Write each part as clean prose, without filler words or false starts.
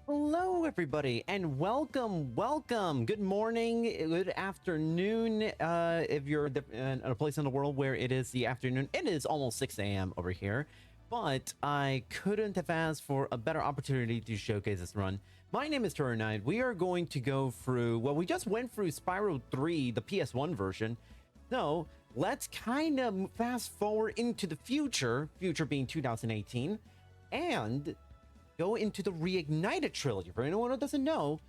Hello, everybody, and welcome. Good morning, good afternoon. If you're in a place in the world where it is the afternoon, it is almost 6 a.m. over here, but I couldn't have asked for a better opportunity to showcase this run. My name is Reignited. We are going to go through, well, we just went through Spyro 3, the PS1 version. So let's kind of fast forward into the future being 2018, and go into the Reignited Trilogy. For anyone who doesn't know,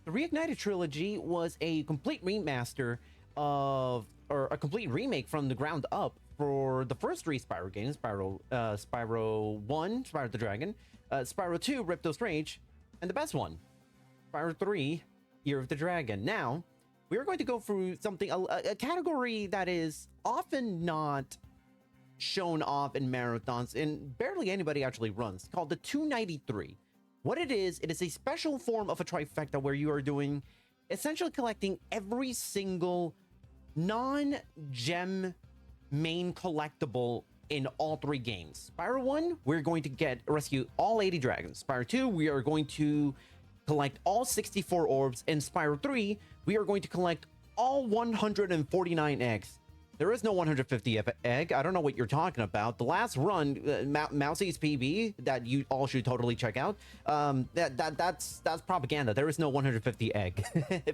the Reignited Trilogy was a complete remaster of, or a complete remake from the ground up for the first three Spyro games: Spyro 1, Spyro the Dragon, Spyro 2, Ripto's Rage, and the best one, Spyro 3, Year of the Dragon. Now, we are going to go through something, a category that is often not shown off in marathons and barely anybody actually runs, called the 293. What it is a special form of a trifecta where you are doing essentially collecting every single non-gem main collectible in all three games. Spyro 1, we're going to rescue all 80 dragons. Spyro 2, we are going to collect all 64 orbs. In Spyro 3, we are going to collect all 149 eggs. There is no 150 egg. I don't know what you're talking about. The last run, Mousie's PB, that you all should totally check out. That's propaganda. There is no 150 egg,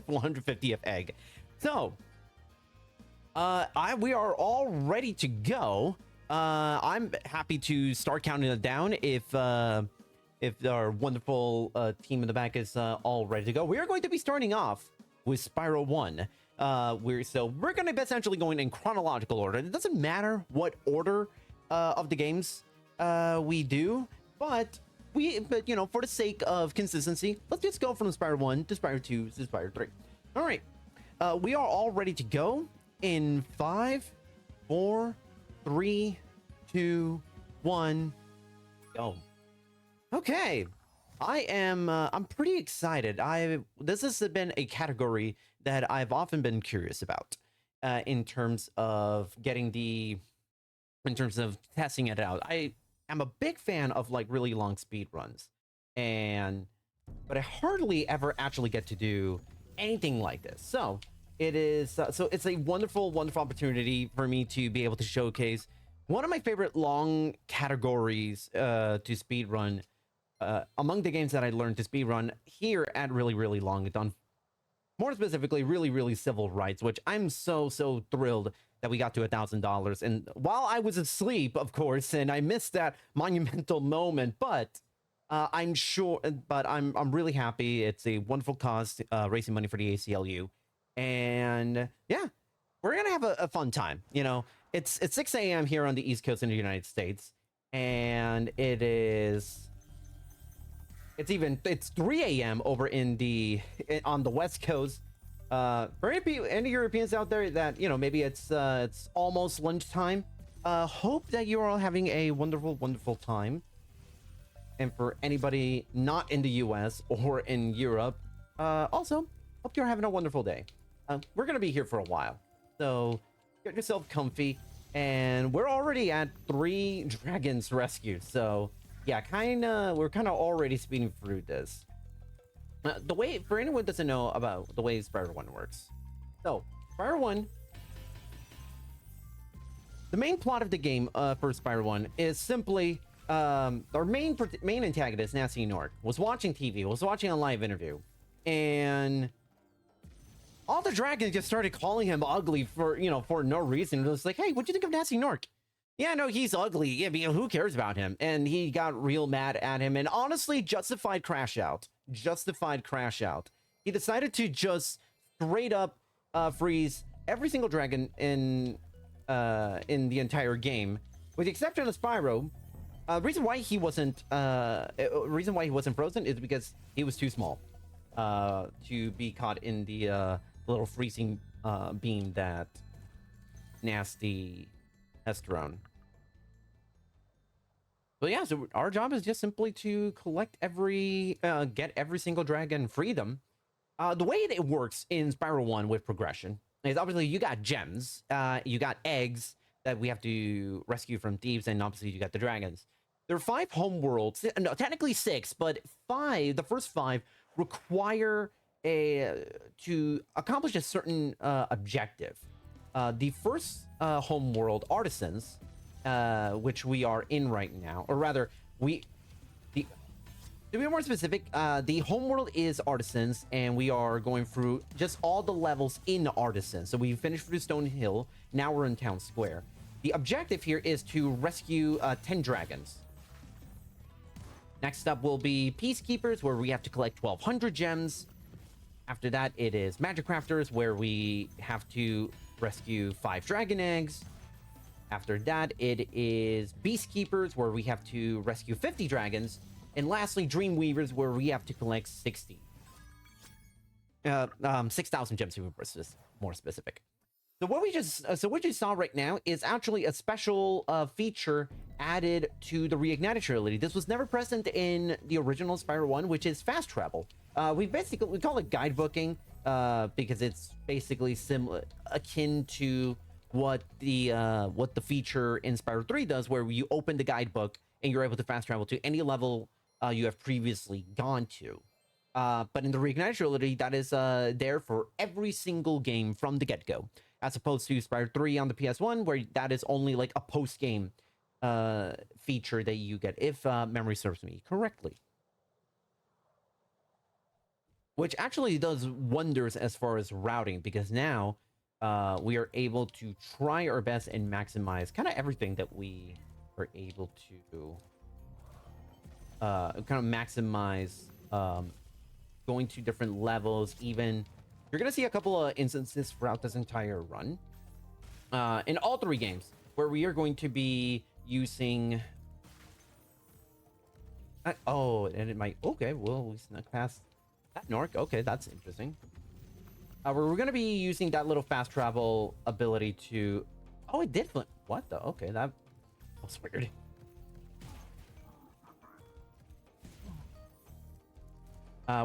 150th egg. So, we are all ready to go. I'm happy to start counting it down if our wonderful team in the back is all ready to go. We are going to be starting off with Spyro 1. We're going to be essentially going in chronological order. It doesn't matter what order of the games we do, but you know, for the sake of consistency, let's just go from Spyro 1 to Spyro 2 to Spyro 3. All right, we are all ready to go in 5, 4, 3, 2, 1, go. Okay. I'm pretty excited. This has been a category that I've often been curious about in terms of testing it out. I am a big fan of like really long speed runs, but I hardly ever actually get to do anything like this. So it's a wonderful opportunity for me to be able to showcase one of my favorite long categories to speed run. Among the games that I learned to speedrun here at Really Long Done, more specifically, Really Civil Rights, which I'm so thrilled that we got to $1,000. And while I was asleep, of course, and I missed that monumental moment, but I'm really happy. It's a wonderful cause, raising money for the ACLU, and yeah, we're gonna have a fun time. You know, it's 6 a.m. here on the East Coast in the United States, and it's 3 a.m. over on the West Coast. For any Europeans out there that, you know, maybe it's almost lunchtime, hope that you're all having a wonderful time. And for anybody not in the US or in Europe, also hope you're having a wonderful day. We're gonna be here for a while, so get yourself comfy, and we're already at 3 dragons rescued, so yeah, we're kind of already speeding through this. The way, for anyone who doesn't know about the way Spyro 1 works. So, Spyro 1, the main plot of the game for Spyro 1 is simply, our main antagonist, Nasty Nork, was watching TV, was watching a live interview, and all the dragons just started calling him ugly for no reason. It was like, hey, what'd you think of Nasty Nork? Yeah, no, he's ugly. Yeah, but who cares about him? And he got real mad at him, and honestly, justified crash out. He decided to just straight up freeze every single dragon in the entire game, with the exception of Spyro. Reason why he wasn't frozen is because he was too small to be caught in the little freezing beam that Nasty has thrown. So yeah, so our job is just simply to collect get every single dragon, free them. The way that it works in Spyro 1 with progression is obviously you got gems, you got eggs that we have to rescue from thieves, and obviously you got the dragons. there are 5 homeworlds. No, technically 6, but 5. The first 5 require to accomplish a certain objective. The first homeworld, Artisans, which we are in right now, or rather, to be more specific, the homeworld is Artisans, and we are going through just all the levels in Artisans. So we finished through Stone Hill. Now we're in Town Square. The objective here is to rescue 10 dragons. Next up will be Peacekeepers, where we have to collect 1,200 gems. After that, it is Magic Crafters, where we have to rescue 5 dragon eggs. After that, it is Beastkeepers, where we have to rescue 50 dragons. And lastly, Dreamweavers, where we have to collect 6,000 gems to be more specific. So what you saw right now is actually a special feature added to the Reignited Trilogy. This was never present in the original Spyro 1, which is fast travel. We call it guidebooking because it's basically similar, akin to what the feature in Spyro 3 does, where you open the guidebook and you're able to fast travel to any level you have previously gone to. But in the Reignited Trilogy, that is there for every single game from the get-go, as opposed to Spyro 3 on the PS1, where that is only like a post-game feature that you get, if memory serves me correctly. Which actually does wonders as far as routing, because now we are able to try our best and maximize kind of everything that we are able to kind of maximize going to different levels. Even you're gonna see a couple of instances throughout this entire run in all 3 games where we are going to be using and it might, okay, well, we snuck past that Nork. Okay, that's interesting. We're gonna be using that little fast travel ability to, oh, it did flip. What the, okay, that was weird.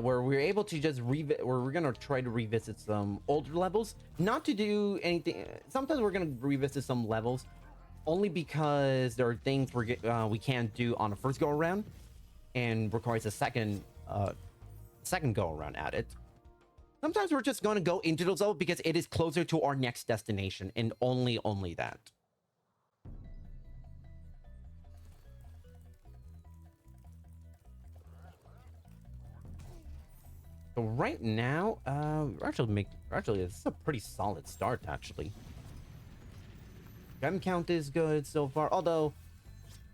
Where we're able to just where we're gonna try to revisit some older levels, not to do anything. Sometimes we're gonna revisit some levels only because there are things we can't do on a first go around and requires a second go around at it. Sometimes we're just gonna go into those levels because it is closer to our next destination, and only that. So right now, actually, this is a pretty solid start, actually. Gem count is good so far, although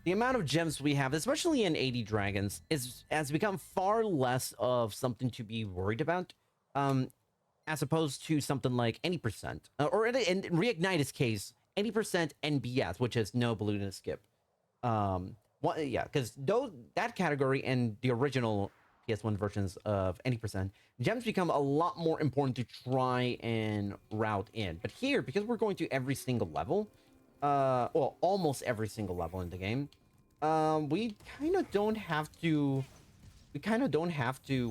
the amount of gems we have, especially in 80 dragons, has become far less of something to be worried about, as opposed to something like any percent, or in Reignited's case, 80% NBS, which is no balloon and skip. Yeah, because that category and the original PS1 versions of any percent, gems become a lot more important to try and route in. But here, because we're going to every single level, well, almost every single level in the game, we kind of don't have to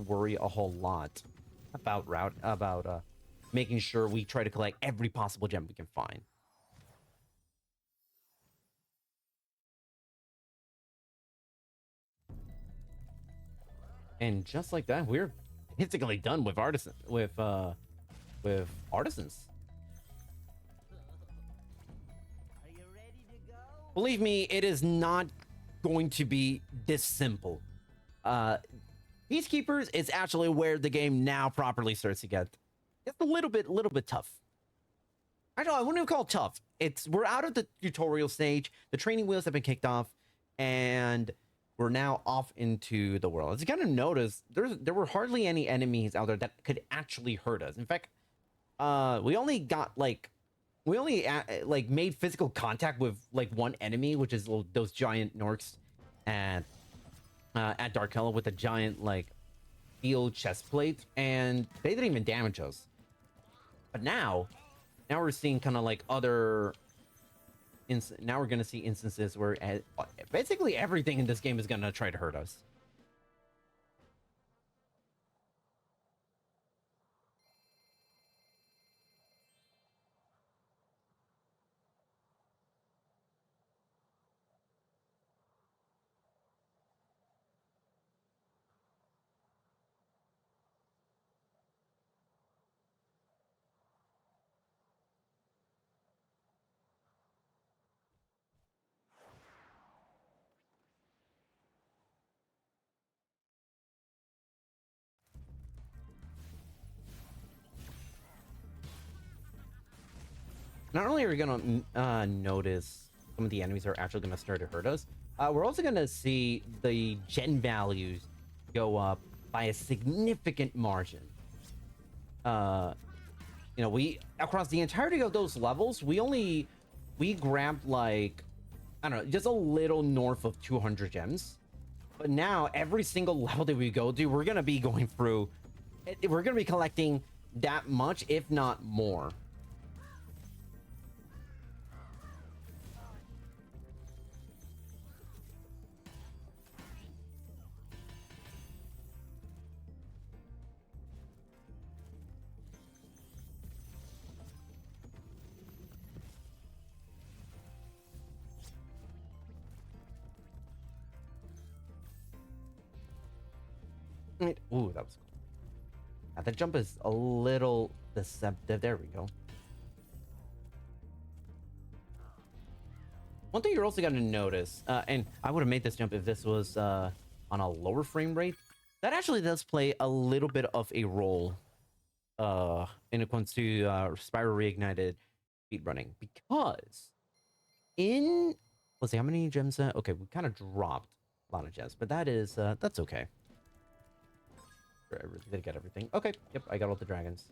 worry a whole lot about making sure we try to collect every possible gem we can find. And just like that, we're basically done with artisans. Are you ready to go? Believe me, it is not going to be this simple. Peacekeepers is actually where the game now properly starts to get. It's a little bit tough. Actually, I wouldn't even call it tough. We're out of the tutorial stage. The training wheels have been kicked off, and we're now off into the world. As you kind of notice, there were hardly any enemies out there that could actually hurt us. In fact, we only made physical contact with like one enemy, which is those giant Norks at Dark Hollow with a giant like steel chest plate, and they didn't even damage us. But now we're seeing kind of like other. Now we're gonna see instances where basically everything in this game is gonna try to hurt us. not only are we gonna notice some of the enemies are actually gonna start to hurt us, we're also gonna see the gen values go up by a significant margin. You know, we across the entirety of those levels, we grabbed like, I don't know, just a little north of 200 gems. But now every single level that we go to, we're gonna be going through, we're gonna be collecting that much, if not more. Ooh, that was cool. Yeah, the jump is a little deceptive. There we go. One thing you're also going to notice, and I would have made this jump if this was on a lower frame rate, that actually does play a little bit of a role when it comes to Spyro Reignited speedrunning. Because in, let's see, how many gems? Okay, we kind of dropped a lot of gems, but that's okay. I really did get everything. Okay, yep, I got all the dragons.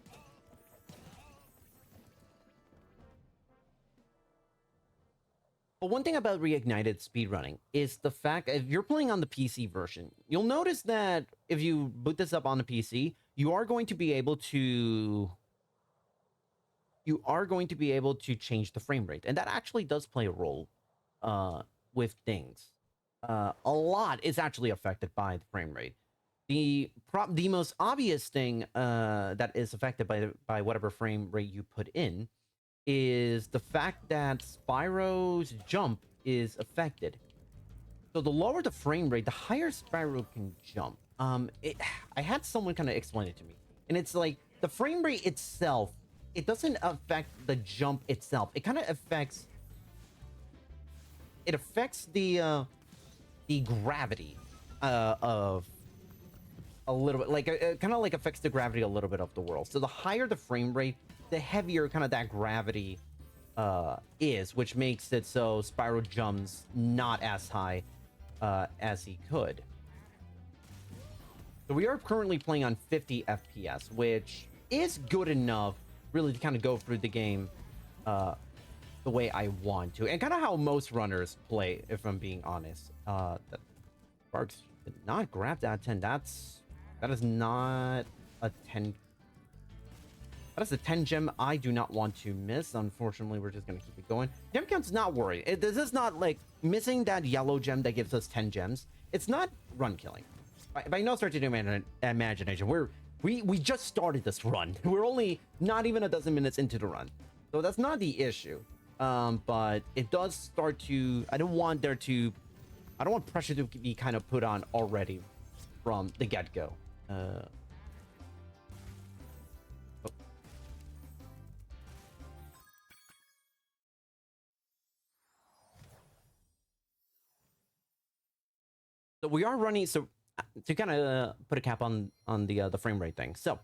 But one thing about Reignited speedrunning is the fact that if you're playing on the PC version, you'll notice that if you boot this up on the PC, you are going to be able to change the frame rate, and that actually does play a role with things. A lot is actually affected by the frame rate. The most obvious thing that is affected by whatever frame rate you put in is the fact that Spyro's jump is affected. So the lower the frame rate, the higher Spyro can jump. I had someone kind of explain it to me, and it's like the frame rate itself, it doesn't affect the jump itself. It kind of affects the gravity of a little bit, like kind of like affects the gravity a little bit of the world. So the higher the frame rate, the heavier kind of that gravity is, which makes it so Spyro jumps not as high as he could. So we are currently playing on 50 FPS, which is good enough really to kind of go through the game the way I want to, and kind of how most runners play, if I'm being honest. That Sparks did not grab that 10. That is not a 10. That is a 10 gem I do not want to miss. Unfortunately, we're just going to keep it going. Gem count's not worried. This is not like missing that yellow gem that gives us 10 gems. It's not run killing. By no stretch of the imagination. We just started this run. We're only not even a dozen minutes into the run. So that's not the issue. But it does start to... I don't want pressure to be kind of put on already from the get-go. So we are running, so to kind of put a cap on the frame rate thing. So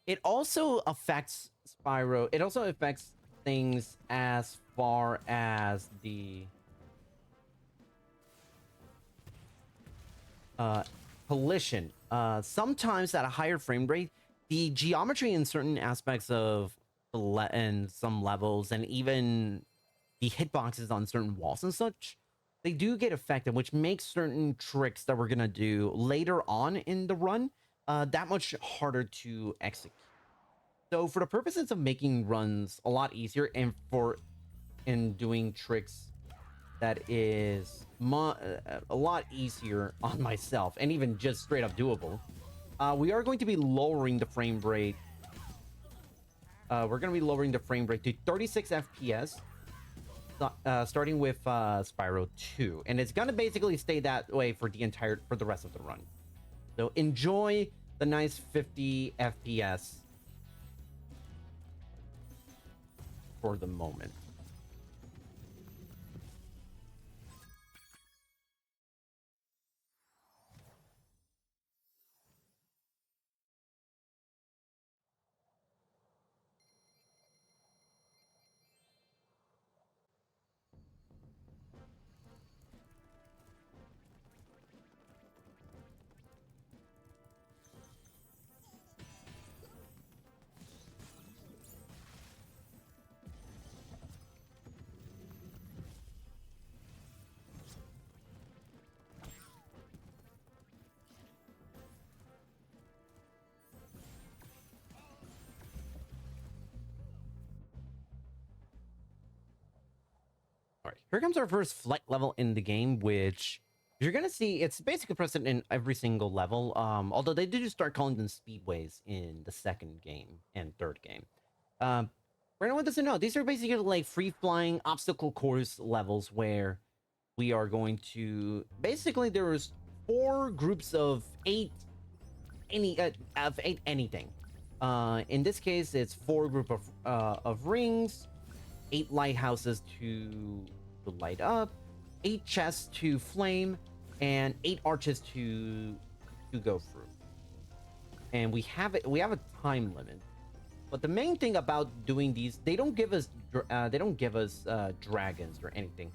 it also affects Spyro. It also affects things as far as the collision. Sometimes at a higher frame rate, the geometry in certain aspects of and some levels, and even the hitboxes on certain walls and such, they do get affected, which makes certain tricks that we're gonna do later on in the run that much harder to execute. So for the purposes of making runs a lot easier, and in doing tricks that is a lot easier on myself, and even just straight up doable, we are going to be lowering the frame rate. We're going to be lowering the frame rate to 36 FPS, starting with Spyro 2, and it's going to basically stay that way for the rest of the run. So enjoy the nice 50 FPS for the moment. here comes our first flight level in the game, which you're gonna see it's basically present in every single level. Although they did just start calling them speedways in the second game and third game. For anyone who doesn't know, these are basically like free flying obstacle course levels where we are going to basically there's 4 groups of 8 of 8 anything. In this case, it's 4 group of rings, 8 lighthouses to light up, 8 chests to flame, and 8 arches to go through. And we have a time limit. But the main thing about doing these, they don't give us dragons or anything,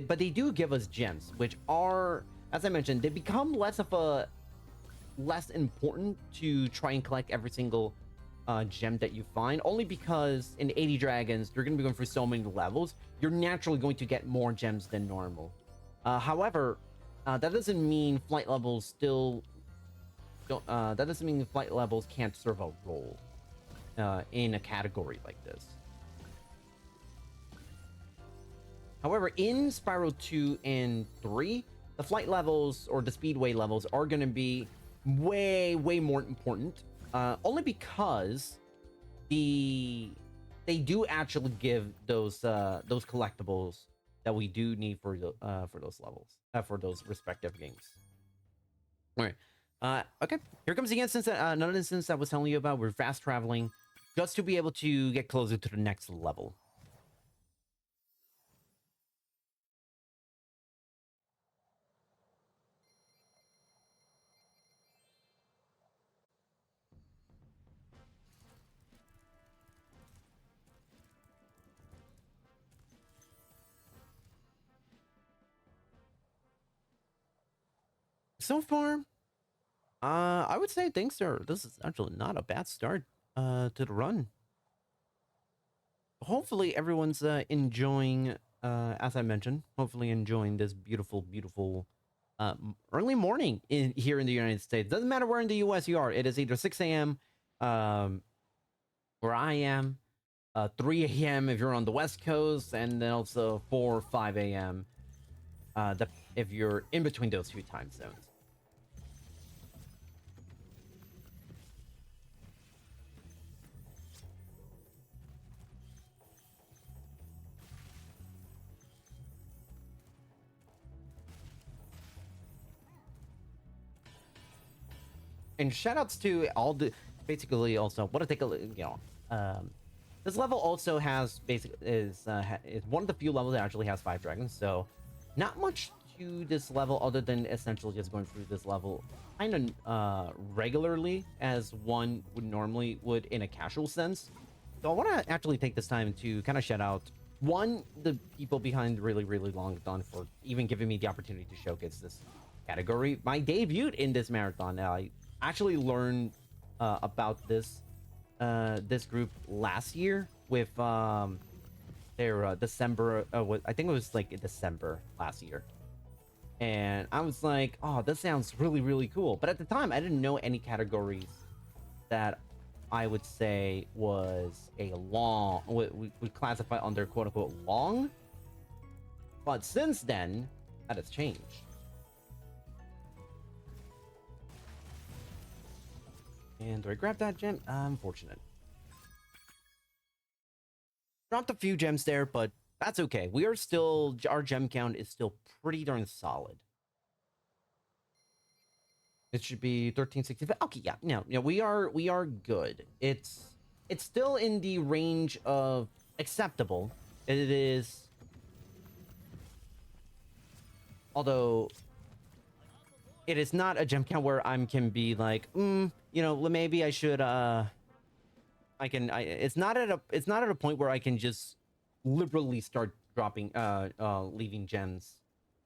but they do give us gems, which are, as I mentioned, they become less important to try and collect every single gem that you find, only because in 80 dragons you're going to be going through so many levels, you're naturally going to get more gems than normal. However, that doesn't mean flight levels still don't. That doesn't mean flight levels can't serve a role in a category like this. However, in Spyro 2 and 3, the flight levels or the speedway levels are going to be way more important, only because they do actually give those collectibles that we do need for those levels, for those respective games. All right. Okay, here comes the instance another instance I was telling you about. We're fast traveling just to be able to get closer to the next level. So far, I would say this is actually not a bad start to the run. Hopefully everyone's enjoying, as I mentioned, hopefully enjoying this beautiful early morning here in the United States. Doesn't matter where in the US you are. It is either 6 a.m. Where I am, 3 a.m. if you're on the West Coast, and then also 4 or 5 a.m. If you're in between those 2 time zones. And shoutouts to all the basically also want to take a look, this level also has is one of the few levels that actually has 5 dragons, so not much to this level other than essentially just going through this level kind of regularly as one would in a casual sense. So I want to actually take this time to kind of shout out the people behind Really Long Dawn for even giving me the opportunity to showcase this category. My debut in this marathon. I actually learned about this group last year with their December. I think it was like in December last year, and I was like, "Oh, this sounds really cool." But at the time, I didn't know any categories that I would say was a long would classify under quote unquote long. But since then, that has changed. And do I grab that gem? Unfortunate. Dropped a few gems there, but that's okay. We are still, our gem count is still pretty darn solid. It should be 1365. Okay, yeah, no, we are good. It's still in the range of acceptable. It is, although it is not a gem count where I can be like, maybe I should it's not at a point where I can just liberally start dropping leaving gems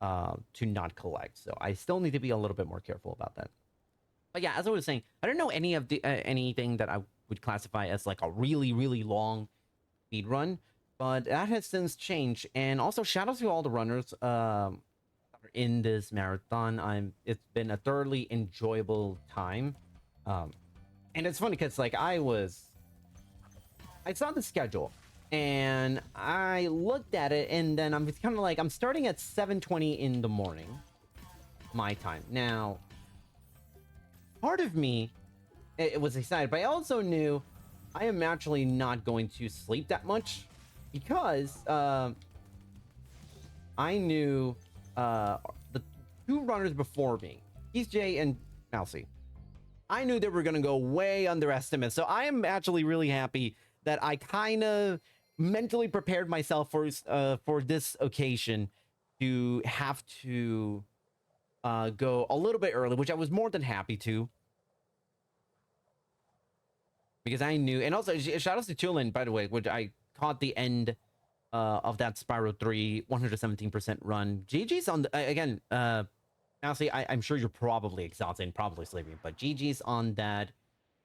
to not collect. So I still need to be a little bit more careful about that. But yeah, as I was saying, I don't know any of the anything that I would classify as like a really long speed run, but that has since changed. And also shout out to all the runners in this marathon. It's been a thoroughly enjoyable time. And it's funny because like I saw the schedule And I looked at it, and then I'm kind of like, I'm starting at 7:20 in the morning, my time. Now, part of me, it was excited, but I also knew I am actually not going to sleep that much because I knew the two runners before me, Jay and Mousy. I knew they were going to go way underestimate. So I am actually really happy that I kind of mentally prepared myself for this occasion to have to go a little bit early, which I was more than happy to. Because I knew, and also shout out to Tulin, by the way, which I caught the end of that Spyro 3 117% run. GG's on the, again, honestly, I'm sure you're probably exhausted and probably sleeping, but GG's on that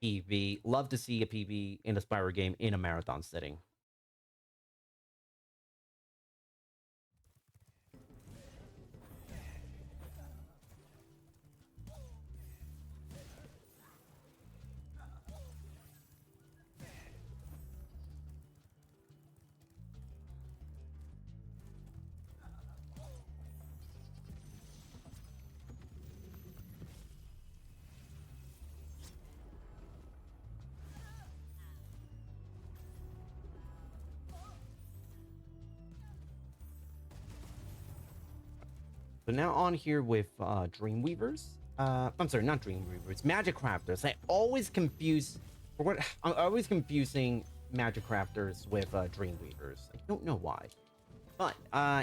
PB. Love to see a PB in a Spyro game in a marathon setting. So now on here with Dreamweavers. I'm sorry, not Dreamweavers, Magic Crafters. I always confuse, for what I'm always confusing Magic Crafters with Dreamweavers. I don't know why. But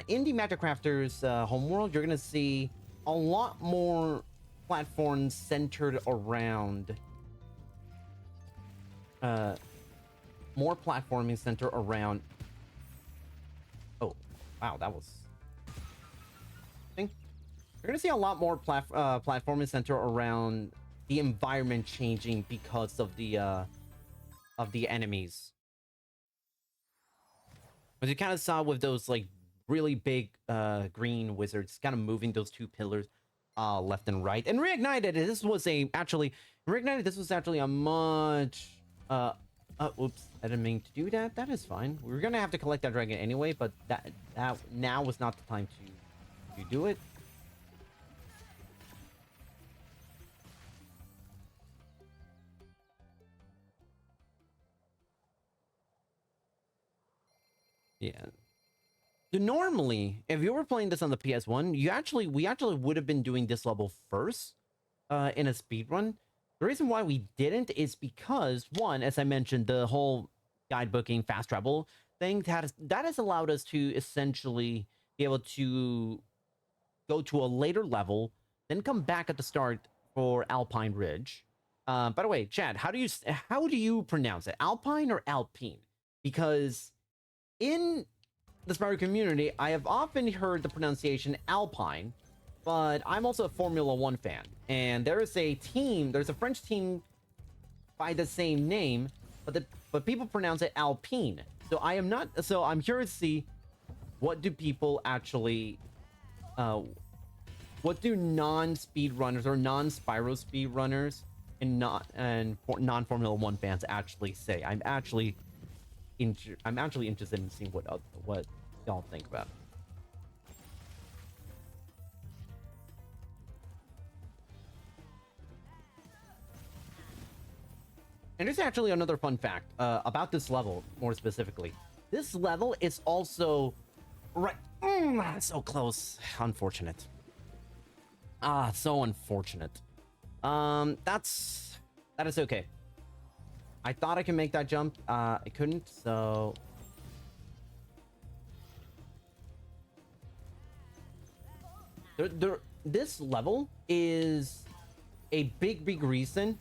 in the Magic Crafters homeworld, you're gonna see a lot more platforms centered around more platforming center around. Oh, wow, that was. You're gonna see a lot more platforming center around the environment changing because of the enemies. As you kind of saw with those like really big green wizards, kind of moving those two pillars left and right. And Reignited, this was actually a much oops, I didn't mean to do that. That is fine. We were gonna have to collect that dragon anyway, but that now was not the time to do it. Yeah. So normally, if you were playing this on the PS1, we actually would have been doing this level first in a speed run. The reason why we didn't is because, one, as I mentioned, the whole guidebooking fast travel thing that has allowed us to essentially be able to go to a later level, then come back at the start for Alpine Ridge. By the way, Chad, how do you pronounce it? Alpine or Alpine? Because in the Spyro community, I have often heard the pronunciation Alpine, but I'm also a Formula One fan, and there's a French team by the same name, but people pronounce it Alpine. So I'm curious to see what do people actually, what do non-speedrunners or non-Spyro speedrunners and non-Formula One fans actually say? I'm actually interested in seeing what y'all think about it. And there's actually another fun fact about this level, more specifically. This level is also right. So close. Unfortunate. So unfortunate. That is okay. I thought I could make that jump. I couldn't, so. This level is a big reason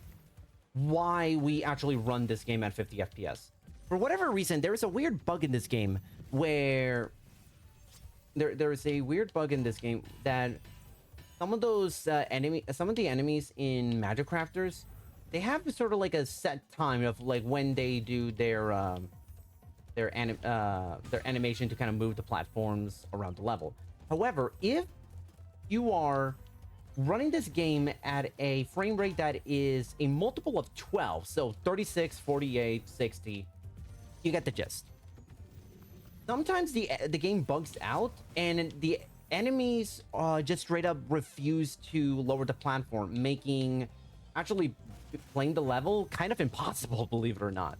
why we actually run this game at 50 FPS. For whatever reason, there is a weird bug in this game where there is a weird bug in this game that some of the enemies in Magic Crafters, they have sort of like a set time of like when they do their animation to kind of move the platforms around the level. However, if you are running this game at a frame rate that is a multiple of 12, so 36, 48, 60, you get the gist. sometimes the game bugs out and the enemies just straight up refuse to lower the platform, making actually playing the level kind of impossible, believe it or not.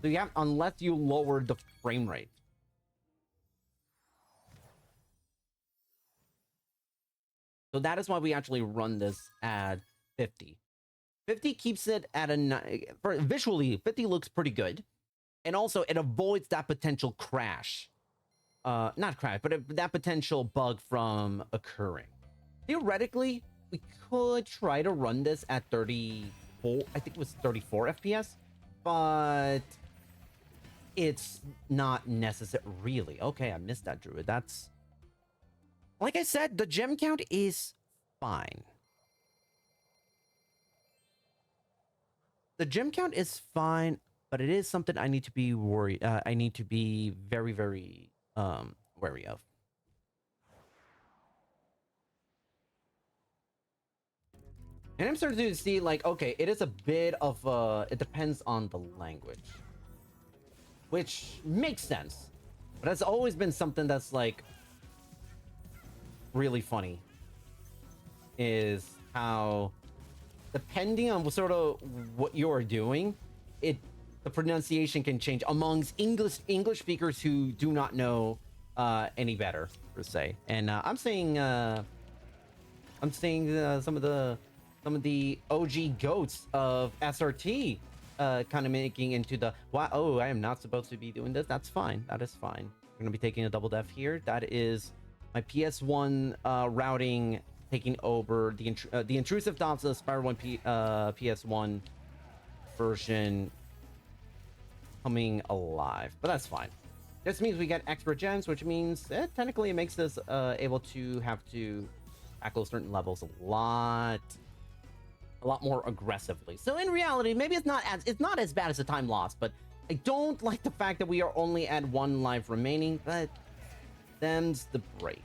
So you have, unless you lower the frame rate. So that is why we actually run this at 50. 50 keeps it at visually, 50 looks pretty good. And also it avoids that potential crash. Not crash, but that potential bug from occurring. Theoretically, we could try to run this at 34, I think it was 34 FPS, but it's not necessary, really. Okay, I missed that, Druid. That's, like I said, the gem count is fine. The gem count is fine, but it is something I need to be worried. I need to be very, very wary of. And I'm starting to see, like, okay, it is a bit of it depends on the language, which makes sense, but that's always been something that's like really funny, is how depending on sort of what you're doing, the pronunciation can change amongst English speakers who do not know any better, per se. And I'm seeing some of the OG goats of SRT kind of making into the, wow, oh, I am not supposed to be doing this. That's fine. That is fine. We're gonna be taking a double def here. That is my PS1 routing taking over the intrusive thoughts of the Spyro 1 PS1 version coming alive, but that's fine. This means we get extra gems, which means technically it makes us able to have to tackle certain levels a lot more aggressively. So in reality, maybe it's not as bad as the time lost, but I don't like the fact that we are only at 1 life remaining, but them's the breaks.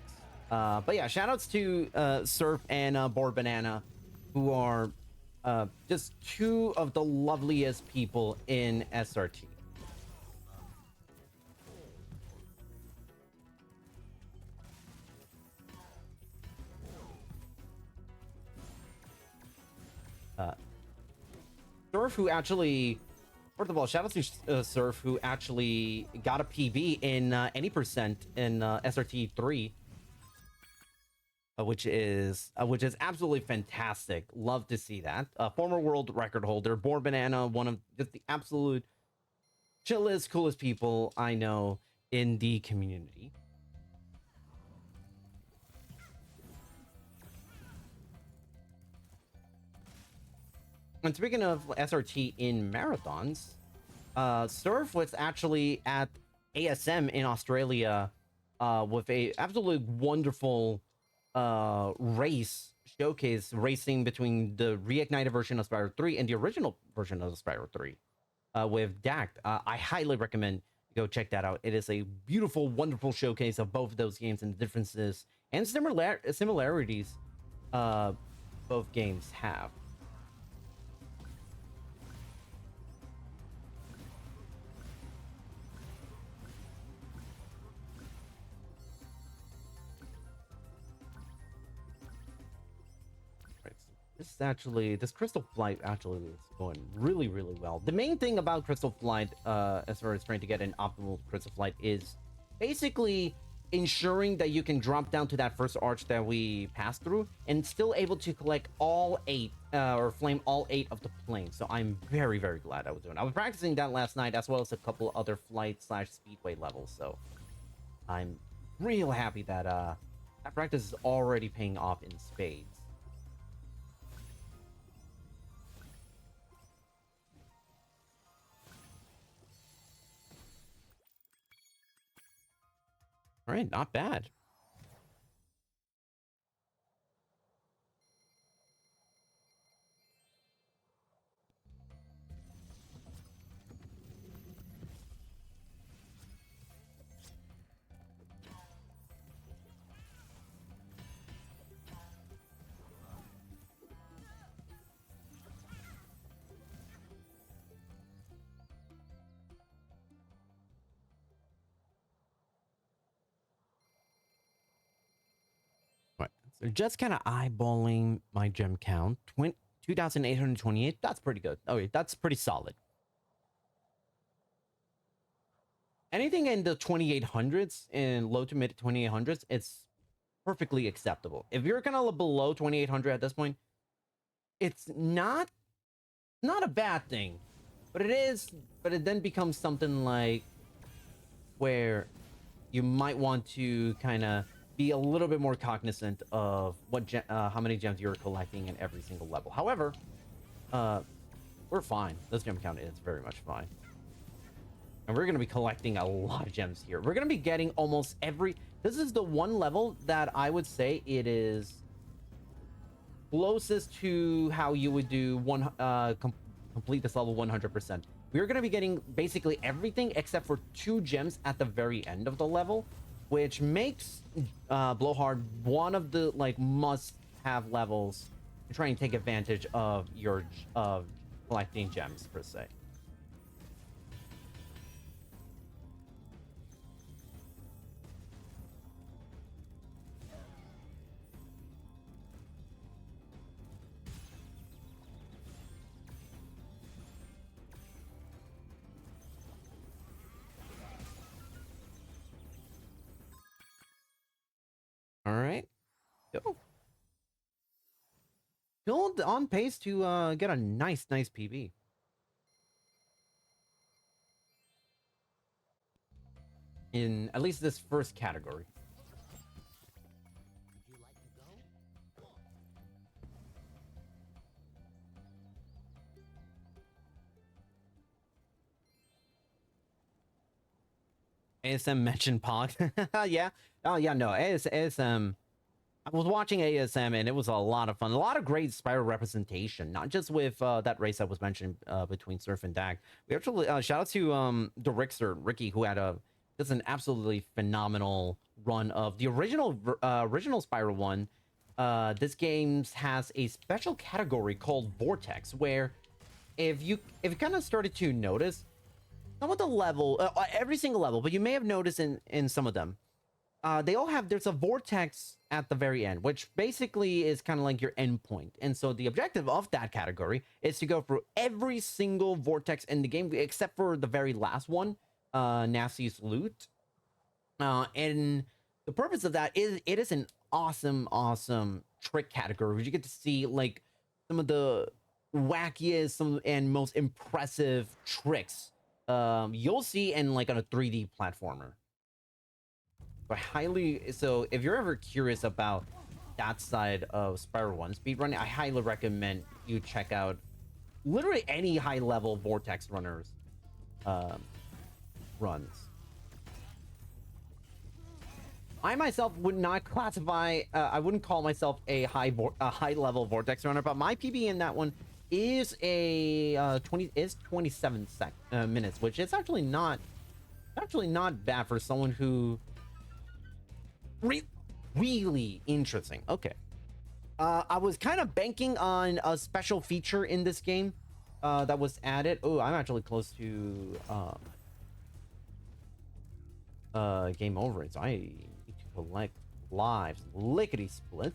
But yeah, shoutouts to Surf and Board Banana, who are just two of the loveliest people in SRT. Surf, who actually, first of all, shout out to Surf, who actually got a PB in any percent in SRT 3, which is absolutely fantastic. Love to see that. Former world record holder, Boar Banana, one of just the absolute chillest, coolest people I know in the community. And speaking of SRT in marathons, Surf was actually at ASM in Australia with a absolutely wonderful race showcase, racing between the Reignited version of Spyro 3 and the original version of Spyro 3 with Dact. I highly recommend you go check that out. It is a beautiful, wonderful showcase of both of those games and the differences and similarities both games have. This Crystal Flight actually is going really, really well. The main thing about Crystal Flight, as far as trying to get an optimal Crystal Flight, is basically ensuring that you can drop down to that first arch that we passed through and still able to collect all 8 or flame all 8 of the planes. So I'm very, very glad I was doing it. I was practicing that last night, as well as a couple other flight / speedway levels. So I'm real happy that that practice is already paying off in spades. All right, not bad. So just kind of eyeballing my gem count. 2,828. That's pretty good. Okay, that's pretty solid. Anything in the 2,800s and low to mid 2,800s, it's perfectly acceptable. If you're kind of below 2,800 at this point, it's not a bad thing, but it then becomes something like where you might want to kind of be a little bit more cognizant of how many gems you're collecting in every single level. However, we're fine. This gem count is very much fine. And we're going to be collecting a lot of gems here. We're going to be getting almost every... This is the one level that I would say it is closest to how you would do complete this level 100%. We're going to be getting basically everything except for 2 gems at the very end of the level, which makes Blowhard one of the must-have levels to try and take advantage of your collecting gems per se. All right, go. Still on pace to get a nice PB. In at least this first category. Would you like to go? ASM mentioned Pog. Yeah. Oh yeah, no. ASM. I was watching ASM and it was a lot of fun. A lot of great Spyro representation, not just with that race that was mentioned between Surf and Dag. We actually shout out to the Ricky, who had just an absolutely phenomenal run of the original Spyro one. This game has a special category called Vortex, where if you kind of started to notice some of the level, every single level, but you may have noticed in some of them, they all have, there's a vortex at the very end, which basically is kind of like your endpoint. And so the objective of that category is to go through every single vortex in the game, except for the very last one, Nasty's Loot. And the purpose of that is it is an awesome trick category, where you get to see like some of the wackiest and most impressive tricks you'll see in like on a 3D platformer. So if you're ever curious about that side of Spyro 1 speedrunning, I highly recommend you check out literally any high level Vortex runners runs. I myself would not classify, I wouldn't call myself a high level Vortex runner, but my PB in that one is a 27 minutes, which is actually not bad for someone who really interesting. Okay. I was kind of banking on a special feature in this game that was added. Oh, I'm actually close to game over. So I need to collect lives. Lickety split.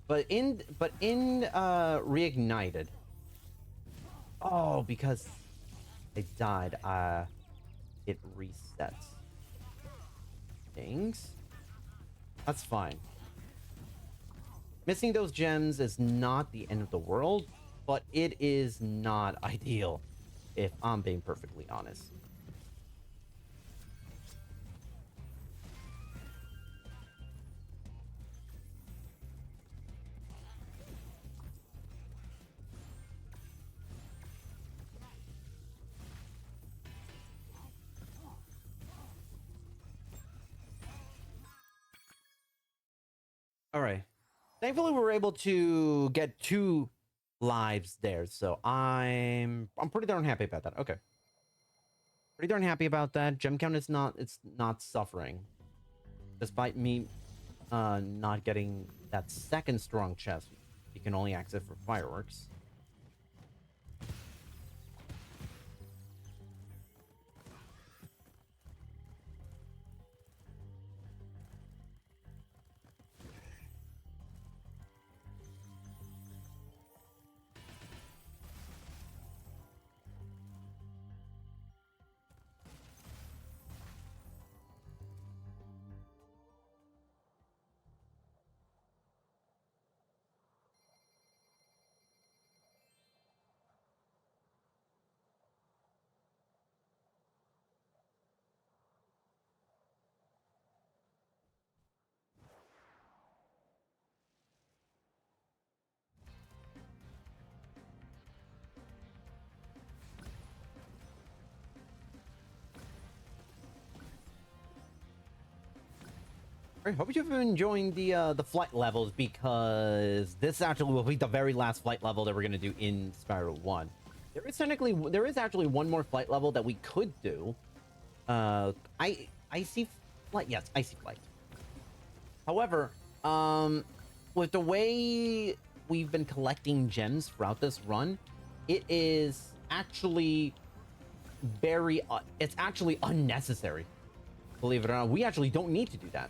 But in Reignited. Oh, because I died, it resets things. That's fine. Missing those gems is not the end of the world, but it is not ideal, if I'm being perfectly honest. All right. Thankfully, we were able to get 2 lives there, so I'm pretty darn happy about that. Okay. Pretty darn happy about that. Gem count is not suffering, despite me not getting that second strong chest. You can only access for fireworks. I hope you've been enjoying the flight levels, because this actually will be the very last flight level that we're gonna do in Spyro 1. There is actually one more flight level that we could do. Icy flight, yes, icy flight. However, with the way we've been collecting gems throughout this run, it is actually it's actually unnecessary. Believe it or not, we actually don't need to do that.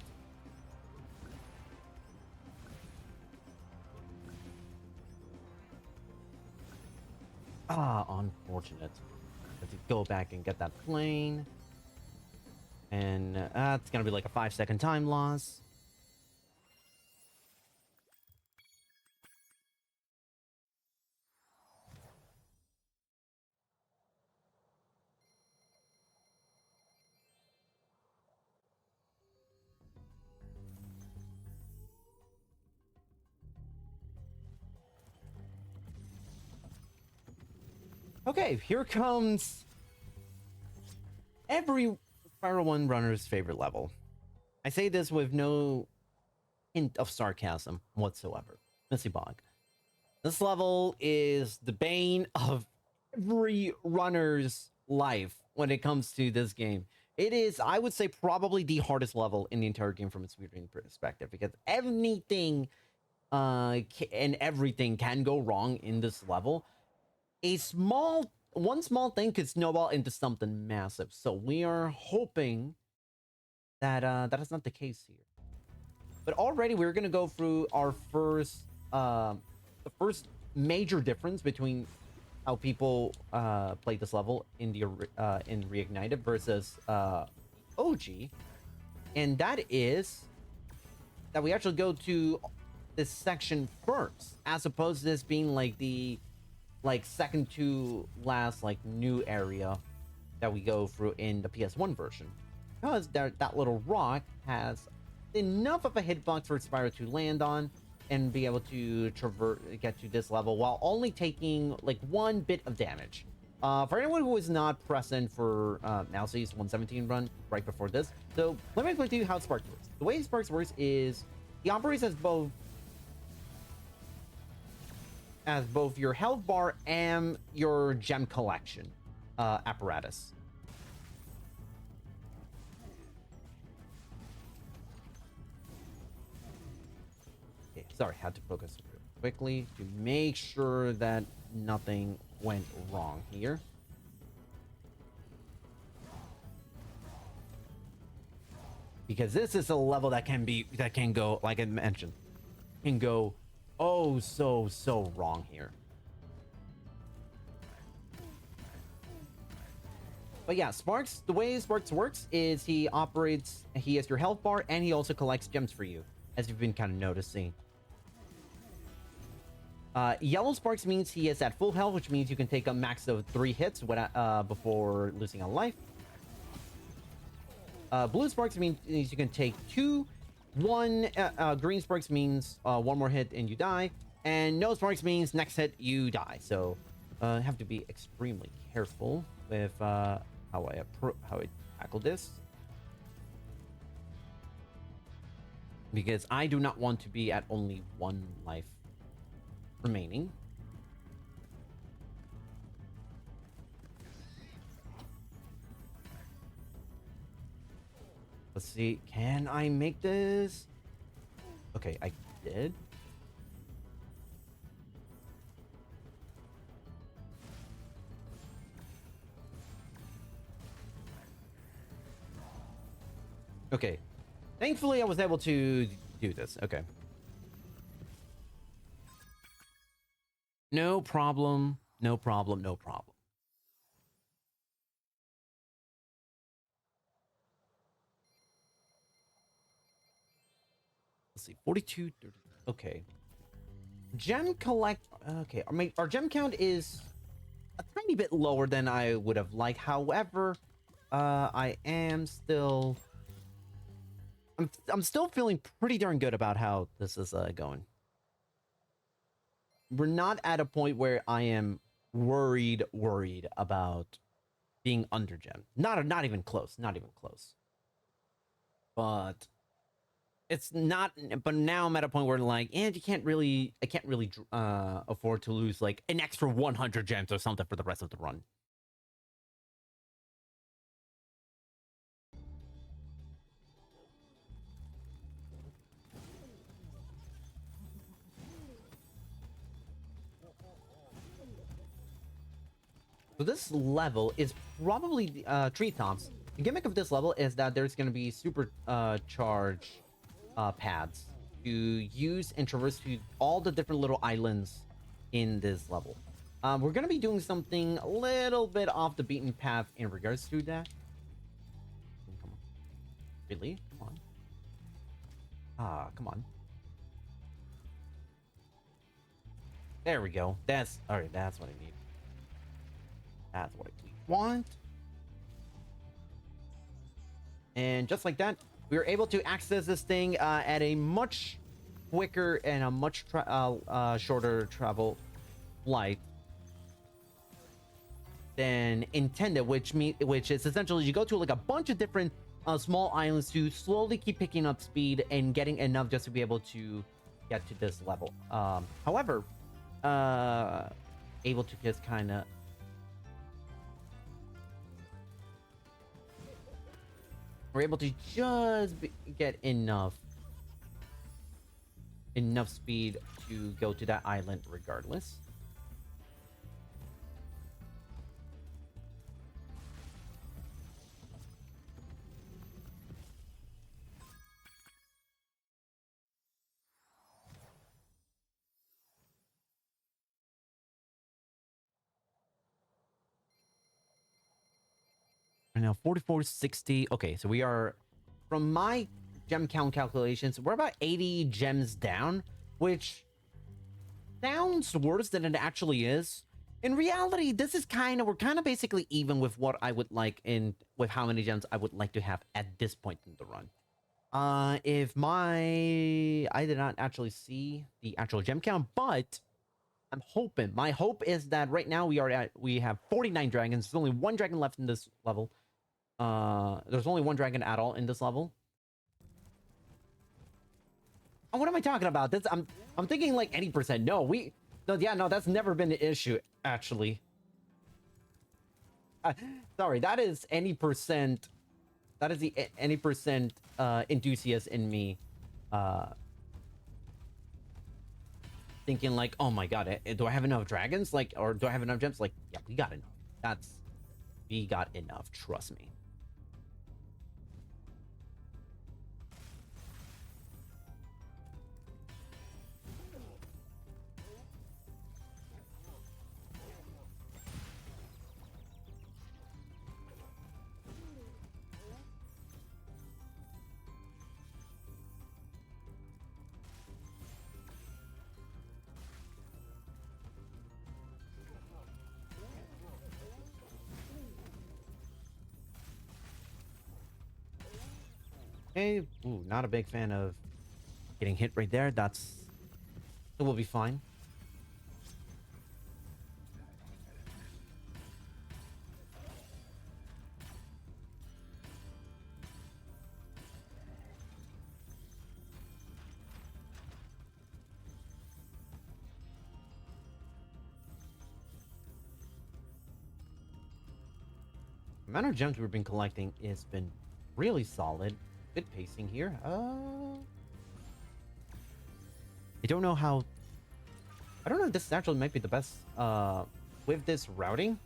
Ah, unfortunate. Let's go back and get that plane. And it's gonna be like a 5-second time loss. Okay, here comes every Spyro 1 runner's favorite level. I say this with no hint of sarcasm whatsoever. Missy Bog. This level is the bane of every runner's life when it comes to this game. It is, I would say, probably the hardest level in the entire game from a speedrunning perspective, because anything and everything can go wrong in this level. One small thing could snowball into something massive. So we are hoping that that is not the case here. But already we're gonna go through our the first major difference between how people play this level in Reignited versus OG, and that is that we actually go to this section first, as opposed to this being like the second to last new area that we go through in the PS1 version, because that little rock has enough of a hitbox for Spyro to land on and be able to get to this level while only taking one bit of damage. For anyone who was not present for Mousy's 117 run right before this, so let me explain to you how Sparks works. The way Sparks works is he operates as both your health bar and your gem collection apparatus. Okay, sorry, had to focus real quickly to make sure that nothing went wrong here. Because this is a level that can go, like I mentioned, can go oh so wrong here. But yeah, Sparks, the way Sparks works is he has your health bar, and he also collects gems for you, as you've been kind of noticing. Yellow Sparks means he is at full health, which means you can take a max of 3 hits before losing a life. Blue Sparks means you can take 2. Green Sparks means 1 more hit and you die. And no Sparks means next hit you die. So have to be extremely careful with how I tackle this, because I do not want to be at only 1 life remaining. Let's see, can I make this? Okay, I did. Okay, thankfully I was able to do this. Okay, no problem, no problem, no problem. Let's see, 42, 30. Okay, gem collect. Okay, our gem count is a tiny bit lower than I would have liked. However, I am still I'm still feeling pretty darn good about how this is going. We're not at a point where I am worried about being under gem. Not even close. Not even close. But it's not, but now I'm at a point where like, and I can't really afford to lose like an extra 100 gems or something for the rest of the run. So this level is probably treetops. The gimmick of this level is that there's going to be super charge paths to use and traverse to all the different little islands in this level. We're going to be doing something a little bit off the beaten path in regards to that. Come on. Really? Come on. Ah, come on. There we go. That's all right. That's what I need. That's what we want. And just like that, we were able to access this thing at a much quicker and a much shorter travel flight than intended, which is essentially you go to like a bunch of different small islands to slowly keep picking up speed and getting enough just to be able to get to this level. However, able to just kind of we're able to just get enough speed to go to that island regardless. Right now 4460. Okay, so we are, from my gem count calculations, we're about 80 gems down, which sounds worse than it actually is. In reality, this is we're kind of basically even with what I would like with how many gems I would like to have at this point in the run. I did not actually see the actual gem count, but I'm hoping, my hope is that right now we have 49 dragons. There's only one dragon left in this level. There's only one dragon at all in this level. Oh, what am I talking about? This I'm thinking like any percent. No, that's never been an issue actually. Sorry, that is any percent. That is the any percent enthusiast in me. Thinking like, oh my god, do I have enough dragons? Like, or do I have enough gems? Like, yeah, we got enough. We got enough. Trust me. Okay, ooh, not a big fan of getting hit right there. It will be fine. The amount of gems we've been collecting has been really solid. Good pacing here. I don't know if this actually might be the best with this routing.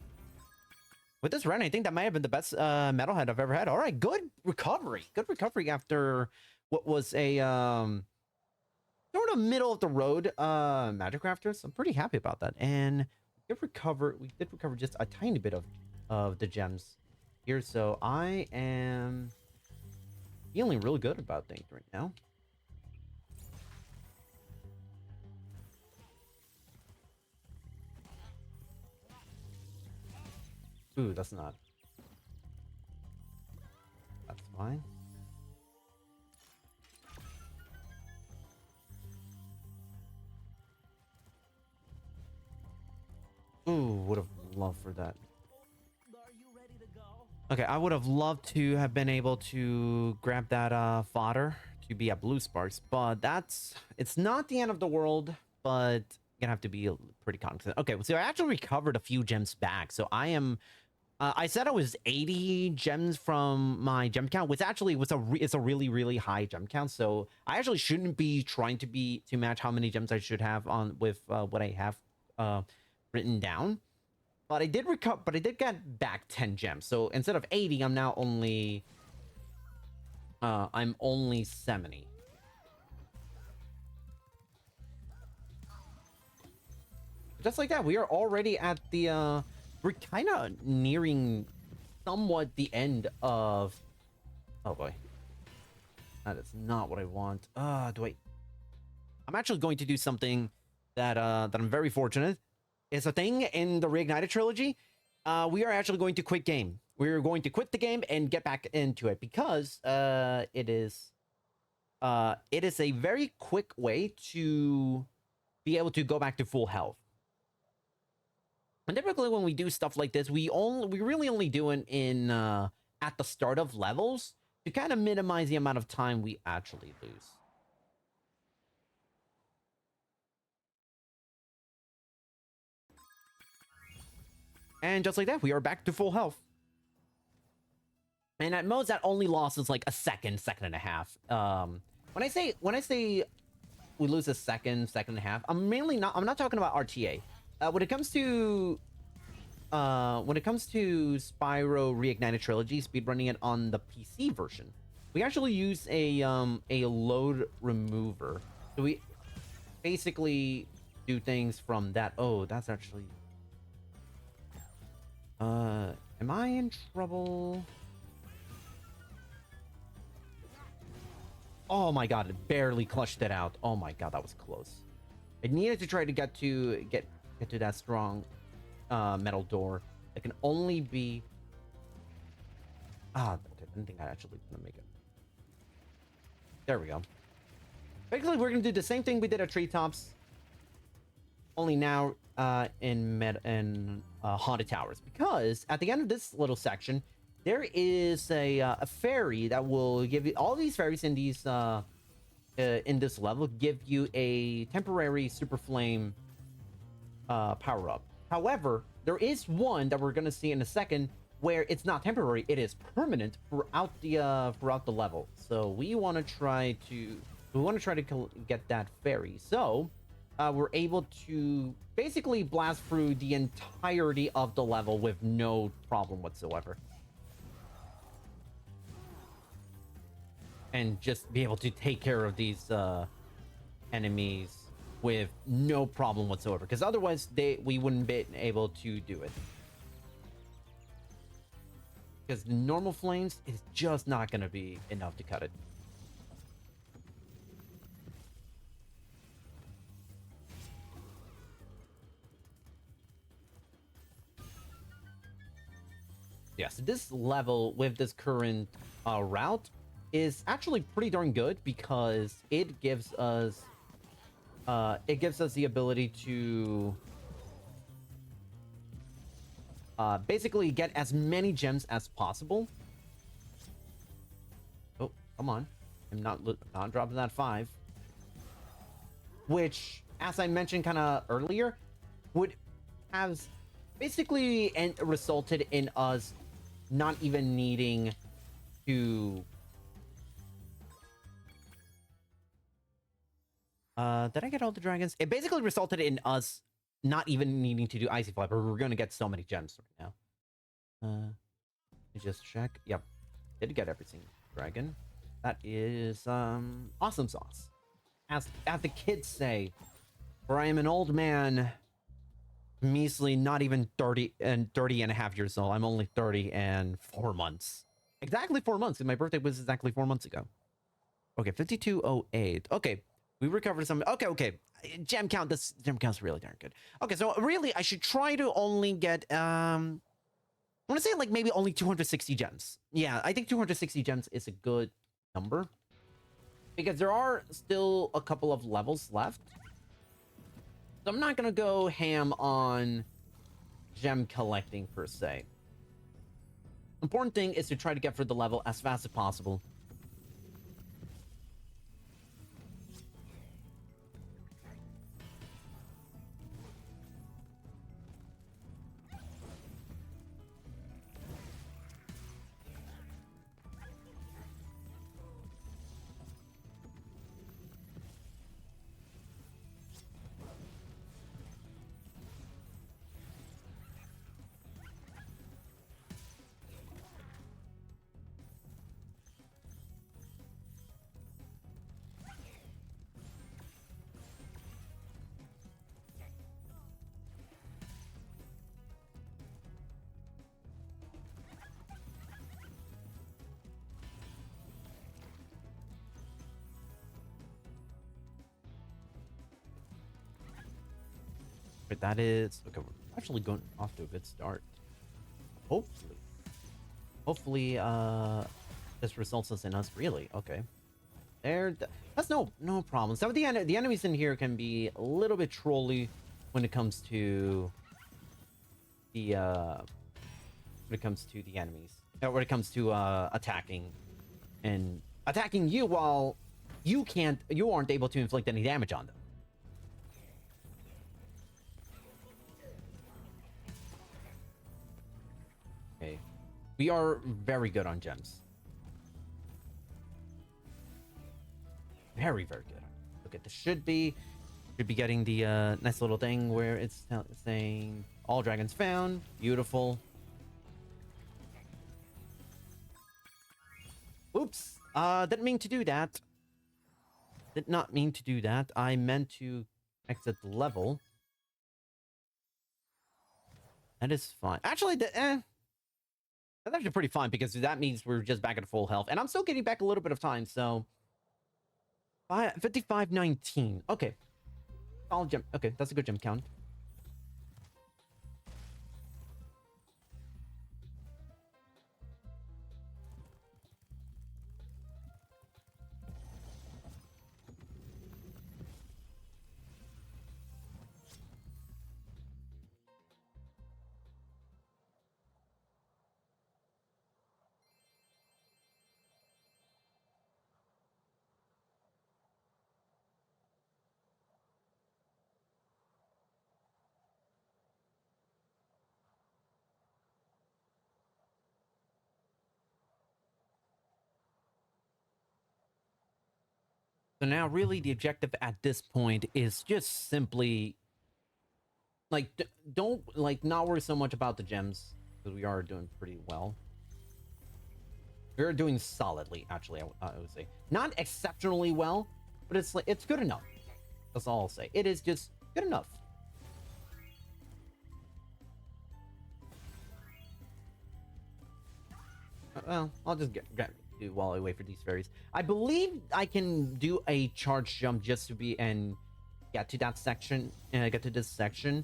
With this run, I think that might have been the best metalhead I've ever had. All right, good recovery. Good recovery after what was a sort of middle of the road magic crafter. So I'm pretty happy about that. And we did recover just a tiny bit of the gems here. So I am feeling really good about things right now. Ooh, that's fine. Ooh, would have loved for that. Are you ready to go? Okay, I would have loved to have been able to grab that fodder to be at blue sparks, but it's not the end of the world, but gonna have to be pretty cognizant. Okay, so I actually recovered a few gems back. So I am, I said I was 80 gems from my gem count, which actually it's a really, really high gem count. So I actually shouldn't be trying to match how many gems I should have on with what I have written down. But I did recover, but I did get back 10 gems. So instead of 80, I'm now only, I'm only 70. Just like that, we are already at the, we're kind of nearing somewhat the end of, oh boy. That is not what I want. I'm actually going to do something that I'm very fortunate. It's a thing in the Reignited trilogy. We are actually going to quit game. We're going to quit the game and get back into it because it is a very quick way to be able to go back to full health. And typically when we do stuff like this, we really only do it in at the start of levels to kind of minimize the amount of time we actually lose. And just like that, we are back to full health. And at most, that only loss is like a second and a half. When I say we lose a second and a half, I'm not talking about RTA. When it comes to Spyro Reignited Trilogy, speedrunning it on the PC version, we actually use a load remover. So we basically do things from that. Oh, that's actually. Am I in trouble? Oh my god, it barely clutched it out. Oh my god, that was close. I needed to try to get to that strong metal door. It can only be okay, I didn't think I actually gonna make it. There we go. Basically, we're gonna do the same thing we did at Treetops, only now in Haunted Towers, because at the end of this little section there is a fairy that will give you all these fairies in these in this level give you a temporary super flame power up. However, there is one that we're gonna see in a second where it's not temporary, it is permanent throughout the level. So we want to try to get that fairy. So we're able to basically blast through the entirety of the level with no problem whatsoever. And just be able to take care of these enemies with no problem whatsoever. Because otherwise, we wouldn't be able to do it. Because the normal flames is just not going to be enough to cut it. Yes, this level with this current route is actually pretty darn good because it gives us the ability to basically get as many gems as possible. Oh, come on. I'm not dropping that 5. Which, as I mentioned kind of earlier, would have basically resulted in us not even needing to did I get all the dragons? It basically resulted in us not even needing to do Icy Fly, but we're gonna get so many gems right now. Let me just check. Yep. Did get every single dragon. That is awesome sauce. As the kids say, for I am an old man, measly not even 30 and a half years old. I'm only 30 and 4 months. Exactly 4 months. My birthday was exactly 4 months ago. Okay, 5208. Okay, we recovered some. Okay. Gem count. This gem count's really darn good. Okay, so really, I should try to only get I want to say like maybe only 260 gems. Yeah, I think 260 gems is a good number because there are still a couple of levels left. So I'm not gonna go ham on gem collecting per se. Important thing is to try to get through the level as fast as possible. But that is okay. We're actually going off to a good start. Hopefully, this results us in us really. Okay, that's no problem. So the enemies in here can be a little bit trolly when it comes to the enemies. When it comes to attacking you while you aren't able to inflict any damage on them. Okay, we are very good on gems. Very good. Okay, this should be getting the nice little thing where it's saying all dragons found. Beautiful. Oops. Didn't mean to do that. Did not mean to do that. I meant to exit the level. That is fine. Actually, that's actually pretty fine because that means we're just back at full health. And I'm still getting back a little bit of time, so... 55:19. Okay. Solid gem. Okay, that's a good gem count. So now really the objective at this point is just simply like don't like not worry so much about the gems because we are doing pretty well. We're doing solidly, actually. I would say not exceptionally well, but it's like it's good enough. That's all I'll say. It is just good enough. Well, I'll just do while I wait for these fairies. I believe I can do a charge jump just to be and get to that section and get to this section.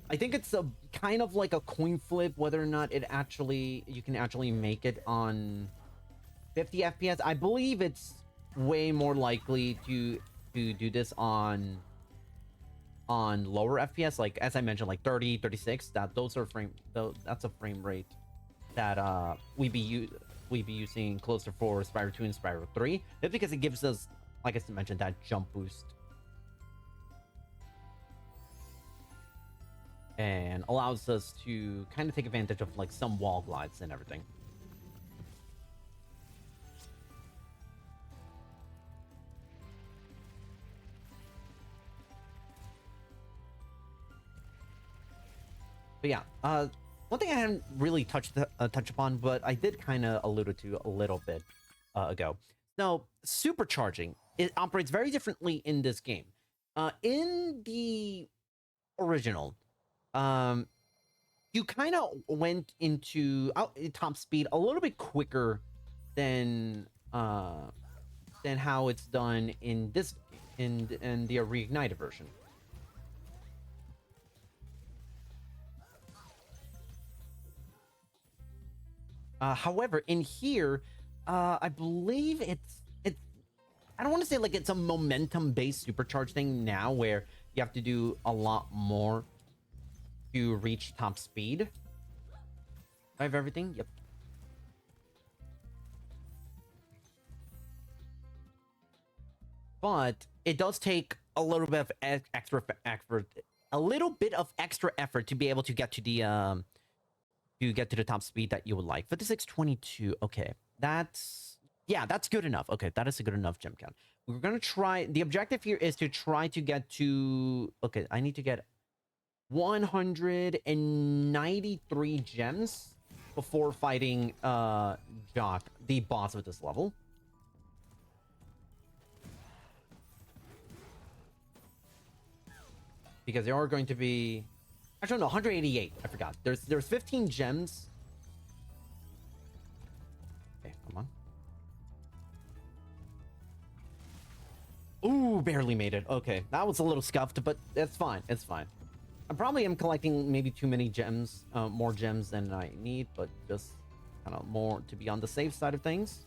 I think it's a kind of like a coin flip whether or not you can actually make it on 50 FPS. I believe it's way more likely to do this on lower FPS, like as I mentioned, like 30, 36. That's a frame rate that we'd be using closer for Spyro 2 and Spyro 3. That's because it gives us, like I mentioned, that jump boost. And allows us to kind of take advantage of like some wall glides and everything. But yeah, one thing I hadn't really touched upon, but I did kind of allude to a little bit ago. Now, supercharging, it operates very differently in this game. In the original, you kind of went into top speed a little bit quicker than how it's done in this in the Reignited version. However, in here, I believe it's I don't want to say like it's a momentum based supercharge thing now where you have to do a lot more to reach top speed. I have everything. Yep. But it does take a little bit of extra effort, to be able to get to the top speed that you would like. 5622. Okay, that's good enough. Okay, that is a good enough gem count. We're gonna try. The objective here is to try to get to. Okay, I need to get 193 gems before fighting Jock, the boss of this level. Because there are going to be, actually no, 188. I forgot. There's 15 gems. Okay, come on. Ooh, barely made it. Okay, that was a little scuffed, but it's fine. It's fine. I probably am collecting maybe too many gems, more gems than I need, but just kind of more to be on the safe side of things.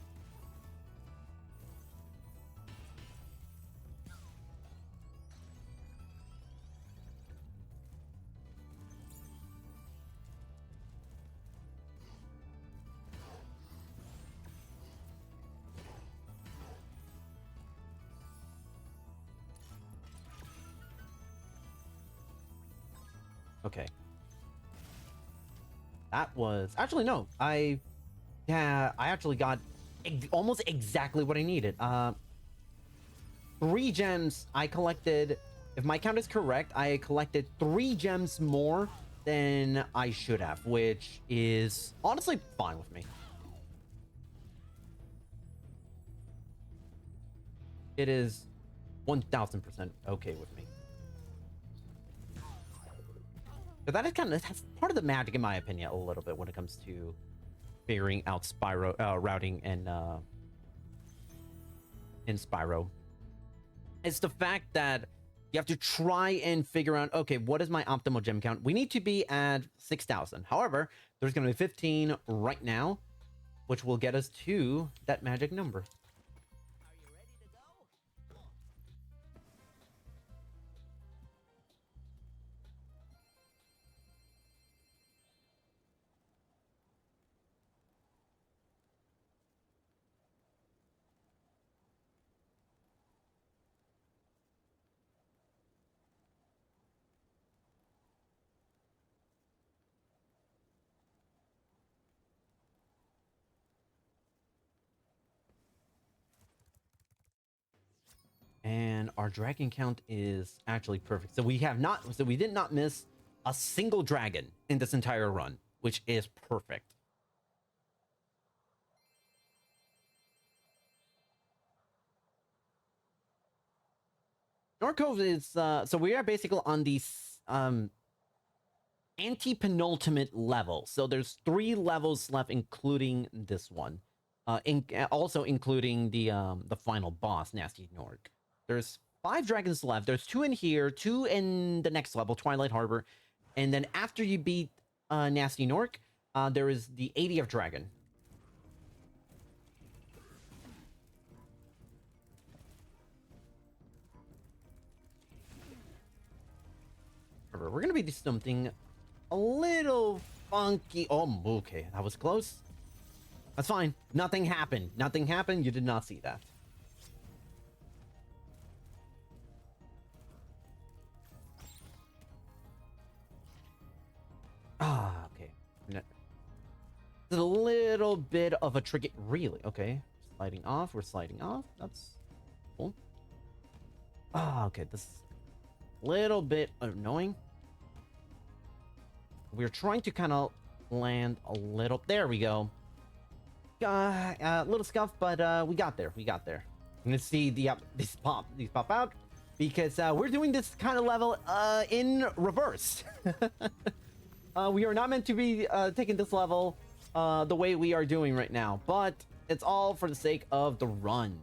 Okay. That was actually no. I actually got almost exactly what I needed. 3 gems I collected. If my count is correct, I collected 3 gems more than I should have, which is honestly fine with me. It is 1000% okay with me. But that is that's part of the magic, in my opinion, a little bit when it comes to figuring out Spyro routing and in Spyro. It's the fact that you have to try and figure out, okay, what is my optimal gem count? We need to be at 6,000. However, there's going to be 15 right now, which will get us to that magic number. Are you ready to go? And our dragon count is actually perfect. So we did not miss a single dragon in this entire run, which is perfect. Norcove is so we are basically on the anti-penultimate level. So there's 3 levels left, including this one. Also including the final boss, Nasty Nork. There's 5 dragons left. There's 2 in here, 2 in the next level, Twilight Harbor, and then after you beat Nasty Nork, there is the 80th dragon. We're gonna be doing something a little funky. Oh, okay, that was close. That's fine. Nothing happened. Nothing happened. You did not see that. Ah, okay. This is a little bit of a tricky. Really? Okay. Sliding off. We're sliding off. That's cool. Ah, okay. This is a little bit annoying. We're trying to kind of land a little. There we go. Little scuff, but we got there. We got there. I'm gonna see these pop out because we're doing this kind of level in reverse. We are not meant to be taking this level the way we are doing right now, but it's all for the sake of the run.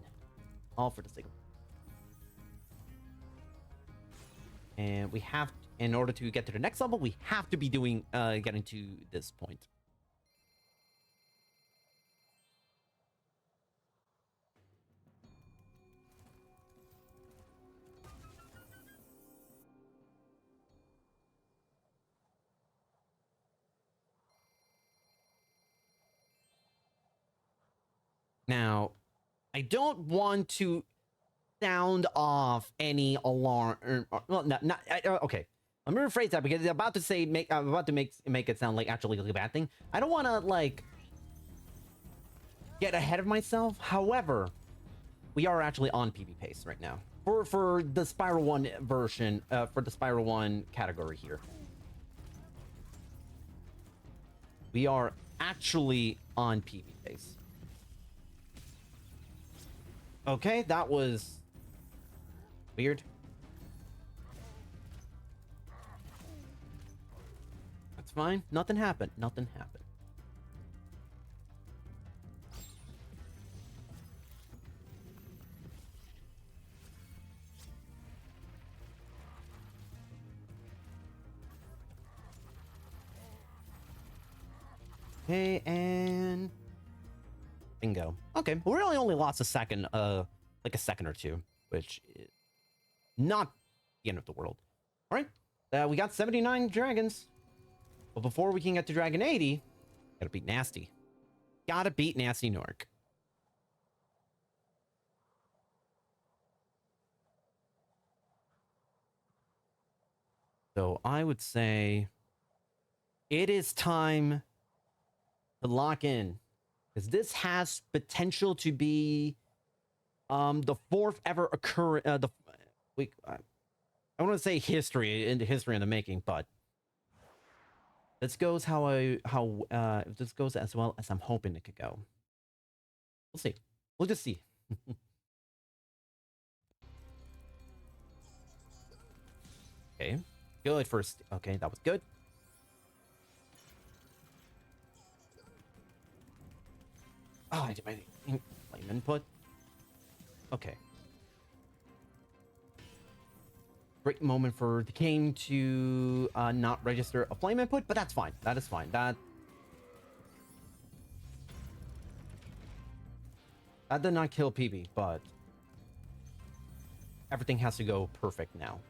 All for the sake of. And we have, in order to get to the next level, we have to be doing getting to this point. Now, I don't want to sound off any alarm. Well, not okay. Let me rephrase that because I'm about to say I'm about to make it sound like actually like a bad thing. I don't want to like get ahead of myself. However, we are actually on PB pace right now for the Spyro 1 version, for the Spyro 1 category here. We are actually on PB pace. Okay, that was weird. That's fine. Nothing happened. Nothing happened. Okay, and bingo. Okay, we really only lost a second, like a second or two, which is not the end of the world. All right, we got 79 dragons, but before we can get to Dragon 80, gotta beat Nasty. Gotta beat Nasty Nork. So I would say it is time to lock in, because this has potential to be the fourth ever occur I want to say history in the making, but this goes this goes as well as I'm hoping it could go. We'll see. We'll just see. Okay, good first. Okay, that was good. Oh, I did my flame input. Okay. Great moment for the game to not register a flame input, but that's fine. That is fine. That did not kill PB, but everything has to go perfect now.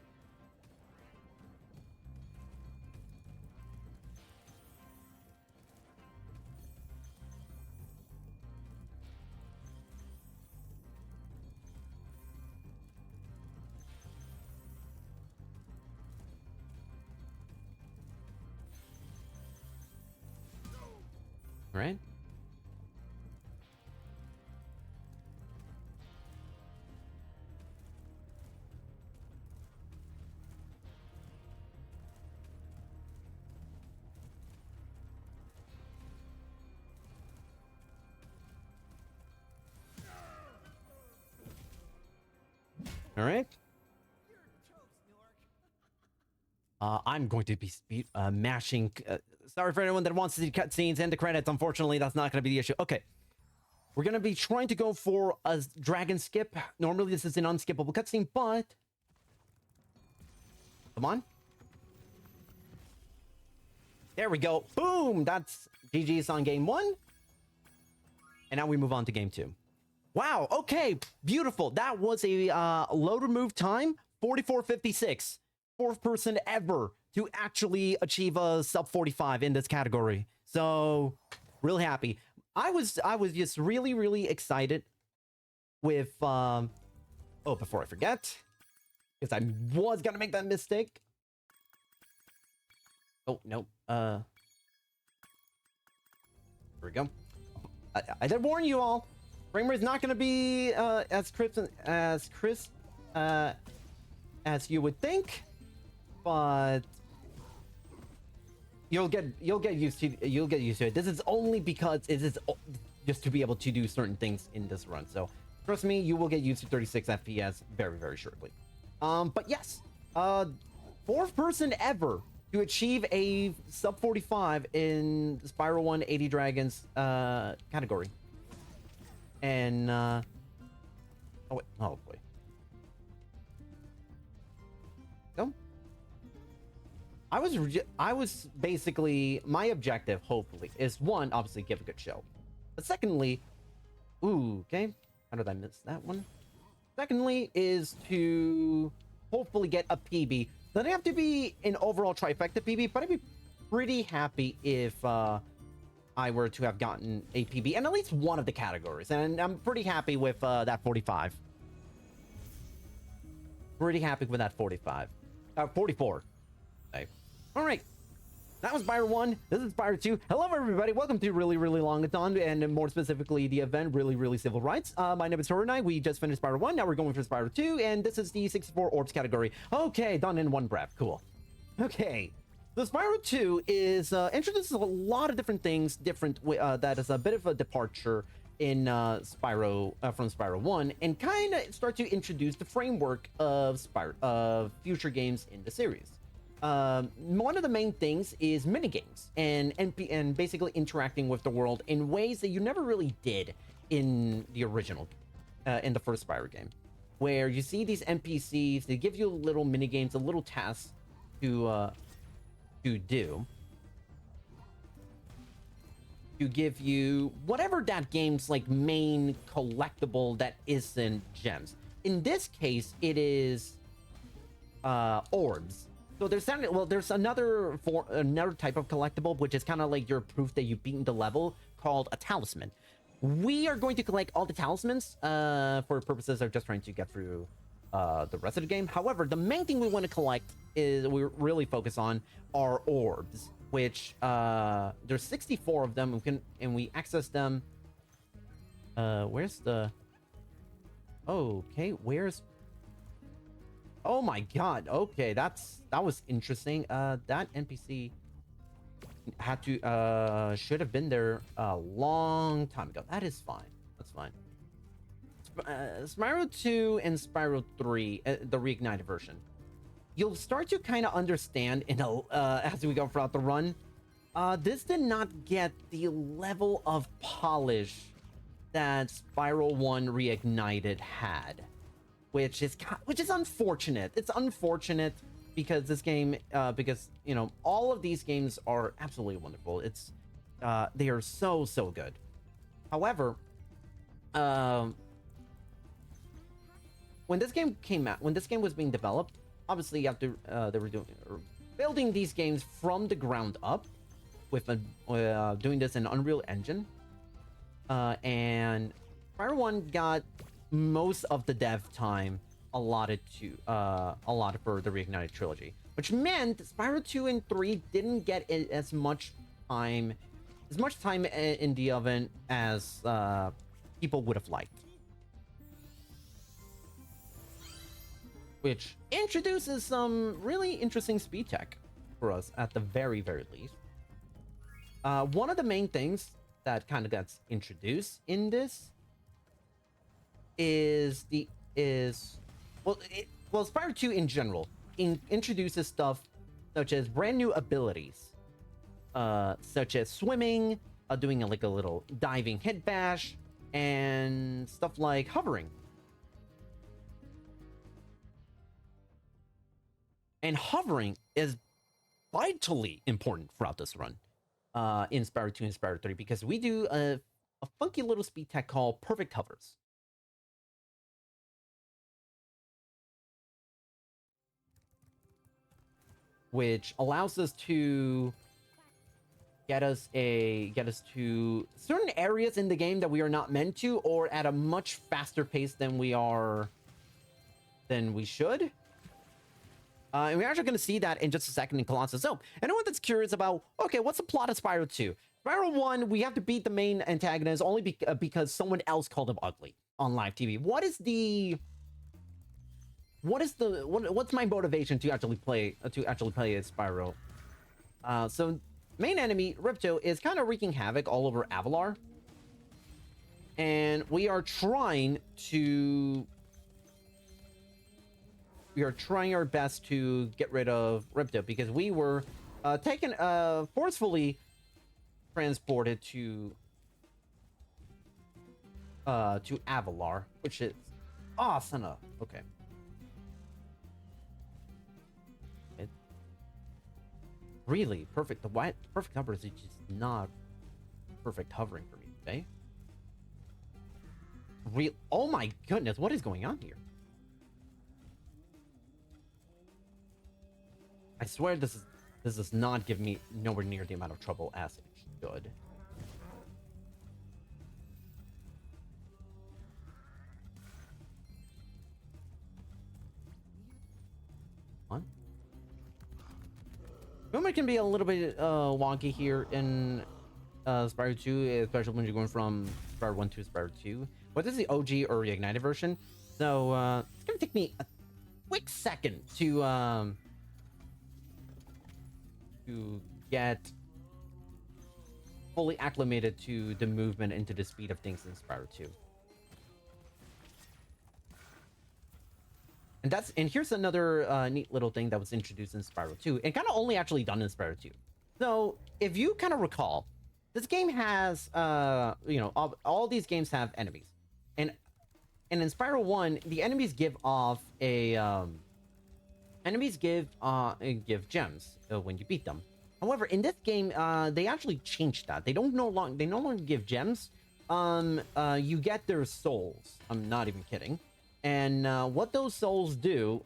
All right. All right. I'm going to be mashing. Sorry for anyone that wants to see cutscenes and the credits. Unfortunately, that's not going to be the issue. Okay. We're going to be trying to go for a dragon skip. Normally, this is an unskippable cutscene, but... Come on. There we go. Boom! That's GG's on game 1. And now we move on to game 2. Wow, okay, beautiful. That was a load remove time, 44:56. Fourth person ever to actually achieve a sub 45 in this category. So, really happy. I was just really excited with oh, before I forget, because I was gonna make that mistake. Oh no, here we go. I did warn you all. Frame rate is not gonna be as crisp as you would think, but you'll get used to it. This is only because it is just to be able to do certain things in this run. So trust me, you will get used to 36 FPS very shortly. But yes, fourth person ever to achieve a sub 45 in Spyro 1 80 Dragons category. And oh wait, oh boy. No. I was basically, my objective, hopefully, is one, obviously give a good show. But secondly, ooh, okay. How did I miss that one? Secondly is to hopefully get a PB. Doesn't have to be an overall trifecta PB, but I'd be pretty happy if I were to have gotten a PB in at least one of the categories. And I'm pretty happy with that 45. Pretty happy with that 45. 44. Okay. All right. That was Spyro 1. This is Spyro 2. Hello, everybody. Welcome to Really Longathon, and more specifically, the event, Really Civil Rights. My name is Torunai. We just finished Spyro 1. Now we're going for Spyro 2, and this is the 64 orbs category. Okay, done in one breath. Cool. Okay. The Spyro 2 is introduces a lot of different things, that is a bit of a departure in Spyro from Spyro 1, and kind of start to introduce the framework of future games in the series. One of the main things is minigames and basically interacting with the world in ways that you never really did in the original, in the first Spyro game, where you see these NPCs, they give you little minigames, a little tasks to do. to give you whatever that game's like main collectible that isn't gems. In this case, it is orbs. So there's another type of collectible, which is kind of like your proof that you've beaten the level, called a talisman. We are going to collect all the talismans for purposes of just trying to get through the rest of the game. However, the main thing we want to collect is we really focus on are orbs, which there's 64 of them. We access them. Where's the? Okay, where's? Oh my god. Okay, that was interesting. That NPC had to should have been there a long time ago. That is fine. That's fine. Spyro 2 and Spyro 3, the Reignited version, you'll start to kind of understand as we go throughout the run. This did not get the level of polish that Spyro 1 Reignited had, which is unfortunate. It's unfortunate because this game, because you know, all of these games are absolutely wonderful. They are so good. However, when this game came out, when this game was being developed, obviously after they were building these games from the ground up with doing this in Unreal Engine, and Spyro 1 got most of the dev time allotted for the Reignited trilogy, which meant Spyro 2 and 3 didn't get as much time in the oven as people would have liked, which introduces some really interesting speed tech for us at the very least. One of the main things that kind of gets introduced in this is Spyro 2 in general introduces stuff such as brand new abilities, such as swimming, doing a little diving hit bash, and stuff like hovering. And hovering is vitally important throughout this run in Spyro 2 and Spyro 3, because we do a funky little speed tech called perfect hovers. Which allows us to get us to certain areas in the game that we are not meant to, or at a much faster pace than we should. And we're actually going to see that in just a second in Colossus. So, anyone that's curious about, okay, what's the plot of Spyro 2? Spyro 1, we have to beat the main antagonist only because someone else called him ugly on live TV. What's my motivation to actually play as Spyro? So main enemy Ripto is kind of wreaking havoc all over Avalar, and we are trying our best to get rid of Ripto, because we were taken forcefully transported to Avalar, which is awesome. Okay. Really perfect. The perfect hover is just not perfect hovering for me today. Oh my goodness, what is going on here? I swear this does not give me nowhere near the amount of trouble as it should. Movement can be a little bit wonky here in Spyro 2, especially when you're going from Spyro 1 to Spyro 2. But this is the OG or Reignited version, so it's gonna take me a quick second to get fully acclimated to the movement and to the speed of things in Spyro 2. And here's another neat little thing that was introduced in Spyro 2, and kind of only actually done in Spyro 2. So if you kind of recall, this game has all these games have enemies, and in Spyro 1, the enemies give off give gems when you beat them. However, in this game, they actually changed that. They no longer give gems. You get their souls. I'm not even kidding. And what those souls do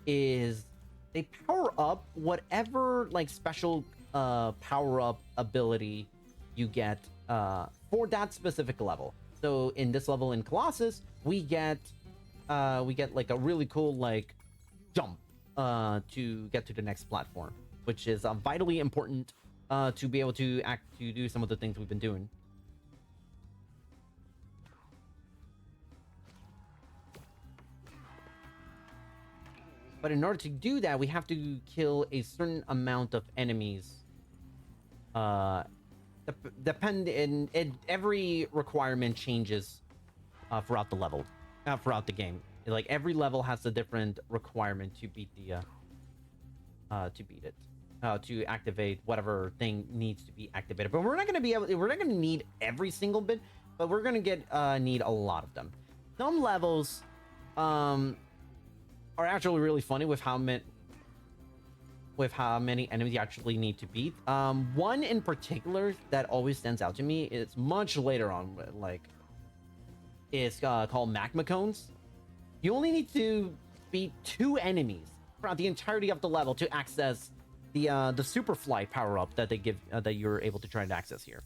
is they power up whatever like special power up ability you get for that specific level. So in this level in Colossus, we get like a really cool like jump to get to the next platform, which is vitally important to be able to do some of the things we've been doing. But in order to do that, we have to kill a certain amount of enemies. Every requirement changes throughout the level, throughout the game. Like every level has a different requirement to beat the to activate whatever thing needs to be activated. But we're not going to need every single bit, but we're going to need a lot of them. Some levels are actually really funny with how many enemies you actually need to beat. One in particular that always stands out to me is much later on, like it's called magma cones. You only need to beat 2 enemies throughout the entirety of the level to access the super fly power up that they give that you're able to try and access here.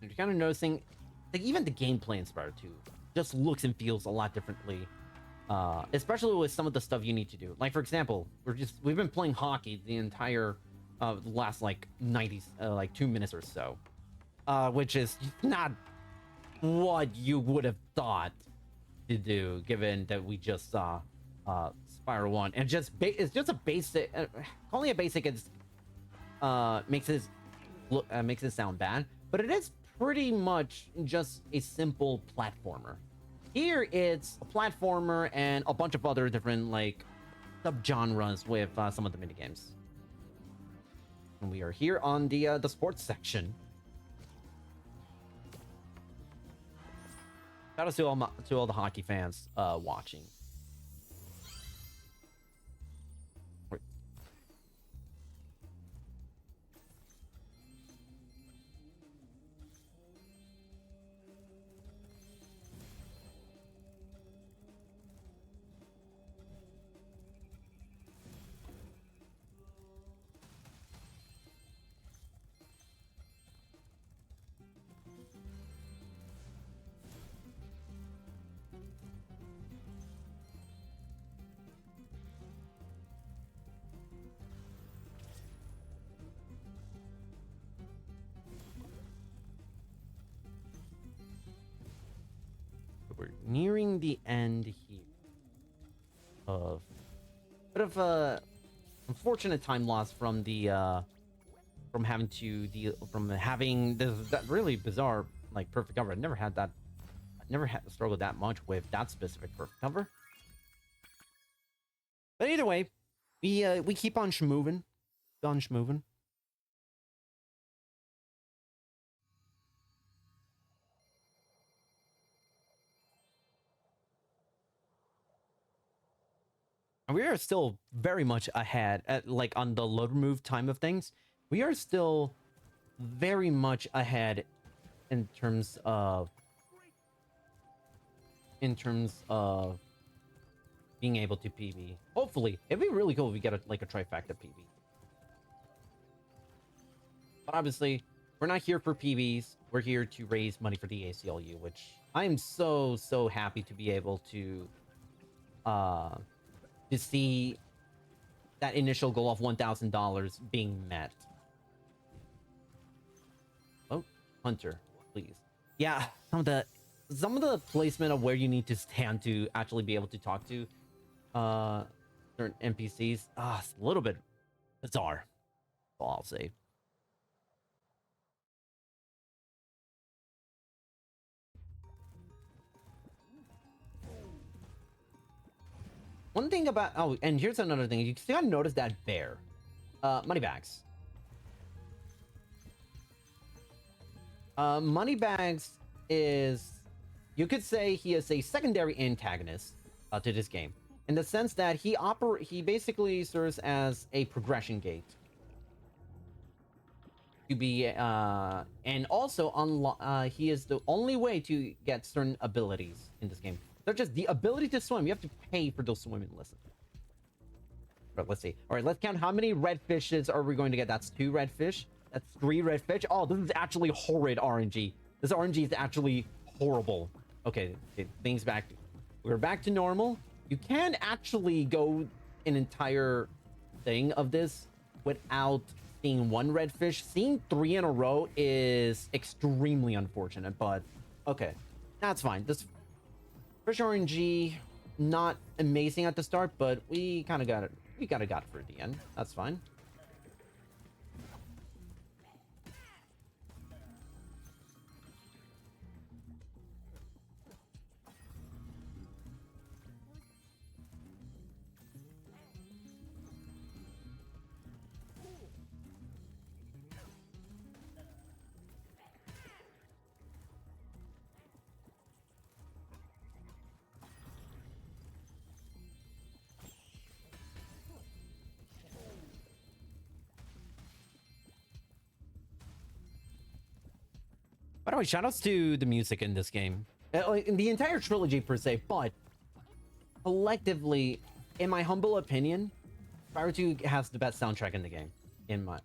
You're kind of noticing, like, even the gameplay in Spyro 2 just looks and feels a lot differently, especially with some of the stuff you need to do. Like, for example, we've been playing hockey the entire last like 2 minutes or so, which is not what you would have thought to do, given that we just saw Spyro 1, and it's just a basic. Calling it basic is makes it sound bad, but it is pretty much just a simple platformer. Here it's a platformer and a bunch of other different like subgenres with some of the minigames. And we are here on the sports section. Shout out to all the hockey fans watching. We're nearing the end here of a bit of a unfortunate time loss from the from having that really bizarre like perfect cover. I never had struggled that much with that specific perfect cover. But either way, we keep on schmoving. We are still very much ahead like on the load remove time of things. We are still very much ahead in terms of being able to PB. Hopefully, it'd be really cool if we get a trifecta PB. But obviously, we're not here for PBs. We're here to raise money for the ACLU, which I'm so happy to be able to see that initial goal of $1,000 being met. Oh, Hunter, please. Yeah, some of the placement of where you need to stand to actually be able to talk to certain NPCs, it's a little bit bizarre. That's all I'll say. One thing about and here's another thing, you gotta notice that bear. Moneybags. Moneybags is, you could say he is a secondary antagonist to this game, in the sense that he basically serves as a progression gate to be and also he is the only way to get certain abilities in this game, such as the ability to swim. You have to pay for those swimming lessons. But let's see. All right, let's count how many red fishes are we going to get. That's 2 red fish. That's 3 red fish. Oh, this is actually horrid RNG. This RNG is actually horrible. Okay, things back. We're back to normal. You can actually go an entire thing of this without seeing 1 red fish. Seeing 3 in a row is extremely unfortunate, but okay, that's fine. This fish RNG, not amazing at the start, but we kind of got it. We got it for the end. That's fine. By the way, shoutouts to the music in this game, in the entire trilogy per se, but collectively, in my humble opinion, Spyro 2 has the best soundtrack in the game. In my,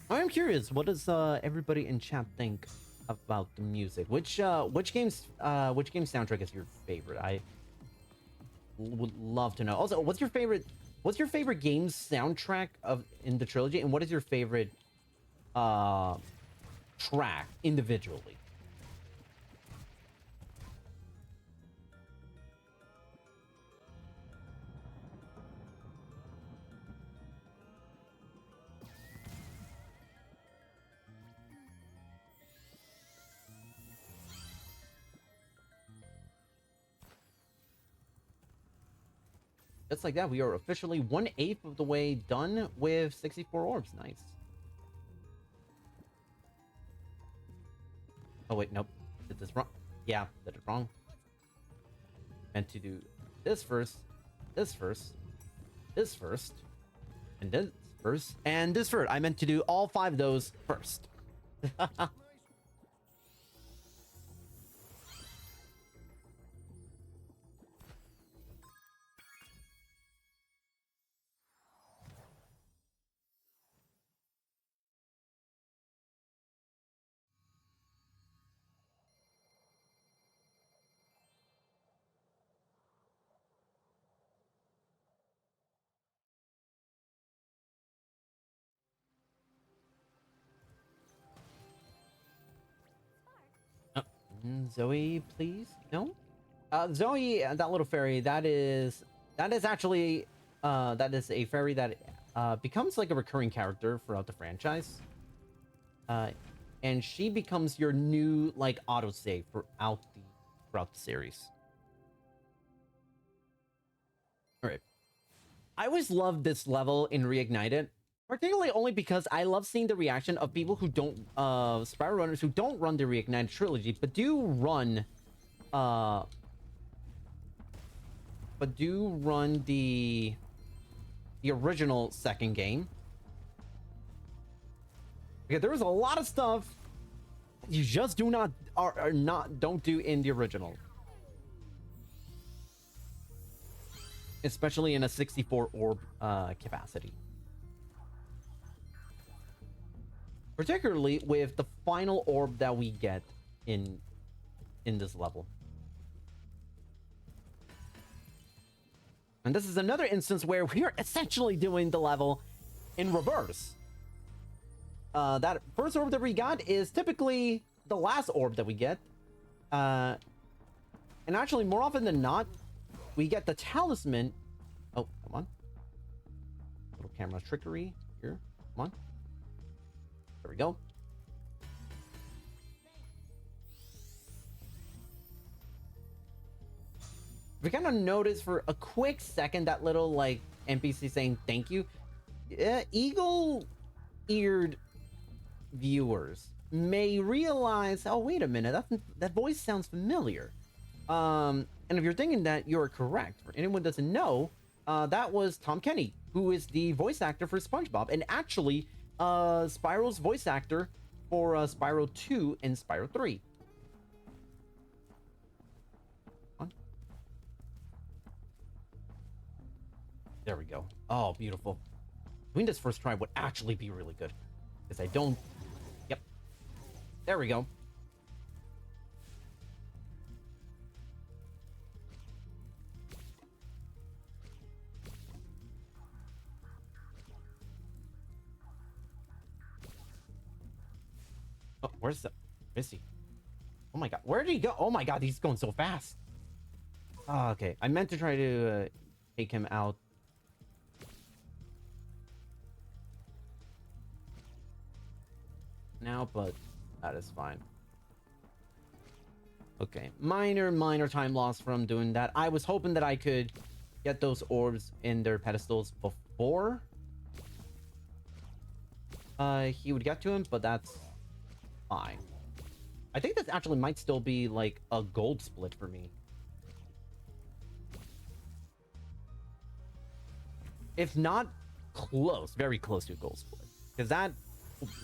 I am curious, what does everybody in chat think about the music? Which game's soundtrack is your favorite? I would love to know. Also, what's your favorite game's soundtrack in the trilogy, and what is your favorite track individually? Just like that, we are officially 1/8 of the way done with 64 orbs. Nice. Oh wait, nope. Did this wrong? Yeah, did it wrong. Meant to do this first, this first, this first, and this first, and this first. I meant to do all 5 of those first. Zoe, please. No. Zoe, that little fairy. That is actually that is a fairy that becomes like a recurring character throughout the franchise. And she becomes your new like autosave throughout the series. All right. I always loved this level in Reignited, particularly only because I love seeing the reaction of people who don't Spyro runners who don't run the Reignited trilogy, but do run the original second game. Okay, there was a lot of stuff you just don't do in the original, especially in a 64 orb capacity, particularly with the final orb that we get in this level. And this is another instance where we are essentially doing the level in reverse. That first orb that we got is typically the last orb that we get. And actually, more often than not, we get the talisman. Oh, come on. Little camera trickery here. Come on. There we go. we kind of noticed for a quick second that little like NPC saying thank you. Eagle-eared viewers may realize, oh wait a minute, that voice sounds familiar. And if you're thinking that, you're correct. For anyone who doesn't know, that was Tom Kenny, who is the voice actor for SpongeBob, and actually Spyro's voice actor for Spyro 2 and Spyro 3. There we go. Oh, beautiful. Doing this first try would actually be really good, because I don't... Yep. There we go. Oh, where's he? Oh my god, where did he go? Oh my god, he's going so fast. Oh, okay, I meant to try to take him out. Now, but that is fine. Okay, minor time loss from doing that. I was hoping that I could get those orbs in their pedestals before he would get to him, but that's fine. I think this actually might still be like a gold split for me. If not close, very close to a gold split. Because that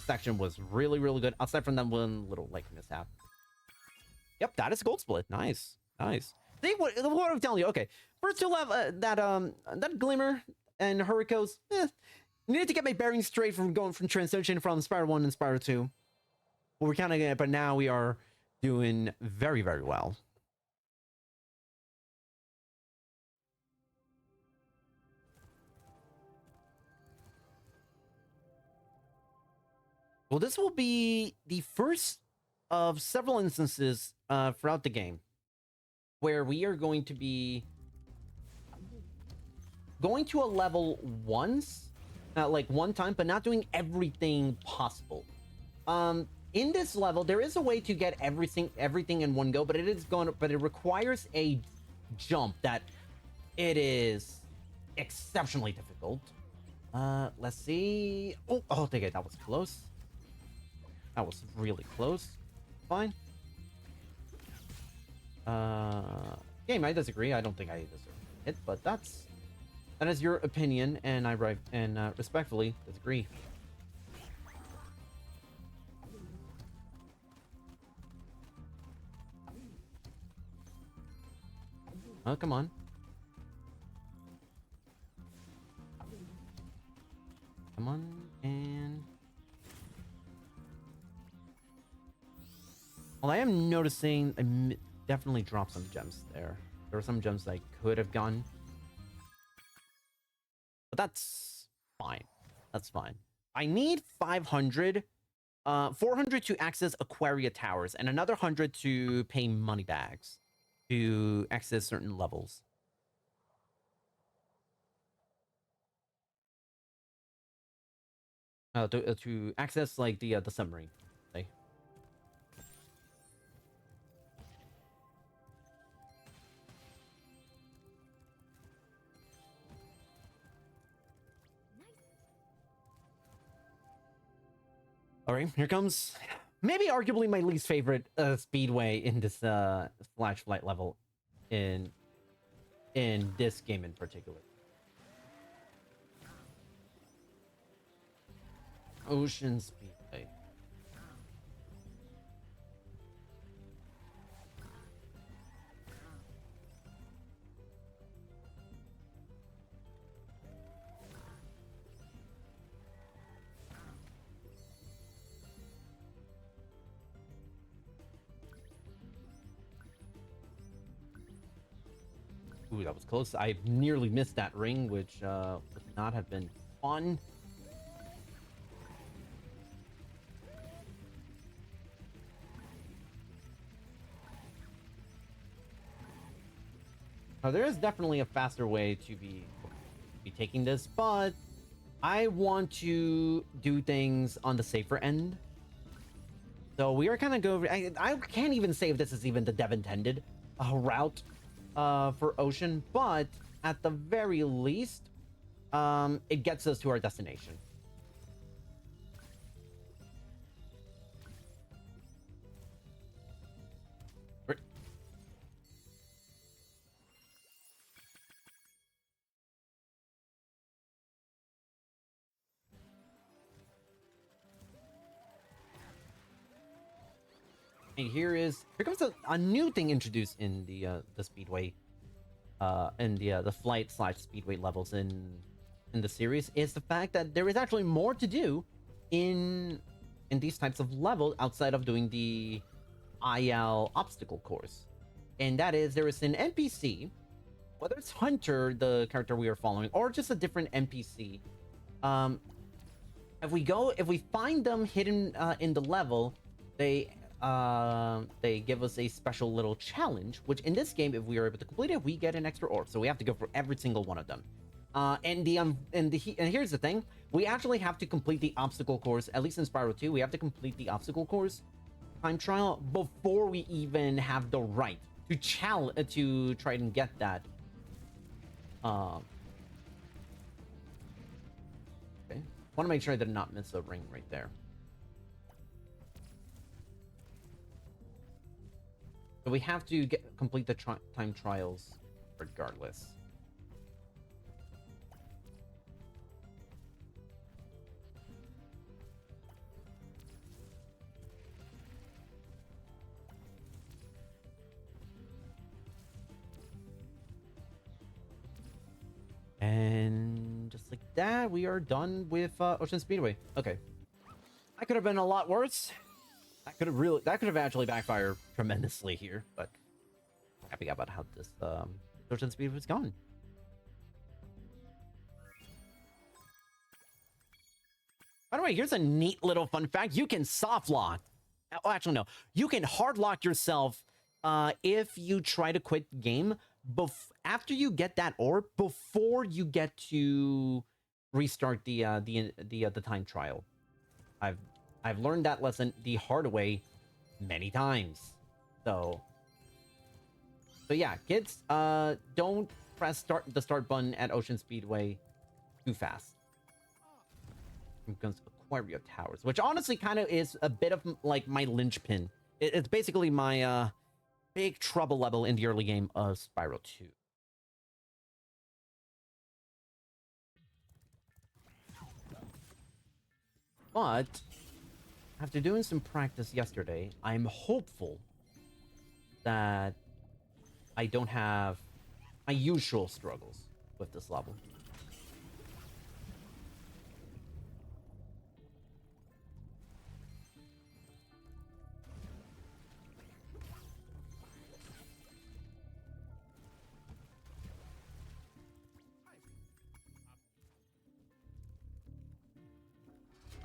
section was really good, aside from that one little like mishap. Yep, that is a gold split. Nice. See what I'm telling you. Okay, first two level that Glimmer and Hurricanes. Needed to get my bearings straight from going from transition from Spyro 1 and Spyro 2. But we're kind of, but now we are doing very well. Well, this will be the first of several instances throughout the game where we are going to be going to a level once, like one time, but not doing everything possible. In this level, there is a way to get everything in one go, but it requires a jump that it is exceptionally difficult. Let's see. Oh, okay, that was close. That was really close. Fine. Game, I disagree. I don't think I deserve it, but that is your opinion, and I respectfully disagree. Oh, come on. Come on, and... Well, I am noticing I definitely dropped some gems there. There were some gems I could have gotten. But that's fine. That's fine. I need 500, 400 to access Aquaria Towers, and another 100 to pay money bags to access certain levels. To access like the submarine. Okay. All right, here comes maybe arguably my least favorite speedway in this flash flight level in this game in particular. Ocean Speedway. Ooh, that was close. I nearly missed that ring, which would not have been fun. Now, there is definitely a faster way to be taking this, but I want to do things on the safer end. So we are kind of going... I can't even say if this is even the dev intended route. for Ocean, but at the very least, it gets us to our destination. And here comes a new thing introduced in the speedway, in the flight slash speedway levels in the series, is the fact that there is actually more to do in these types of levels outside of doing the IL obstacle course, and that is there is an NPC, whether it's Hunter, the character we are following, or just a different NPC. If we find them hidden in the level, they give us a special little challenge, which in this game, if we are able to complete it, we get an extra orb. So we have to go for every single one of them. And here's the thing: we actually have to complete the obstacle course. At least in Spyro 2, we have to complete the obstacle course time trial before we even have the right to try and get that. Okay. Want to make sure I did not miss a ring right there. So we have to complete the time trials regardless. And just like that, we are done with Ocean Speedway. Okay. That could have been a lot worse. That could have actually backfired tremendously here, but I'm happy about how this Ocean Speedway was going. By the way, here's a neat little fun fact. You can soft lock. Oh, actually, no. You can hard lock yourself if you try to quit the game after you get that orb, before you get to restart the time trial. I've learned that lesson the hard way many times. So yeah, kids, don't press the start button at Ocean Speedway too fast. Because Aquaria Towers, which honestly kind of is a bit of like my linchpin. It's basically my big trouble level in the early game of Spyro 2. But after doing some practice yesterday, I'm hopeful that I don't have my usual struggles with this level.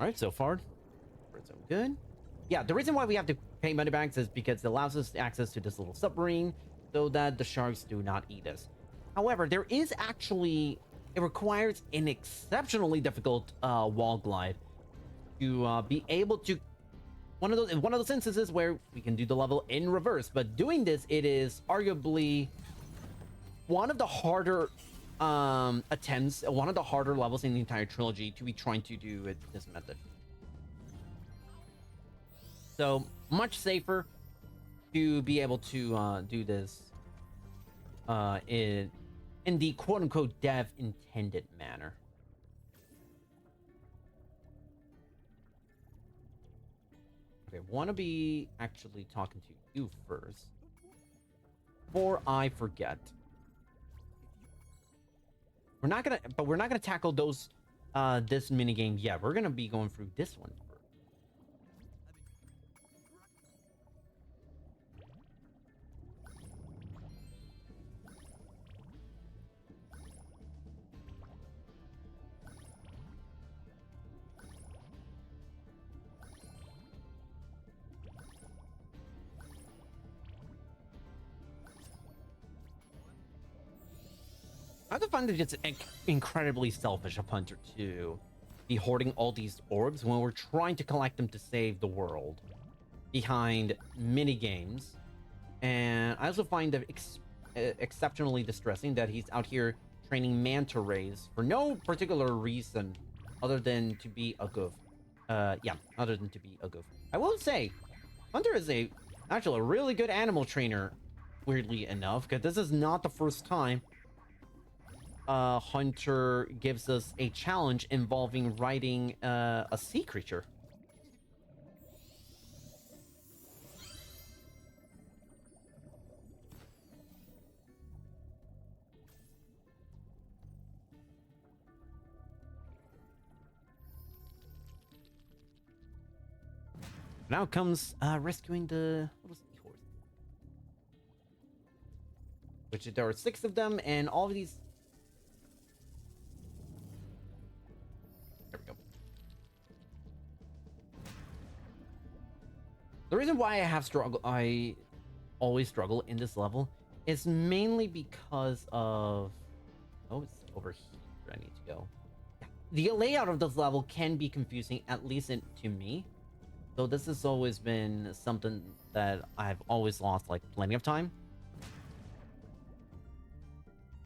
All right, so far, so good. Yeah, the reason why we have to pay money back is because it allows us access to this little submarine so that the sharks do not eat us. However, there is actually, it requires an exceptionally difficult wall glide to be able to, one of those instances where we can do the level in reverse. But doing this, it is arguably one of the harder attempts, one of the harder levels in the entire trilogy to be trying to do it this method. So much safer to be able to do this in the quote-unquote dev intended manner. Okay, want to be actually talking to you first before I forget. We're not gonna tackle those this mini game yet. We're gonna be going through this one first. I find that it's incredibly selfish of Hunter to be hoarding all these orbs when we're trying to collect them to save the world behind mini games. And I also find that exceptionally distressing that he's out here training manta rays for no particular reason other than to be a goof. Yeah, other than to be a goof. I will say, Hunter is actually a really good animal trainer, weirdly enough, because this is not the first time Hunter gives us a challenge involving riding a sea creature. Now comes rescuing the little seahorse. Which there are 6 of them, and all of these. There we go. The reason why I always struggle in this level is mainly because of. Oh, it's over here. I need to go. The layout of this level can be confusing, at least to me. So this has always been something that I've always lost like plenty of time.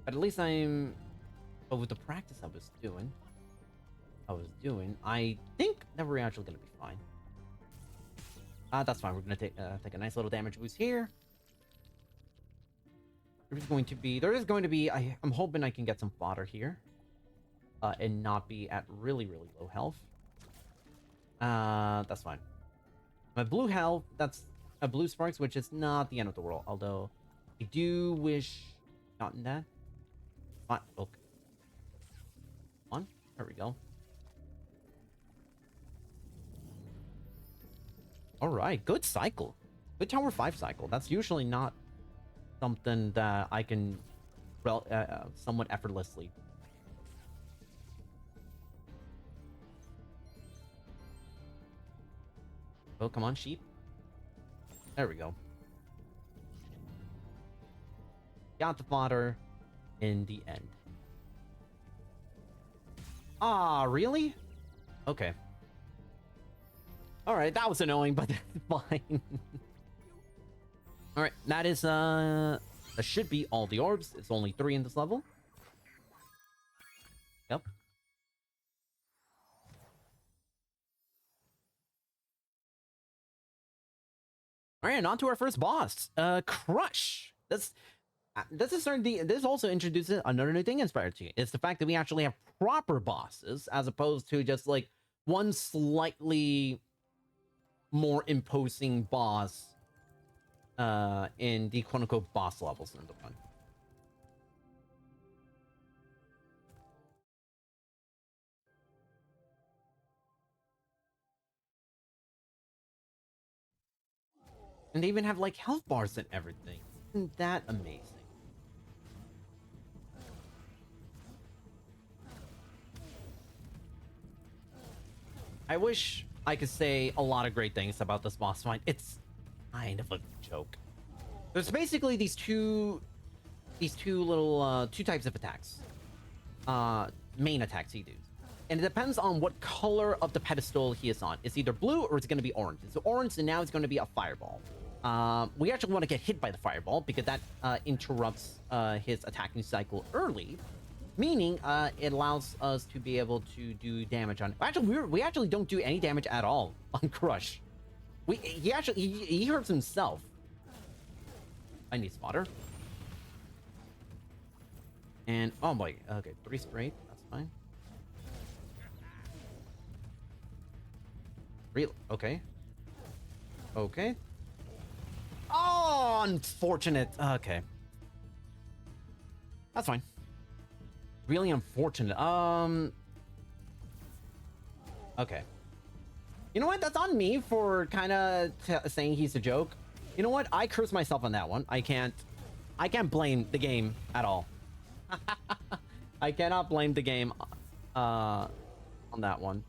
But at least but with the practice I think that we're actually gonna be fine. That's fine. We're gonna take a nice little damage boost here. There is going to be. I'm hoping I can get some fodder here, and not be at really low health. That's fine. My blue health, that's a blue sparks, which is not the end of the world. Although, I do wish not in that. Fine. Okay. On. There we go. All right. Good cycle. Good Tower 5 cycle. That's usually not something that I can somewhat effortlessly. Oh, come on, sheep. There we go. Got the fodder in the end. Ah, really? Okay. Alright, that was annoying, but fine. Alright, that should be all the orbs. It's only 3 in this level. Yep. Alright, and on to our first boss. Crush. This also introduces another new thing in Spyro 2. It's the fact that we actually have proper bosses, as opposed to just like one slightly more imposing boss in the quote-unquote boss levels in the one. And they even have like health bars and everything. Isn't that amazing? I wish I could say a lot of great things about this boss fight. It's kind of a joke. There's basically these two little two types of attacks. Main attacks he does. And it depends on what color of the pedestal he is on. It's either blue or it's going to be orange. It's orange, and now it's going to be a fireball. We actually want to get hit by the fireball because that interrupts his attacking cycle early, meaning it allows us to be able to do damage on. Actually, we actually don't do any damage at all on Crush. He hurts himself. I need spotter. And oh boy, okay, 3 straight. That's fine. Real okay. Okay. Oh, unfortunate. Okay. That's fine. Really unfortunate. Okay. You know what? That's on me for kind of saying he's a joke. You know what? I curse myself on that one. I can't blame the game at all. I cannot blame the game on that one.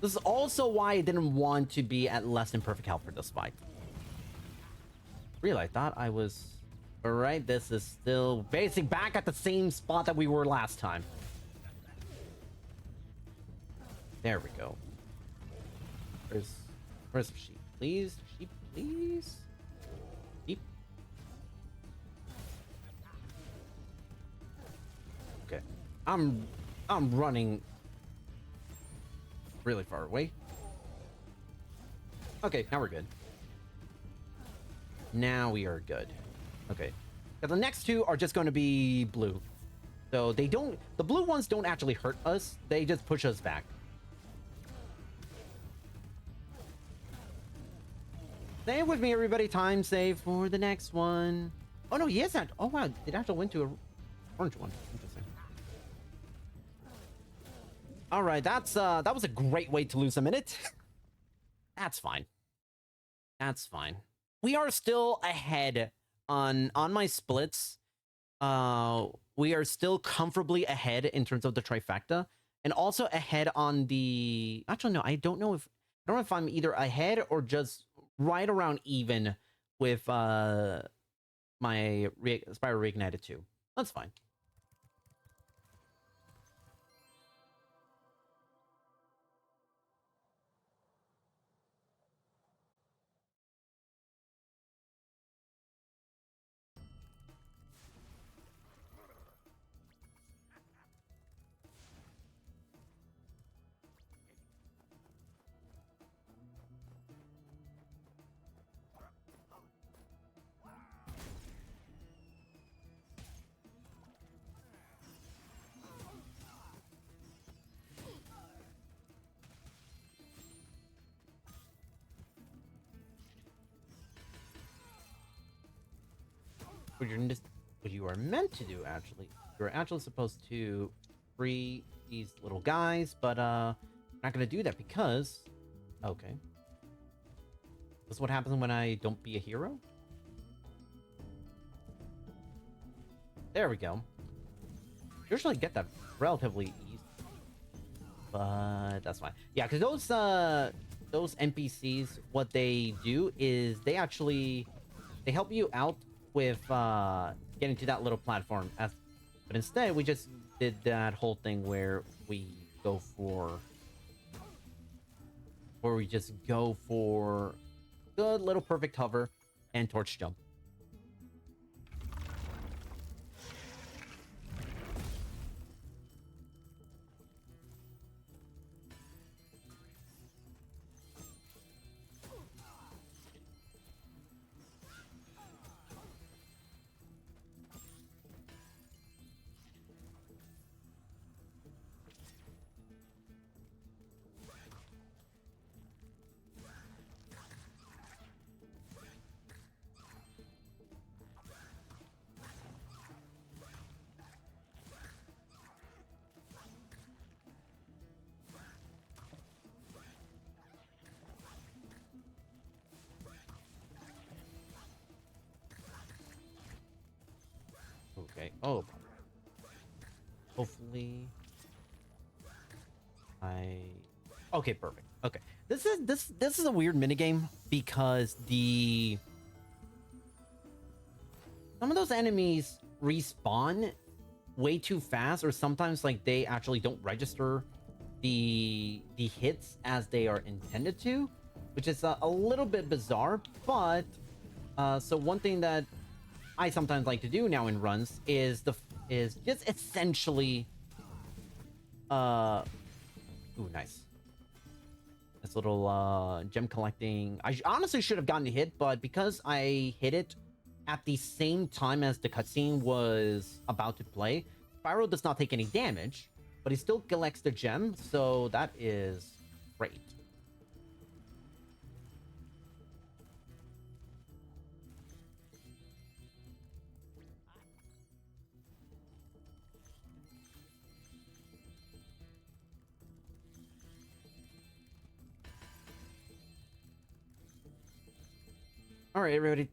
This is also why I didn't want to be at less than perfect health for this fight. Really, I thought I was... Alright, this is still basically back at the same spot that we were last time. There we go. Where's the sheep? Please? Sheep, please? I'm running really far away. Okay, now we're good. Now we are good. Okay. The next two are just going to be blue. So they don't... The blue ones don't actually hurt us. They just push us back. Stay with me, everybody. Time save for the next one. Oh, no, he is not... Oh, wow. It actually went to a orange one. Interesting. All right, that was a great way to lose a minute. That's fine. That's fine. We are still ahead on my splits. We are still comfortably ahead in terms of the trifecta, and also ahead on the... Actually, no, I don't know if I'm either ahead or just right around even with my Spyro Reignited 2. That's fine. What you are meant to do, actually, you're actually supposed to free these little guys, but not gonna do that because... Okay. This is what happens when I don't be a hero? There we go. Usually get that relatively easy, but that's fine. Yeah, because those NPCs, what they do is they help you out with getting to that little platform. But instead, we just did that whole thing where we just go for good little perfect hover and torch jump. Okay. Oh. Hopefully. Okay, perfect. Okay. This is a weird minigame because some of those enemies respawn way too fast, or sometimes like they actually don't register the hits as they are intended to, which is a little bit bizarre. But so one thing that I sometimes like to do now in runs is just essentially ooh, nice. This little gem collecting. I honestly should have gotten a hit, but because I hit it at the same time as the cutscene was about to play, Spyro does not take any damage, but he still collects the gem, so that is great. All right, everybody.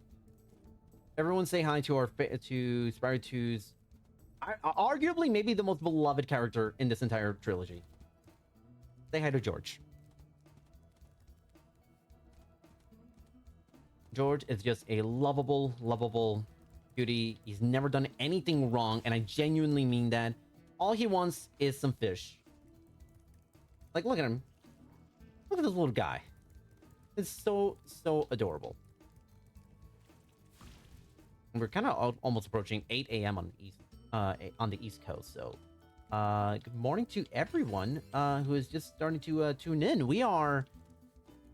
Everyone say hi to to Spyro 2's arguably maybe the most beloved character in this entire trilogy. Say hi to George. George is just a lovable cutie. He's never done anything wrong, and I genuinely mean that. All he wants is some fish. Like, look at him. Look at this little guy. It's so adorable. We're kind of almost approaching 8 a.m. on the East Coast, so Good morning to everyone who is just starting to tune in. We are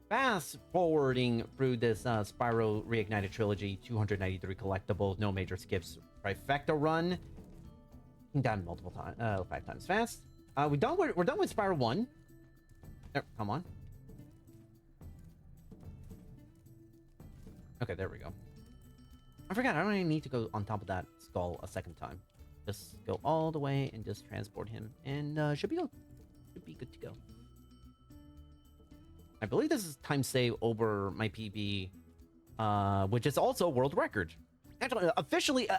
fast forwarding through this Spyro Reignited Trilogy, 293 collectibles, no major skips, trifecta run. Done multiple times, 5 times fast. We're done with Spyro 1. Come on. Okay, there we go. I forgot, I don't even need to go on top of that skull a second time. Just go all the way and just transport him, and should be good to go. I believe this is time save over my PB, which is also a world record. Actually,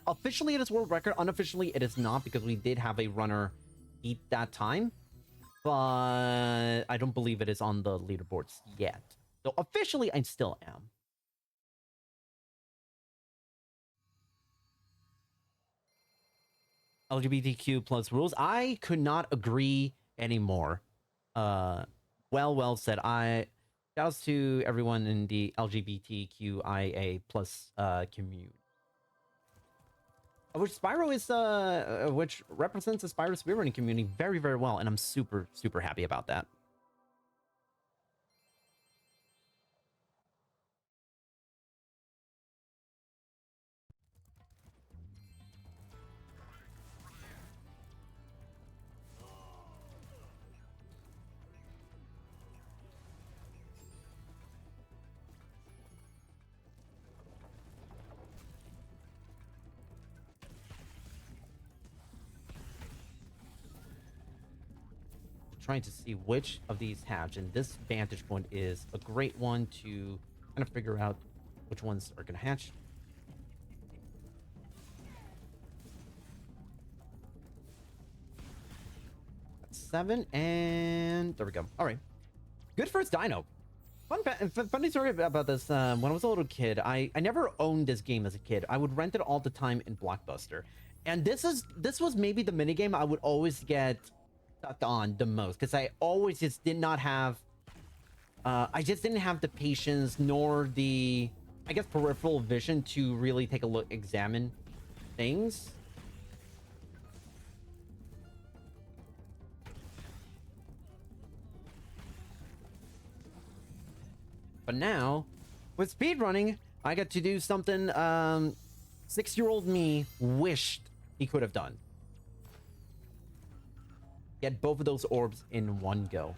officially it is world record. Unofficially, it is not, because we did have a runner beat that time, but I don't believe it is on the leaderboards yet. So officially, I still am. LGBTQ plus rules. I could not agree anymore. Well said. Shouts to everyone in the LGBTQIA plus community. Which Spyro is which represents the Spyro speedrunning community very, very well, and I'm super happy about that. Trying to see which of these hatch, and this vantage point is a great one to kind of figure out which ones are going to hatch. That's 7, and there we go. All right, good first dino. Funny story about this. When I was a little kid, I never owned this game as a kid. I would rent it all the time in Blockbuster, and this was maybe the minigame I would always get stuck on the most, because I always just did not have I just didn't have the patience nor the, I guess, peripheral vision to really take a look, examine things. But now with speedrunning, I get to do something 6-year-old me wished he could have done. Get both of those orbs in one go.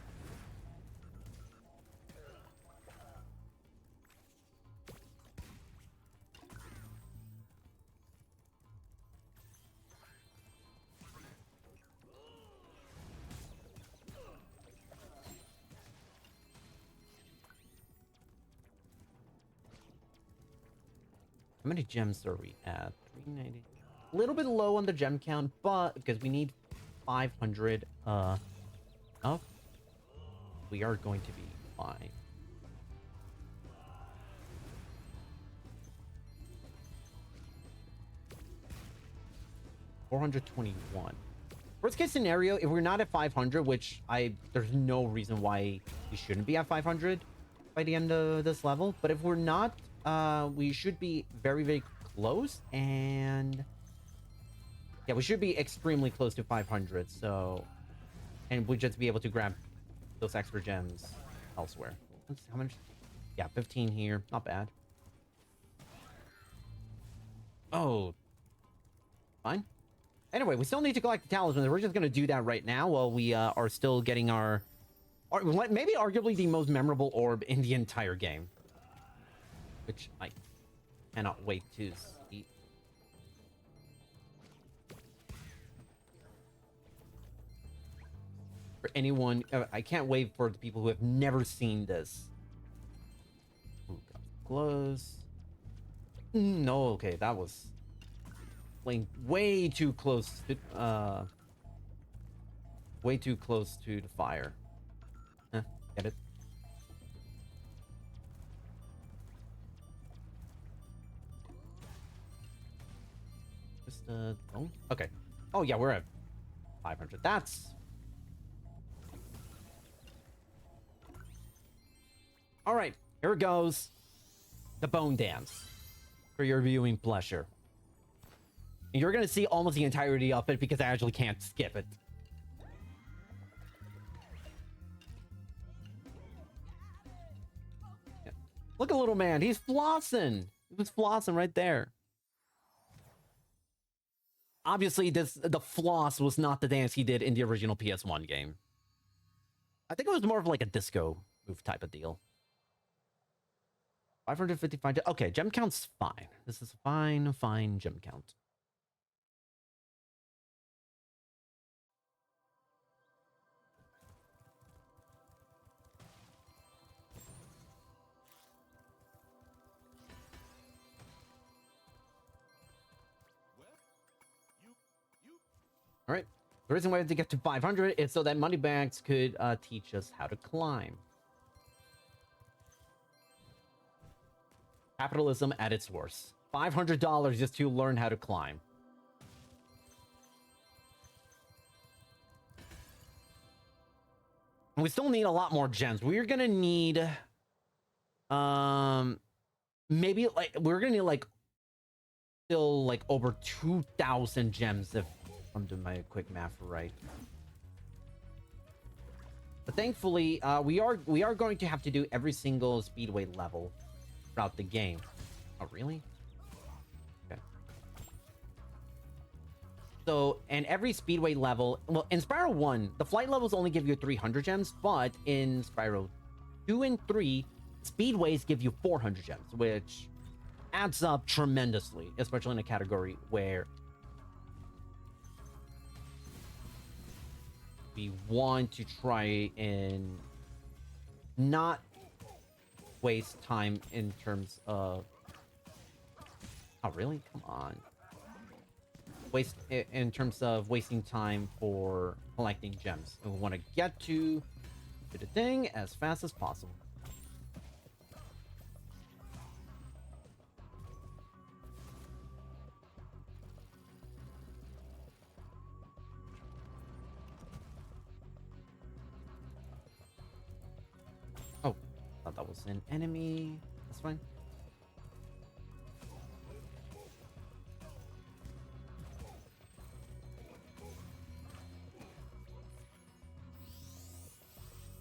How many gems are we at? 390. A little bit low on the gem count, but because we need 500 up, we are going to be fine. $421. Worst case scenario, if we're not at 500, which there's no reason why we shouldn't be at 500 by the end of this level, but if we're not, we should be very, very close, and yeah, we should be extremely close to 500, so, and we'll just be able to grab those extra gems elsewhere. How much? Yeah, 15 here, not bad. Oh, fine. Anyway, we still need to collect the talismans. We're just going to do that right now while we are still getting our maybe arguably the most memorable orb in the entire game, which I cannot wait to see. For anyone, I can't wait for the people who have never seen this. Ooh, got close. No, okay, that was playing way too close to the fire. Get it? Just oh, okay. Oh yeah, we're at 500. That's all right. Here it goes. The bone dance for your viewing pleasure. And you're gonna see almost the entirety of it because I actually can't skip it. Look at little man. He's flossing. He was flossing right there. Obviously, the floss was not the dance he did in the original PS1 game. I think it was more of like a disco move type of deal. 555. Okay, gem count's fine. This is fine gem count. All right. The reason why we had to get to 500 is so that Moneybags could teach us how to climb. Capitalism at its worst. $500 just to learn how to climb. And we still need a lot more gems. We're gonna need maybe like we're gonna need like still like over 2,000 gems if I'm doing my quick math right. But thankfully, we are going to have to do every single speedway level throughout the game. Oh, really? Okay. So, and every speedway level, well, in Spyro 1, the flight levels only give you 300 gems, but in Spyro 2 and 3, speedways give you 400 gems, which adds up tremendously, especially in a category where we want to try and not waste time in terms of... Oh, really? Come on. Waste in terms of wasting time for collecting gems. And we want to get to the thing as fast as possible. Oh, thought that was an enemy. That's fine.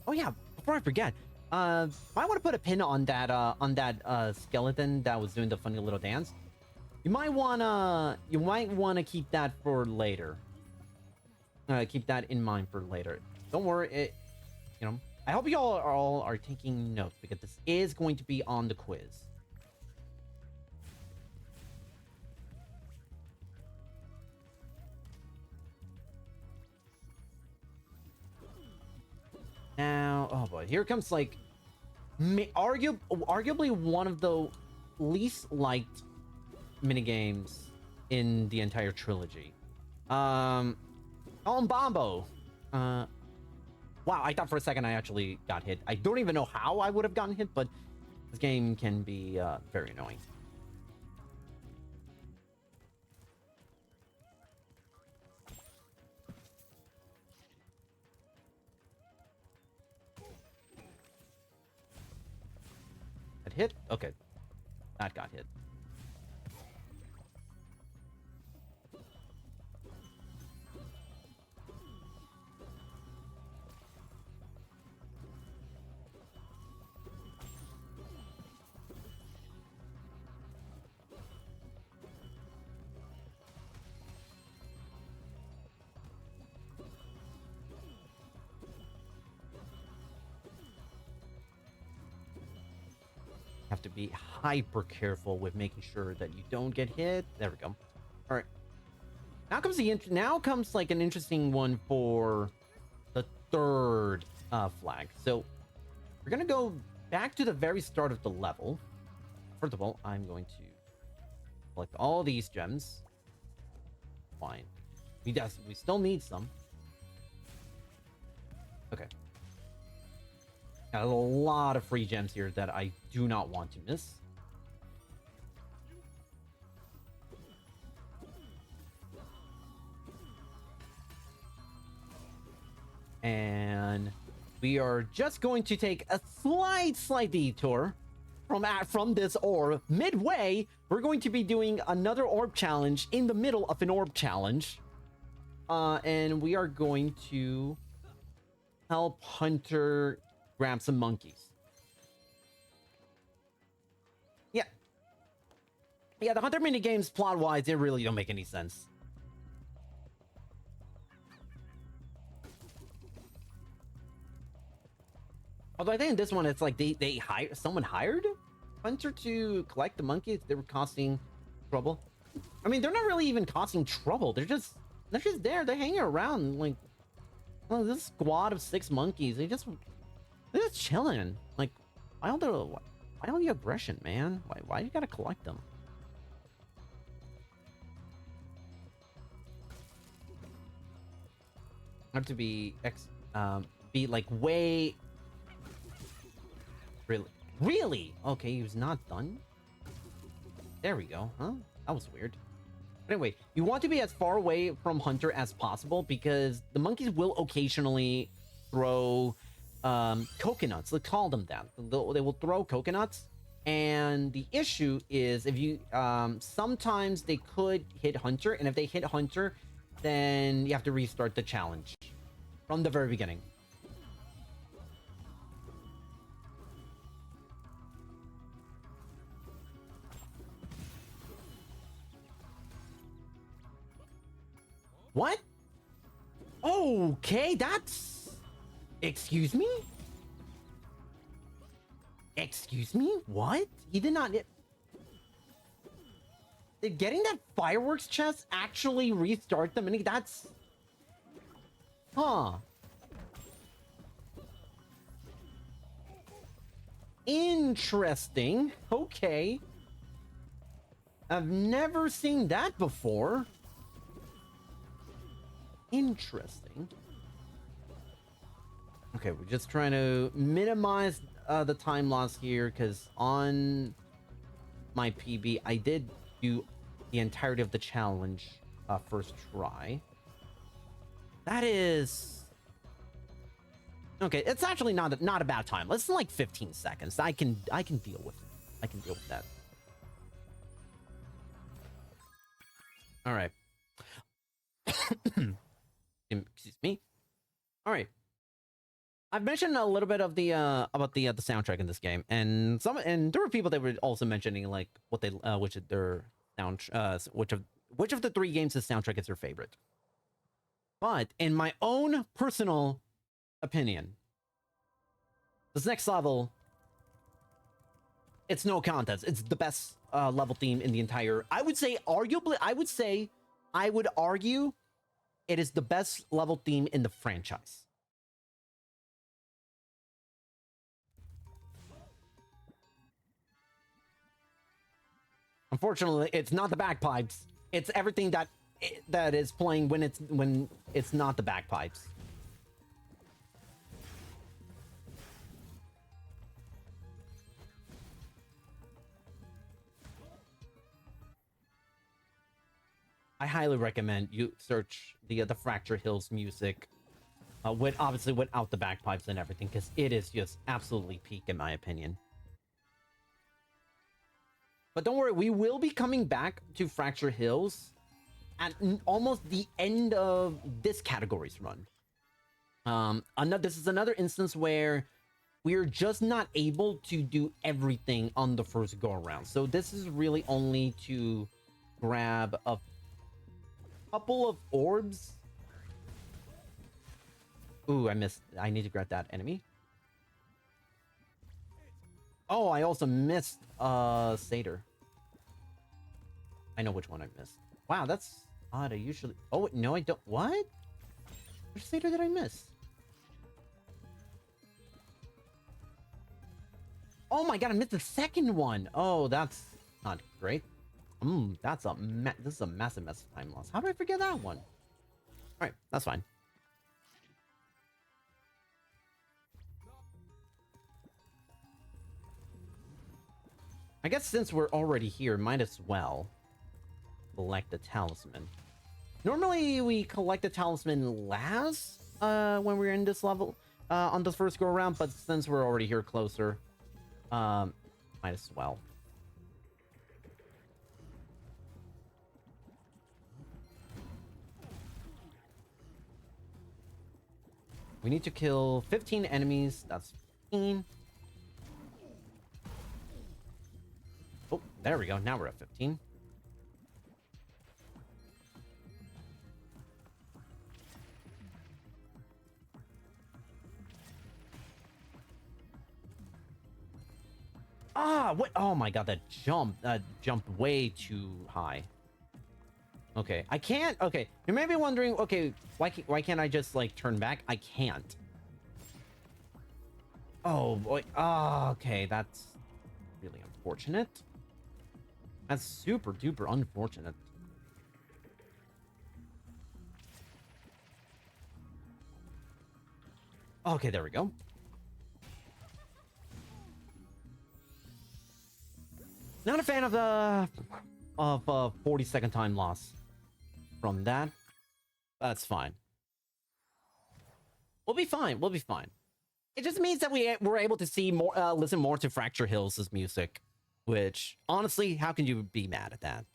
Oh yeah, before I forget, I want to put a pin on that skeleton that was doing the funny little dance. You might wanna keep that for later. Keep that in mind for later. Don't worry, you know. I hope you all are taking notes because this is going to be on the quiz. Now, oh boy, here comes like arguably one of the least liked minigames in the entire trilogy. Oh, Bombo. Wow, I thought for a second I actually got hit. I don't even know how I would have gotten hit, but this game can be very annoying. That hit? Okay. That got hit. Have to be hyper careful with making sure that you don't get hit. There we go. All right. Now comes like an interesting one for the third flag. So we're gonna go back to the very start of the level. First of all, I'm going to collect all these gems. Fine. We still need some. Okay. Got a lot of free gems here that I do not want to miss. And we are just going to take a slight detour from this orb. Midway, we're going to be doing another orb challenge in the middle of an orb challenge. And we are going to help Hunter grab some monkeys. Yeah, the Hunter mini games plot-wise, they really don't make any sense. Although I think in this one, it's like they hired someone hired Hunter to collect the monkeys. They were causing trouble. I mean, they're not really even causing trouble. They're just there. They're hanging around like, oh, this squad of 6 monkeys. They're just chilling. Like, why all the aggression, man? Why you gotta collect them? I have to be like way. Really? Okay, he was not done. There we go. Huh? That was weird. But anyway, you want to be as far away from Hunter as possible because the monkeys will occasionally throw coconuts. Let's call them that. They will throw coconuts, and the issue is if you sometimes they could hit Hunter, and if they hit Hunter, then you have to restart the challenge from the very beginning. What? Okay, that's... Excuse me? Excuse me? What? He did not... Did getting that fireworks chest actually restart the mini? That's... Huh. Interesting. Okay. I've never seen that before. Interesting. Okay, we're just trying to minimize the time loss here because on my PB, I did do the entirety of the challenge first try. That is... Okay, it's actually not a bad time. It's like 15 seconds. I can deal with it. I can deal with that. All right. Excuse me. All right. I've mentioned a little bit of the about the soundtrack in this game, and there were people that were also mentioning like what they which of their sound which of the 3 games' soundtrack is their favorite. But in my own personal opinion, this next level, it's no contest. It's the best level theme in the entire. I would say arguably. I would argue it is the best level theme in the franchise. Unfortunately, it's not the bagpipes. It's everything that is playing when it's not the bagpipes. I highly recommend you search the Fracture Hills music, obviously without the bagpipes and everything, because it is just absolutely peak in my opinion. But don't worry, we will be coming back to Fracture Hills at almost the end of this category's run. This is another instance where we're just not able to do everything on the first go around. So this is really only to grab a couple of orbs. Ooh, I missed. I need to grab that enemy. Oh, I also missed Satyr. I know which one I missed. Wow, that's odd. I usually... Oh, no, I don't... What? Which Satyr did I miss? Oh my god, I missed the second one. Oh, that's not great. This is a massive time loss. How do I forget that one? Alright, that's fine. I guess since we're already here, might as well collect the talisman. Normally, we collect the talisman last when we're in this level, on the first go around, but since we're already here closer, might as well. We need to kill 15 enemies. That's 15. Oh, there we go. Now we're at 15. Ah, what? Oh my god, that jumped way too high. Okay, I can't. Okay, you may be wondering. Okay, why can't I just like turn back? I can't. Oh boy. Ah, okay, that's really unfortunate. That's super duper unfortunate. Okay, there we go. Not a fan of the 40-second time loss from that. That's fine. We'll be fine. We'll be fine. It just means that we're able to see more, listen more to Fracture Hills' music, which honestly, how can you be mad at that?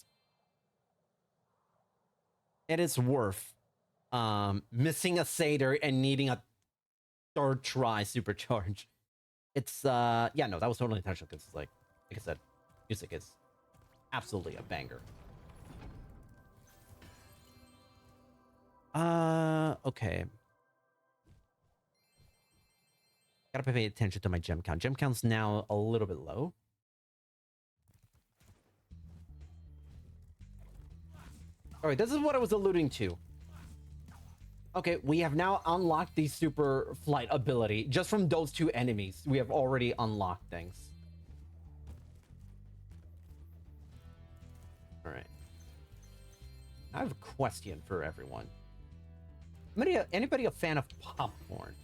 It is worth missing a Seder and needing a third try supercharge. It's yeah, no, that was totally intentional because like I said, music is absolutely a banger. Okay. Gotta pay attention to my gem count. Gem count's now a little bit low. Alright, this is what I was alluding to. Okay, we have now unlocked the super flight ability. Just from those two enemies, we have already unlocked things. Alright. I have a question for everyone. Anybody a fan of popcorn?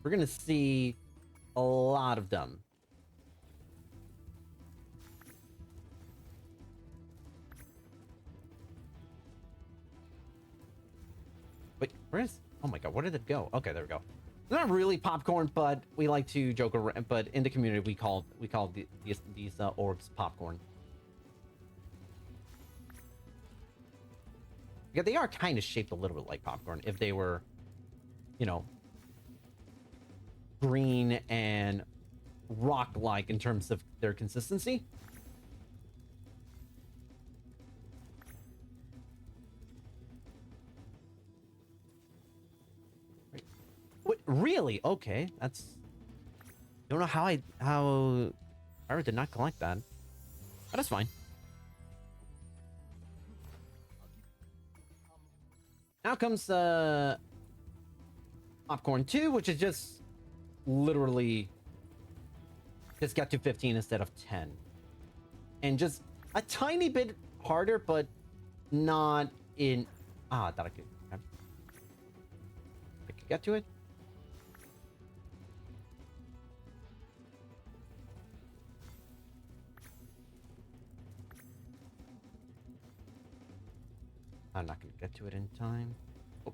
We're gonna see a lot of them. Wait, where is... Oh my god, where did it go? Okay, there we go. It's not really popcorn, but we like to joke around. But in the community, we call these orbs popcorn. Yeah, they are kind of shaped a little bit like popcorn if they were, you know, green and rock-like in terms of their consistency. What? Really? Okay, that's... Don't know how I did not collect that. But that's fine. Now comes Popcorn 2, which is just literally just got to 15 instead of 10. And just a tiny bit harder, but not in... Ah, I thought I could get to it. I'm not going to get to it in time. Oh.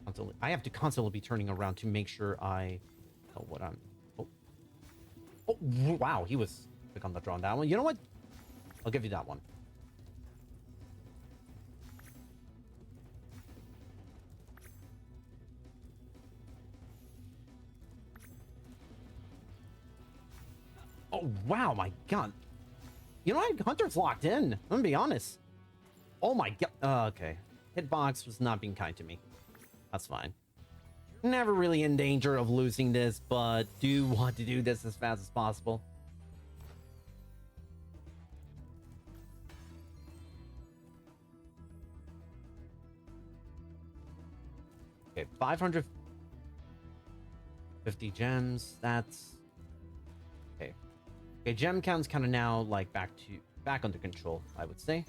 Constantly, I have to constantly be turning around to make sure I know what I'm... Oh. Oh, wow, he was quick on the draw on that one. You know what? I'll give you that one. Oh, wow, my god. You know what? Hunter's locked in. I'm gonna be honest. Oh my god. Okay. Hitbox was not being kind to me. That's fine. Never really in danger of losing this, but do want to do this as fast as possible. Okay, 550 gems. That's... Okay. Okay, gem count's kind of now like back under control, I would say.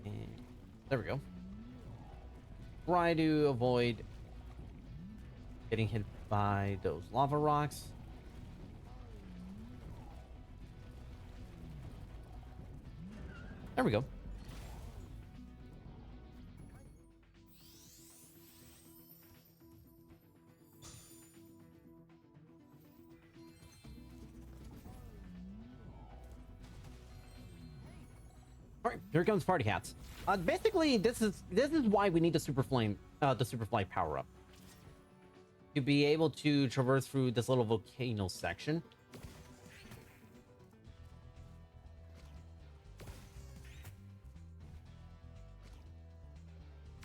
And there we go. Try to avoid getting hit by those lava rocks. There we go. right, here comes party hats. Basically, this is why we need the super flame, the super fly power up to be able to traverse through this little volcano section.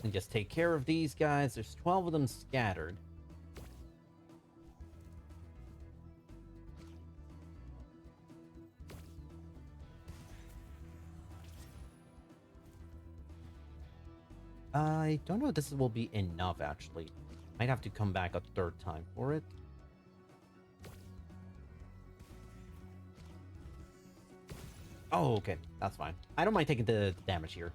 And just take care of these guys. There's 12 of them scattered. I don't know if this will be enough, actually. Might have to come back a third time for it. Oh, okay. That's fine. I don't mind taking the damage here.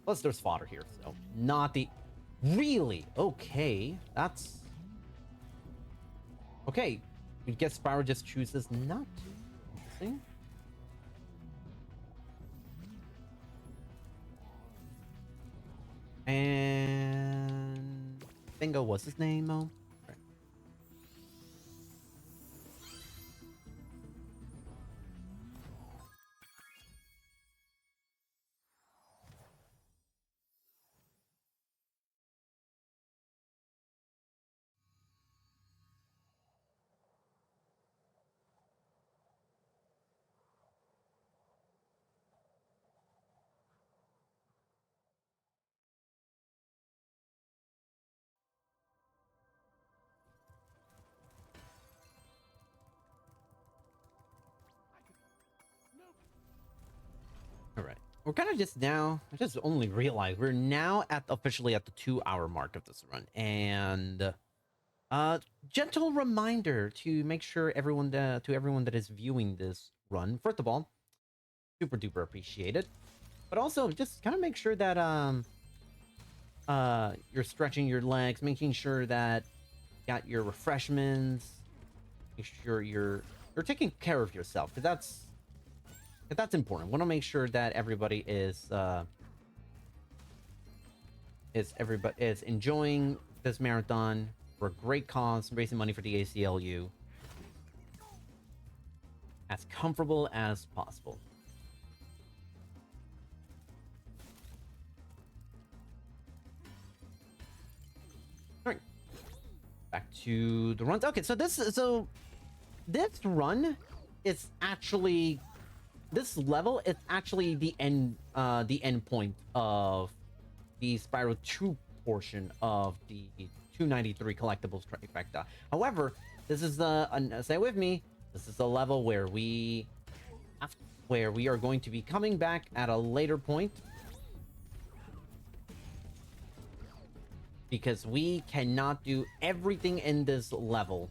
Plus, there's fodder here, so not the... Really? Okay. That's... Okay. I guess Spyro just chooses not to. Interesting. And... Bingo, what's his name, Mo? Right. All right. We're kind of just now, I just only realized we're now at officially at the 2-hour mark of this run. And gentle reminder to make sure everyone to everyone that is viewing this run, first of all, super duper appreciate it. But also just kind of make sure that you're stretching your legs, making sure that you got your refreshments, make sure you're taking care of yourself, because that's important. Want to make sure that everybody is enjoying this marathon for a great cause, raising money for the ACLU, as comfortable as possible. All right, back to the runs. Okay, so this run is actually, this level is actually the end point of the Spyro 2 portion of the 293 collectibles trifecta. However, this is say with me, this is the level where we are going to be coming back at a later point, because we cannot do everything in this level.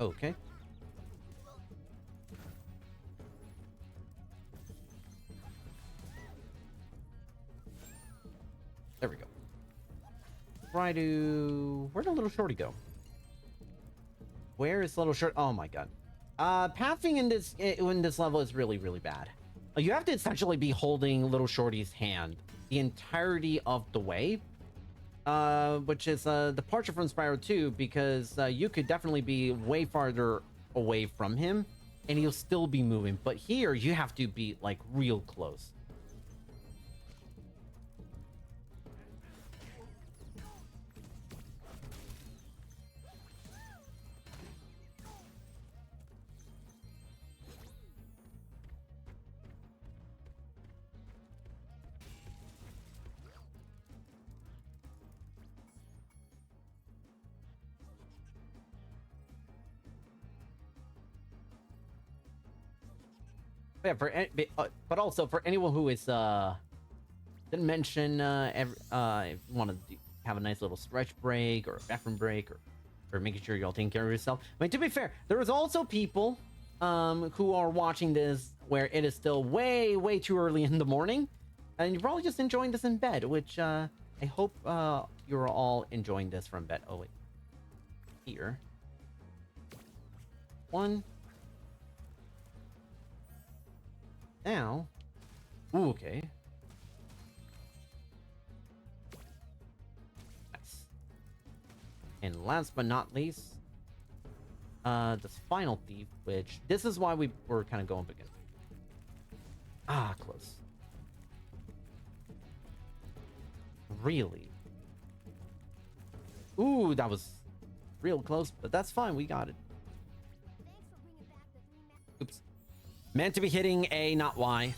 Okay. There we go. Try to... Where'd the little shorty go? Where is little short? Oh my god. Pathing in this level is really, really bad. You have to essentially be holding little shorty's hand the entirety of the way. Which is a departure from Spyro 2, because you could definitely be way farther away from him and he'll still be moving. But here, you have to be, like, real close. Yeah, but also for anyone who is didn't mention if you want to have a nice little stretch break or a bathroom break, or making sure you're all taking care of yourself. I mean, to be fair, there is also people who are watching this where it is still way too early in the morning, and you're probably just enjoying this in bed, which I hope you're all enjoying this from bed. Oh wait, here, 1, Now, ooh, okay. Nice. And last but not least, this final thief, which this is why we were kind of going again. Ah, close. Really? Ooh, that was real close, but that's fine. We got it. Oops. Meant to be hitting A, not Y.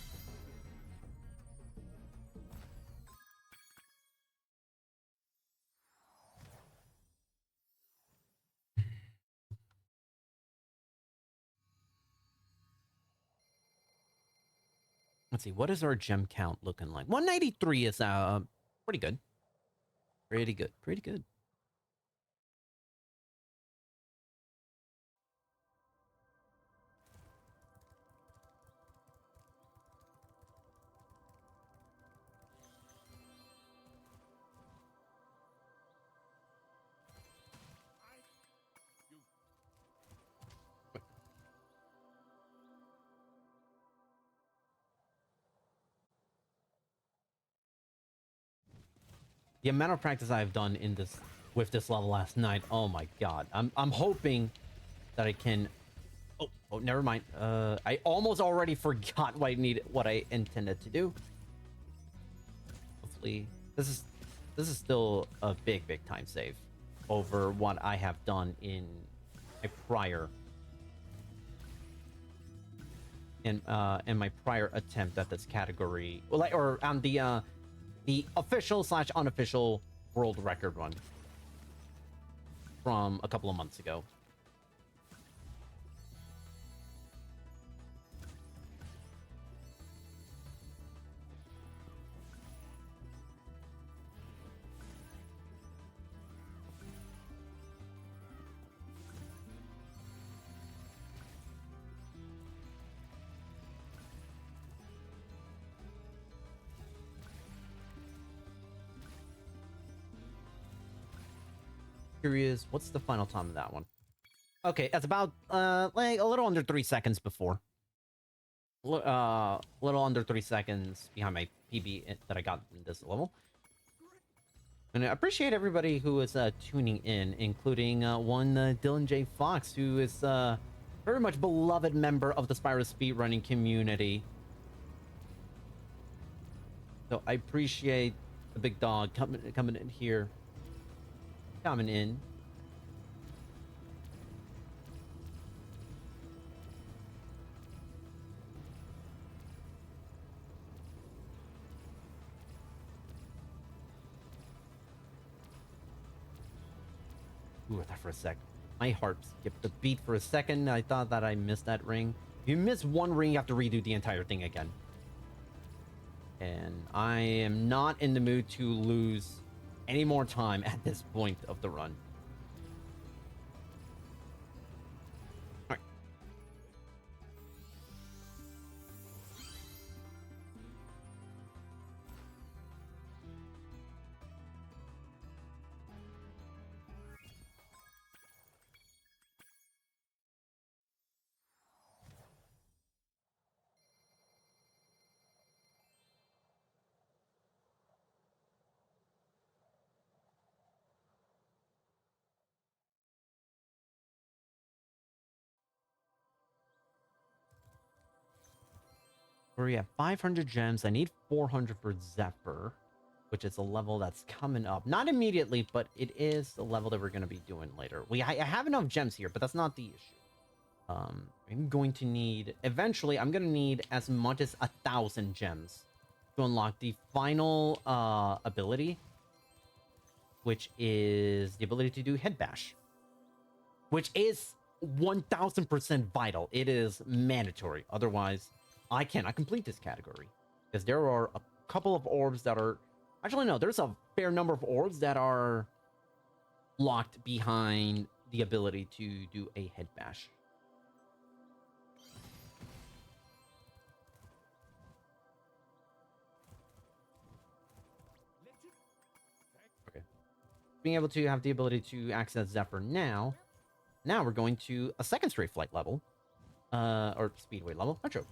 Let's see. What is our gem count looking like? 193 is pretty good. Pretty good. Pretty good. The amount of practice I've done in this with this level last night. Oh my god. I'm hoping that I can. Oh, never mind. I almost already forgot what I intended to do. Hopefully, this is still a big time save over what I have done in my prior in my prior attempt at this category, well, like, or on the official / unofficial world record run from a couple of months ago. Curious, what's the final time of that one? Okay, that's about like a little under 3 seconds before. Little under 3 seconds behind my PB that I got in this level. And I appreciate everybody who is tuning in, including one Dylan J. Fox, who is very much beloved member of the Spyro speedrunning community. So I appreciate the big dog coming in here, coming in. Ooh, I thought for a sec. My heart skipped a beat for a second. I thought that I missed that ring. If you miss one ring, you have to redo the entire thing again. And I am not in the mood to lose any more time at this point of the run. All right. We're at 500 gems. I need 400 for Zephyr, which is a level that's coming up. Not immediately, but it is the level that we're going to be doing later. I have enough gems here, but that's not the issue. I'm going to need... Eventually, I'm going to need as much as 1,000 gems to unlock the final ability, which is the ability to do Head Bash, which is 1,000% vital. It is mandatory. Otherwise, I cannot complete this category, because there are a couple of orbs that are... Actually, no, there's a fair number of orbs that are locked behind the ability to do a Head Bash. Okay. Being able to have the ability to access Zephyr now we're going to a second straight flight level. Or speedway level. Metro.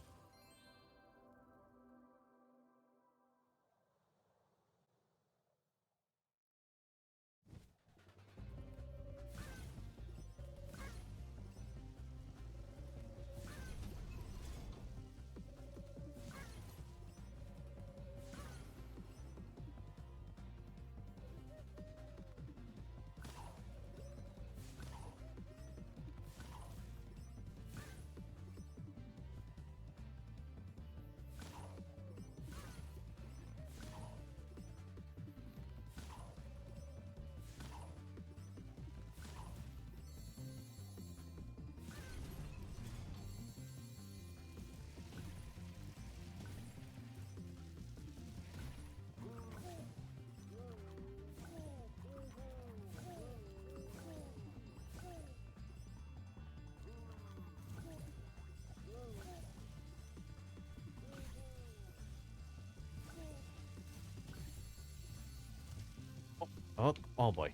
Oh boy.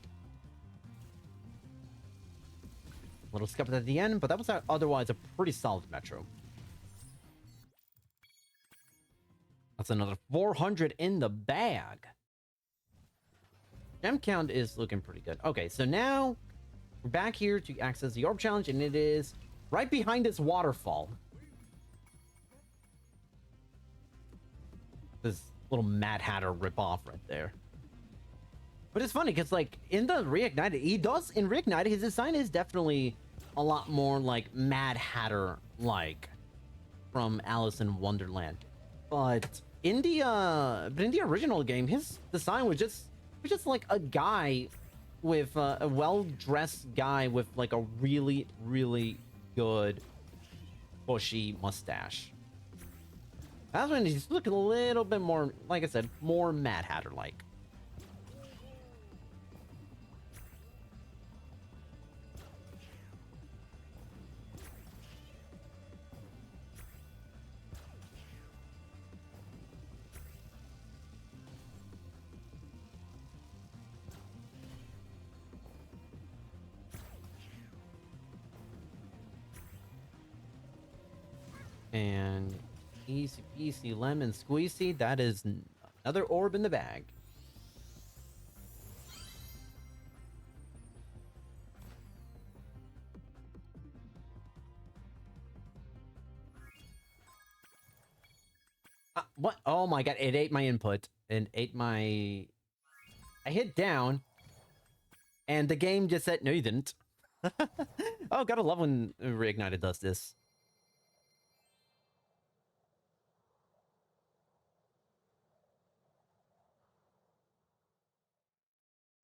Little skip at the end, but that was otherwise a pretty solid metro. That's another 400 in the bag. Gem count is looking pretty good. Okay, so now we're back here to access the orb challenge, and it is right behind this waterfall. This little Mad Hatter ripoff right there. But it's funny because, like, in the Reignited, in Reignited, his design is definitely a lot more like Mad Hatter like from Alice in Wonderland. But in the original game, his design was just like a guy with a well-dressed guy with like a really, really good bushy mustache. That's when he's looking a little bit more, like I said, more Mad Hatter like. And easy peasy lemon squeezy. That is another orb in the bag. What? Oh my god, it ate my input. And ate my... I hit down. And the game just said, no you didn't. Oh, gotta love when Reignited does this.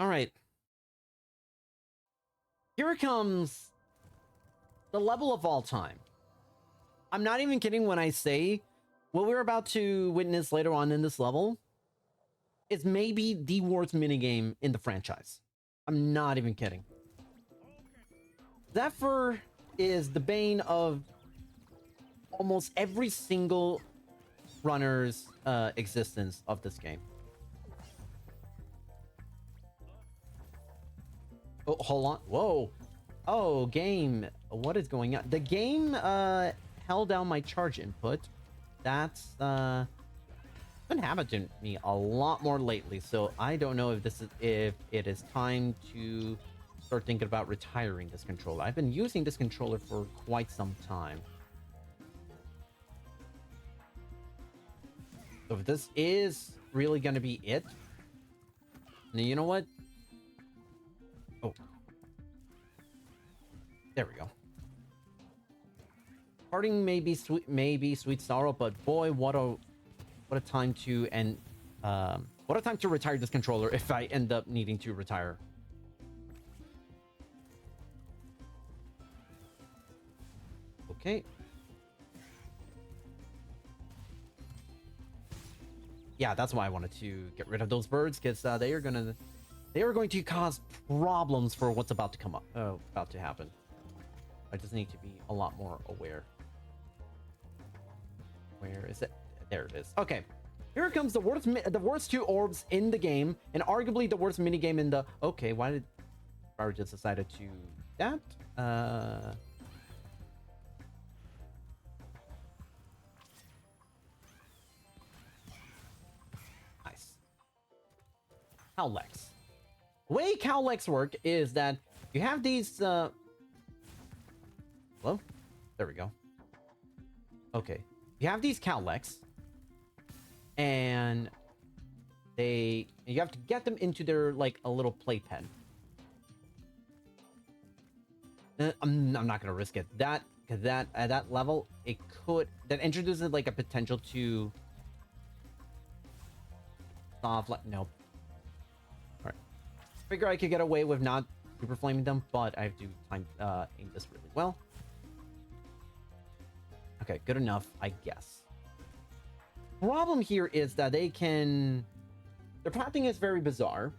All right. Here comes the level of all time. I'm not even kidding when I say what we're about to witness later on in this level is maybe the worst minigame in the franchise. I'm not even kidding. Zephyr is the bane of almost every single runner's existence of this game. Oh, hold on. Whoa. Oh, game. What is going on? The game held down my charge input. That's been happening to me a lot more lately, so I don't know if it is time to start thinking about retiring this controller. I've been using this controller for quite some time. So if this is really gonna be it, now you know what? Oh, there we go. Parting may be sweet sorrow, but boy, what a time to retire this controller if I end up needing to retire. Okay. Yeah, that's why I wanted to get rid of those birds, because they are going to cause problems for what's about to come up, about to happen. I just need to be a lot more aware. Where is it? There it is. Okay, here comes the worst two orbs in the game, and arguably the worst minigame in the. Okay, why did Spyro just decided to that? Nice. Cowlex. The way Cowlex work is that you have these. Hello? There we go. Okay. You have these Cowlex, and you have to get them into their, like, a little playpen. I'm not gonna risk it. Because that at that level, that introduces like a potential to soft. Nope. All right. Figure I could get away with not super flaming them, but I have to aim this really well. Okay, good enough, I guess. Problem here is that their pathing is very bizarre.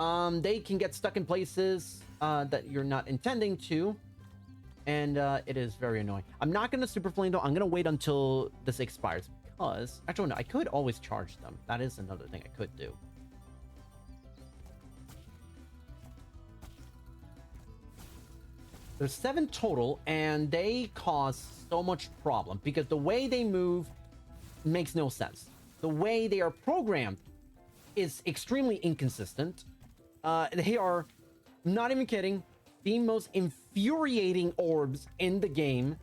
They can get stuck in places that you're not intending to, and it is very annoying. I'm not gonna super flame though. I'm gonna wait until this expires, because actually no, I could always charge them. That is another thing I could do. There's 7 total, and they cause so much problem because the way they move makes no sense. The way they are programmed is extremely inconsistent. They are, not even kidding, the most infuriating orbs in the game.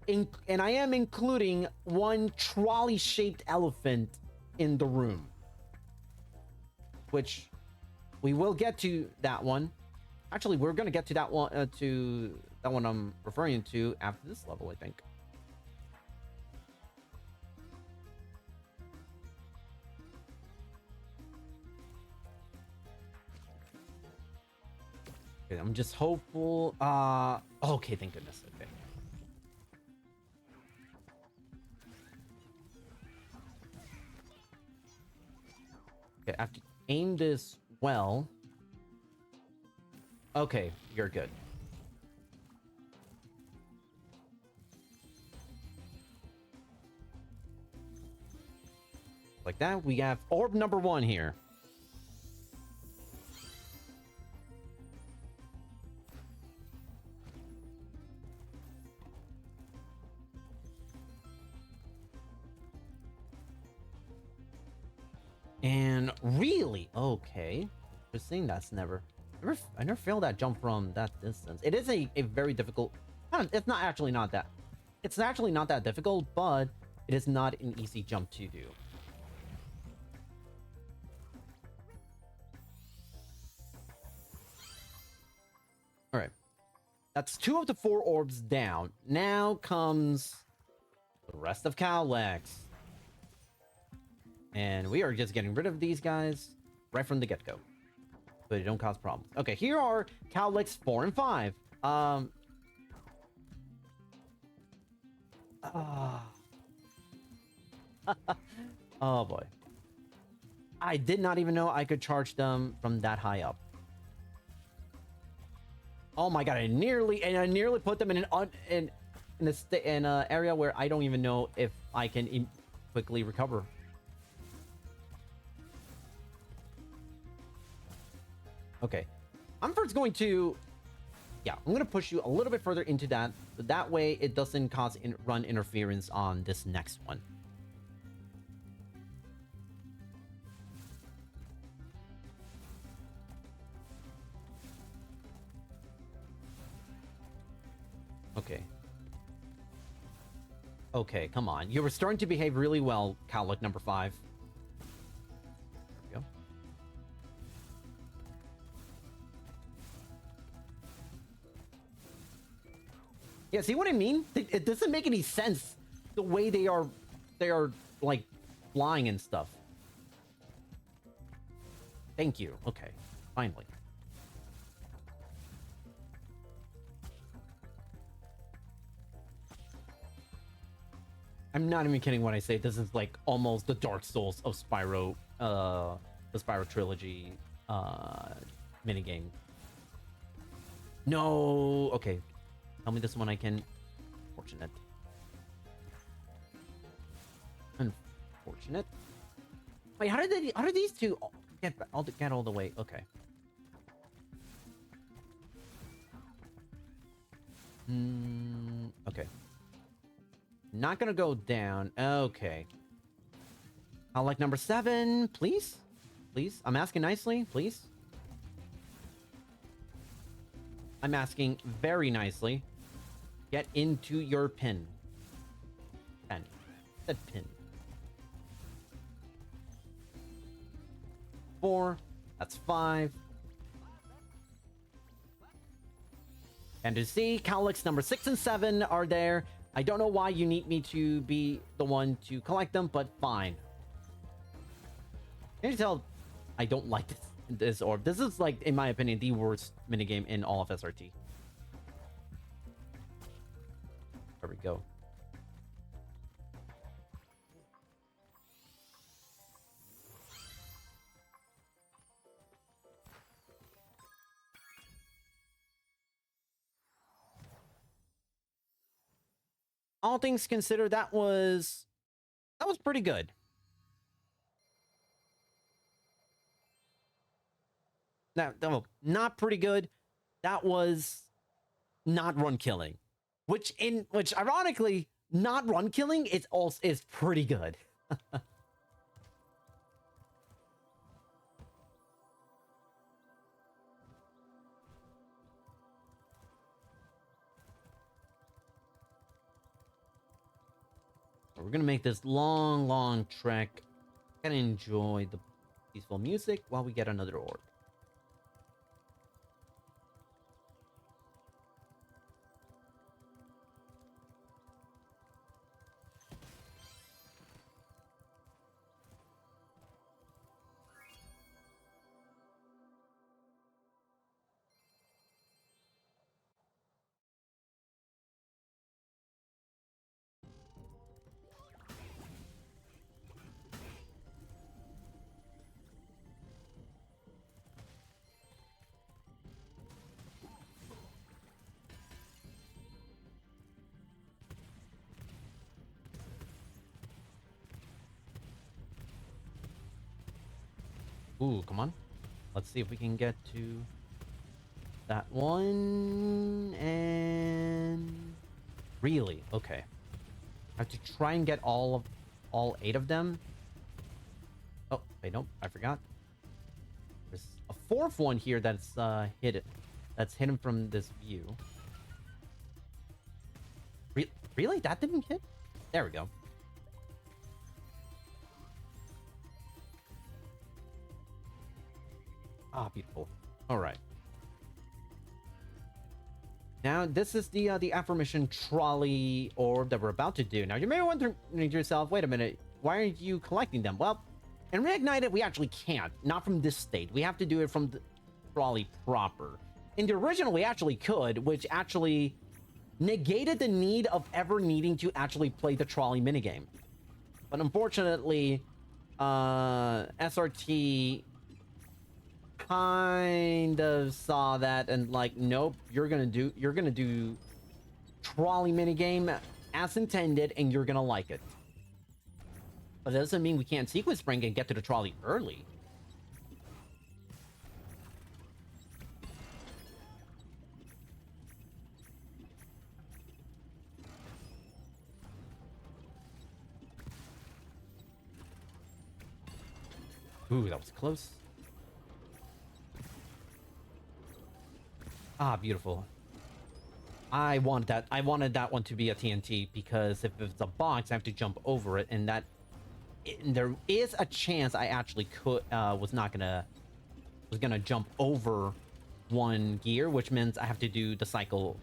And I am including one trolley-shaped elephant in the room, which we will get to that one. Actually, we're gonna get to that one I'm referring to after this level, I think. Okay, I'm just hopeful. Okay, thank goodness. Okay. Okay, I have to aim this well. Okay, you're good. Like that, we have orb number 1 here. And really, okay. Just saying that's I never failed that jump from that distance. It is a very difficult. It's not actually not that. It's actually not that difficult, but it is not an easy jump to do. All right, that's 2 of the 4 orbs down. Now comes the rest of Cowlex. And we are just getting rid of these guys right from the get-go, but they don't cause problems. Okay, here are Cowlex 4 and 5. Oh boy. I did not even know I could charge them from that high up. Oh my god, I nearly put them in an area where I don't even know if I can quickly recover. Okay, I'm first going to, I'm going to push you a little bit further into that. That way it doesn't cause run interference on this next one. Okay. Okay, come on. You were starting to behave really well, Cowlick number 5. There we go. Yeah, see what I mean? It doesn't make any sense the way they are like flying and stuff. Thank you. Okay, finally. I'm not even kidding when I say this is like almost the Dark Souls of Spyro, the Spyro Trilogy minigame. No, okay. Tell me this one I can. Unfortunate. Unfortunate. Wait, how did these two get all the way? Okay. Okay. Not gonna go down. Okay. I like number 7, please. Please. I'm asking nicely, please. I'm asking very nicely. Get into your pin. Pen. Said pin. 4. That's 5. And to see, Cowlix number 6 and 7 are there. I don't know why you need me to be the one to collect them, but fine. Can you tell I don't like this orb? This is, like, in my opinion, the worst minigame in all of SRT. There we go. All things considered, that was pretty good. No, not pretty good. That was not run killing, which ironically, not run killing is pretty good. We're gonna make this long trek. Gonna enjoy the peaceful music while we get another orb. Ooh, come on. Let's see if we can get to that one. And really, okay. I have to try and get all 8 of them. Oh, wait, nope, I forgot. There's a 4th one here that's hidden. That's hidden from this view. Really? That didn't hit? There we go. Ah, beautiful. All right. Now, this is the aforementioned trolley orb that we're about to do. Now, you may be wondering to yourself, wait a minute, why aren't you collecting them? Well, in Reignited, we actually can't. Not from this state. We have to do it from the trolley proper. In the original, we actually could, which actually negated the need of ever needing to actually play the trolley minigame. But unfortunately, SRT kind of saw that and like, nope, you're gonna do trolley minigame as intended, and you're gonna like it. But that doesn't mean we can't sequence spring and get to the trolley early. Ooh, that was close. Ah, beautiful. I wanted that one to be a TNT, because if it's a box, I have to jump over it, and there is a chance I actually could was gonna jump over one gear, which means I have to do the cycle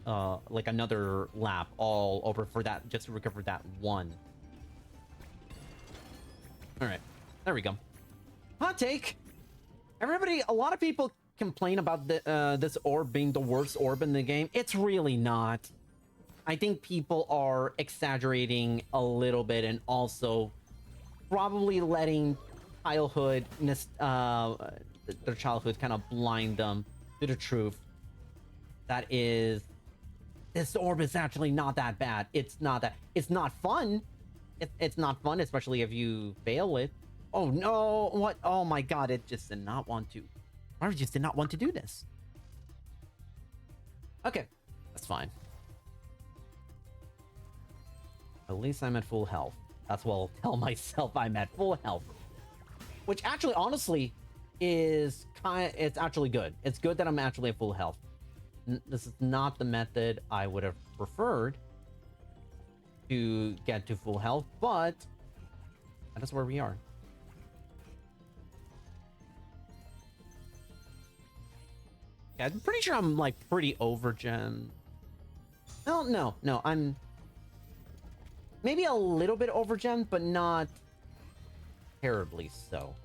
like another lap all over for that, just to recover that one. All right, there we go. Hot take. A lot of people complain about this orb being the worst orb in the game. It's really not. I think people are exaggerating a little bit, and also probably letting childhood, their childhood kind of blind them to the truth. That is, this orb is actually not that bad. It's not fun. It's not fun, especially if you fail it. Oh no, what? Oh my god, it just did not want to. I just did not want to do this. Okay, that's fine. At least I'm at full health. That's what I'll tell myself, I'm at full health. Which actually, honestly, it's actually good. It's good that I'm actually at full health. This is not the method I would have preferred to get to full health, but that is where we are. Yeah, I'm pretty sure I'm like pretty over gem. No, I'm maybe a little bit over gem, but not terribly so.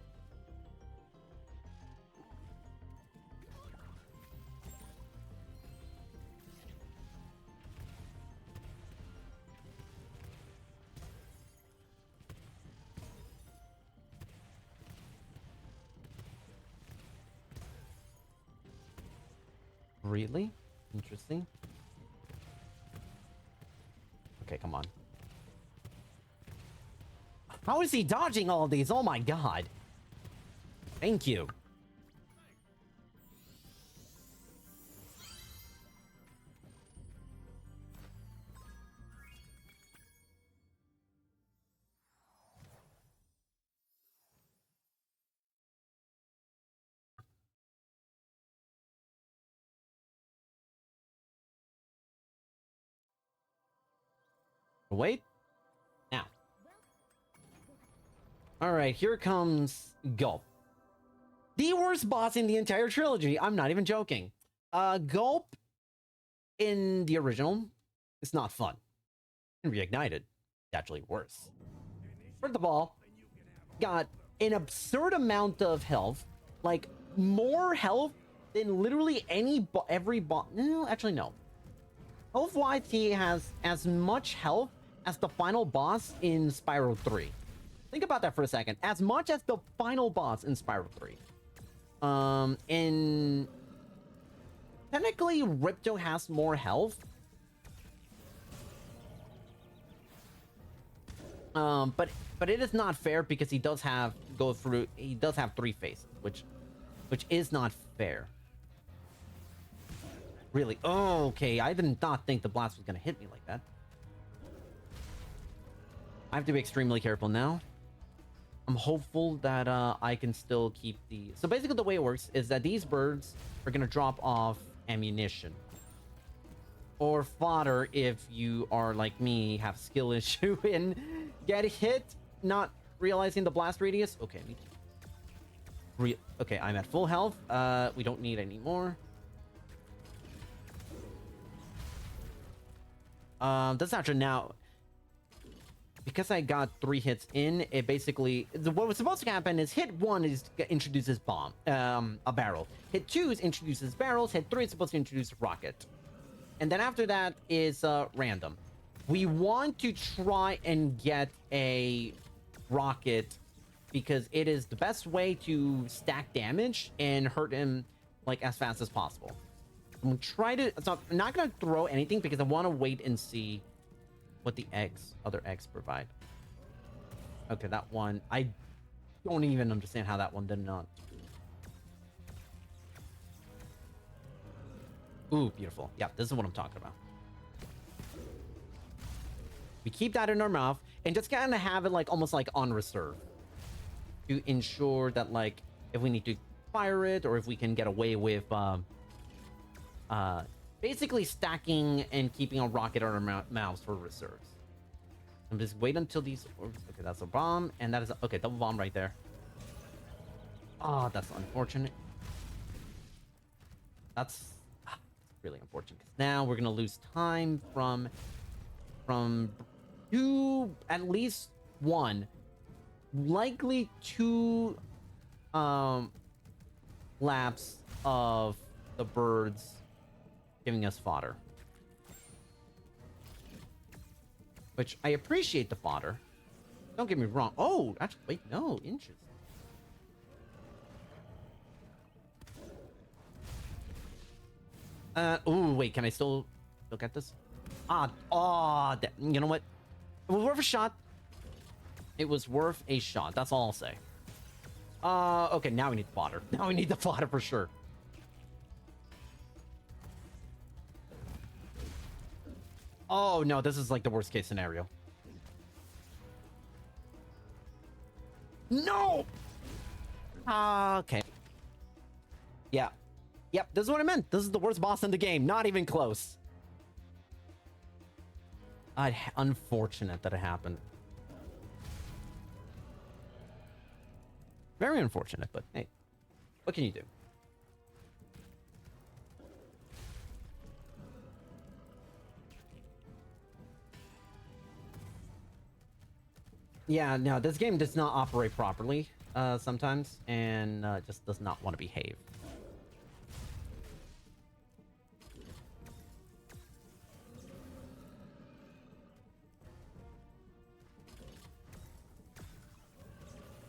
Really? Interesting. Okay, come on. How is he dodging all of these? Oh my god. Thank you. Wait. Now. Alright, here comes Gulp. The worst boss in the entire trilogy. I'm not even joking. Gulp in the original is not fun. In Reignited, it's actually worse. First of all, got an absurd amount of health, like more health than literally every boss. No, actually no. Health-wise, he has as much health as the final boss in Spyro 3. Think about that for a second. As much as the final boss in Spyro 3. And technically, Ripto has more health. But it is not fair because he does have he does have 3 faces, which is not fair. Really? Oh, okay. I did not think the blast was gonna hit me like that. I have to be extremely careful now. I'm hopeful that I can still keep the... So basically the way it works is that these birds are gonna drop off ammunition. Or fodder if you are like me, have skill issue and get hit, not realizing the blast radius. Okay, okay, I'm at full health. We don't need any more. That's actually now... Because I got 3 hits in, it basically... What was supposed to happen is hit 1 introduces bomb, a barrel. Hit 2 introduces barrels. Hit 3 is supposed to introduce rocket. And then after that is random. We want to try and get a rocket because it is the best way to stack damage and hurt him like as fast as possible. I'm gonna try to... So I'm not gonna throw anything because I want to wait and see what the other eggs provide. Okay, that one, I don't even understand how that one did not. Ooh, beautiful. Yeah, this is what I'm talking about. We keep that in our mouth and just kind of have it like almost like on reserve to ensure that like if we need to fire it or if we can get away with basically stacking and keeping a rocket on our mouths for reserves. And just wait until these... Okay, that's a bomb. And that is... Okay, double bomb right there. Oh, that's unfortunate. That's really unfortunate. Because now we're going to lose time from 2... At least 1. Likely 2 laps of the birds giving us fodder. Which I appreciate the fodder. Don't get me wrong. Oh, actually, wait, no, inches. Ooh, wait, can I still get this? You know what? It was worth a shot. It was worth a shot. That's all I'll say. Okay, now we need fodder. Now we need the fodder for sure. Oh, no, this is like the worst case scenario. No! Okay. Yeah. Yep, this is what I meant. This is the worst boss in the game. Not even close. Unfortunate that it happened. Very unfortunate, but hey. What can you do? Yeah, no, this game does not operate properly sometimes, and just does not want to behave.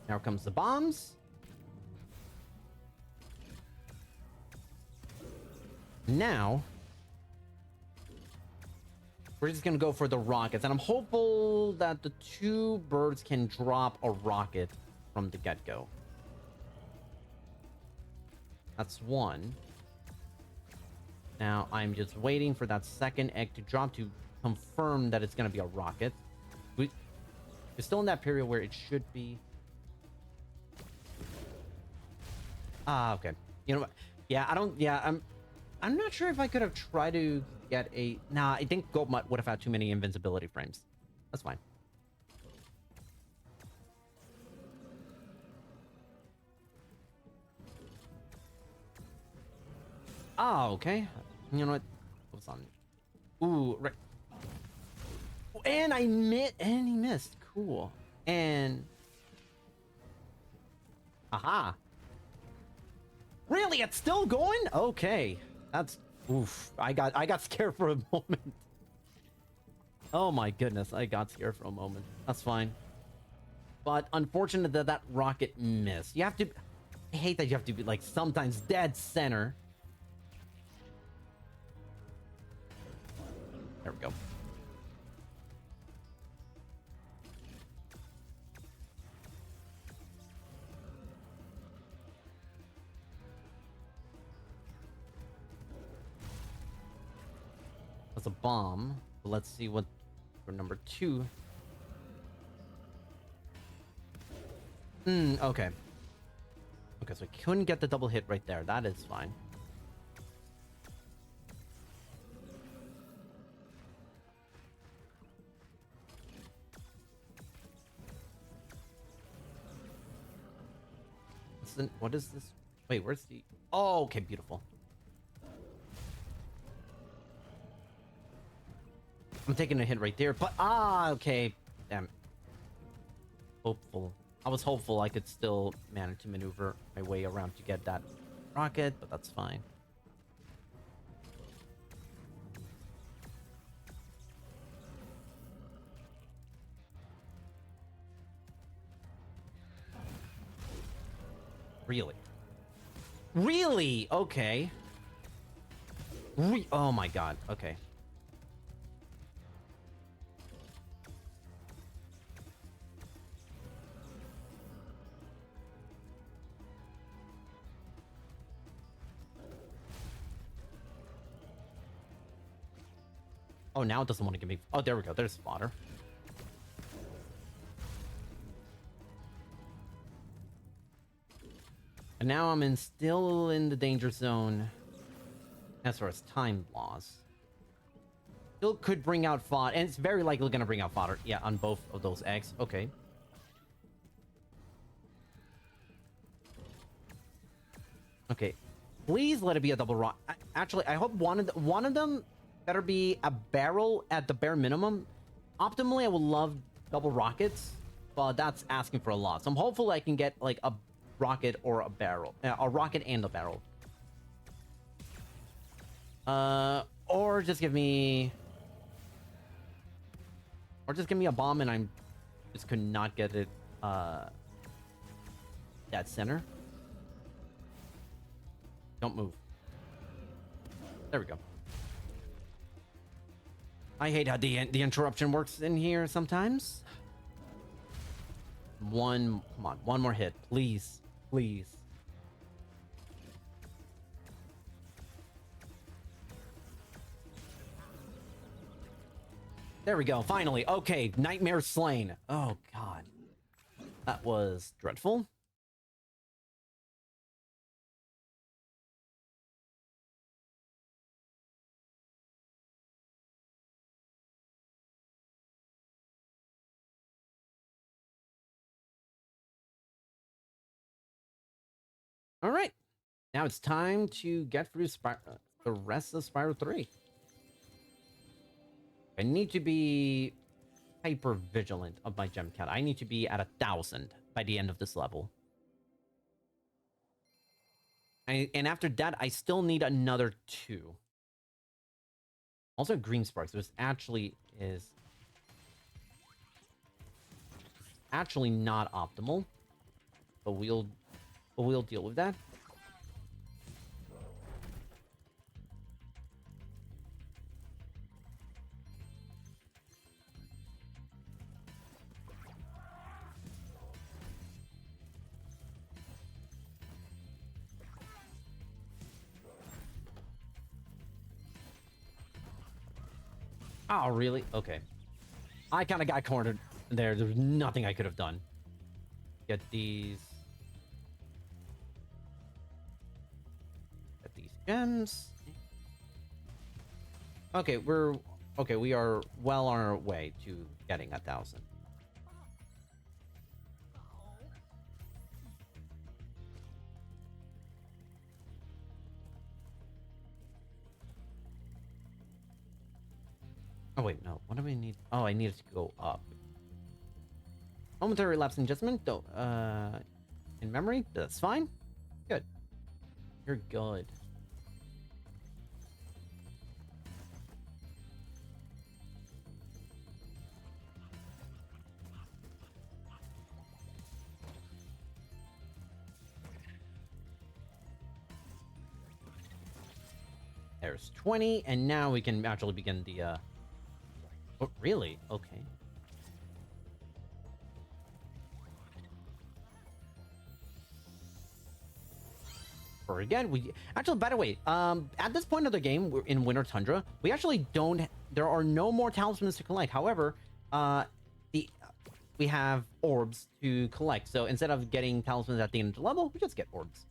Now comes the bombs. Now, we're just gonna go for the rockets, and I'm hopeful that the 2 birds can drop a rocket from the get-go. That's 1. Now, I'm just waiting for that second egg to drop to confirm that it's gonna be a rocket. We're still in that period where it should be... okay. You know what? Yeah, I'm not sure if I could have tried to get a... Nah, I think Goat would have had too many invincibility frames. That's fine. Oh, okay. You know what? What's on? Ooh, right. And I missed. And he missed. Cool. And aha. Really? It's still going? Okay. That's oof. I got scared for a moment. Oh my goodness, I got scared for a moment. That's fine. But unfortunate that that rocket missed. You have to I hate that you have to be like sometimes dead center. There we go. That's a bomb. But let's see what for number 2. Okay. Okay, so I couldn't get the double hit right there. That is fine. What is this? Wait, where's the... Oh, okay, beautiful. I'm taking a hit right there, but... okay. Damn. Hopeful. I was hopeful I could still manage to maneuver my way around to get that rocket, but that's fine. Really? Really? Okay. Oh my god. Okay. Oh, now it doesn't want to give me... Oh, there we go. There's spotter. And now I'm still in the danger zone as far as time loss. Still could bring out fodder, and it's very likely going to bring out fodder. Yeah, on both of those eggs. Okay. Okay. Please let it be a double rock. Actually, I hope one of them better be a barrel at the bare minimum. Optimally, I would love double rockets, but that's asking for a lot. So I'm hopeful I can get like a rocket or a barrel. A rocket and a barrel. Or just give me... Or just give me a bomb and I'm... Just could not get it, that center. Don't move. There we go. I hate how the interruption works in here sometimes. Come on, one more hit, please, please. There we go, finally. Okay, nightmare slain. Oh god, that was dreadful. All right, now it's time to get through the rest of Spyro 3. I need to be hyper vigilant of my gem count. I need to be at 1,000 by the end of this level. And after that, I still need another 2. Also, green sparks. There's actually not optimal, but we'll deal with that. Oh, really? Okay. I kind of got cornered there. There's nothing I could have done. Get these gems. Okay, we're Okay, we are well on our way to getting 1,000. Oh wait, no. What do we need? Oh, I need it to go up. Momentary lapse in judgment. Don't, in memory. That's fine. Good. You're good. There's 20, and now we can actually begin the, Oh, really? Okay. Or again, we... Actually, by the way, at this point of the game, we're in Winter Tundra, we actually don't... There are no more talismans to collect. However, we have orbs to collect. So instead of getting talismans at the end of the level, we just get orbs.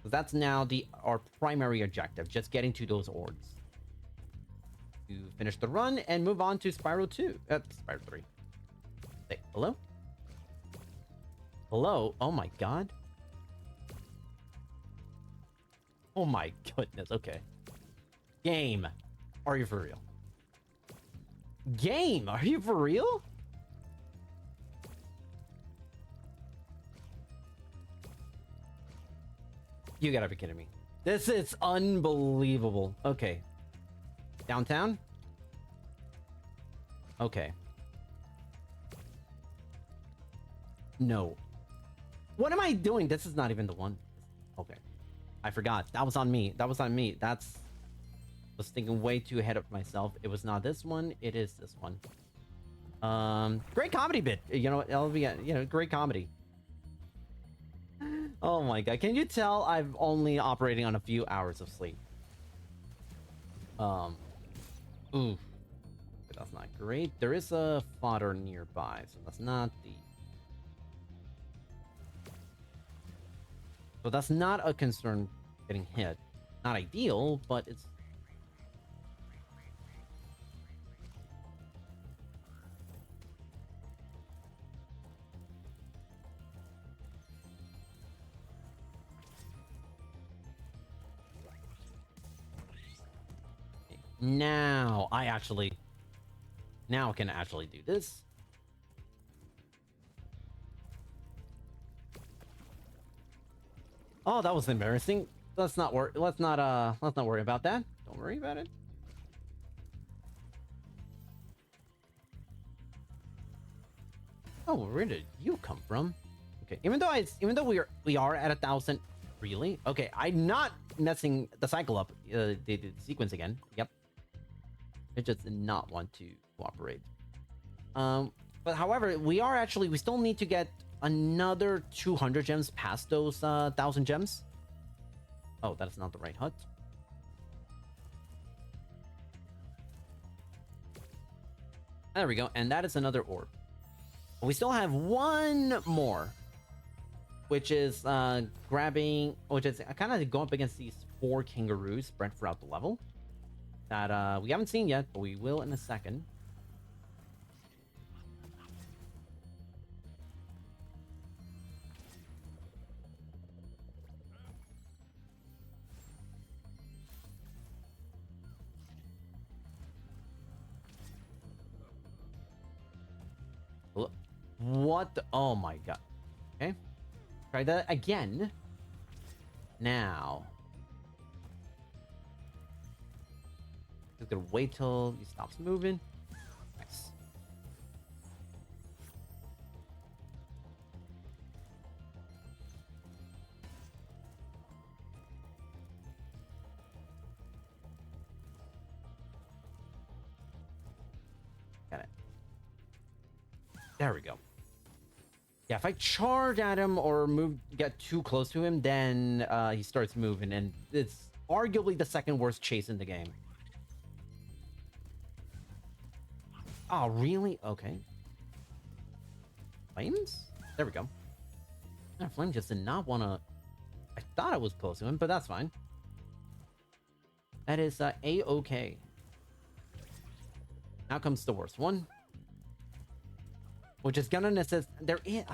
So that's now our primary objective, just getting to those orbs. To finish the run and move on to Spyro 2. Spyro 3. Say, hello? Hello? Oh my god. Oh my goodness, okay. Game. Are you for real? Game, are you for real? You gotta be kidding me. This is unbelievable. Okay. Downtown? Okay. No. What am I doing? This is not even the one. Okay. I forgot. That was on me. That was on me. That's... was thinking way too ahead of myself. It was not this one. It is this one. Great comedy bit. You know, LV, you know, great comedy. Oh my god. Can you tell I'm only operating on a few hours of sleep? Ooh. That's not great. There is a fodder nearby, so that's not the... So that's not a concern getting hit. Not ideal, but it's... Now I can actually do this. Oh, that was embarrassing. Let's not worry about that. Don't worry about it. Oh, where did you come from? Okay, even though we are at 1,000, really? Okay, I'm not messing the cycle up, the sequence again. Yep. It just did not want to cooperate. But however, we still need to get another 200 gems past those 1,000 gems. Oh, that's not the right hut. There we go, and that is another orb. We still have one more, which is kind of going up against these 4 kangaroos spread throughout the level that we haven't seen yet, but we will in a second. What the... Oh my god. Okay. Try that again. Now. Just gonna wait till he stops moving. Nice. Got it. There we go. Yeah, if I charge at him or get too close to him, then he starts moving, and it's arguably the second worst chase in the game. Oh, really? Okay. Flames? There we go. Yeah, Flame just did not want to... I thought I was close to him, but that's fine. That is A-okay. Now comes the worst one, which is gonna necessitate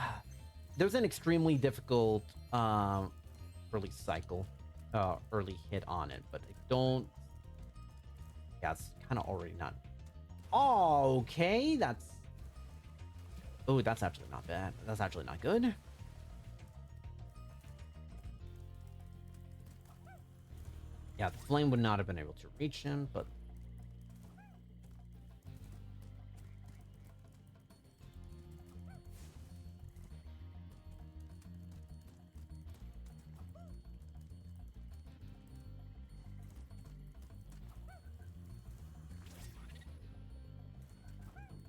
there's an extremely difficult early cycle, early hit on it, but I don't. Yeah, it's kind of already not. Oh, okay, that's. Oh, that's actually not bad. That's actually not good. Yeah, the flame would not have been able to reach him, but.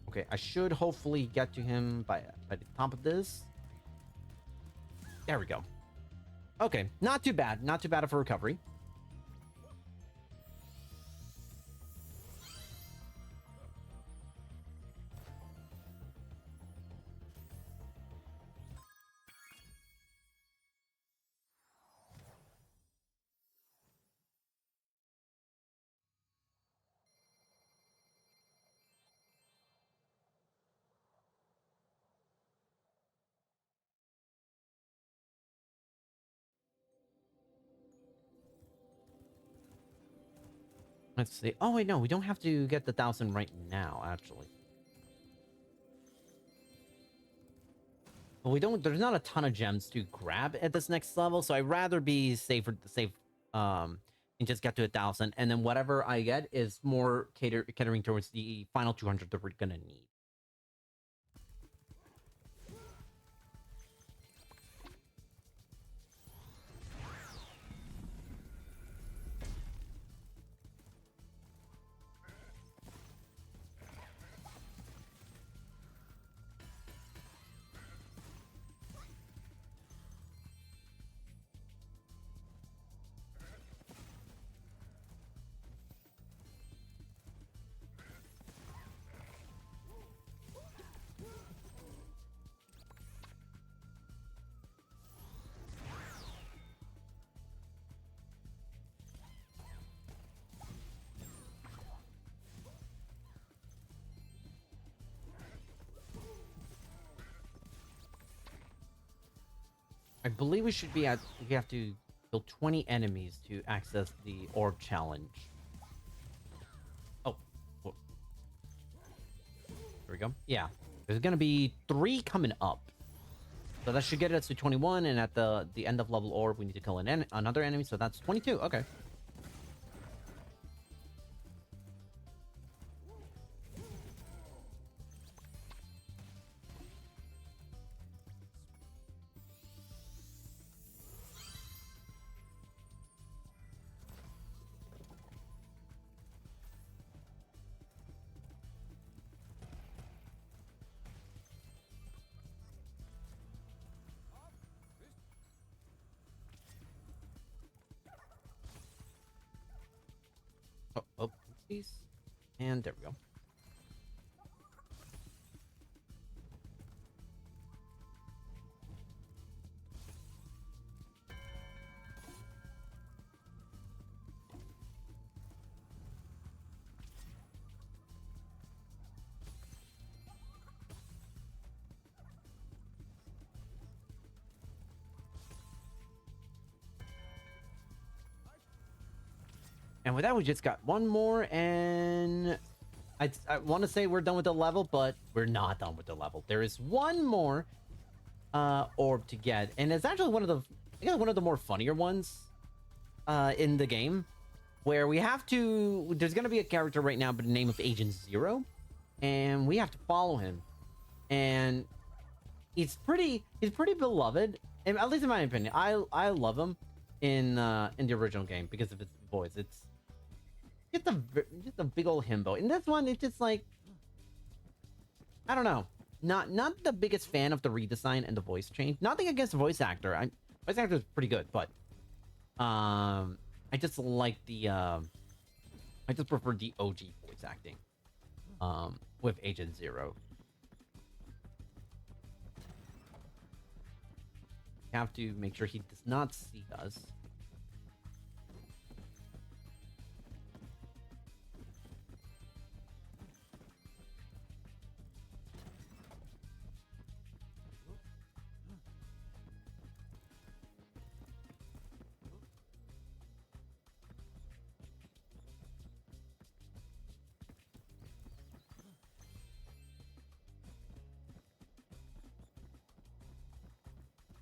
Okay, I should hopefully get to him by the top of this. There we go. Okay, not too bad. Not too bad of a recovery. Let's see. Oh, wait, no, we don't have to get the 1,000 right now, actually. But we don't, there's not a ton of gems to grab at this next level, so I'd rather be safe, and just get to 1,000, and then whatever I get is more catering towards the final 200 that we're gonna need. I believe we should be at, we have to kill 20 enemies to access the orb challenge. Oh, whoa. There we go. Yeah, there's gonna be 3 coming up. So that should get us to 21, and at the end of level orb, we need to kill another enemy, so that's 22. Okay. Oh, please. And there we go. And with that, we just got one more, and I want to say we're done with the level, but we're not done with the level. There is one more orb to get, and it's actually one of the, I guess, one of the more funnier ones in the game, where we have to, there's going to be a character right now by the name of Agent Zero, and we have to follow him, and he's pretty beloved, and at least in my opinion. I love him in the original game because of his voice. It's just a big old himbo. In this one, it's just like, I don't know. Not the biggest fan of the redesign and the voice change. Nothing against the voice actor. Voice actor is pretty good, but I just like the I just prefer the OG voice acting with Agent Zero. We have to make sure he does not see us.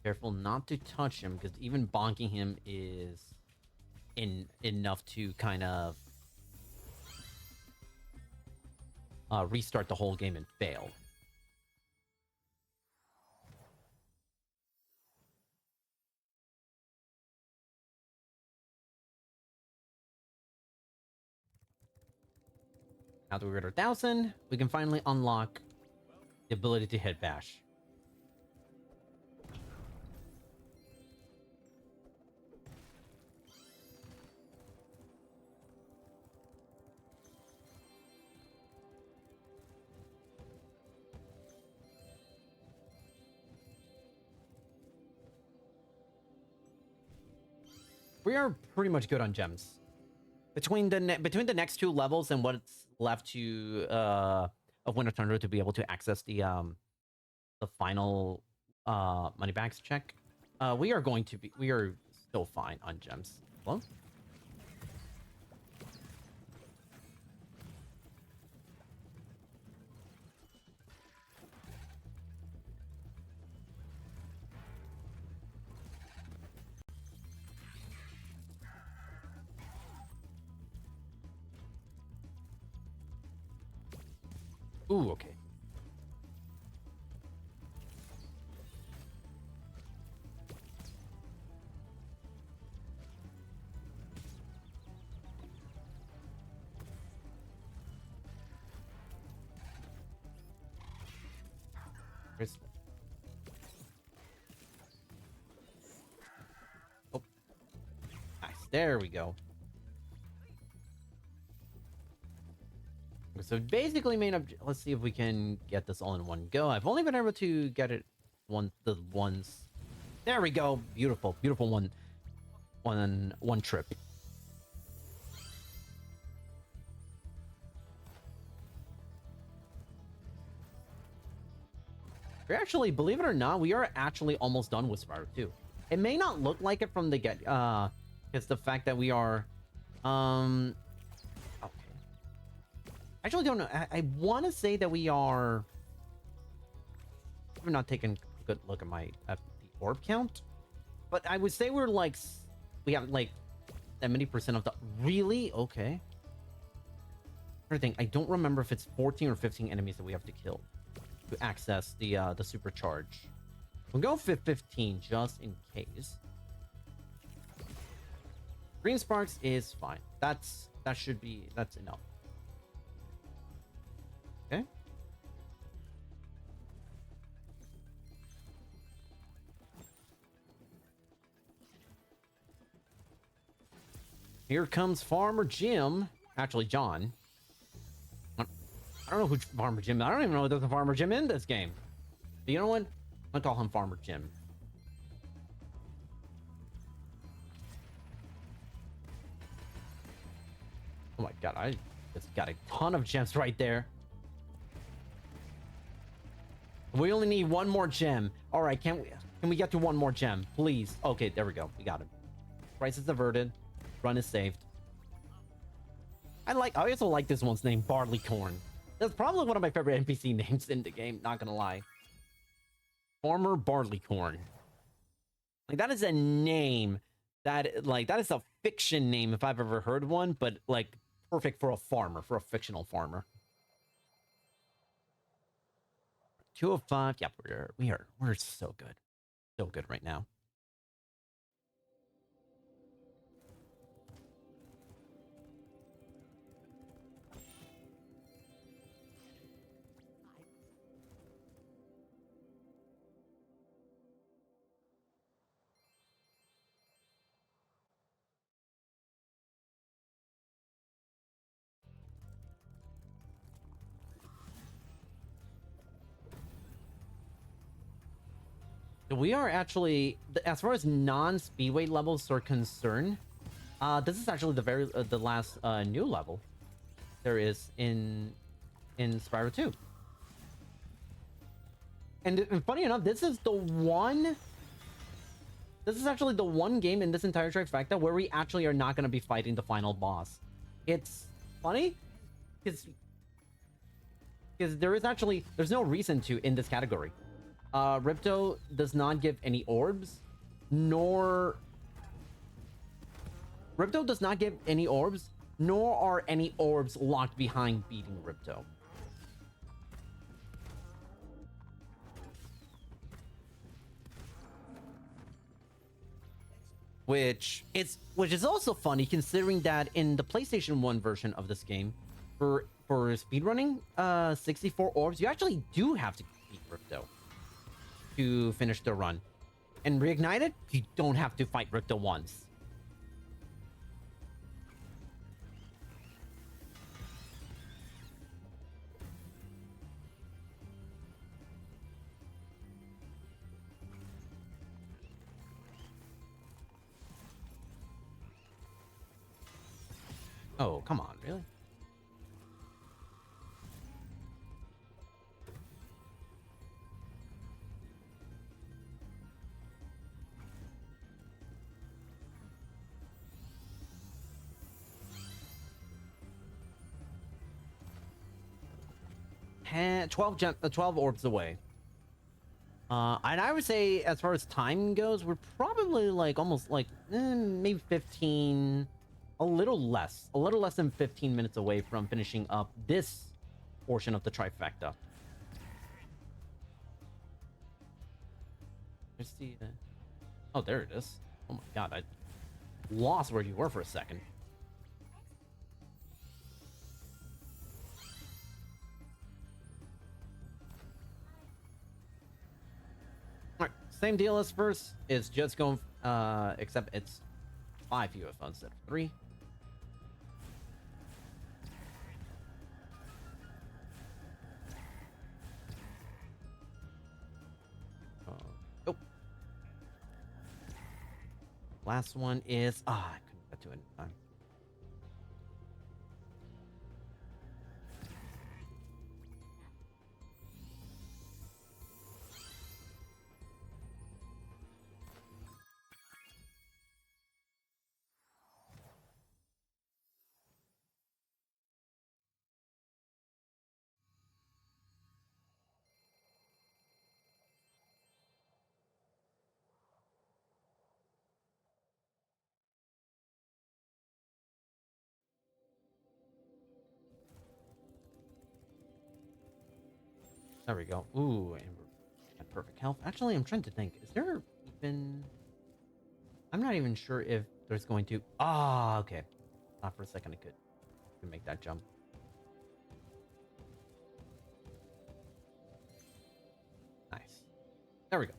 Careful not to touch him, because even bonking him is enough to kind of restart the whole game and fail. Now that we're at 1,000, we can finally unlock the ability to hit bash. We are pretty much good on gems. Between the next two levels and what's left to of Winter Thunder to be able to access the final money bags check, we are still fine on gems. Hello? Ooh, okay. Where's... Oh. Nice. There we go. So basically main object, let's see if we can get this all in one go. I've only been able to get it the ones. There we go. Beautiful. Beautiful one trip. We're actually, believe it or not, we are actually almost done with Spyro 2. It may not look like it from the get, it's the fact that we are, okay. I actually don't know. I want to say that we are, I'm not taking a good look at the orb count, but I would say we're like, we have like 70% of the, really? Okay. Thing, I don't remember if it's 14 or 15 enemies that we have to kill to access the supercharge. We'll go 15 just in case. Green sparks is fine. That's enough. Okay. Here comes Farmer Jim. Actually, John. I don't know who Farmer Jim is. I don't even know if there's a Farmer Jim in this game. But you know what? I'll call him Farmer Jim. Oh my god, I just got a ton of gems right there. We only need one more gem. All right, can we get to one more gem, please? Okay, there we go. We got it. Crisis averted. Run is saved. I also like this one's name, Barleycorn. That's probably one of my favorite NPC names in the game, not gonna lie. Farmer Barleycorn. Like, that is a name that is a fiction name if I've ever heard one, but like perfect for a farmer, for a fictional farmer. 205. Yep, we're so good. So good right now. We are actually, as far as non-speedway levels are concerned, this is actually the last new level there is in Spyro 2. And funny enough, this is actually the one game in this entire trifecta where we actually are not going to be fighting the final boss. It's funny because there's no reason to in this category. Ripto does not give any orbs, nor Ripto does not give any orbs, nor are any orbs locked behind beating Ripto. Which is also funny considering that in the PlayStation 1 version of this game, for speedrunning 64 orbs, you actually do have to beat Ripto to finish the run. And Reignited, you don't have to fight Ripto once. Oh, come on, really? And 12 orbs away. And I would say, as far as time goes, we're probably like almost like maybe 15, a little less than 15 minutes away from finishing up this portion of the trifecta. Let's see. Oh, there it is. Oh my god, I lost where you were for a second. Alright, same deal as first. It's just going, except it's 5 UFO instead of 3. Oh. Last one is, I couldn't get to it in time. There we go. Ooh, and we're at perfect health. Actually, I'm trying to think. Is there even... I'm not even sure if there's going to... Ah, okay. Thought for a second I could make that jump. Nice. There we go.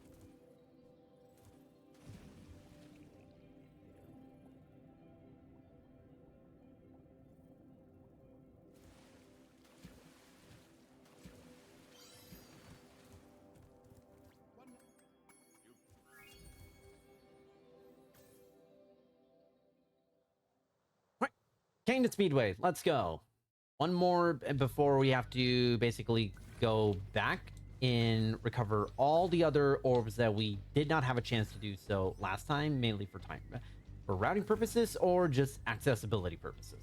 Canyon Speedway, let's go. One more before we have to basically go back and recover all the other orbs that we did not have a chance to do so last time, mainly for routing purposes or just accessibility purposes.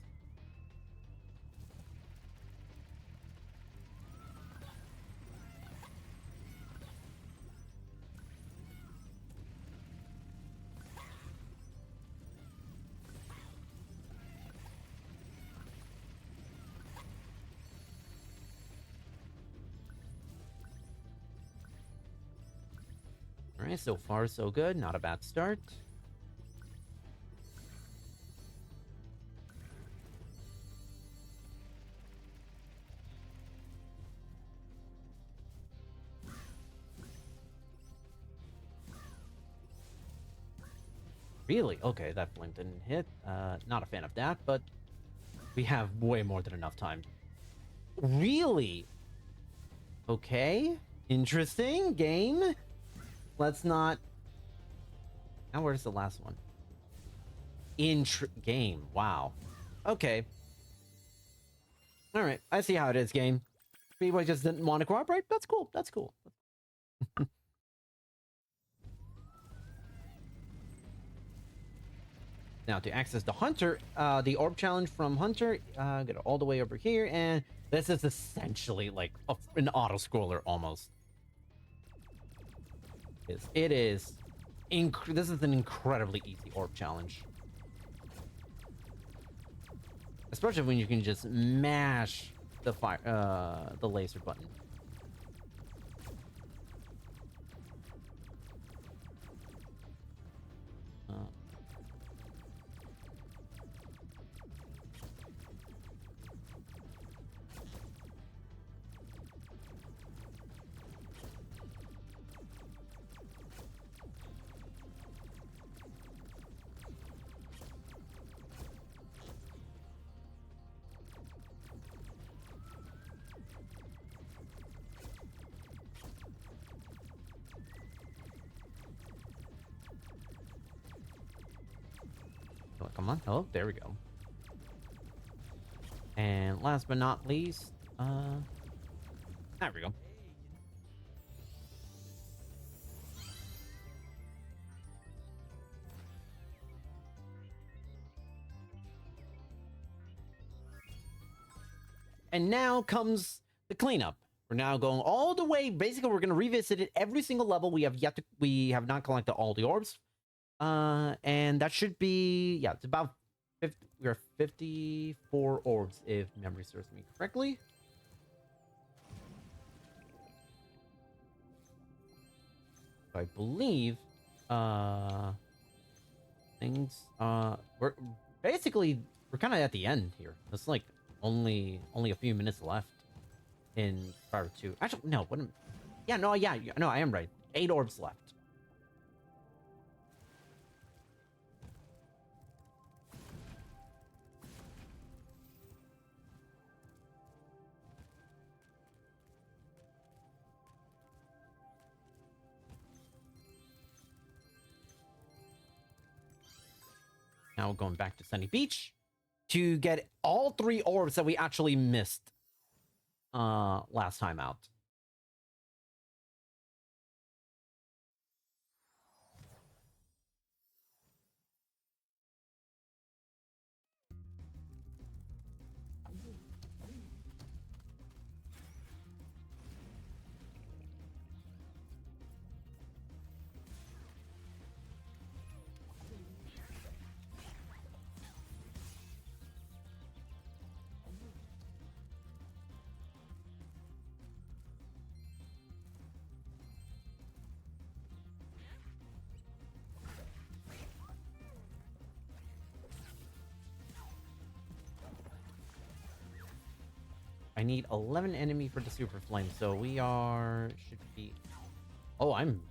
All right, so far so good. Not a bad start. Really? Okay, that blink didn't hit. Not a fan of that, but we have way more than enough time. Really? Okay. Interesting game. Let's not... Now, where's the last one? Game. Wow. Okay. All right. I see how it is, game. Speedway just didn't want to cooperate. That's cool. That's cool. Now, to access the Hunter, the orb challenge from Hunter, get it all the way over here, and this is essentially like an auto-scroller almost. It is. This is an incredibly easy orb challenge. Especially when you can just mash the laser button. Come on. Oh, there we go. And last but not least, there we go. And now comes the cleanup. We're now going all the way. Basically, we're going to revisit it every single level. We have not collected all the orbs. And that should be, yeah, it's about 50, we are 54 orbs if memory serves me correctly. I believe, we're basically, we're kind of at the end here. It's like only a few minutes left in Spyro 2. Actually, no, no, I am right. 8 orbs left. Now going back to Sunny Beach to get all 3 orbs that we actually missed last time out. I need 11 enemy for the super flame, so we should be... Oh, I'm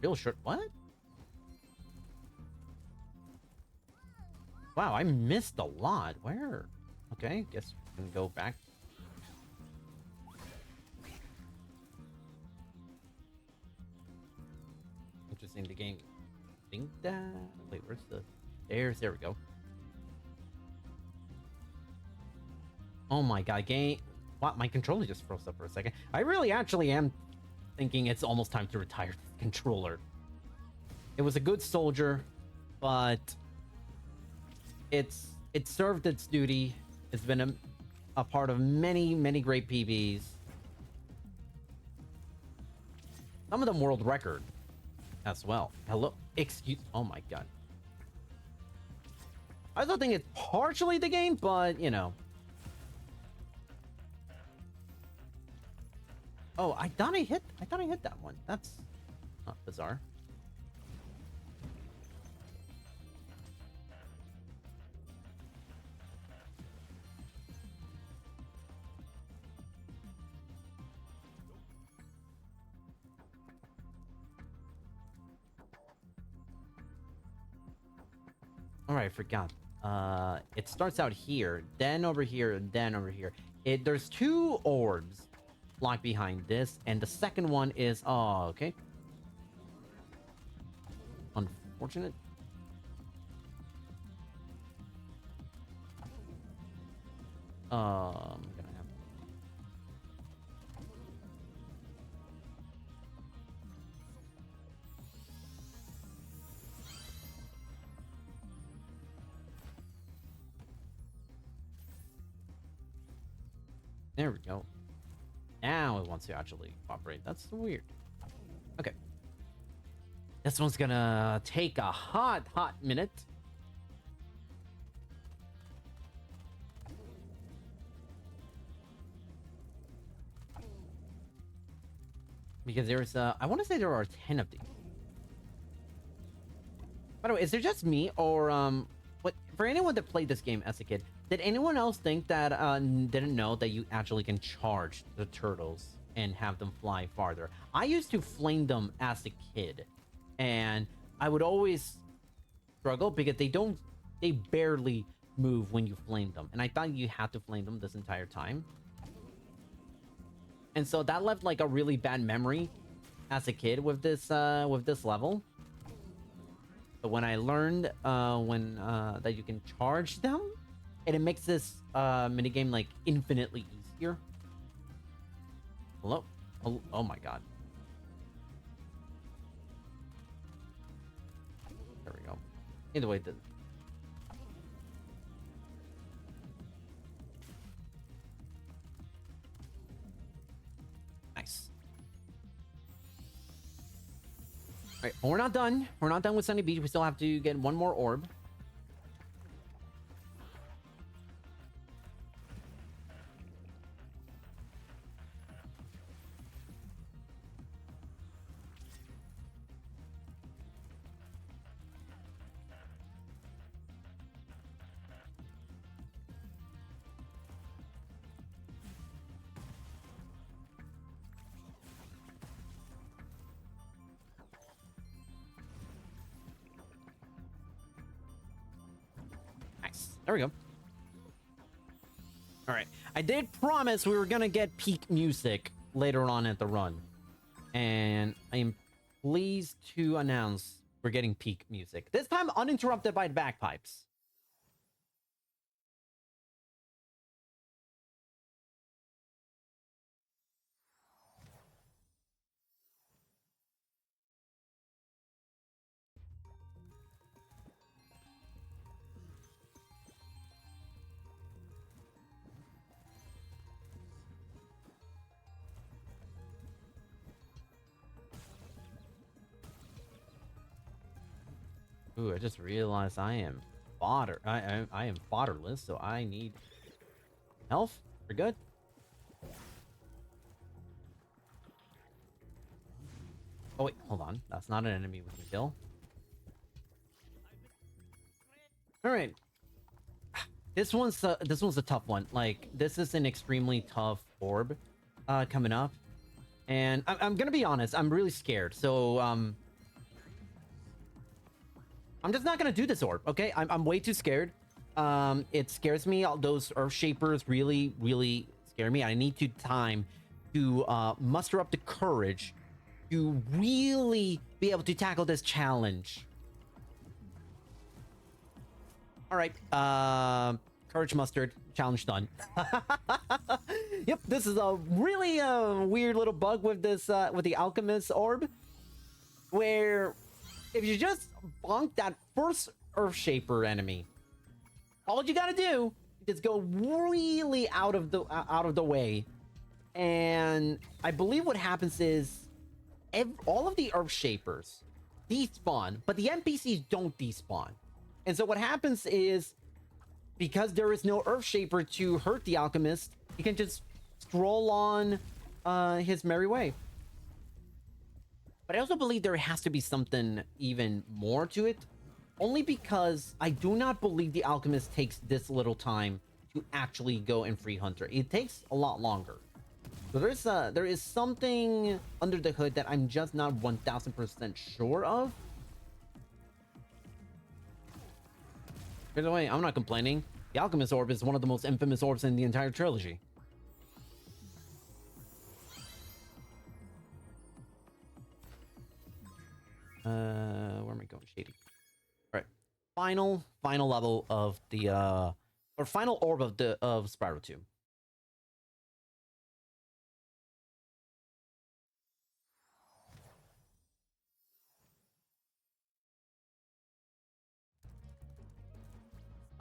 real short. What? Wow, I missed a lot. Where? Okay, guess we can go back. Interesting, the game think that... Wait, where's the... There we go. Oh my god, game... Wow, my controller just froze up for a second. I really actually am thinking it's almost time to retire the controller. It was a good soldier, but it served its duty. It's been a part of many, many great PBs. Some of them world record as well. Hello? Oh my god. I don't think it's partially the game, but, you know. Oh, I thought I hit that one. That's not bizarre. All right, I forgot. It starts out here, then over here, then over here. There's 2 orbs locked behind this, and the second one is... Oh, okay. Unfortunate. I'm gonna have... There we go. Now it wants to actually operate. That's weird. Okay. This one's gonna take a hot minute. Because there's, I want to say there are 10 of these. By the way, is it just me, or, what, for anyone that played this game as a kid, did anyone else think that, didn't know that you actually can charge the turtles and have them fly farther? I used to flame them as a kid, and I would always struggle because they barely move when you flame them, and I thought you had to flame them this entire time. And so that left like a really bad memory as a kid with this level. But when I learned that you can charge them, and it makes this minigame like infinitely easier. Hello? Oh my god. There we go. Either way, nice. All right, we're not done. We're not done with Sunny Beach. We still have to get one more orb. There we go. All right. I did promise we were going to get peak music later on at the run. And I am pleased to announce we're getting peak music. This time uninterrupted by bagpipes. Ooh, I just realized I am fodder. I am fodderless, so I need health. We're good. Oh wait, hold on. That's not an enemy we can kill. All right. This one's a tough one. Like, this is an extremely tough orb coming up, and I'm gonna be honest. I'm really scared. So I'm just not gonna do this orb, okay? I'm way too scared. It scares me. Those Earth Shapers really scare me. I need time to muster up the courage to really be able to tackle this challenge. All right, courage mustered. Challenge done. Yep, this is a really weird little bug with this with the Alchemist orb, where if you just bonk that first Earth Shaper enemy, all you gotta do is go really out of the way, and I believe what happens is all of the Earth Shapers despawn, but the NPCs don't despawn. And so what happens is, because there is no Earth Shaper to hurt the Alchemist, he can just stroll on his merry way. But I also believe there has to be something even more to it, only because I do not believe the Alchemist takes this little time to actually go and free Hunter. It takes a lot longer. So there is something under the hood that I'm just not 1000% sure of. By the way, I'm not complaining. The Alchemist Orb is one of the most infamous orbs in the entire trilogy. Where am I going? Shady. All right. Final level of the or final orb of Spyro 2.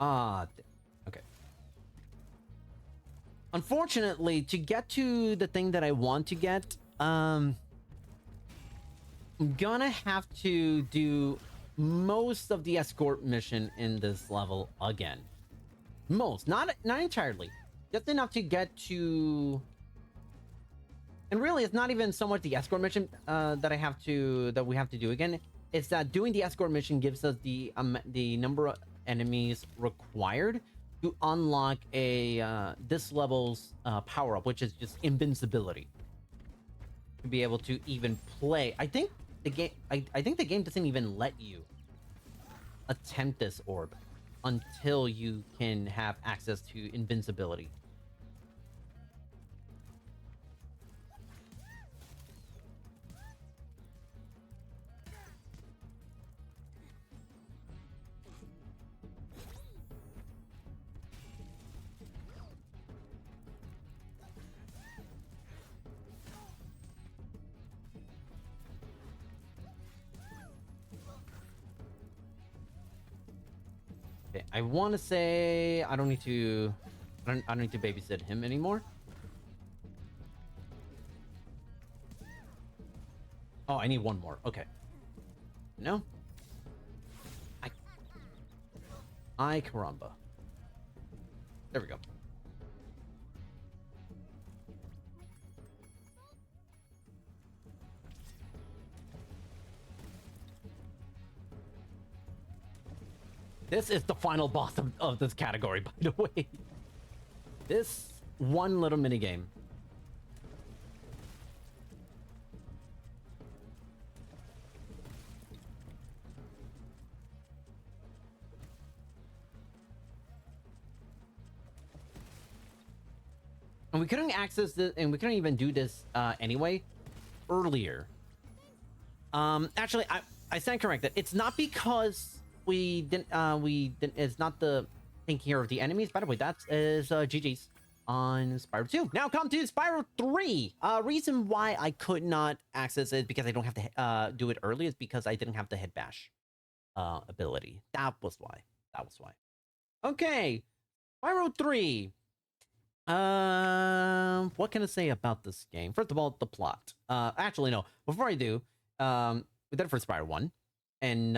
Okay. Unfortunately, to get to the thing that I want to get, I'm gonna have to do most of the escort mission in this level again. Most, not entirely, just enough to get to. And really, it's not even so much the escort mission that we have to do again. It's that doing the escort mission gives us the number of enemies required to unlock a this level's power up, which is just invincibility. To be able to even play, I think the game. I think the game doesn't even let you attempt this orb until you can have access to invincibility. Okay, I want to say I don't need to. I don't need to babysit him anymore. Oh, I need one more. Okay. No. I caramba. There we go. This is the final boss of this category, by the way. This one little mini game. And we couldn't access this, and we couldn't even do this anyway earlier. Actually, I stand corrected. It's not because we didn't. It's not the taking care of the enemies. By the way, that is GG's on Spyro 2. Now come to Spyro 3. Reason why I could not access it because I don't have to do it early is because I didn't have the head bash ability. That was why. That was why. Okay, Spyro 3. What can I say about this game? First of all, the plot. Actually, no. Before I do, we did it for Spyro 1, and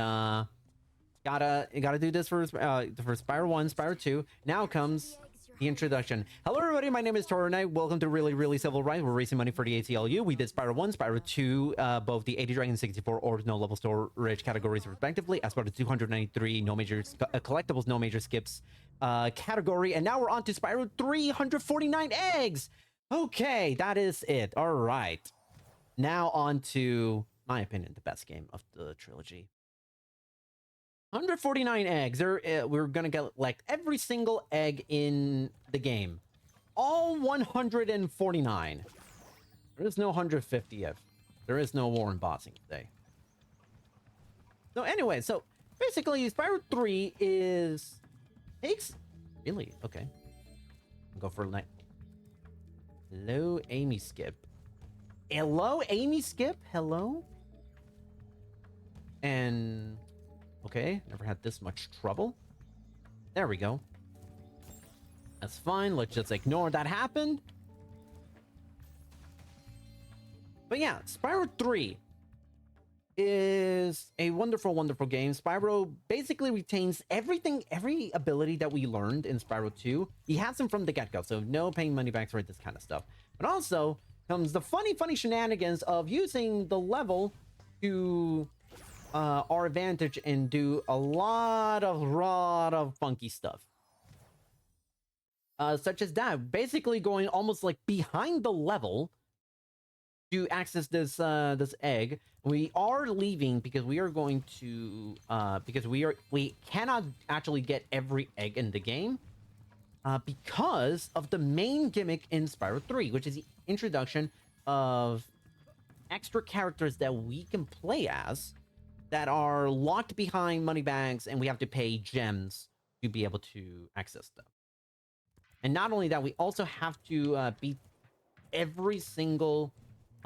gotta do this for Spyro 1, Spyro 2. Now comes the introduction. Hello, everybody. My name is Toro Knight. Welcome to Really Civil Right. We're raising money for the ACLU. We did Spyro 1, Spyro 2, both the 80 Dragon 64 orbs, no level storage categories, respectively, as part of 293 no major collectibles, no major skips category. And now we're on to Spyro 349 eggs. Okay, that is it. All right. Now on to, my opinion, the best game of the trilogy. 149 eggs. We're gonna get like every single egg in the game. All 149. There is no 150 if there is no war embossing today. So anyway, so basically Spyro 3 takes really okay. Go for night. Hello, Amy Skip. Hello, Amy Skip. Hello. And okay, never had this much trouble. There we go. That's fine. Let's just ignore that happened. But yeah, Spyro 3 is a wonderful, wonderful game. Spyro basically retains everything, every ability that we learned in Spyro 2. He has them from the get-go, so no paying money back for this kind of stuff. But also comes the funny shenanigans of using the level to our advantage and do a lot of funky stuff. Such as that, basically going almost like behind the level to access this this egg. We are leaving because we are going to because we cannot actually get every egg in the game because of the main gimmick in Spyro 3, which is the introduction of extra characters that we can play as that are locked behind money bags, and we have to pay gems to be able to access them. And not only that, we also have to beat every single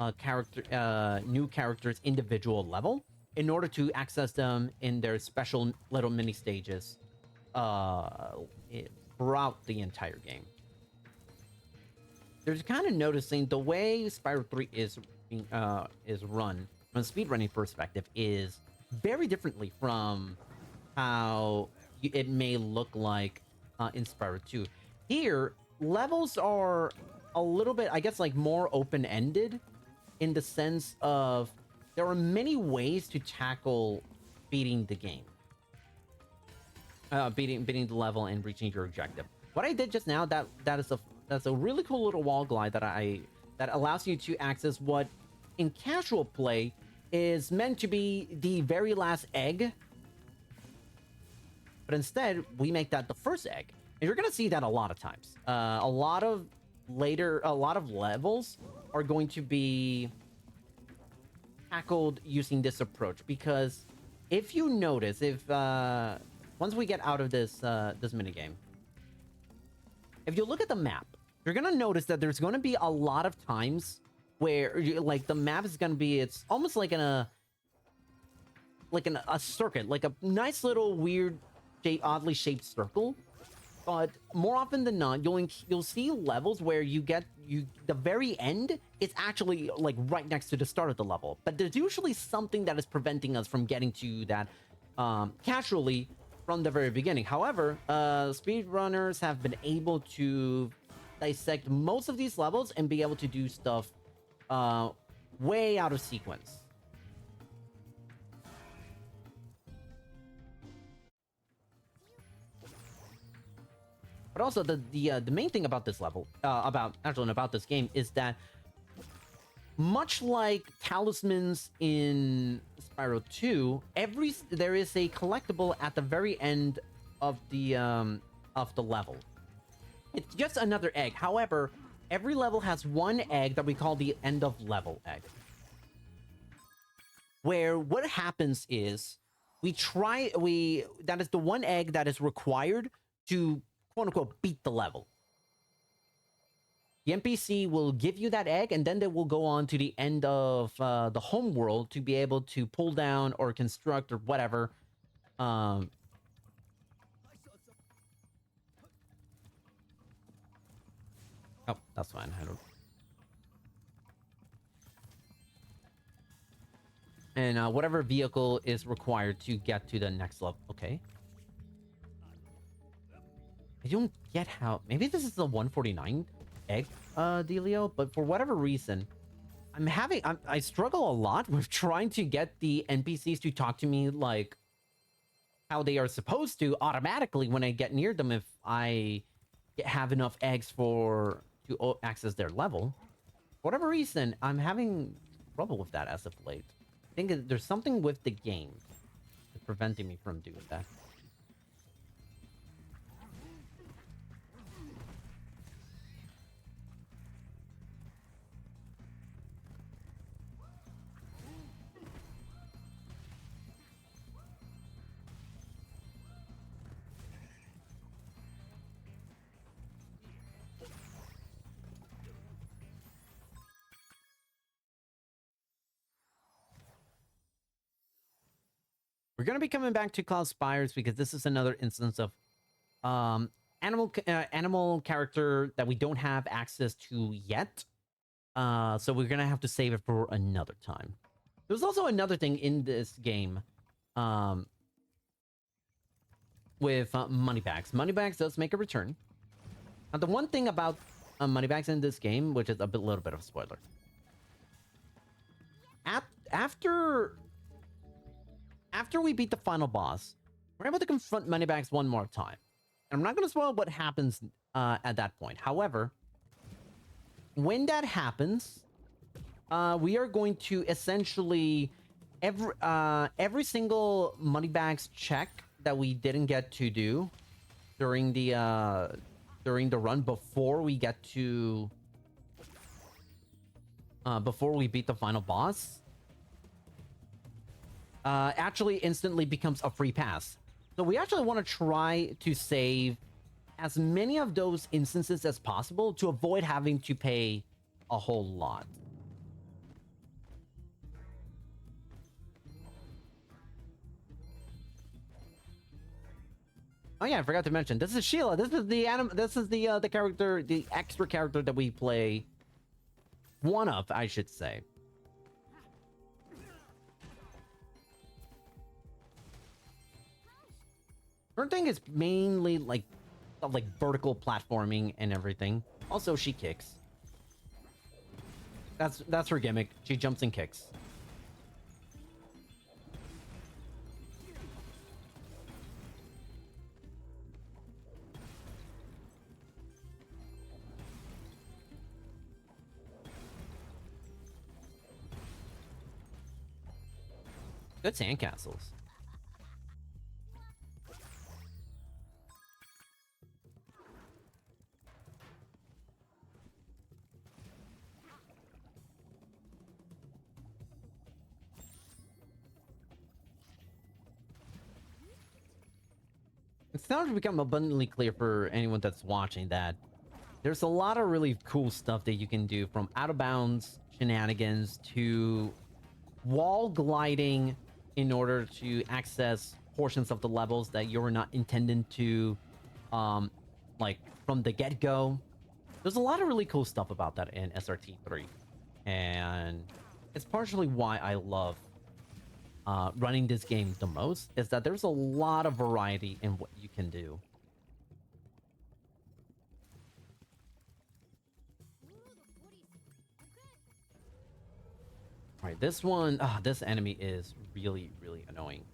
new character's individual level in order to access them in their special little mini stages throughout the entire game. There's kind of noticing the way Spyro 3 is run. from a speedrunning perspective is very differently from how it may look like in Spyro 2. Here, levels are a little bit, I guess, like more open-ended in the sense of there are many ways to tackle beating the game. Beating the level and reaching your objective. What I did just now, that's a really cool little wall glide that allows you to access what in casual play is meant to be the very last egg, but instead we make that the first egg, and you're gonna see that a lot of times. A lot of levels are going to be tackled using this approach, because if you notice, once we get out of this this minigame, if you look at the map, you're gonna notice that there's gonna be a lot of times where like the map is gonna be, it's almost like a circuit, like a nice little weird oddly shaped circle. But more often than not, you'll see levels where the very end is actually like right next to the start of the level, but there's usually something that is preventing us from getting to that casually from the very beginning. However, speedrunners have been able to dissect most of these levels and be able to do stuff way out of sequence. But also the main thing about this level, about this game, is that much like talismans in Spyro 2, there is a collectible at the very end of the level. It's just another egg. However, every level has one egg that we call the end of level egg, where what happens is that is the one egg that is required to quote unquote beat the level. The NPC will give you that egg, and then they will go on to the end of the home world to be able to pull down or construct or whatever. Oh, that's fine. I don't. And whatever vehicle is required to get to the next level. Okay. I don't get how. Maybe this is the 149 egg dealio, but for whatever reason, I struggle a lot with trying to get the NPCs to talk to me like how they are supposed to automatically when I get near them if I have enough eggs to access their level. For whatever reason, I'm having trouble with that as of late. I think there's something with the game that's preventing me from doing that. We're going to be coming back to Cloud Spires because this is another instance of animal character that we don't have access to yet. So we're going to have to save it for another time. There's also another thing in this game with moneybags. Moneybags does make a return. Now, the one thing about moneybags in this game, which is a little bit of a spoiler. After we beat the final boss, we're able to confront Moneybags one more time. And I'm not going to spoil what happens at that point. However, when that happens, we are going to essentially every single Moneybags check that we didn't get to do during the run before we get to before we beat the final boss. Actually instantly becomes a free pass. So we actually want to try to save as many of those instances as possible to avoid having to pay a whole lot. Oh yeah, I forgot to mention, this is Sheila. This is the character, the extra character that we play. One of, I should say. Her thing is mainly like vertical platforming and everything. Also, she kicks. That's her gimmick. She jumps and kicks. Good sandcastles. It's now to become abundantly clear for anyone that's watching that there's a lot of really cool stuff that you can do, from out of bounds shenanigans to wall gliding in order to access portions of the levels that you were not intended to, like from the get-go. There's a lot of really cool stuff about that in SRT3, and it's partially why I love running this game the most, is that there's a lot of variety in what you can do. All right, this one, this enemy is really, really annoying.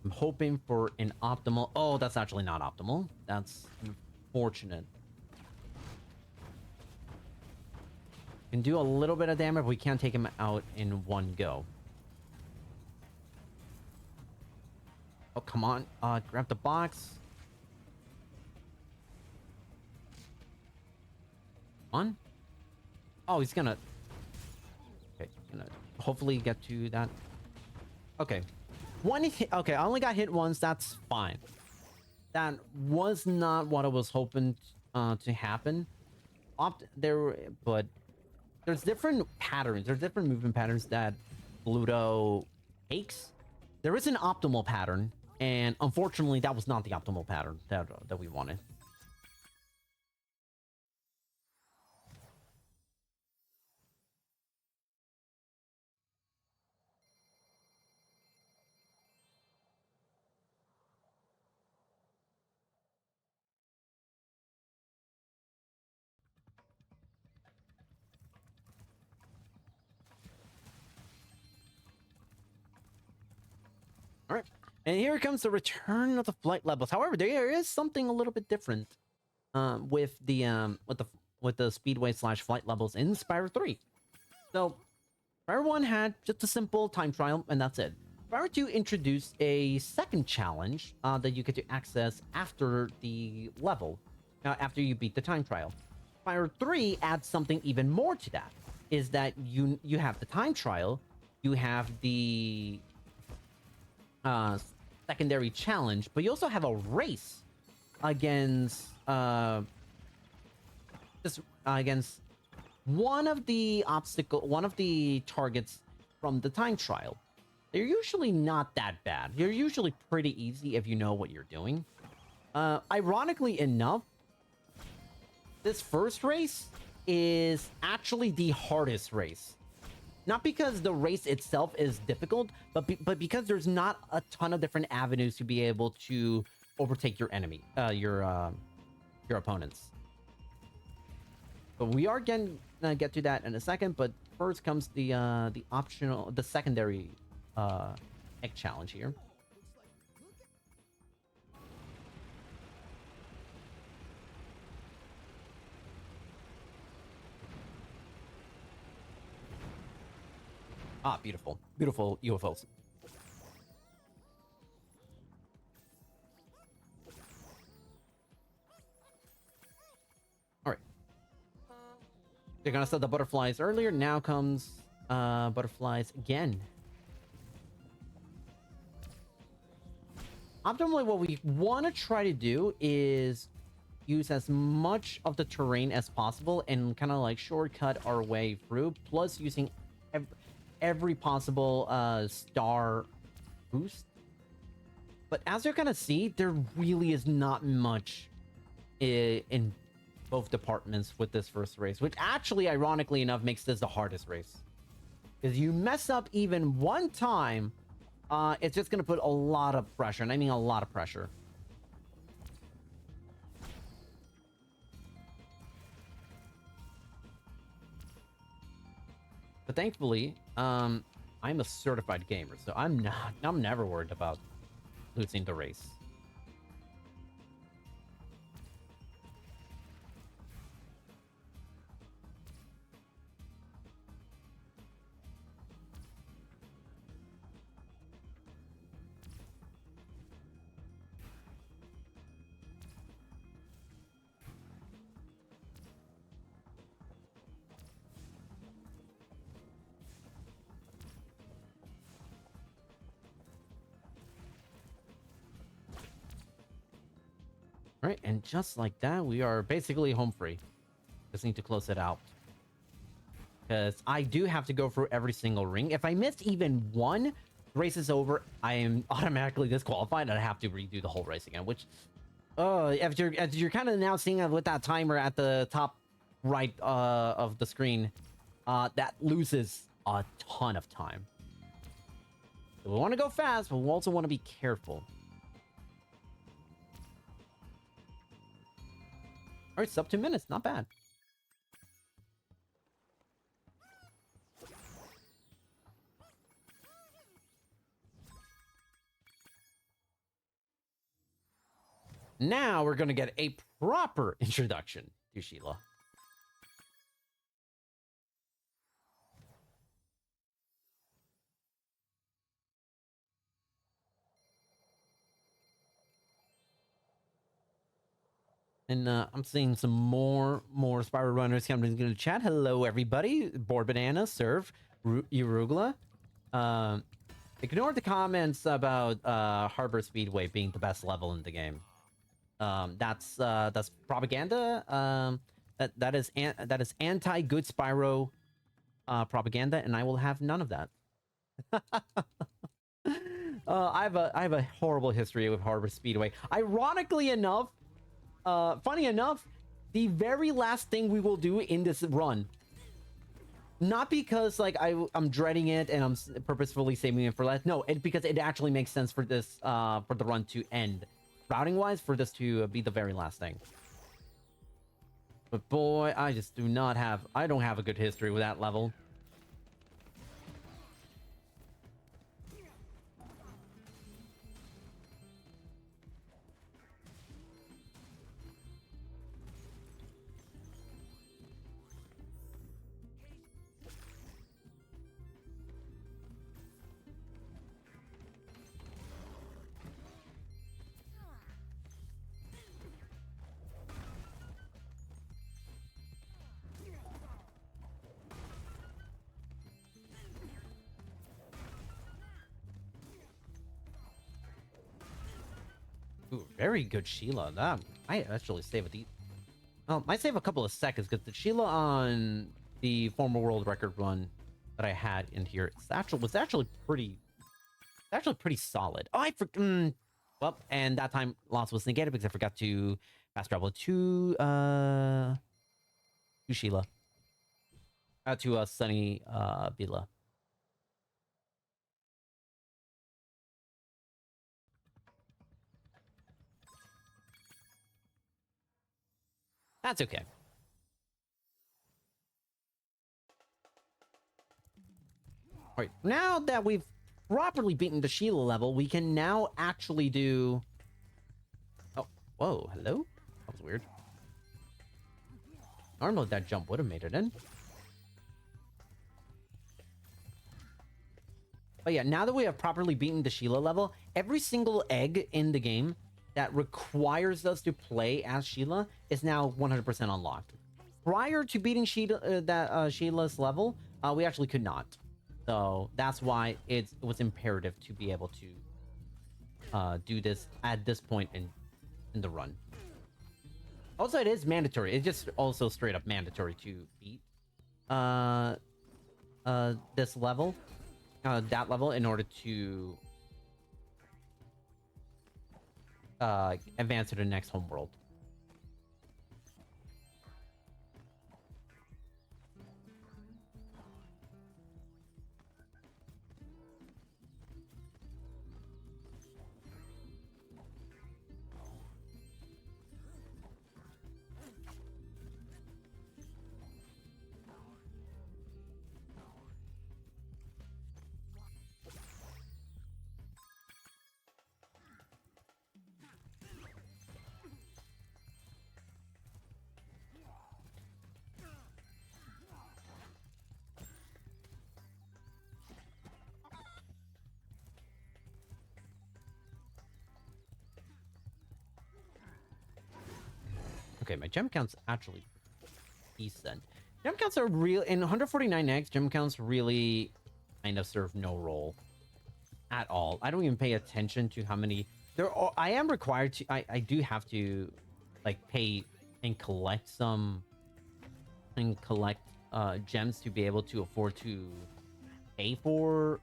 I'm hoping for an optimal. Oh, that's actually not optimal. That's unfortunate. Can do a little bit of damage, but we can't take him out in one go. Oh, come on. Grab the box. On. Oh, he's gonna. Okay, gonna hopefully get to that. Okay. One hit. Okay, I only got hit once. That's fine. That was not what I was hoping to happen. But there's different patterns. There's different movement patterns that Bluto takes. There is an optimal pattern, and unfortunately, that was not the optimal pattern that we wanted. All right, and here comes the return of the flight levels. However, there is something a little bit different with the speedway / flight levels in Spyro 3. So Spyro 1 had just a simple time trial, and that's it. Spyro 2 introduced a second challenge that you get to access after the level, after you beat the time trial. Spyro 3 adds something even more to that, is that you have the time trial, you have the secondary challenge, but you also have a race against against one of the targets from the time trial. They're usually not that bad. They're usually pretty easy if you know what you're doing. Ironically enough, this first race is actually the hardest race. Not because the race itself is difficult, but because there's not a ton of different avenues to be able to overtake your enemy, your opponents. But we are gonna get to that in a second. But first comes the secondary egg challenge here. Ah, beautiful. Beautiful UFOs. Alright. They're gonna set the butterflies earlier. Now comes butterflies again. Optimally, what we want to try to do is use as much of the terrain as possible and kind of like shortcut our way through, plus using every possible star boost. But as you're gonna see, there really is not much in both departments with this first race, which actually, ironically enough, makes this the hardest race. Because you mess up even one time, it's just gonna put a lot of pressure, and I mean a lot of pressure. But thankfully, I'm a certified gamer, so I'm never worried about losing the race. All right, and just like that, we are basically home free. Just need to close it out. Because I do have to go through every single ring. If I missed even one, race is over. I am automatically disqualified and I have to redo the whole race again, which... as you're kind of now seeing with that timer at the top right of the screen, that loses a ton of time. So we want to go fast, but we also want to be careful. All right, sub 2 minutes, not bad. Now we're gonna get a proper introduction to Sheila. And I'm seeing some more Spyro runners coming into the chat. Hello, everybody. Board Banana, Serve, Urugla. Ignore the comments about Harbor Speedway being the best level in the game. That's propaganda. That is anti-good Spyro propaganda, and I will have none of that. I have a horrible history with Harbor Speedway. Ironically enough, funny enough, the very last thing we will do in this run, not because like I'm dreading it and I'm purposefully saving it for last. No, because it actually makes sense for this for the run to end, routing wise, for this to be the very last thing. But boy, I just do not have. I don't have a good history with that level. Ooh, very good Sheila. That I actually save the. I save a couple of seconds because the Sheila on the former world record run that I had in here was actually pretty solid. Oh, well, and that time loss was negated because I forgot to fast travel to Sheila, to Sunny Villa. That's okay. All right, now that we've properly beaten the Sheila level, we can now actually do... Oh, whoa, hello? That was weird. I don't know if that jump would have made it in. But yeah, now that we have properly beaten the Sheila level, every single egg in the game that requires us to play as Sheila is now 100% unlocked. Prior to beating Sheila's level, we actually could not. So that's why it was imperative to be able to do this at this point in the run. Also, it is mandatory. It's just also straight up mandatory to beat this level, that level, in order to advance to the next homeworld. Okay, my gem count's actually decent. Gem counts are real in 149x. Gem counts really kind of serve no role at all. I don't even pay attention to how many there are. I am required to. I do have to like pay and collect gems to be able to afford to pay for.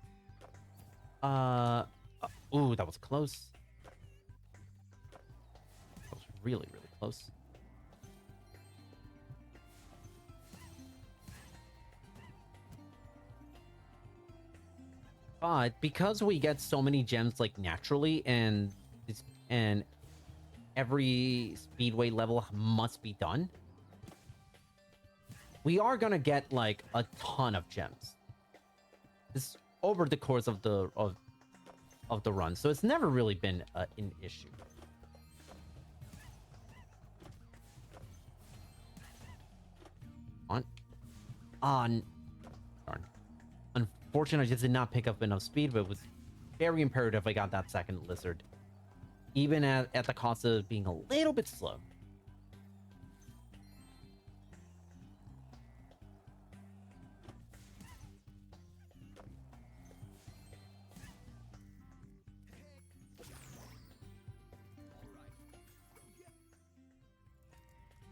Ooh, that was close. That was really close. But because we get so many gems like naturally, and every speedway level must be done, we are gonna get like a ton of gems. This over the course of the run, so it's never really been an issue. On darn. Unfortunately, I just did not pick up enough speed, but it was very imperative I got that second lizard, even at the cost of being a little bit slow.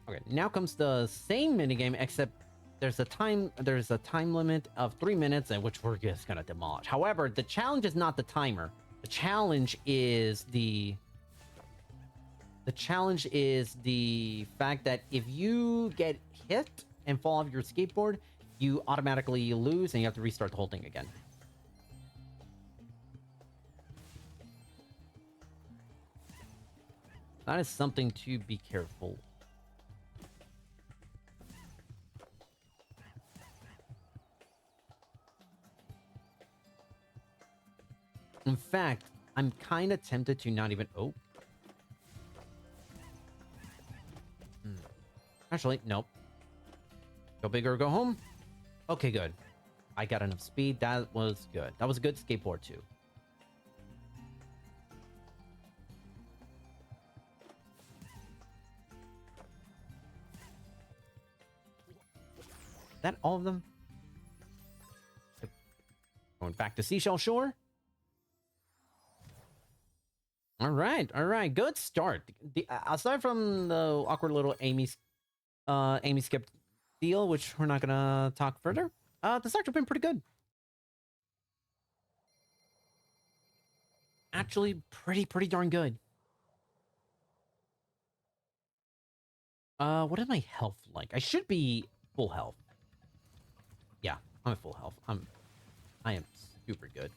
Okay, now comes the same minigame, except there's a time limit of 3 minutes, in which we're just gonna demolish. However, the challenge is not the timer. The challenge is the fact that if you get hit and fall off your skateboard, you automatically lose and you have to restart the whole thing again. That is something to be careful. In fact, I'm kind of tempted to not even... Oh. Actually, nope. Go big or go home. Okay, good. I got enough speed. That was good. That was a good skateboard, too. Is that all of them? Going back to Seashell Shore. All right, good start. Aside from the awkward little Amy skip deal, which we're not gonna talk further, the start's been pretty good. Actually, pretty darn good. What is my health like? I should be full health. Yeah, I'm at full health. I am super good.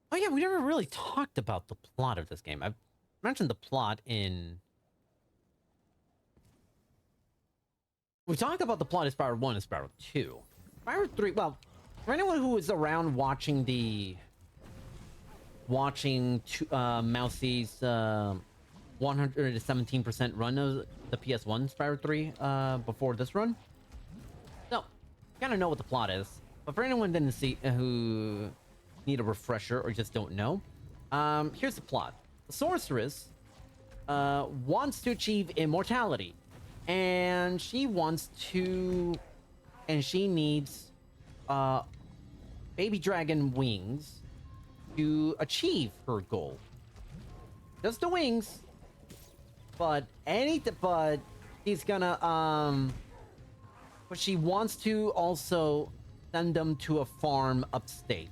Oh yeah, we never really talked about the plot of this game. I've mentioned the plot in... We talked about the plot in Spyro 1 and Spyro 2. Spyro 3, well, for anyone who was around watching Mousie's 117% run of the PS1 Spyro 3 before this run, so kind of know what the plot is. But for anyone who didn't see, who need a refresher or just don't know, here's the plot. The sorceress wants to achieve immortality, and she needs baby dragon wings to achieve her goal. Just the wings, but she's gonna but she wants to also send them to a farm upstate.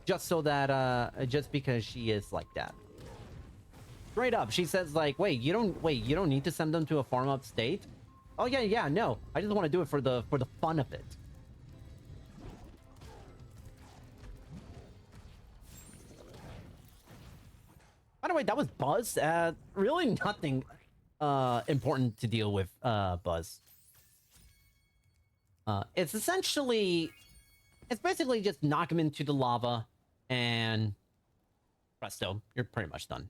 Just so that just because she is like that. Straight up, she says like, wait, you don't need to send them to a farm upstate? Oh yeah, no. I just want to do it for the fun of it. By the way, that was Buzz. Really nothing important to deal with Buzz. It's basically just knock him into the lava and presto, you're pretty much done.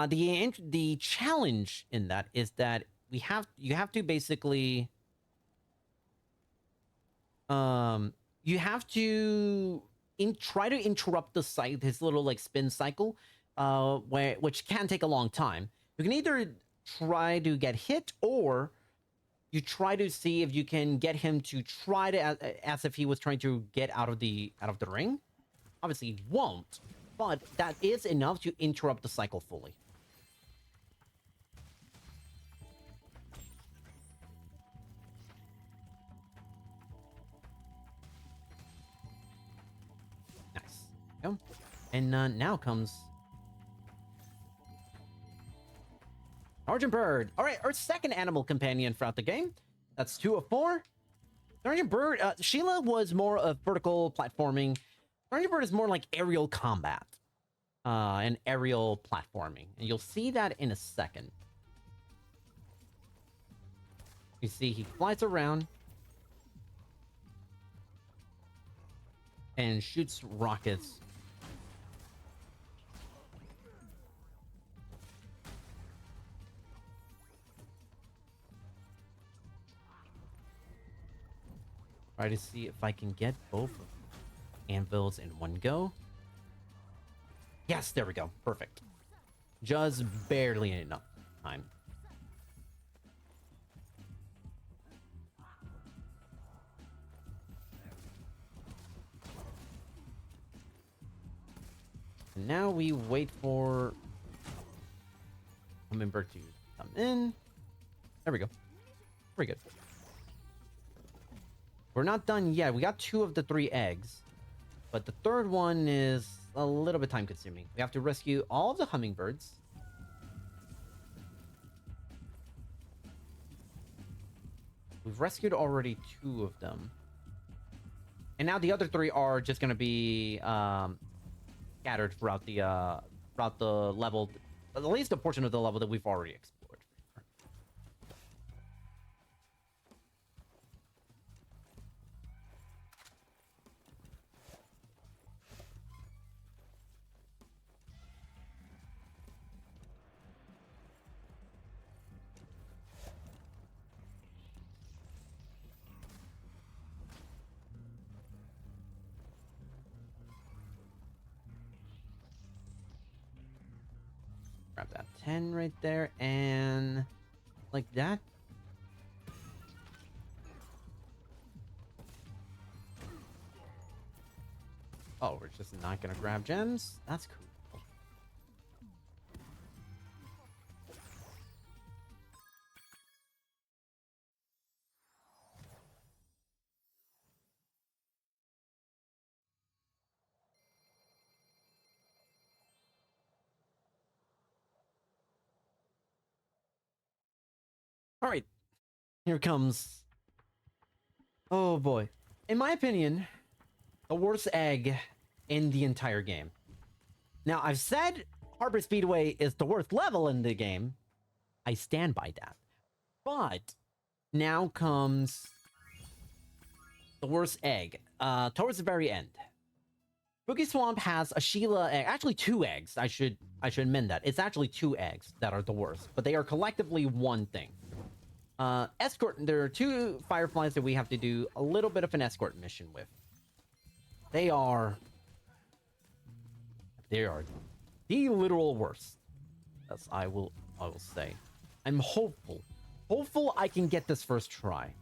The challenge in that is that you have to basically you have to try to interrupt his little like spin cycle, which can take a long time. You can either try to get hit, or you try to see if you can get him to try to as if he was trying to get out of the ring. Obviously, he won't, but that is enough to interrupt the cycle fully. Nice. Go. And now comes Sergeant Bird. All right, our second animal companion throughout the game. That's 2 of 4. Sergeant Bird, Sheila was more of vertical platforming. Sergeant Bird is more like aerial combat and aerial platforming. And you'll see that in a second. You see he flies around and shoots rockets. Try to see if I can get both anvils in one go. Yes, there we go. Perfect. Just barely enough time. And now we wait for Hummingbird to come in. There we go. Pretty good. We're not done yet. We got 2 of the 3 eggs, but the third one is a little bit time consuming. We have to rescue all of the hummingbirds. We've rescued already 2 of them. And now the other 3 are just going to be scattered throughout the level, at least a portion of the level that we've already explored. Grab that 10 right there, and like that. Oh, we're just not gonna grab gems? That's cool. All right, here comes. Oh boy. In my opinion, the worst egg in the entire game. Now, I've said Harbor Speedway is the worst level in the game. I stand by that. But now comes the worst egg. Towards the very end. Spooky Swamp has a Sheila egg. Actually, 2 eggs. I should amend that. It's actually 2 eggs that are the worst, but they are collectively one thing. Escort. There are 2 fireflies that we have to do a little bit of an escort mission with. They are the literal worst. As I will say. I'm hopeful I can get this first try.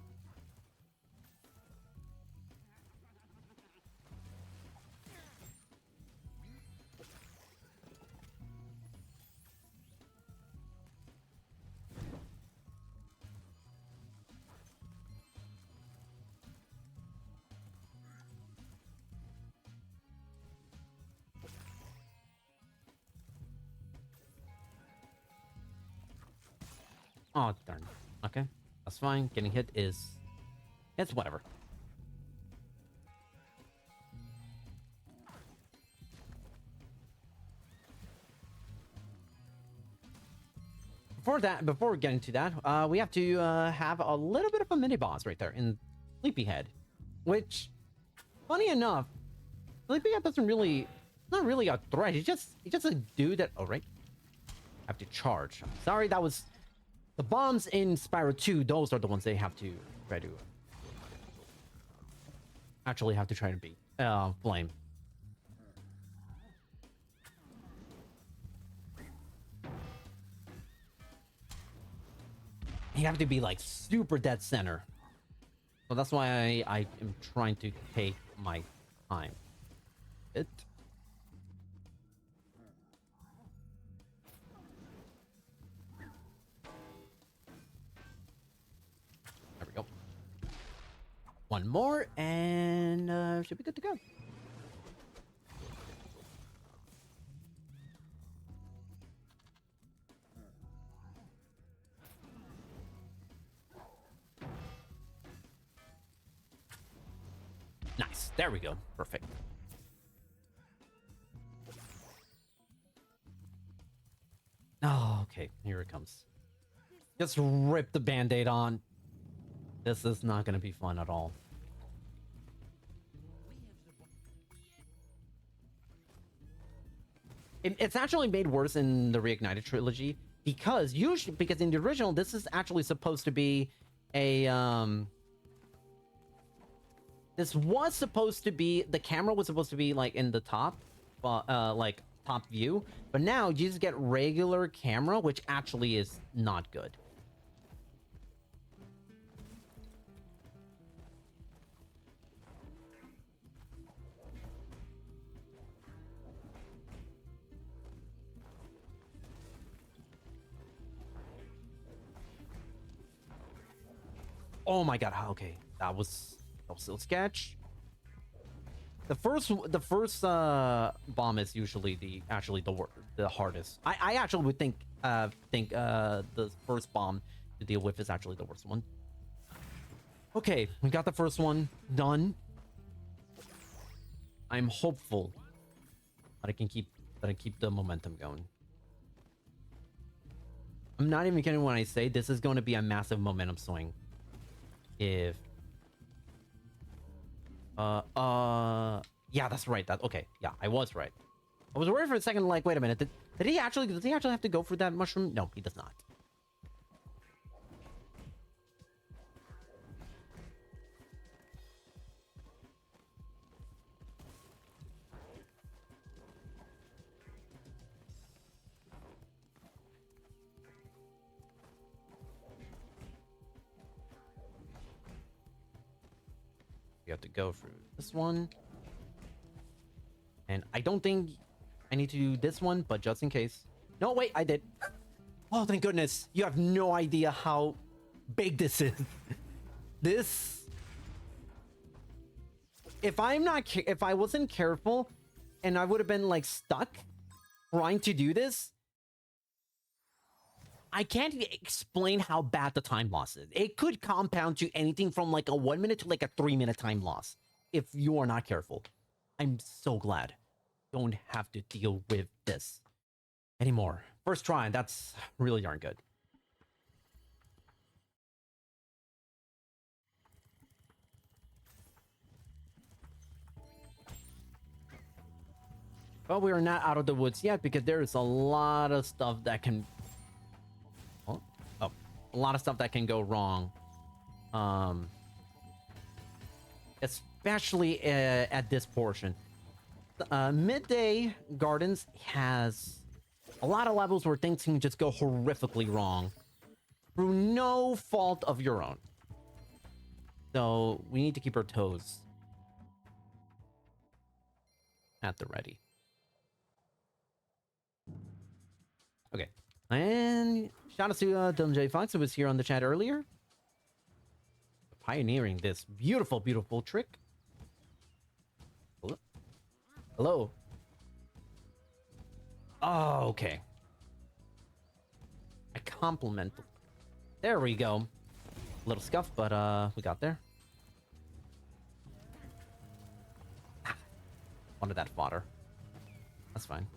Oh, darn. Okay. That's fine. Getting hit is... It's whatever. Before getting to that, we have to have a little bit of a mini-boss right there in Sleepyhead. Which, funny enough, Sleepyhead doesn't really, not really a threat. He's just a dude that. Oh right, have to charge. Sorry, that was the bombs in Spyro 2. Those are the ones they have to try to actually have to try to beat. Blame. You have to be like super dead center. So that's why I am trying to take my time. There we go. One more and should be good to go. Nice. There we go. Perfect. Oh, okay. Here it comes. Just rip the band-aid on. This is not going to be fun at all. It's actually made worse in the Reignited trilogy because in the original this is actually supposed to be a this was supposed to be, the camera was supposed to be like in the top, like top view, but now you just get regular camera, which actually is not good. Oh my god, okay. That was still sketch. The first bomb is usually the hardest. I actually would think the first bomb to deal with is actually the worst one. Okay, we got the first one done. I'm hopeful that I can keep the momentum going. I'm not even kidding when I say this is going to be a massive momentum swing. If yeah, that's right. Okay, yeah, I was right. I was worried for a second, like, wait a minute, does he actually have to go for that mushroom? No, he does not. You have to go through this one. And I don't think I need to do this one, but just in case. No, wait, I did. Oh, thank goodness. You have no idea how big this is. This... If I wasn't careful, and I would have been, like, stuck trying to do this, I can't explain how bad the time loss is. It could compound to anything from like a 1 minute to like a 3-minute time loss if you are not careful. I'm so glad I don't have to deal with this anymore. First try, that's really darn good. But we are not out of the woods yet because there is a lot of stuff that can... a lot of stuff that can go wrong. Especially at this portion. Midday Gardens has a lot of levels where things can just go horrifically wrong through no fault of your own. So we need to keep our toes at the ready. Okay. And shout out to Dylan J. Fox, who was here on the chat earlier. Pioneering this beautiful, beautiful trick. Hello? Hello? Oh, okay. I compliment. There we go. A little scuff, but we got there. Wanted that fodder. That's fine.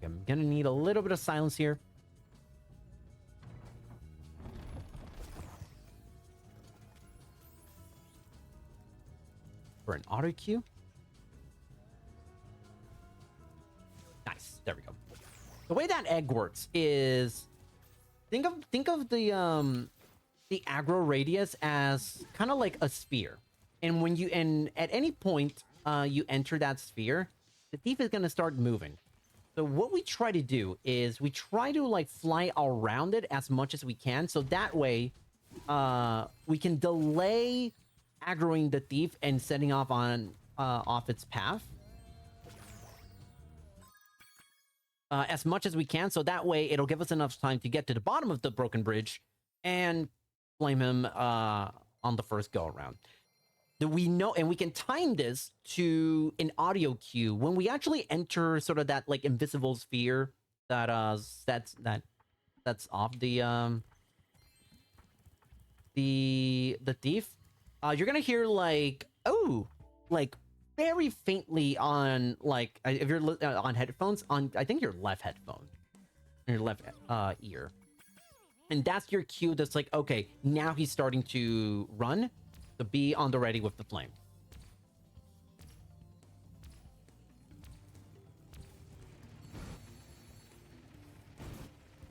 I'm gonna need a little bit of silence here. For an auto queue. There we go. The way that egg works is think of the aggro radius as kind of like a sphere. And when you at any point you enter that sphere, the thief is gonna start moving. So what we try to do is we try to like fly around it as much as we can, so that way we can delay aggroing the thief and setting off on off its path as much as we can, so that way it'll give us enough time to get to the bottom of the broken bridge and flame him on the first go around. We know, and we can time this to an audio cue when we actually enter sort of that like invisible sphere that that's off the thief. You're gonna hear like, oh, like very faintly on like if you're on headphones on, I think your left headphone, your left ear, and that's your cue. That's like, okay, now he's starting to run. So be on the ready with the flame.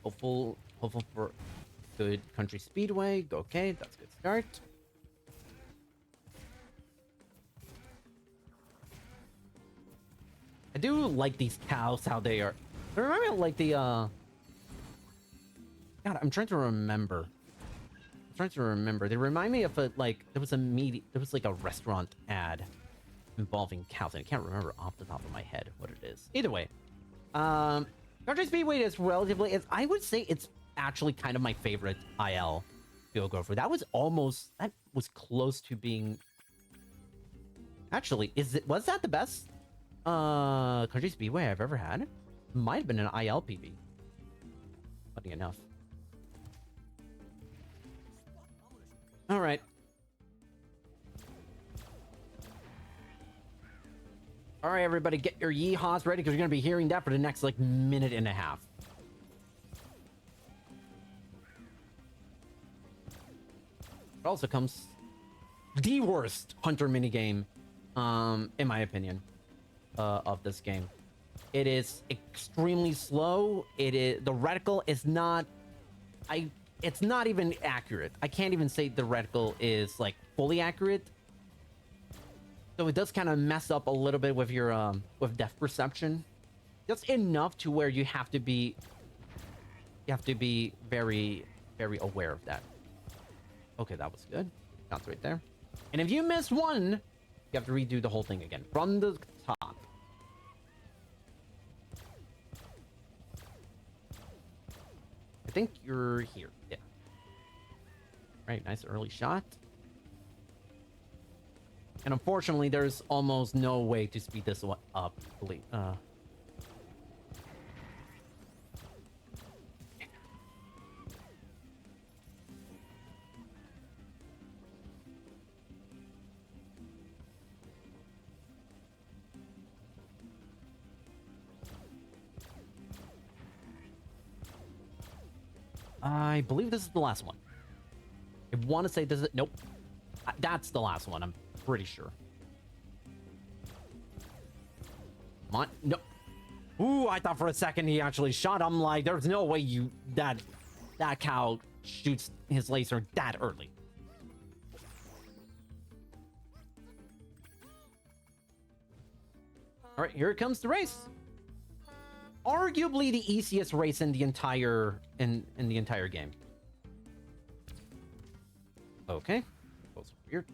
Hopeful for good country speedway. Okay, that's a good start. I do like these cows, how they are. They remind me of like the God, I'm trying to remember. They remind me of a like there was like a restaurant ad involving cows, and I can't remember off the top of my head what it is. Either way, Country Speedway is relatively, I would say it's actually kind of my favorite IL to go for. That was close to being. Actually, was that the best Country Speedway I've ever had? Might have been an IL PB. Funny enough. All right. All right, everybody, get your yeehaws ready because you're going to be hearing that for the next, like, minute and a half. It also comes the worst hunter minigame, in my opinion, of this game. It is extremely slow. The reticle is not... It's not even accurate. I can't even say the reticle is like fully accurate. So it does kind of mess up a little bit with your with depth perception. Just enough to where you have to be very, very aware of that. Okay, that was good. Counts right there. And if you miss one, you have to redo the whole thing again from the top. I think you're here. Yeah. Right, nice early shot. And unfortunately, there's almost no way to speed this one up. I believe this is the last one. I want to say this is... Nope. That's the last one, I'm pretty sure. Come on. No. Ooh, I thought for a second he actually shot. I'm like, there's no way that cow shoots his laser that early. All right, here comes the race. Arguably the easiest race in the entire game. Okay. That was weird.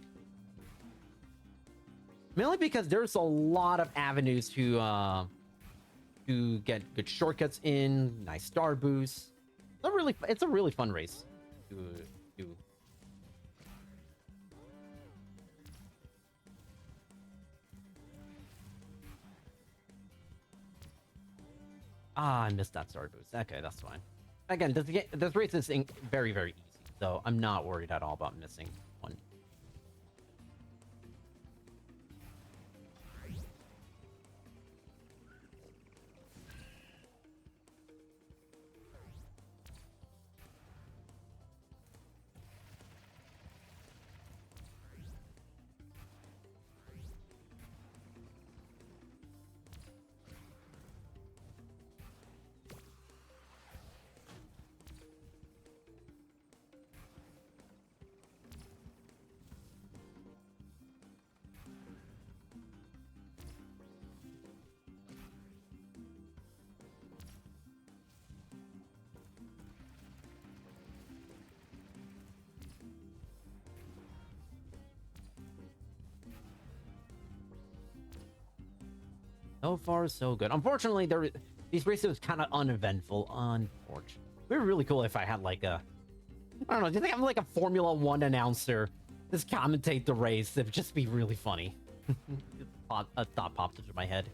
Mainly because there's a lot of avenues to get good shortcuts in, nice star boosts. It's a really fun race to do. Ah, I missed that star boost. Okay, that's fine. Again, this race is very, very easy, so I'm not worried at all about missing one. So far, so good. Unfortunately, these races kind of uneventful. Unfortunately. It would be really cool if I had like a, I don't know, do you think I'm like a Formula One announcer? Just commentate the race. It would just be really funny. A thought popped into my head.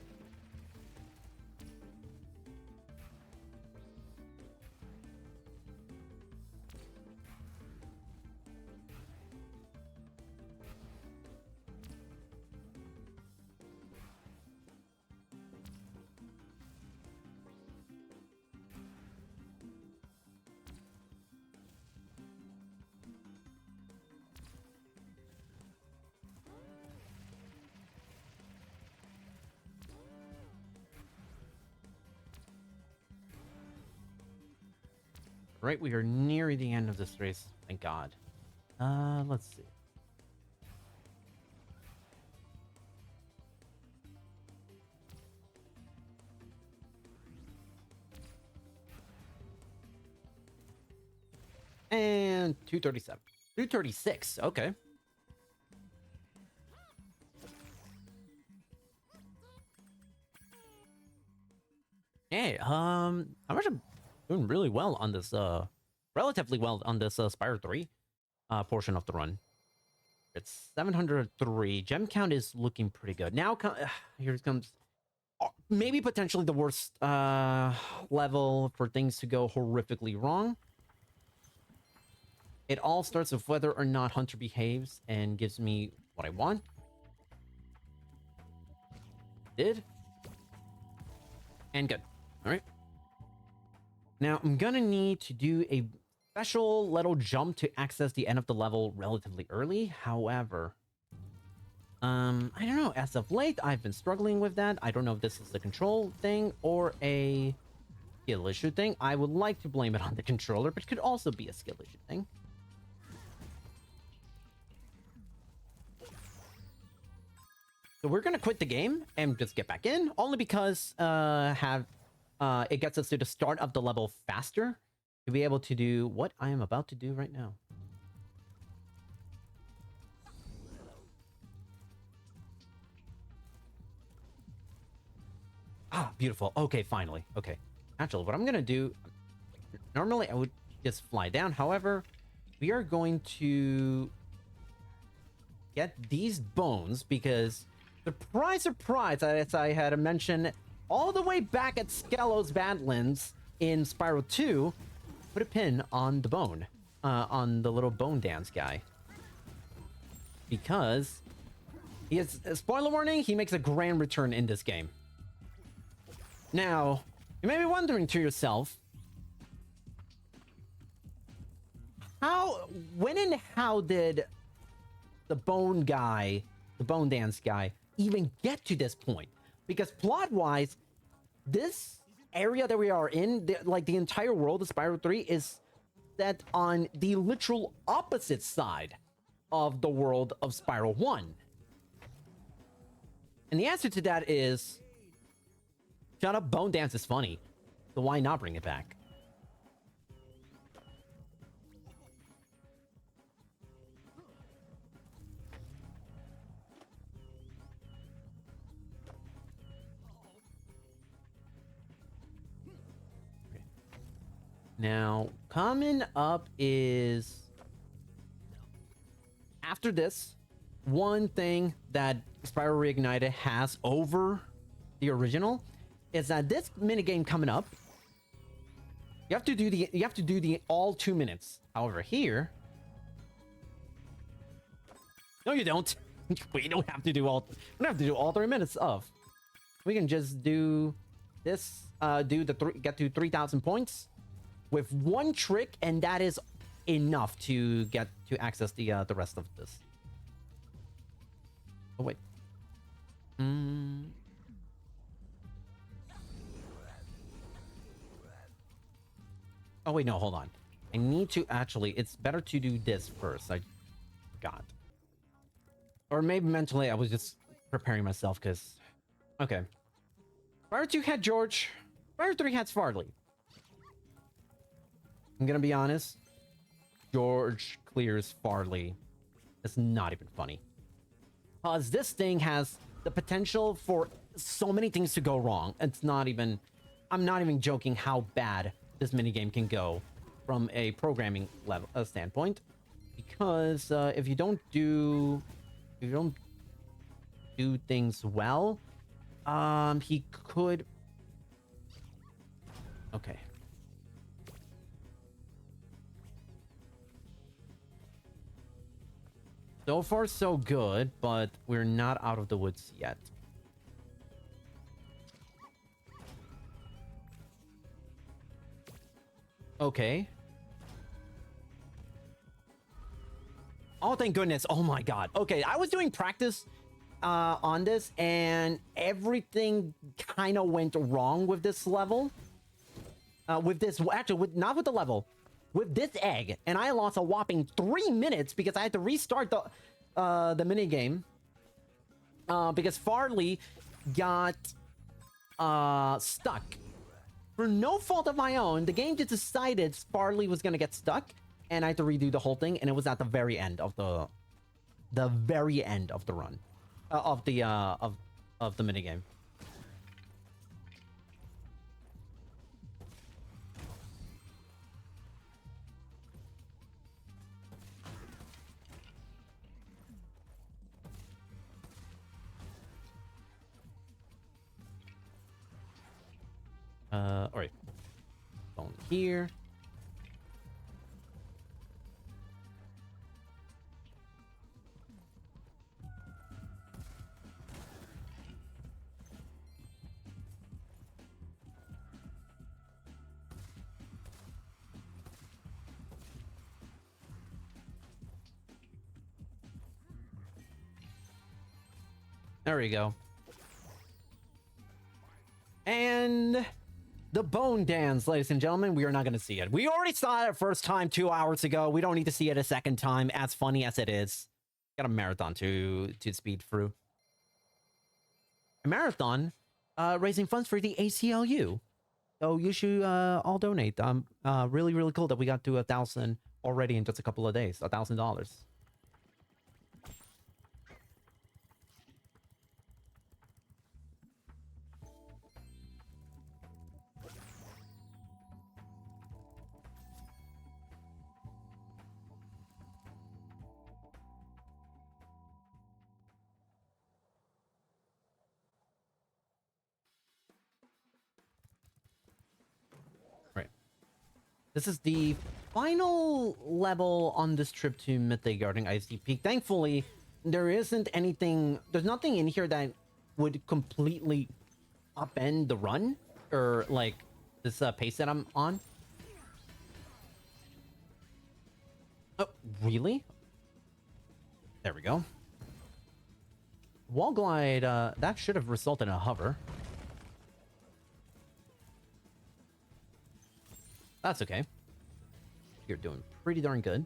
Right, we are near the end of this race. Thank God. Let's see. And 237. 236. Okay. Hey, I'm actually doing really well on this, relatively well on this Spyro 3 portion of the run. It's 703. Gem count is looking pretty good. Now, here comes maybe potentially the worst level for things to go horrifically wrong. It all starts with whether or not Hunter behaves and gives me what I want. Did. And good. All right. Now, I'm gonna need to do a special little jump to access the end of the level relatively early. However, I don't know. As of late, I've been struggling with that. I don't know if this is a control thing or a skill issue thing. I would like to blame it on the controller, but it could also be a skill issue thing. So we're gonna quit the game and just get back in, only because it gets us to the start of the level faster to be able to do what I am about to do right now. Ah, beautiful. Okay, finally. Okay. Actually, what I'm gonna do, normally I would just fly down. However, we are going to get these bones because, surprise, surprise, as I had mentioned all the way back at Skello's Badlands in Spyro 2, put a pin on the bone, on the little bone dance guy. Because he is, spoiler warning, he makes a grand return in this game. Now, you may be wondering to yourself, when and how did the bone guy, the bone dance guy, even get to this point? Because plot-wise, this area that we are in, the entire world of Spyro 3 is set on the literal opposite side of the world of Spyro 1. And the answer to that is, shut up, bone dance is funny. So why not bring it back? Now, coming up is, after this, one thing that Spyro Reignited has over the original is that this minigame coming up, you have to do the all 2 minutes. However, here, no, you don't. We don't have to do all. We don't have to do all 3 minutes of. We can just do this. Get to 3,000 points with one trick, and that is enough to get to access the rest of this. Oh wait. Oh wait, no, hold on. I need to actually. It's better to do this first. I forgot. Or maybe mentally I was just preparing myself because. Okay. Spyro 2 had George. Spyro 3 had Farley. I'm gonna be honest. George clears Farley. It's not even funny. Because this thing has the potential for so many things to go wrong. It's not even, I'm not even joking how bad this minigame can go from a programming level standpoint. Because if you don't do things well, he could. Okay. So far, so good, but we're not out of the woods yet. Okay. Oh, thank goodness. Oh my god. Okay, I was doing practice on this, and everything kind of went wrong with this level. With this, actually, not with the level, with this egg, and I lost a whopping 3 minutes because I had to restart the mini game. Because Farley got stuck for no fault of my own. The game just decided Farley was gonna get stuck, and I had to redo the whole thing. And it was at the very end of the very end of the run, of the mini game. All right. Phone here. There we go. And the bone dance, ladies and gentlemen, we are not going to see it. We already saw it first time 2 hours ago. We don't need to see it a second time, as funny as it is. Got a marathon to speed through. A marathon raising funds for the ACLU. So you should all donate. Really, really cool that we got to 1,000 already in just a couple of days. $1,000. This is the final level on this trip to Mythic Garden Icy Peak. Thankfully, there isn't anything... There's nothing in here that would completely upend the run. Or, like, this pace that I'm on. Oh, really? There we go. Wall glide, that should have resulted in a hover. That's okay. You're doing pretty darn good.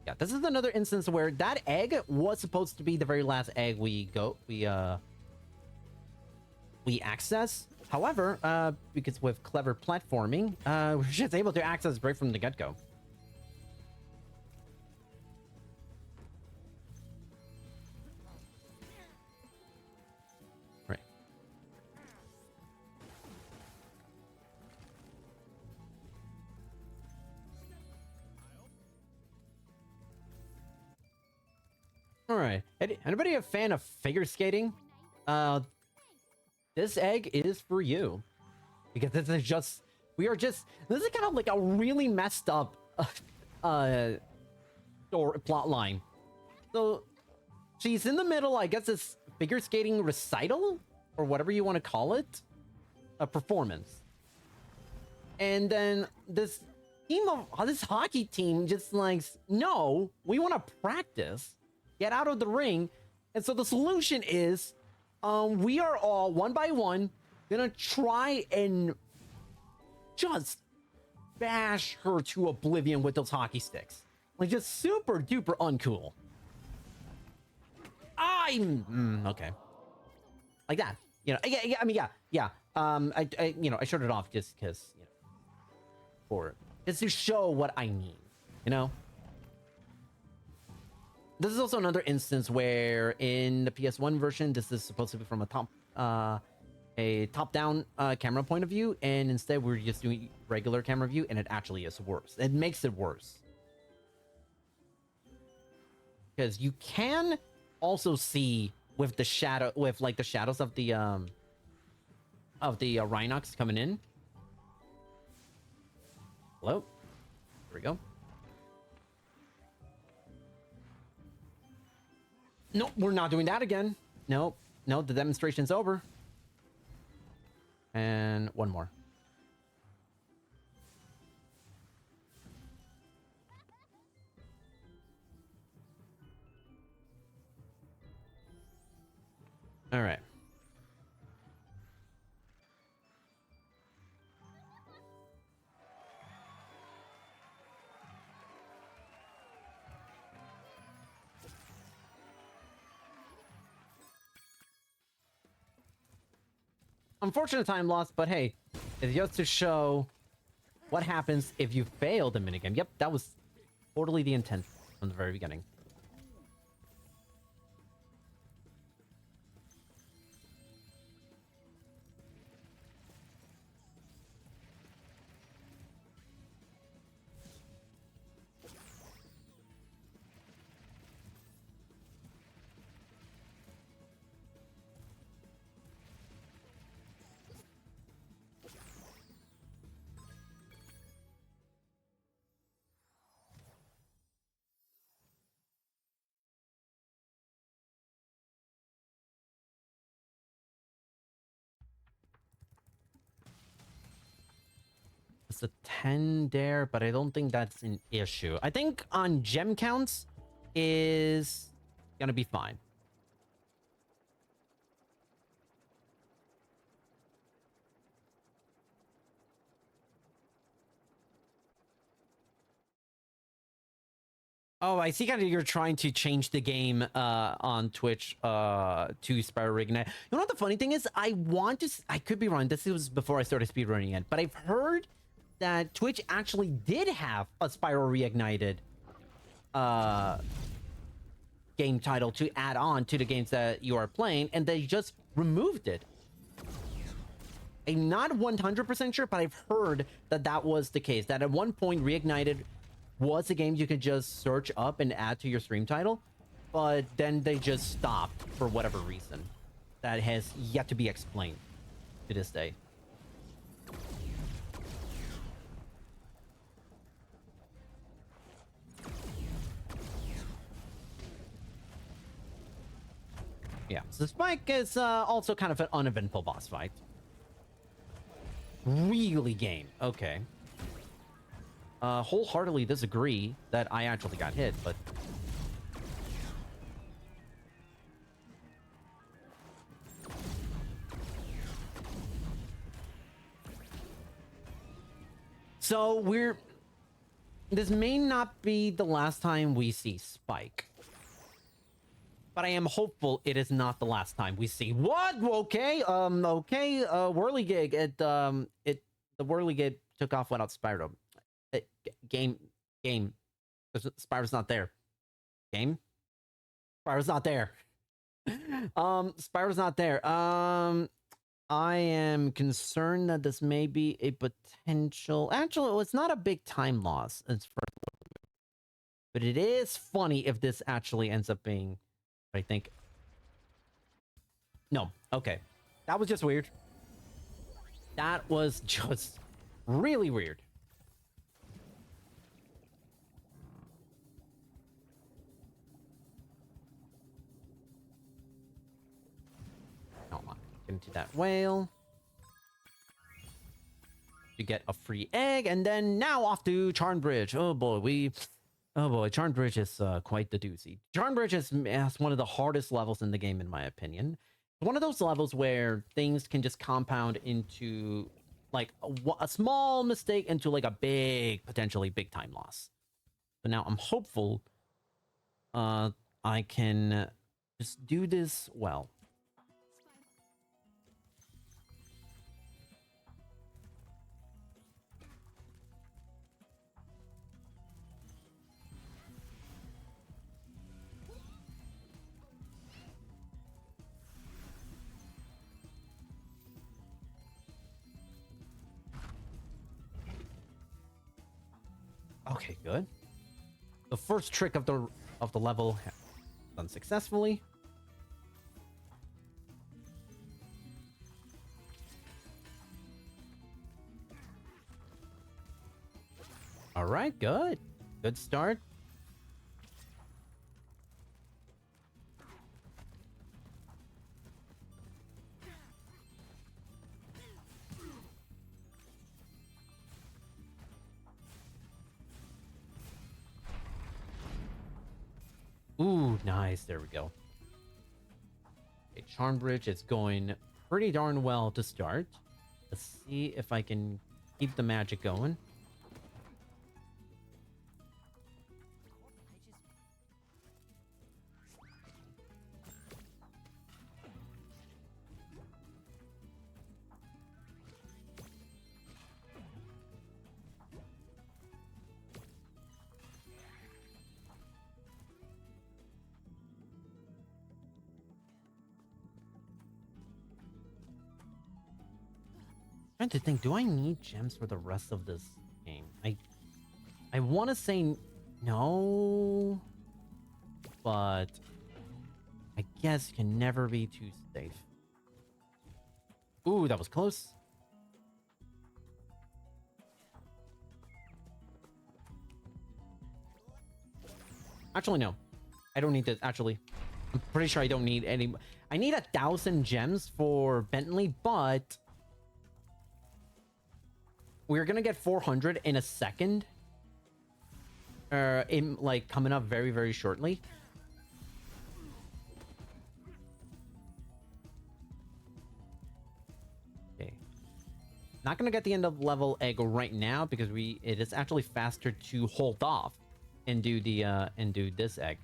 Yeah, this is another instance where that egg was supposed to be the very last egg we access. However, because with clever platforming, we're just able to access right from the get-go. All right. Anybody a fan of figure skating? This egg is for you. Because this is just... This is kind of like a really messed up plot line. So, she's in the middle, I guess it's figure skating recital? Or whatever you want to call it. A performance. And then this hockey team just like, no, we want to practice. Get out of the ring. And so the solution is, we are all, one by one, gonna try and just bash her to oblivion with those hockey sticks. Like, just super duper uncool. Okay. Like that. You know, yeah. I shut it off just because, you know. for it. It's to show what I need, you know? This is also another instance where in the PS1 version, this is supposed to be from a top-down camera point of view, and instead we're just doing regular camera view, and it actually is worse. It makes it worse. Because you can also see with the shadow, with like the shadows of the Rhinox coming in. Hello? There we go. Nope, we're not doing that again. Nope. No, the demonstration's over. And one more. All right. Unfortunate time loss, but hey, it's just to show what happens if you fail the minigame. Yep, that was totally the intent from the very beginning. It's a 10 there, but I don't think that's an issue. I think on gem counts is gonna be fine. Oh, I see kind of you're trying to change the game on Twitch to Spyro Reignited. You know what the funny thing is? I could be wrong. This was before I started speedrunning it, but I've heard that Twitch actually did have a Spyro Reignited game title to add on to the games that you are playing, and they just removed it. I'm not 100% sure, but I've heard that that was the case. That at one point, Reignited was a game you could just search up and add to your stream title, but then they just stopped for whatever reason. That has yet to be explained to this day. Yeah, so Spike is also kind of an uneventful boss fight. Really game. Okay. Wholeheartedly disagree that I actually got hit, but... So we're... This may not be the last time we see Spike. But I am hopeful it is not the last time we see... What? Okay, okay, Whirligig, the Whirligig took off without Spyro. Game. Spyro's not there. Game? Spyro's not there. Spyro's not there. I am concerned that this may be a potential... Actually, it's not a big time loss. It's for... But it is funny if this actually ends up being... I think... No. Okay. That was just weird. That was just really weird. Get into that whale. You get a free egg, and then now off to Charm Bridge. Oh boy, Charm Bridge is quite the doozy. Charm Bridge is one of the hardest levels in the game, in my opinion. It's one of those levels where things can just compound into like a small mistake into like a big, potentially big time loss. So now I'm hopeful I can just do this well. Okay, good. The first trick of the level done successfully. All right, good. Good start. Ooh, nice. There we go. Okay, Charm Bridge is going pretty darn well to start. Let's see if I can keep the magic going. Trying to think, do I need gems for the rest of this game? I want to say no, but I guess can never be too safe. Ooh, that was close. Actually, no. I don't need this. Actually, I'm pretty sure I don't need any. I need 1,000 gems for Bentley, but we're gonna get 400 in a second. In like coming up very, very shortly. Okay. Not gonna get the end of level egg right now because it is actually faster to hold off and do the and do this egg.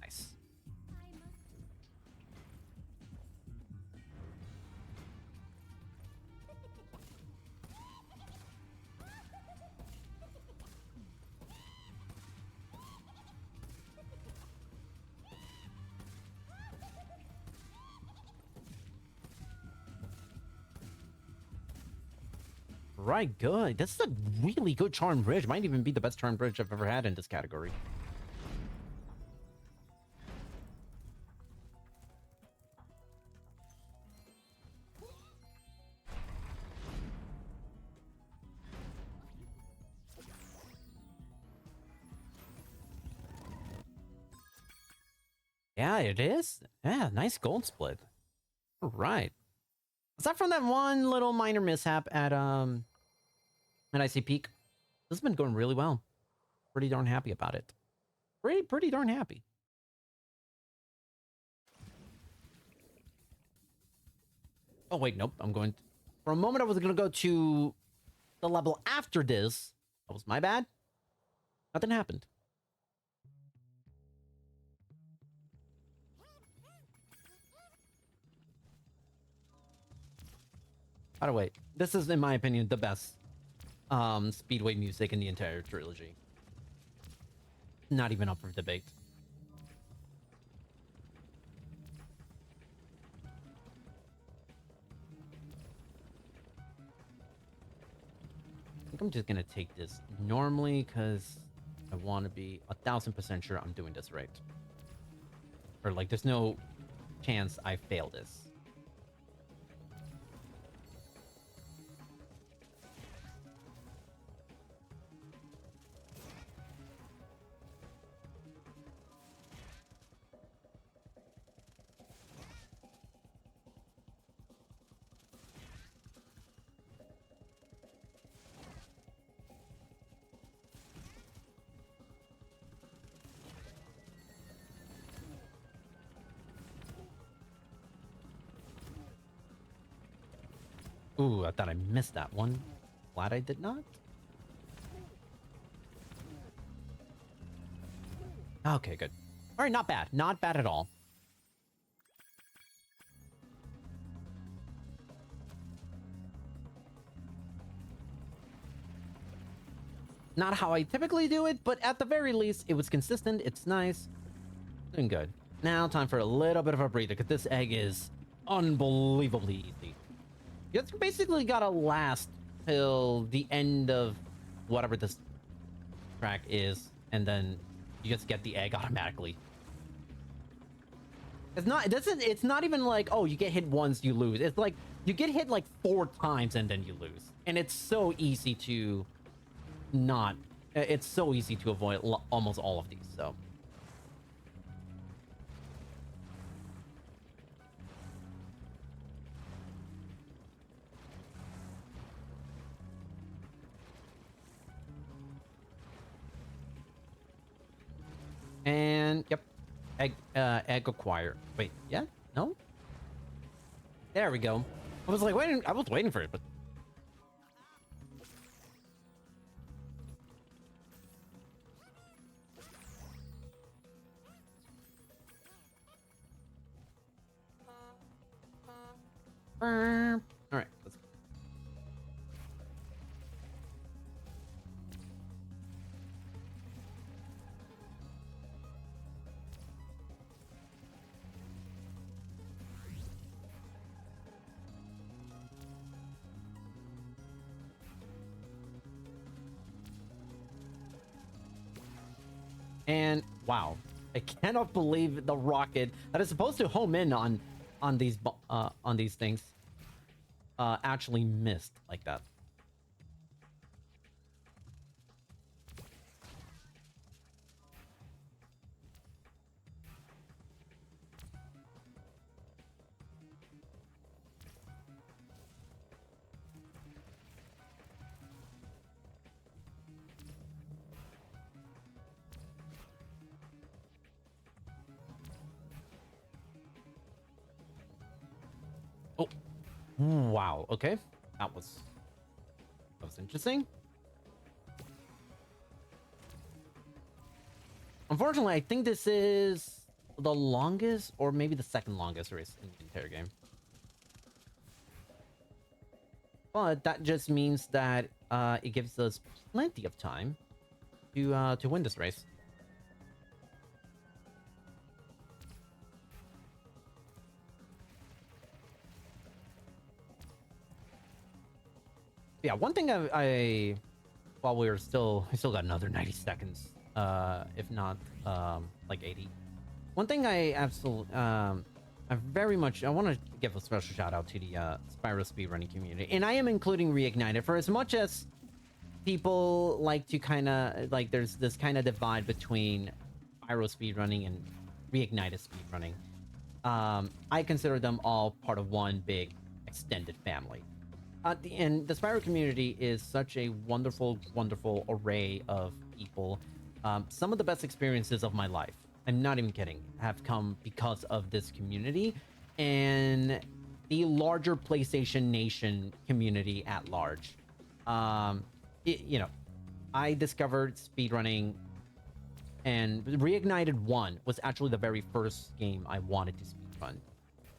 Nice. Right, good. This is a really good charm bridge. Might even be the best charm bridge I've ever had in this category. Yeah, it is. Yeah, nice gold split. All right. Aside from that one little minor mishap at IC Peak, this has been going really well. Pretty darn happy about it. Pretty darn happy. Oh wait, nope. I'm going for a moment I was gonna go to the level after this. That was my bad. Nothing happened. By the way, this is, in my opinion, the best Speedway music in the entire trilogy. Not even up for debate. I think I'm just gonna take this normally because I want to be 1,000% sure I'm doing this right. Or like, there's no chance I fail this. Ooh, I thought I missed that one. Glad I did not. Okay, good. All right, not bad. Not bad at all. Not how I typically do it, but at the very least, it was consistent. It's nice. Doing good. Now, time for a little bit of a breather, because this egg is unbelievably easy. You just basically gotta last till the end of whatever this track is, and then you just get the egg automatically. It's not even like, oh, you get hit once, you lose. It's like, you get hit like 4 times and then you lose. And it's so easy to not... It's so easy to avoid almost all of these, so... And, yep. Egg acquire. Wait, yeah? No? There we go. I was waiting for it, but... Alright, let's go. And wow, I cannot believe the rocket that is supposed to home in on these things actually missed like that. Oh, wow. Okay, that was interesting. Unfortunately, I think this is the longest, or maybe the second longest race in the entire game. But that just means that it gives us plenty of time to win this race. Yeah, one thing I while we still got another 90 seconds, if not like 80. One thing I absolutely I want to give a special shout out to the Spyro speedrunning community, and I am including Reignited. For as much as people like to kind of like, there's this kind of divide between Spyro speedrunning and Reignited speedrunning. I consider them all part of one big extended family. And the Spyro community is such a wonderful, wonderful array of people. Some of the best experiences of my life, I'm not even kidding, have come because of this community and the larger PlayStation Nation community at large. You know, I discovered speedrunning, and Reignited 1 was actually the very first game I wanted to speedrun.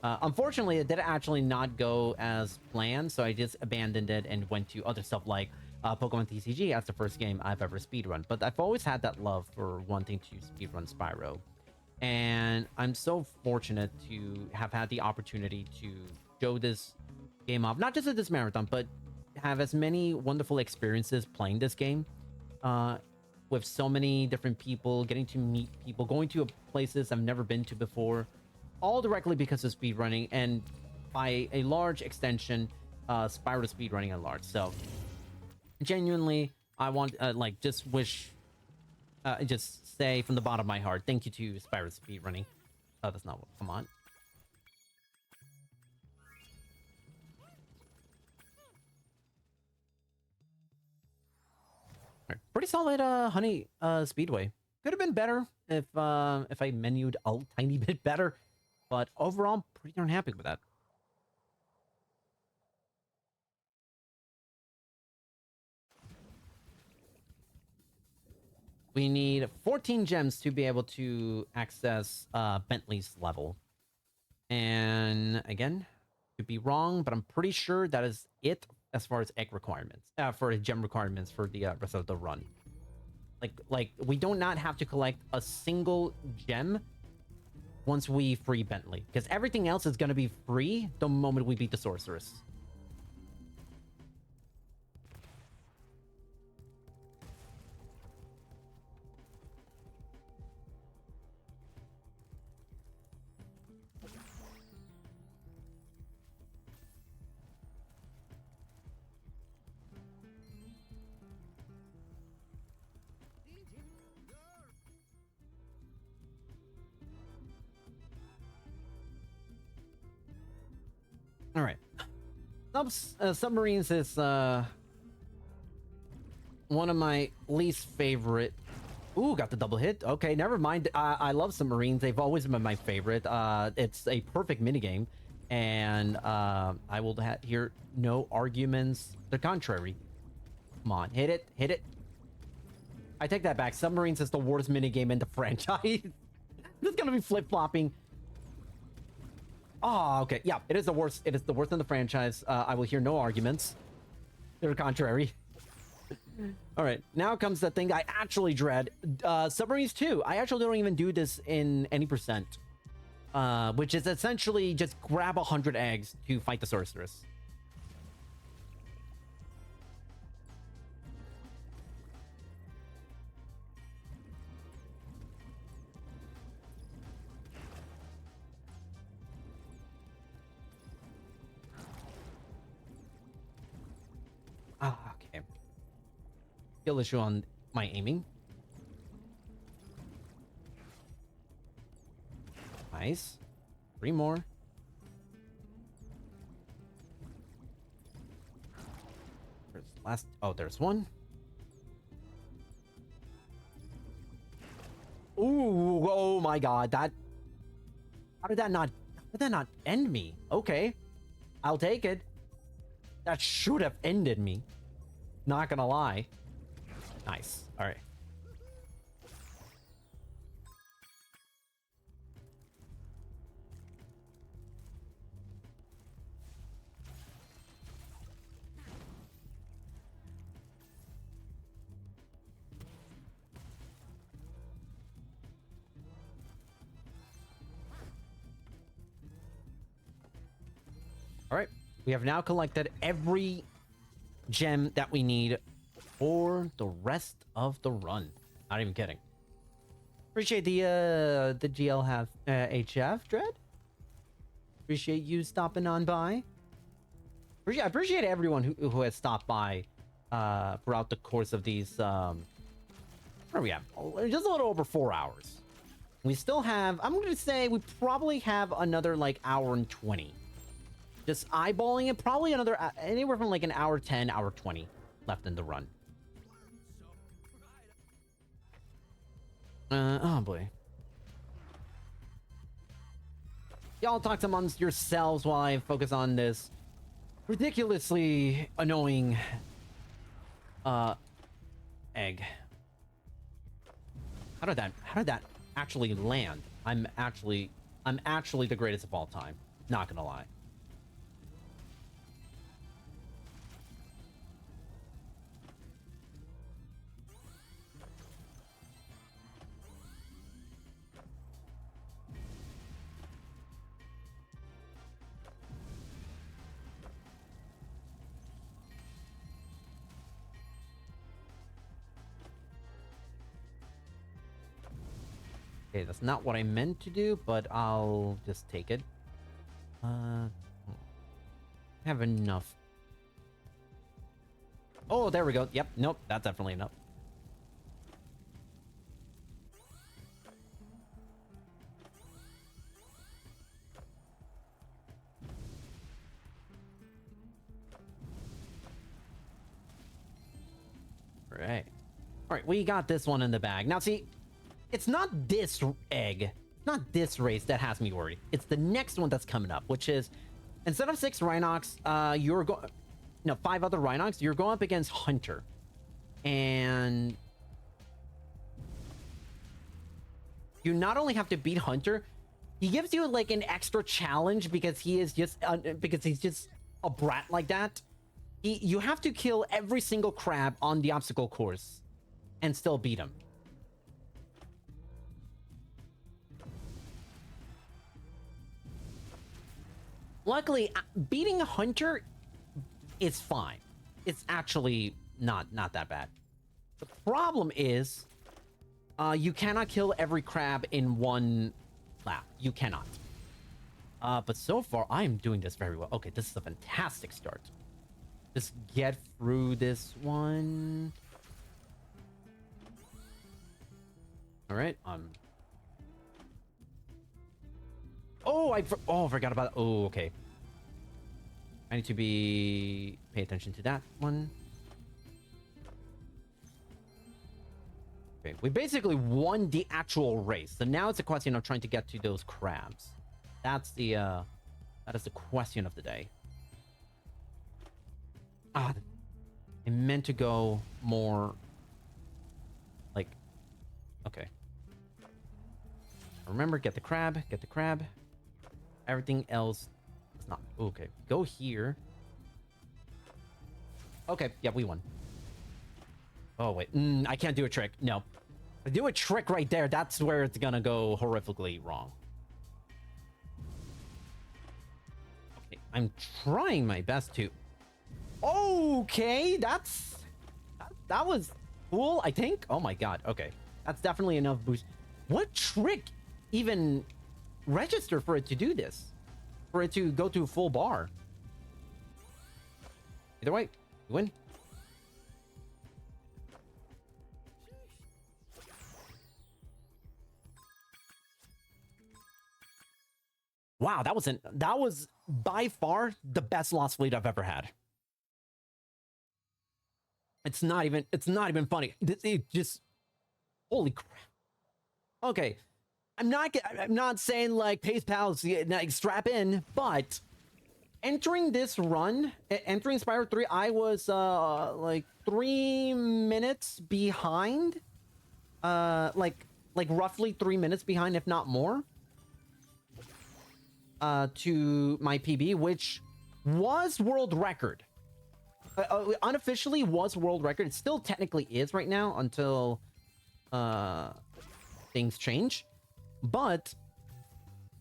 Unfortunately, it did actually not go as planned, so I just abandoned it and went to other stuff like Pokemon TCG as the first game I've ever speedrun. But I've always had that love for wanting to speedrun Spyro. And I'm so fortunate to have had the opportunity to show this game off, not just at this marathon, but have as many wonderful experiences playing this game with so many different people, getting to meet people, going to places I've never been to before, all directly because of speedrunning, and by a large extension, Spyro speedrunning at large. So genuinely, I want just say from the bottom of my heart, thank you to Spyro speedrunning. Oh, that's not what. Come on. Right. Pretty solid, Honey Speedway. Could have been better if I menued a tiny bit better, but overall, I'm pretty darn happy with that. We need 14 gems to be able to access Bentley's level. And again, could be wrong, but I'm pretty sure that is it as far as egg requirements, for gem requirements for the rest of the run. Like we do not have to collect a single gem once we free Bentley, because everything else is going to be free the moment we beat the sorceress. All right. Submarines is one of my least favorite. Ooh, got the double hit. Okay, never mind. I love submarines. They've always been my favorite. It's a perfect minigame, and I will hear no arguments the contrary. Come on, hit it, hit it. I take that back. Submarines is the worst minigame in the franchise. This is gonna be flip-flopping. Oh, okay. Yeah, it is the worst. It is the worst in the franchise. I will hear no arguments. They're contrary. All right, now comes the thing I actually dread. Submarines 2. I actually don't even do this in any percent. Which is essentially just grab 100 eggs to fight the sorceress. Ah, okay. Skill issue on my aiming. Nice. 3 more. There's last. Oh, there's one. Ooh, oh my god. That. How did that not end me? Okay. I'll take it. That should have ended me. Not gonna lie. Nice. All right. All right. We have now collected every gem that we need for the rest of the run. Not even kidding. Appreciate the GL have HF Dread. Appreciate you stopping on by. I appreciate everyone who has stopped by throughout the course of these where are we at? Just a little over 4 hours. We still have, I'm gonna say we probably have another like hour and 20. Just eyeballing it, probably another anywhere from like an hour 10, hour 20 left in the run. Oh boy. Y'all talk amongst yourselves while I focus on this ridiculously annoying egg. How did that actually land? I'm actually the greatest of all time. Not gonna lie. Okay, that's not what I meant to do, but I'll just take it. Have enough. Oh, there we go. Yep, nope, that's definitely enough. Right. All right, we got this one in the bag. Now, see, it's not this egg, it's not this race that has me worried. It's the next one that's coming up, which is instead of 6 Rhinox, you're going, no, 5 other Rhinox. You're going up against Hunter, and you not only have to beat Hunter, he gives you like an extra challenge because he is just because he's just a brat like that. You have to kill every single crab on the obstacle course and still beat him. Luckily, beating Hunter is fine. It's actually not that bad. The problem is you cannot kill every crab in one lap. You cannot. But so far, I am doing this very well. Okay, this is a fantastic start. Just get through this one. All right. Oh, I forgot about. Oh, okay. I need to pay attention to that one. Okay, we basically won the actual race. So now it's a question of trying to get to those crabs. That is the question of the day. I meant to go more like, okay. Remember, get the crab. Everything else is not okay. Go here. Okay, yeah, we won. Oh wait, I can't do a trick. No, if I do a trick right there, that's where it's gonna go horrifically wrong. Okay, I'm trying my best to. Okay, that was cool, I think. Oh my god. Okay, that's definitely enough boost. What trick even register for it to do this? For it to go to full bar? Either way, you win. Wow, that was by far the best lost fleet I've ever had. It's not even funny. It just, holy crap. Okay, I'm not saying like pace pals like, strap in, but entering this run, entering Spyro 3, I was like 3 minutes behind. Like roughly 3 minutes behind, if not more. To my PB, which was world record. Unofficially was world record. It still technically is right now until things change. But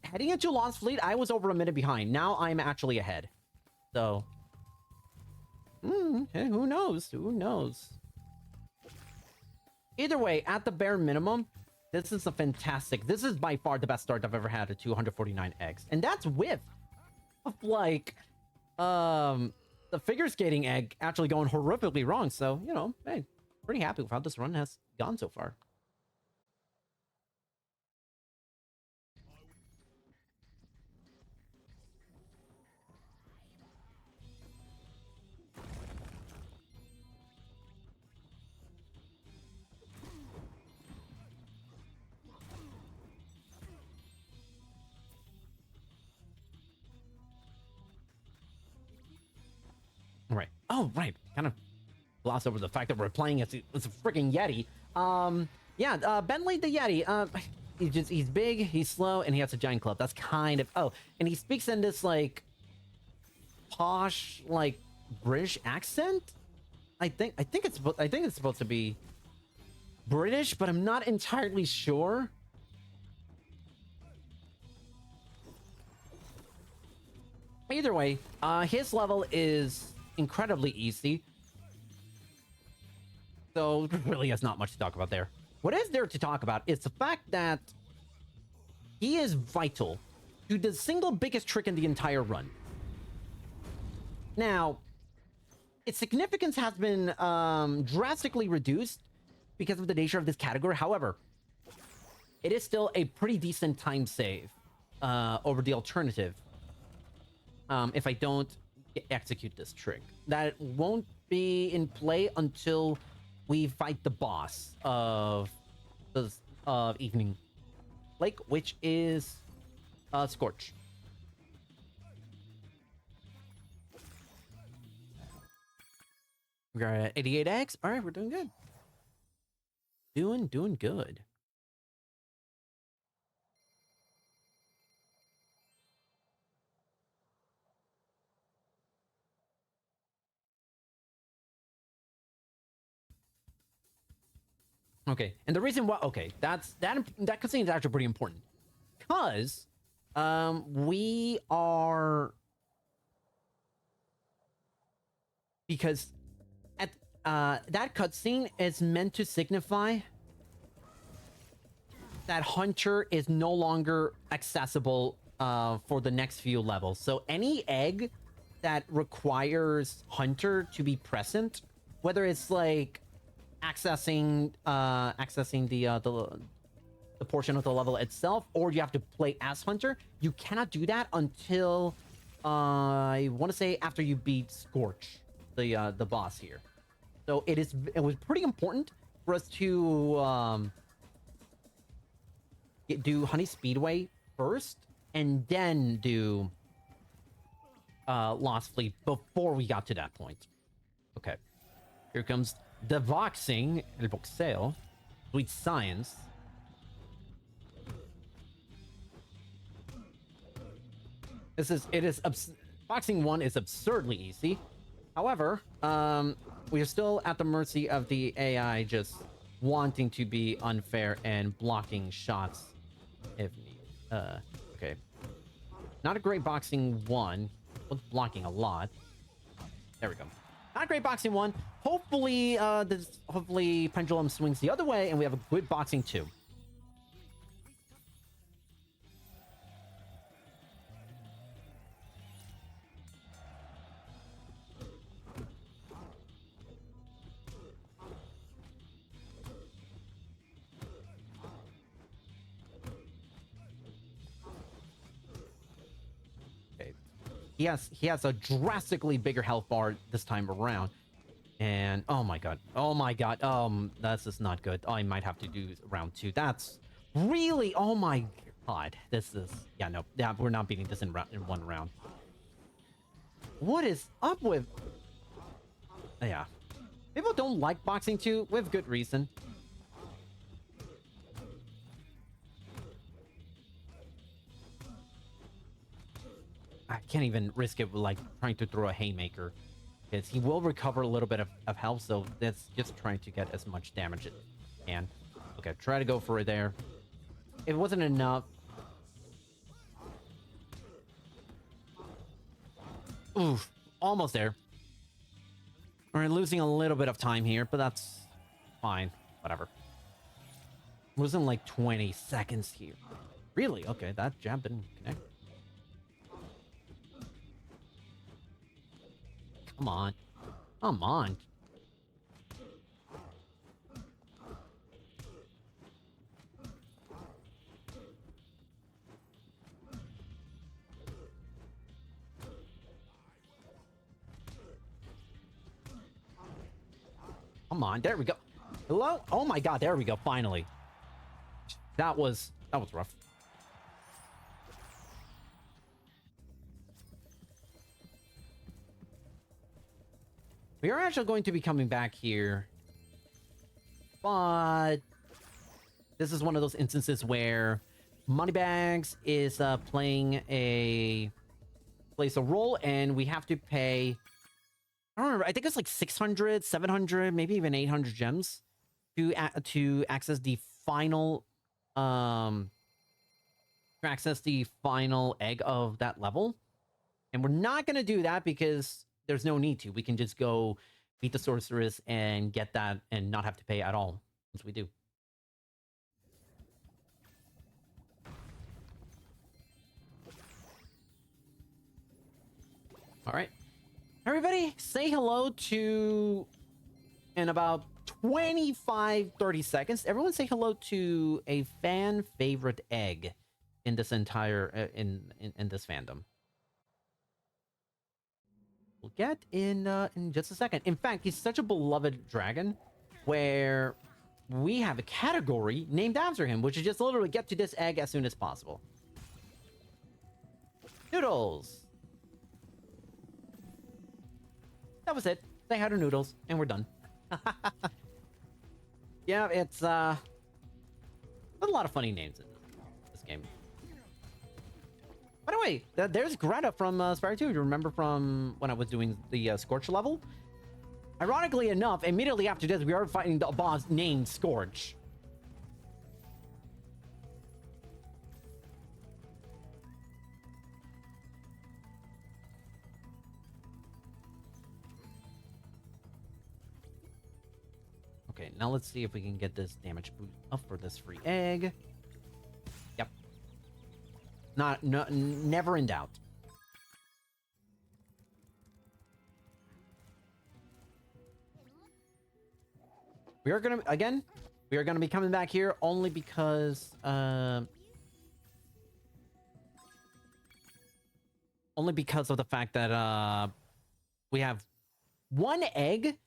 heading into Lost Fleet, I was over a minute behind. Now I'm actually ahead. So, okay, who knows? Who knows? Either way, at the bare minimum, this is a fantastic. This is by far the best start I've ever had at 249 eggs, and that's with like the figure skating egg actually going horrifically wrong. So, you know, hey, pretty happy with how this run has gone so far. Right. Oh, right. Kind of gloss over the fact that we're playing it's a freaking Yeti. Yeah, Bentley the Yeti. He's big, he's slow, and he has a giant club. That's kind of and he speaks in this like posh, like British accent. I think it's supposed to be British, but I'm not entirely sure. Either way, his level is incredibly easy. So really has not much to talk about there. What is there to talk about is the fact that he is vital to the single biggest trick in the entire run. Now, its significance has been drastically reduced because of the nature of this category. However, it is still a pretty decent time save over the alternative if I don't execute this trick. That won't be in play until we fight the boss of Evening Lake, which is Scorch. We're at 88 eggs. All right, we're doing good. Doing good. Okay, and the reason why, okay, that cutscene is actually pretty important because we are, because at that cutscene is meant to signify that Hunter is no longer accessible for the next few levels. So any egg that requires Hunter to be present, whether it's like accessing the portion of the level itself, or you have to play as Hunter, you cannot do that until I want to say after you beat Scorch, the boss here. So it was pretty important for us to do Honey Speedway first, and then do Lost Fleet before we got to that point. Okay, here comes the boxing, el boxeo, sweet science. Boxing 1 is absurdly easy. However, we are still at the mercy of the AI just wanting to be unfair and blocking shots if needed. Okay. Not a great boxing 1. Was blocking a lot. There we go. Not a great boxing 1. Hopefully, hopefully pendulum swings the other way and we have a good boxing 2. He has a drastically bigger health bar this time around. And oh my god. That's just not good. I might have to do round 2. That's really, oh my god. This is, yeah, no. Yeah, we're not beating this in one round. What is up with, yeah. People don't like boxing 2 with good reason. I can't even risk it with, like, trying to throw a haymaker. Because he will recover a little bit of health, so that's just trying to get as much damage as it can. Okay, try to go for it there. If it wasn't enough. Oof, almost there. We're losing a little bit of time here, but that's fine. Whatever. Losing like 20 seconds here. Really? Okay, that jab didn't connect. Come on. Come on. Come on. There we go. Hello? Oh my god, there we go. Finally. That was rough. We are actually going to be coming back here, but this is one of those instances where Moneybags is plays a role, and we have to pay, I don't remember, I think it's like 600, 700, maybe even 800 gems to access the final egg of that level. And we're not going to do that because there's no need to. We can just go beat the sorceress and get that and not have to pay at all once we do. All right. Everybody, say hello to, in about 25-30 seconds, everyone say hello to a fan favorite egg in this entire, in this fandom. We'll get in just a second. In fact, he's such a beloved dragon where we have a category named after him, which is just literally get to this egg as soon as possible. Noodles. That was it. Say hi to Noodles, and we're done. Yeah, it's a lot of funny names in this game. By the way, there's Greta from Spyro 2. You remember from when I was doing the Scorch level? Ironically enough, immediately after this, we are fighting the boss named Scorch. right, now let's see if we can get this damage boost up for this free egg. Yep. Never in doubt. We are gonna, again, we are gonna be coming back here only because, only because of the fact that, we have one egg,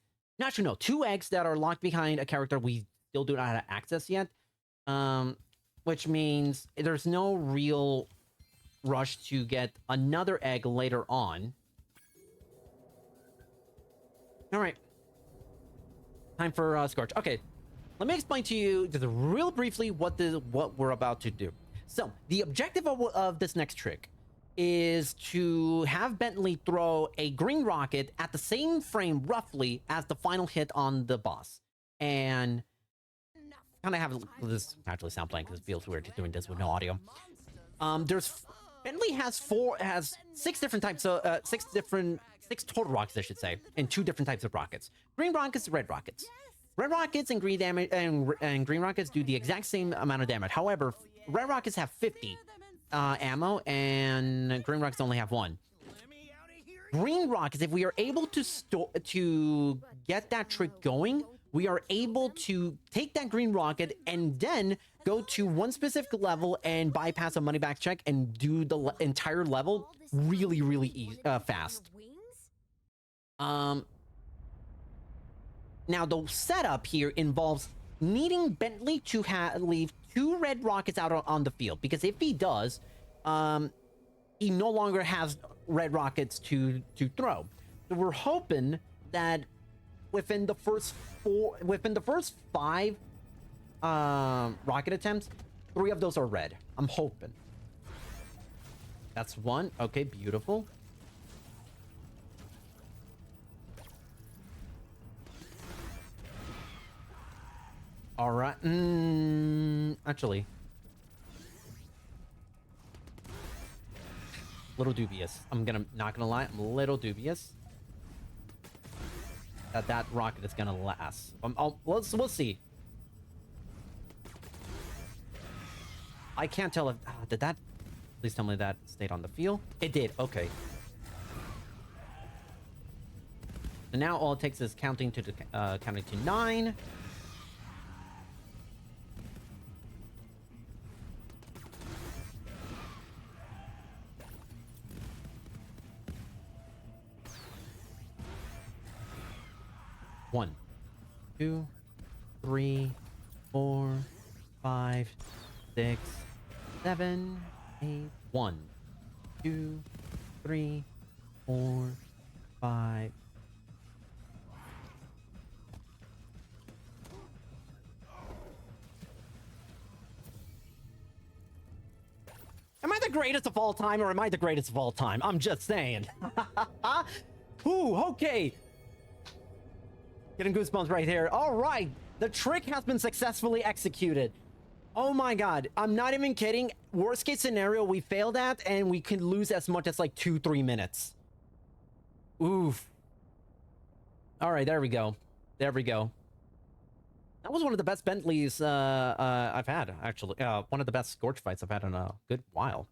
actually no, two eggs that are locked behind a character we still do not have access yet. Which means there's no real rush to get another egg later on. All right. Time for Scorch. Okay, let me explain to you just real briefly what we're about to do. So the objective of this next trick is to have Bentley throw a green rocket at the same frame roughly as the final hit on the boss, and kind of have this naturally sound playing because it feels weird doing this with no audio. Bentley has six different types of six total rockets, I should say, and two different types of rockets: green rockets, red rockets. Red rockets and green damage and green rockets do the exact same amount of damage. However, red rockets have 50 ammo, and green rockets only have 1. Green rockets, if we are able to get that trick going, we are able to take that green rocket and then go to one specific level and bypass a money back check and do the entire level really, really easy, fast. Now the setup here involves needing Bentley to leave 2 red rockets out on the field, because if he does, he no longer has red rockets to throw. So we're hoping that within the first 5 rocket attempts, 3 of those are red. I'm hoping. That's 1. Okay, beautiful. All right. Actually, a little dubious. Not gonna lie, I'm a little dubious that rocket is gonna last. We'll see. I can't tell if did that. Please tell me that stayed on the field. It did. Okay. So now all it takes is counting to 9. One, 2, 3, 4, 5, 6, 7, 8. 1, 2, 3, 4, 5. Am I the greatest of all time, or am I the greatest of all time? I'm just saying. Ooh, okay. Getting goosebumps right here. All right, the trick has been successfully executed. Oh my god, I'm not even kidding. Worst case scenario, we failed at, and we could lose as much as like 2-3 minutes. Oof. All right, there we go. There we go. That was one of the best Bentleys I've had, actually. One of the best Scorch fights I've had in a good while.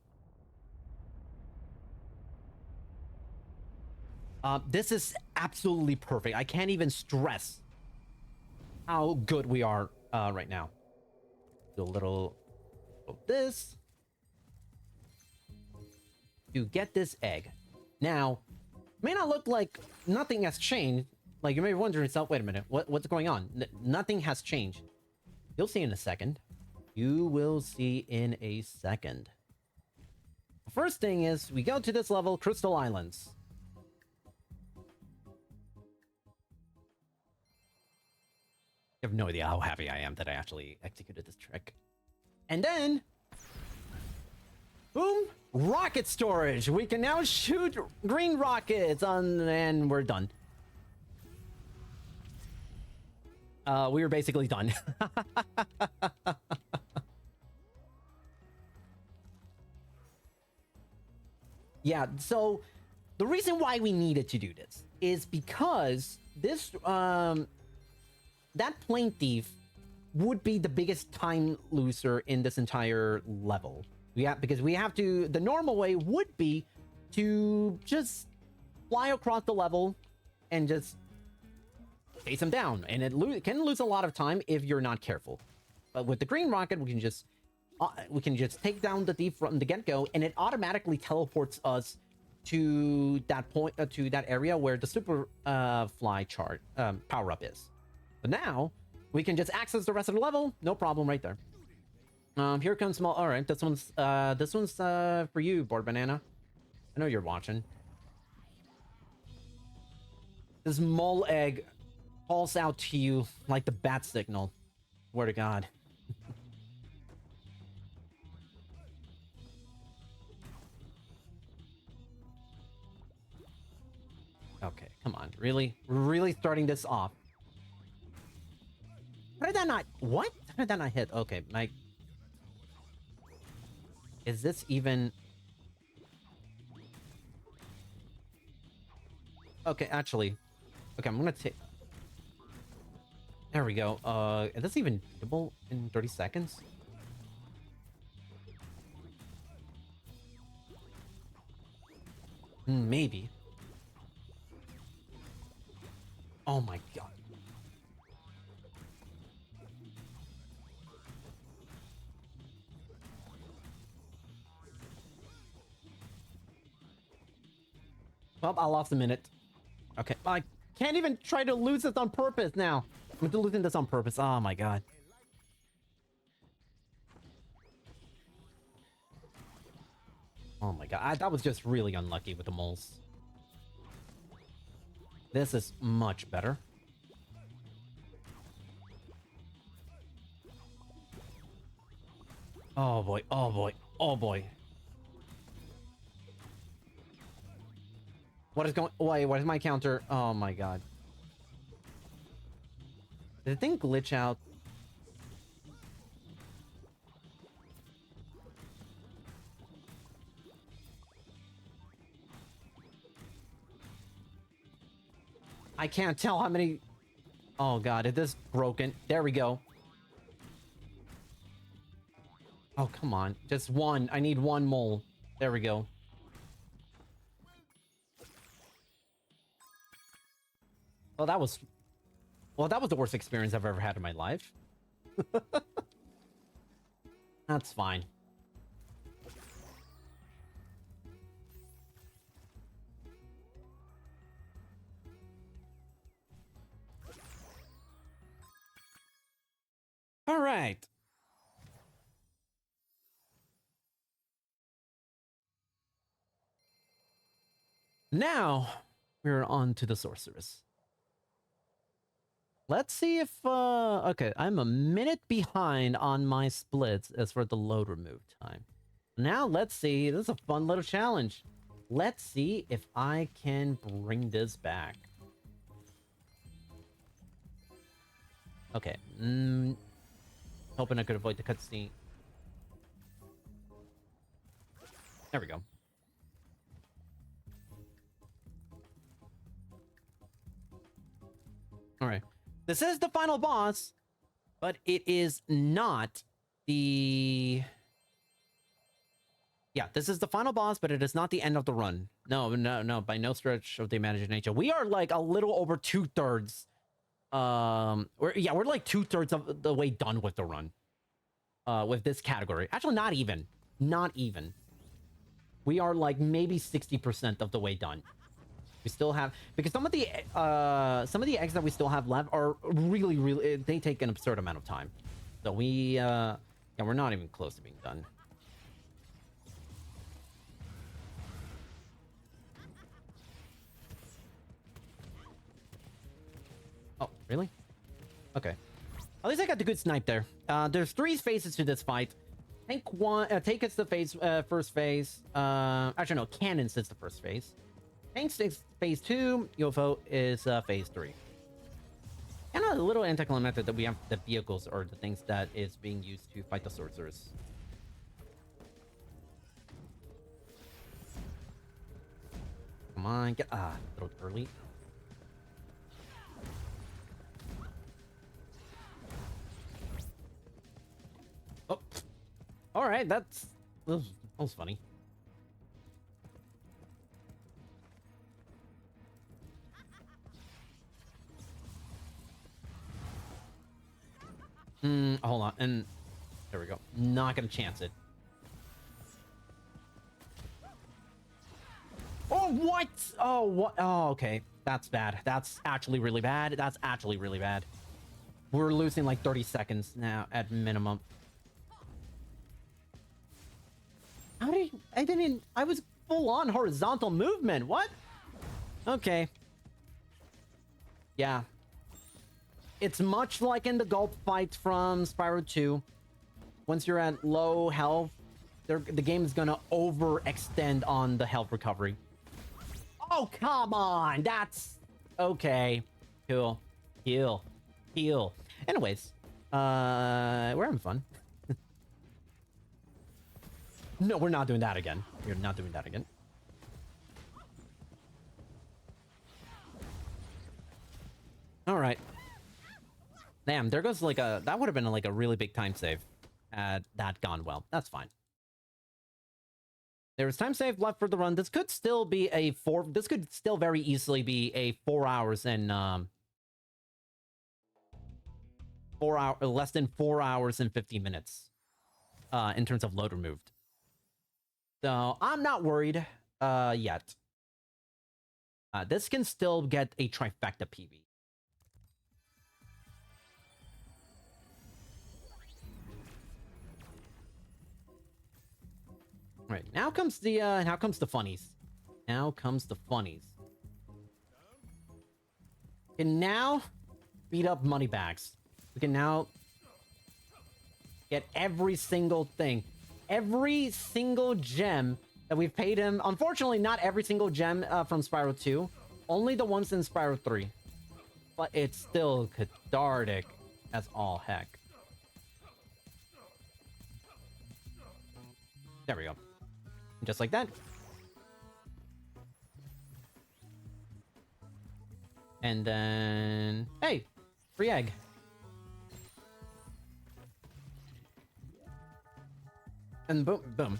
This is absolutely perfect. I can't even stress how good we are right now. Do a little of this to get this egg. Now, may not look like nothing has changed. Like, you may be wondering yourself, wait a minute, what's going on? Nothing has changed. You'll see in a second. You will see in a second. The first thing is, we go to this level, Crystal Islands. You have no idea how happy I am that I actually executed this trick. And then, boom, rocket storage. We can now shoot green rockets and we're done. We were basically done. Yeah, so the reason why we needed to do this is because this that plane thief would be the biggest time loser in this entire level. Because we have to, the normal way would be to just fly across the level and just chase him down, and it can lose a lot of time if you're not careful. But with the green rocket, we can just take down the thief from the get-go, and it automatically teleports us to that point, to that area where the super fly chart power-up is. But now we can just access the rest of the level, no problem, right there. Here comes small. All right, this one's for you, Board Banana. I know you're watching. This mole egg calls out to you like the bat signal. Swear to God. Okay, come on. Really? Really starting this off. How did that not... What? How did that not hit? Okay, Mike. Is this even... Okay, actually. Okay, I'm gonna take... There we go. Is this even beatable in 30 seconds? Maybe. Oh my God. Well, I lost a minute. Okay, I can't even try to lose this on purpose now. I'm losing this on purpose. Oh my God. Oh my God. That was just really unlucky with the moles. This is much better. Oh boy. Oh boy. Oh boy. What is going... Wait, what is my counter? Oh my God. Did the thing glitch out? I can't tell how many... Oh God, it is broken. There we go. Oh, come on. Just one. I need one mole. There we go. Well, that was... Well, that was the worst experience I've ever had in my life. That's fine. All right. Now, we're on to the sorceress. Let's see if, okay, I'm a minute behind on my splits as for the load remove time. Now, let's see. This is a fun little challenge. Let's see if I can bring this back. Okay. Hoping I could avoid the cutscene. There we go. All right. This is the final boss, but it is not the... Yeah, this is the final boss, but it is not the end of the run. No, no, no, by no stretch of the imagination. We are like a little over 2/3. We're like 2/3 of the way done with the run. With this category. Actually, not even. Not even. We are like maybe 60% of the way done. We still have, because some of the eggs that we still have left are really, they take an absurd amount of time. So we, yeah, we're not even close to being done. Oh, really? Okay. At least I got the good snipe there. There's 3 phases to this fight. Take is the phase, first phase. Actually, no, Cannons is the first phase. Tanks is phase 2, UFO is phase 3. And a little anticlimactic that we have the vehicles or the things that is being used to fight the sorcerers. Come on, get... a little early. right, that was funny. Hold on, and there we go. Not gonna chance it. Oh, what? Oh, what? Oh, okay. That's bad. That's actually really bad. That's actually really bad. We're losing like 30 seconds now at minimum. How did I didn't... I was full on horizontal movement. What? Okay. Yeah. It's much like in the gulp fights from Spyro 2. Once you're at low health, the game is gonna overextend on the health recovery. Oh, come on! That's... Okay. Cool. Heal. Heal. Anyways, we're having fun. No, we're not doing that again. We're not doing that again. All right. Damn, there goes like a... That would have been like a really big time save had that gone well. That's fine. There is time save left for the run. This could still be a This could still very easily be a 4 hours and less than 4 hours and 50 minutes in terms of load removed. So I'm not worried yet. This can still get a trifecta PB. All right, now comes the funnies. Now comes the funnies. We can now beat up money bags. We can now get every single thing. Every single gem that we've paid him. Unfortunately, not every single gem from Spyro 2. Only the ones in Spyro 3. But it's still cathartic as all heck. There we go. Just like that. And then... Hey! Free egg. And boom, boom.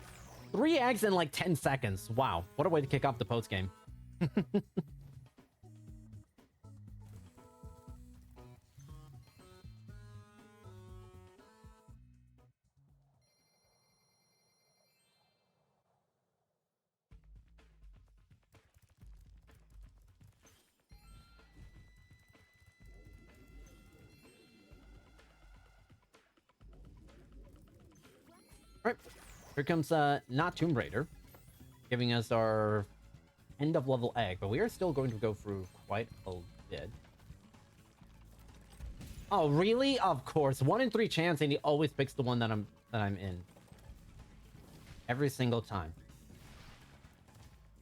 3 eggs in like 10 seconds. Wow. What a way to kick off the post game. Alright, here comes not Tomb Raider, giving us our end of level egg, but we are still going to go through quite a bit. Oh, really? Of course. 1 in 3 chance, and he always picks the one that I'm in. Every single time.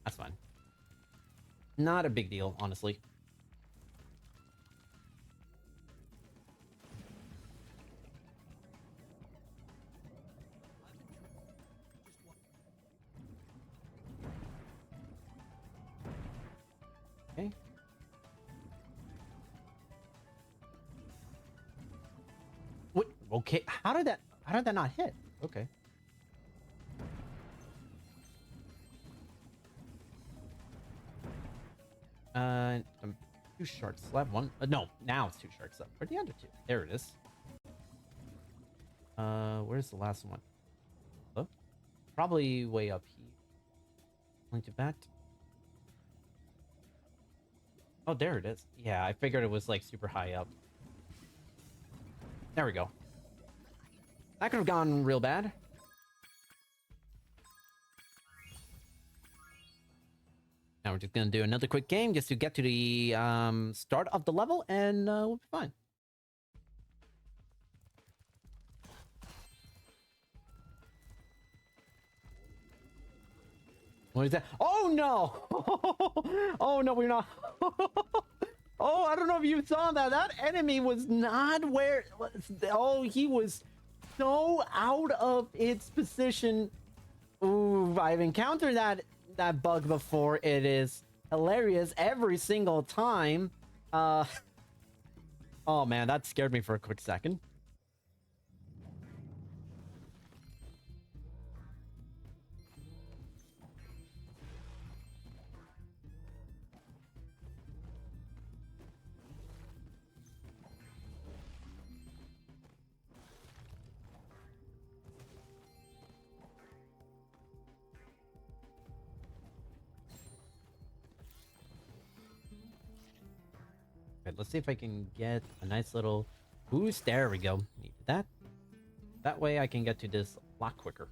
That's fine. Not a big deal, honestly. Okay. What? Okay. How did that not hit? Okay. I'm 2 sharks left. One. No, now it's 2 sharks left. Where'd the other 2? There it is. Where's the last one? Hello? Probably way up here. Going to bat. Oh, there it is. Yeah, I figured it was like super high up. There we go. That could have gone real bad. Now we're just gonna do another quick game just to get to the start of the level, and we'll be fine. What is that? Oh no! Oh no, we're not. Oh, I don't know if you saw that. That enemy was not where. Oh, he was so out of its position. Ooh, I've encountered that bug before. It is hilarious every single time. Oh man, that scared me for a quick second. let's see if I can get a nice little boost. There we go. Needed that. That way I can get to this a lot quicker.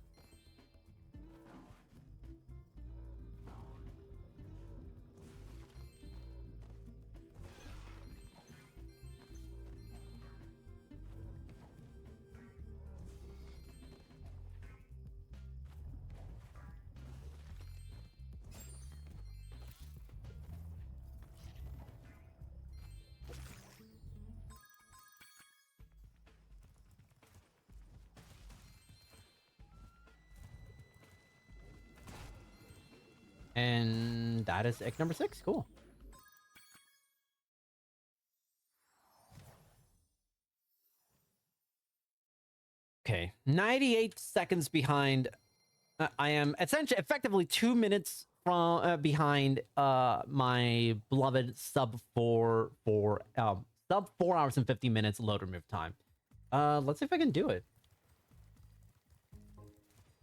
And that is egg number 6. Cool. Okay, 98 seconds behind. I am essentially effectively 2 minutes from behind my beloved sub 4 hours and 50 minutes load remove time. Let's see if I can do it.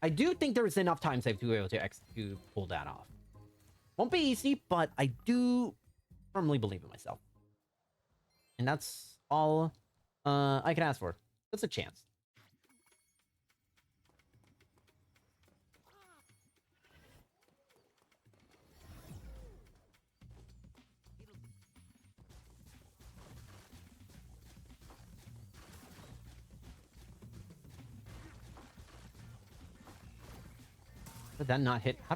I do think there is enough time save to be able to pull that off. Won't be easy, but I do firmly believe in myself. And that's all I can ask for. That's a chance. Did that not hit? How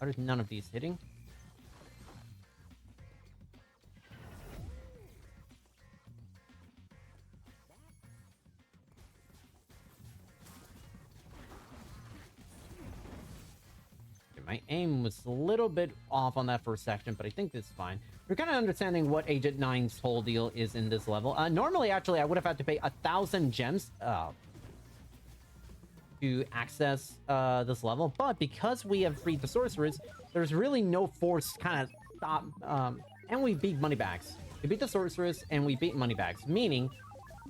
does none of these hitting? Okay, my aim was a little bit off on that first section, but I think this is fine. We're kind of understanding what Agent 9's whole deal is in this level. Normally, actually, I would have had to pay 1,000 gems to access this level, but because we have freed the sorceress, there's really no force kind of stop, and we beat moneybags. We beat the sorceress and we beat moneybags, meaning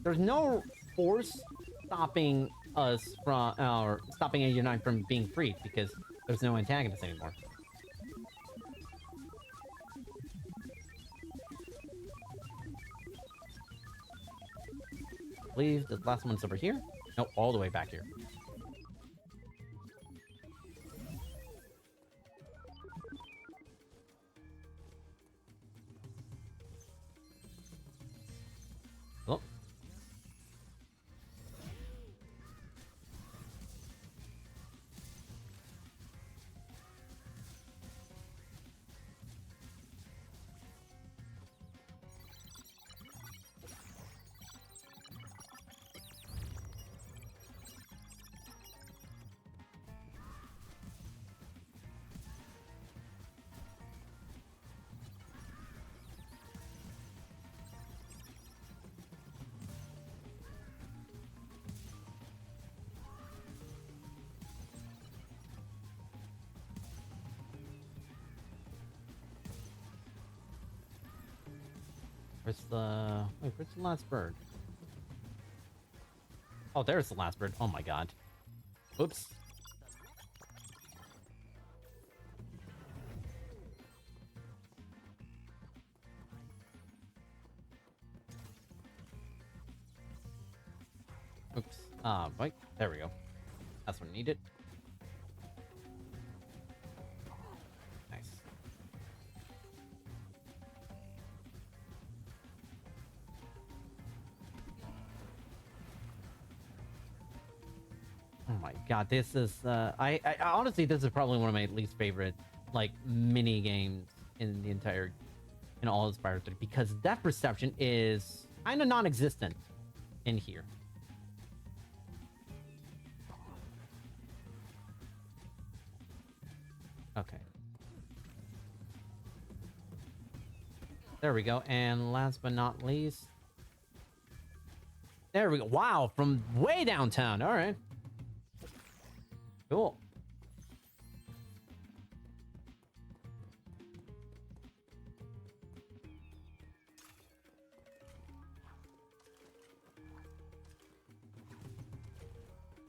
there's no force stopping us from, or stopping Agent 9 from being freed because there's no antagonist anymore. I believe the last one's over here. No, all the way back here. Oh. Where's the last bird? Oh, there's the last bird. Oh my god. Oops. Oops. Wait. There we go. That's what I needed. Nice. Oh my god, this is I honestly, this is probably one of my least favorite like mini games in the entire all of Spyro 3 because depth perception is kind of non-existent in here. Okay. There we go. And last but not least, there we go. Wow, from way downtown. All right. Cool.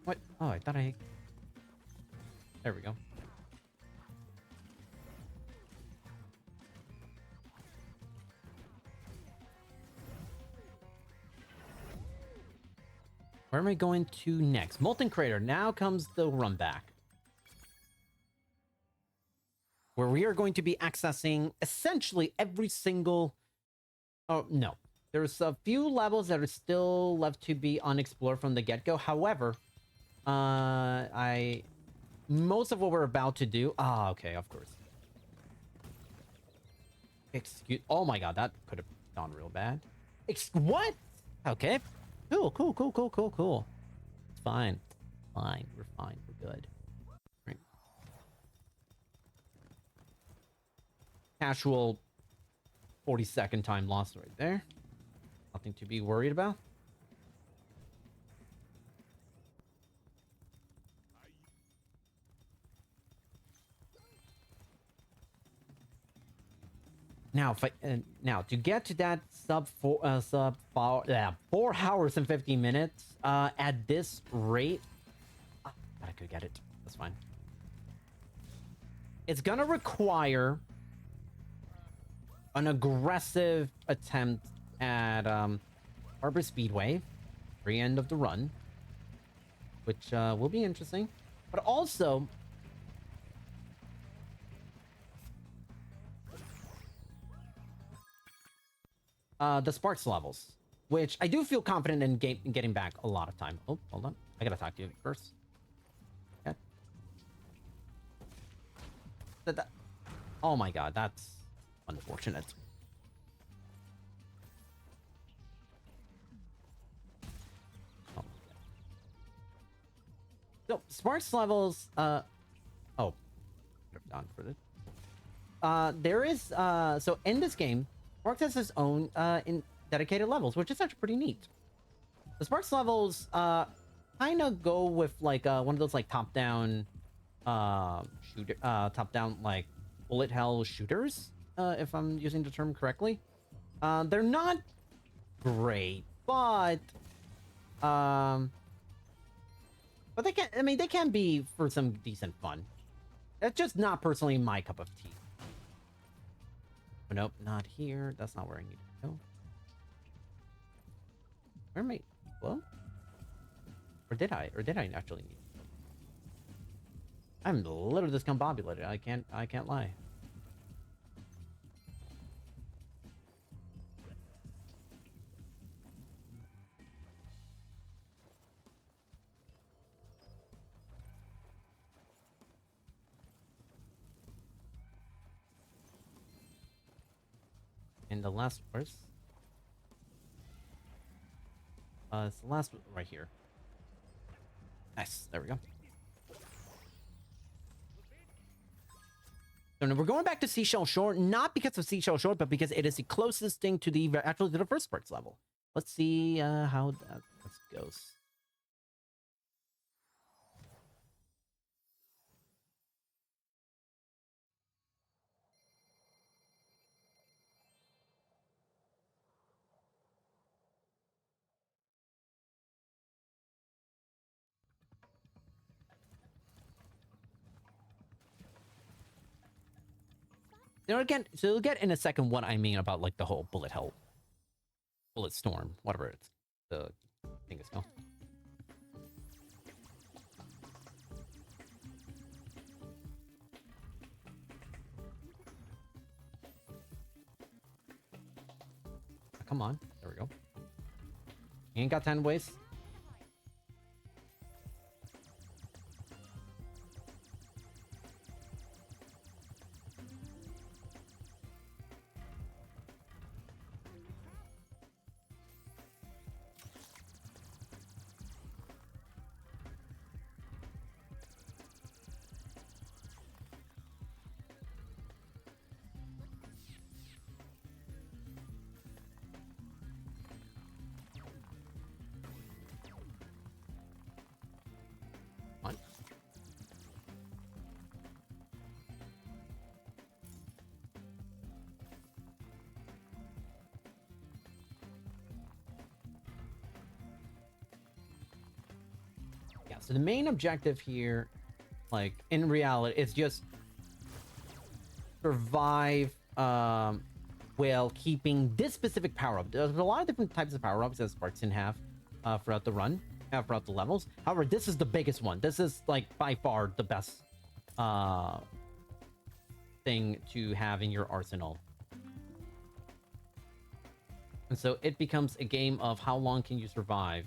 What? Oh, I thought I... There we go. Where am I going to next? Molten Crater. Now comes the run back, where we are going to be accessing essentially every single... Oh, no. There's a few levels that are still left to be unexplored from the get-go. However, most of what we're about to do... Ah, okay, of course. Oh my god, that could have gone real bad. What? Okay. Cool. It's fine. Fine. We're fine. We're good. Right. Casual 40-second time loss right there. Nothing to be worried about. Now, now to get to that sub 4 hours and 50 minutes at this rate, I could get it. That's fine. It's gonna require an aggressive attempt at Harbor Speedway, very end of the run, which will be interesting, but also the Sparks levels, which I do feel confident in getting back a lot of time. Oh, hold on. I gotta talk to you first. Okay. Oh my god, that's unfortunate. Oh. So, Sparks levels, oh. Done for this. There is, so in this game, Sparks has its own in dedicated levels, which is actually pretty neat. The Sparks levels kind of go with like one of those like top-down shooter, top-down like bullet hell shooters, if I'm using the term correctly. They're not great, but they can. I mean, they can be for some decent fun. That's just not personally my cup of tea. But nope, not here. That's not where I need to go. Where am I? Well, or did I? Or did I actually need to go? I'm a little discombobulated. I can't lie. And the last verse. It's the last one right here. Nice. There we go. So now we're going back to Seashell Shore, not because of Seashell Shore, but because it is the closest thing to the actually to the first Sparks level. Let's see how that goes. Again, so you'll get in a second what I mean about like the whole bullet storm, whatever it's the thing is called. Come on, there we go. You ain't got 10 ways. So the main objective here, like in reality, is just survive while keeping this specific power-up. There's a lot of different types of power-ups that Sparks can have throughout the run. throughout the levels. However, this is the biggest one. This is like by far the best thing to have in your arsenal. And so it becomes a game of how long can you survive.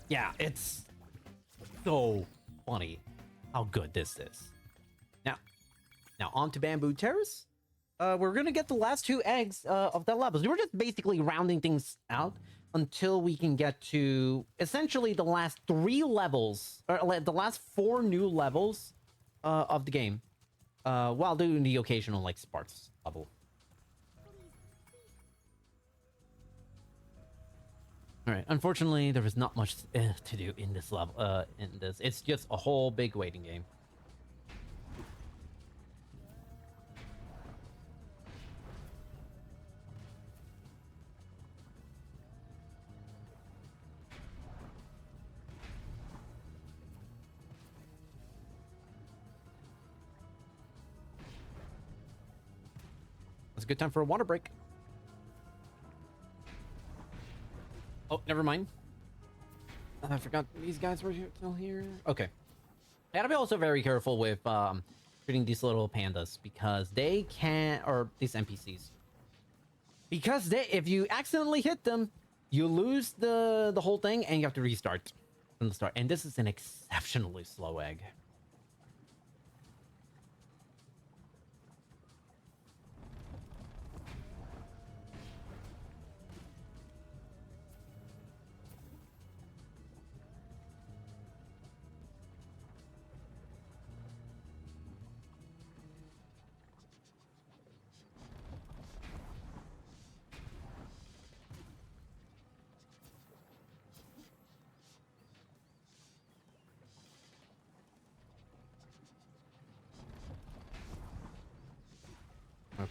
Yeah, it's so funny how good this is. Now on to Bamboo Terrace. We're gonna get the last 2 eggs of that level. So we're just basically rounding things out until we can get to essentially the last 3 levels, or the last 4 new levels of the game, while doing the occasional like Sparks level. All right. Unfortunately, there was not much to do in this level. It's just a whole big waiting game. It's a good time for a water break. Oh, never mind. I forgot these guys were still here. Okay. I gotta be also very careful with treating these little pandas because they can't, or these NPCs. Because if you accidentally hit them, you lose the whole thing and you have to restart from the start. And this is an exceptionally slow egg.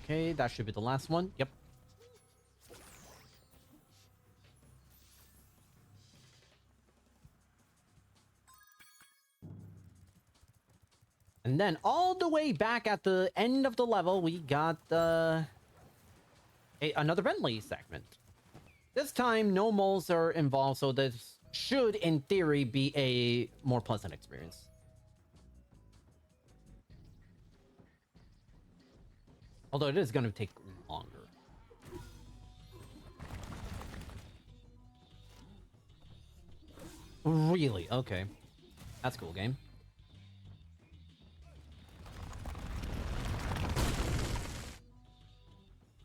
Okay, that should be the last one. Yep. And then all the way back at the end of the level, we got another Bentley segment. This time, no moles are involved, so this should, in theory, be a more pleasant experience. Although it is going to take longer. Really? Okay. That's cool, game.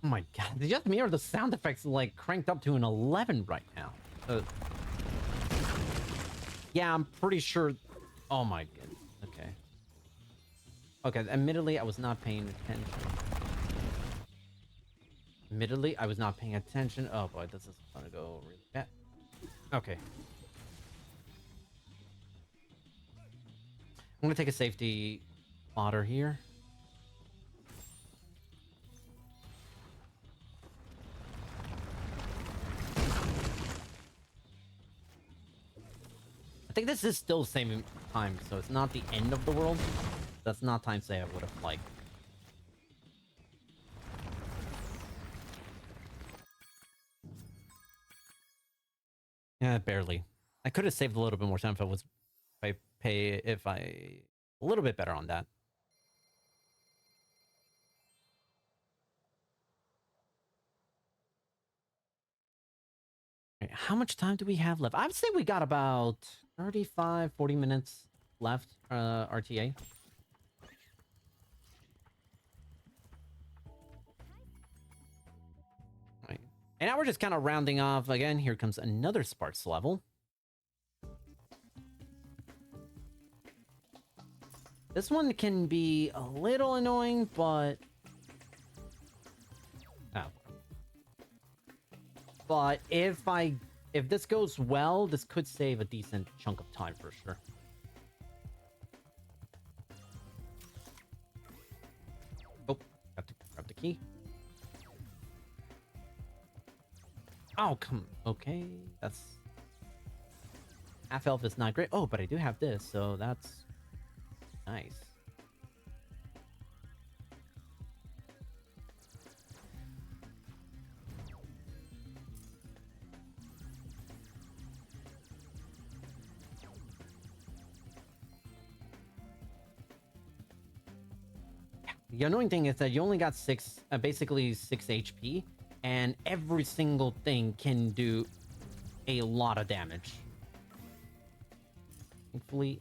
Oh my god, just me or the sound effects like cranked up to an 11 right now? Yeah, I'm pretty sure. Oh my goodness. Okay. Okay, admittedly, I was not paying attention. Admittedly, I was not paying attention. Oh boy, this is gonna go really bad. Okay. I'm gonna take a safety spotter here. I think this is still the same time, so it's not the end of the world. That's not time say I would have liked. Yeah, barely. I could have saved a little bit more time if I a little bit better on that. Okay, how much time do we have left? I would say we got about 35, 40 minutes left, RTA. Right. And now we're just kind of rounding off again. Here comes another Sparks level. This one can be a little annoying, but... Oh. But if this goes well, this could save a decent chunk of time for sure. HP. Oh, come. Okay, that's half health is not great. Oh, but I do have this, so that's nice. The annoying thing is that you only got basically 6 HP, and every single thing can do a lot of damage. Thankfully,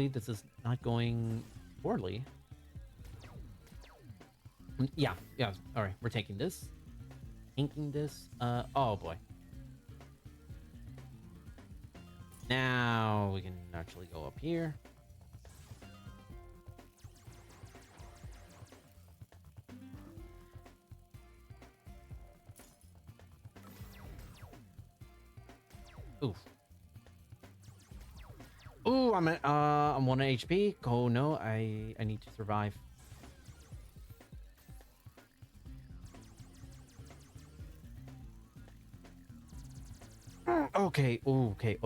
this is not going poorly. Yeah. All right, we're taking this. Inking this. Oh boy. Now we can actually go up here. Oof. Ooh, I'm 1 HP. Oh no, I need to survive. Okay. Ooh, okay.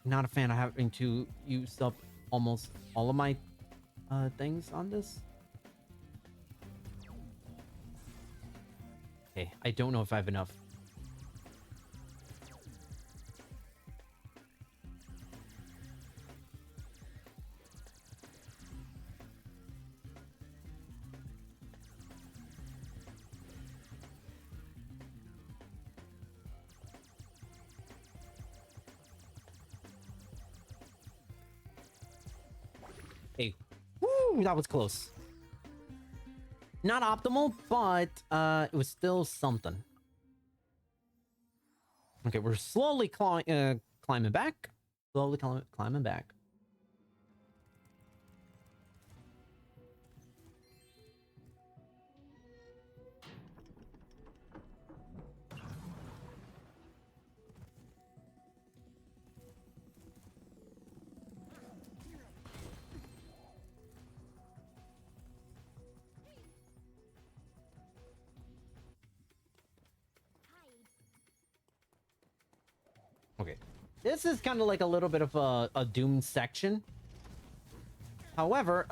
Not a fan of having to use up almost all of my things on this. Okay, I don't know if I have enough. Hey, woo, that was close. Not optimal, but it was still something. Okay, we're slowly climbing back. Slowly climbing back. Okay, this is kind of like a little bit of a Doom section. However,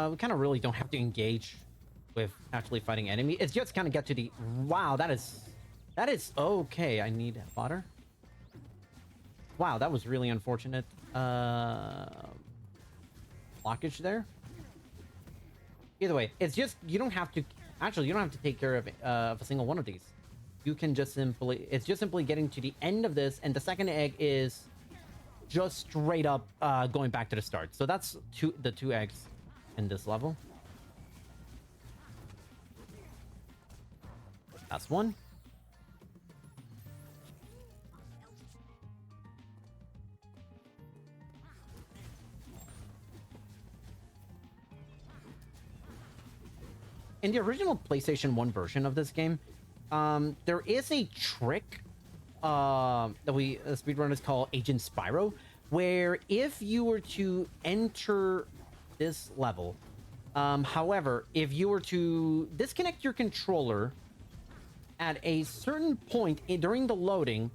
we kind of really don't have to engage with actually fighting enemy. It's just kind of get to the... Wow, that is okay. I need water. Wow, that was really unfortunate. Blockage there. Either way, it's just you don't have to... Actually, you don't have to take care of a single one of these. You can just simply... It's just simply getting to the end of this, and the second egg is just straight up going back to the start. So that's the two eggs in this level. That's one. In the original PlayStation 1 version of this game, there is a trick that speedrunners call Agent Spyro, where if you were to enter this level, however, if you were to disconnect your controller at a certain point during the loading,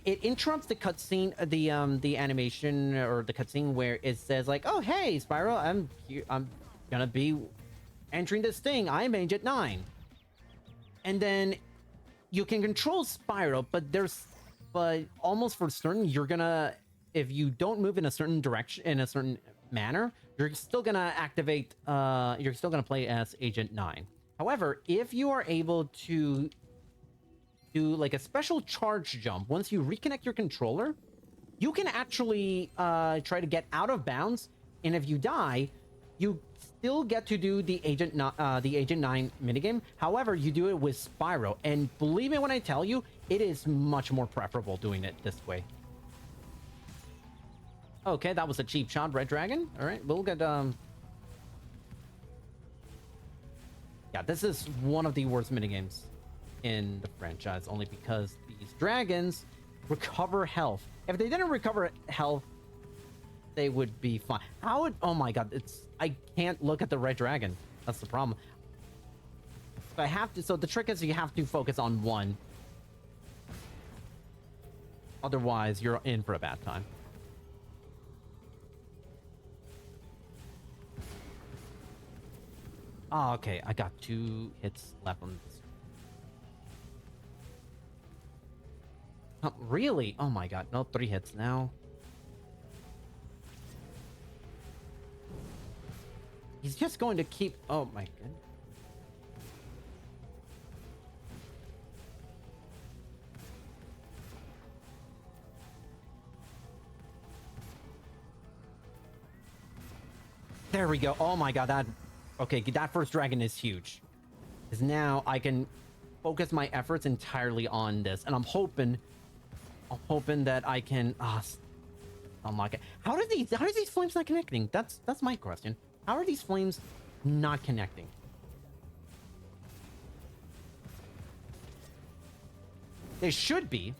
it interrupts the cutscene, the animation or the cutscene where it says like, "Oh hey, Spyro, I'm gonna be entering this thing. I'm Agent 9," and then you can control Spyro, but almost for certain you're gonna, if you don't move in a certain direction, in a certain manner, you're still gonna activate. You're still gonna play as Agent 9. However, if you are able to do like a special charge jump, once you reconnect your controller, you can actually try to get out of bounds, and if you die, you still get to do the Agent 9 minigame. However, you do it with Spyro, and believe me when I tell you, it is much more preferable doing it this way. Okay, that was a cheap shot, Red Dragon. All right, we'll get yeah, this is one of the worst minigames in the franchise, only because these dragons recover health If they didn't recover health, they would be fine. How would... Oh my god, I can't look at the red dragon. That's the problem. So I have to... So the trick is you have to focus on one. Otherwise, you're in for a bad time. Oh, okay. I got 2 hits left on this. Oh, really? Oh my god. No, 3 hits now. He's just going to keep... Oh my goodness. There we go. Oh my god, that... Okay, that first dragon is huge. Because now I can focus my efforts entirely on this. And I'm hoping that I can... unlock it. How are these flames not connecting? That's my question. How are these flames not connecting? They should be.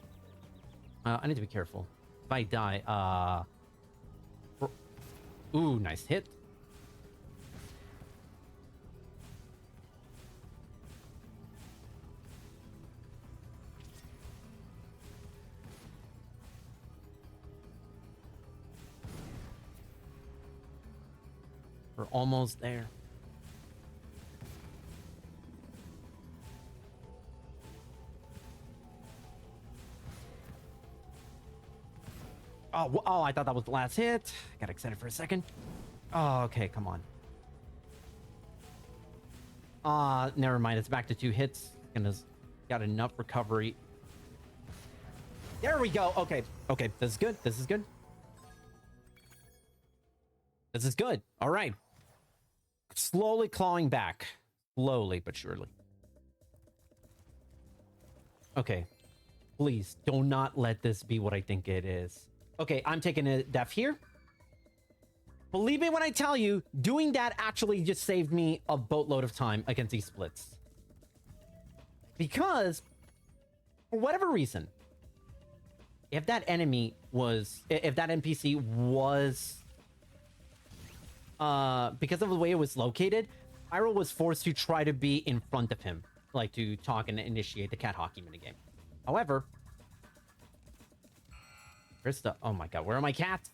I need to be careful. If I die, ooh, nice hit. We're almost there. Oh, I thought that was the last hit. Got excited for a second. Oh, okay, come on. Never mind. It's back to 2 hits. And has got enough recovery. There we go. Okay, this is good. This is good. This is good. All right. Slowly clawing back. Slowly but surely. Okay. Please, do not let this be what I think it is. Okay, I'm taking a death here. Believe me when I tell you, doing that actually just saved me a boatload of time against these splits. Because, for whatever reason, if that enemy was... If that NPC was... because of the way it was located, Spyro was forced to try to be in front of him, like to talk and initiate the cat hockey minigame. However, where's the... Oh my god, where are my cats?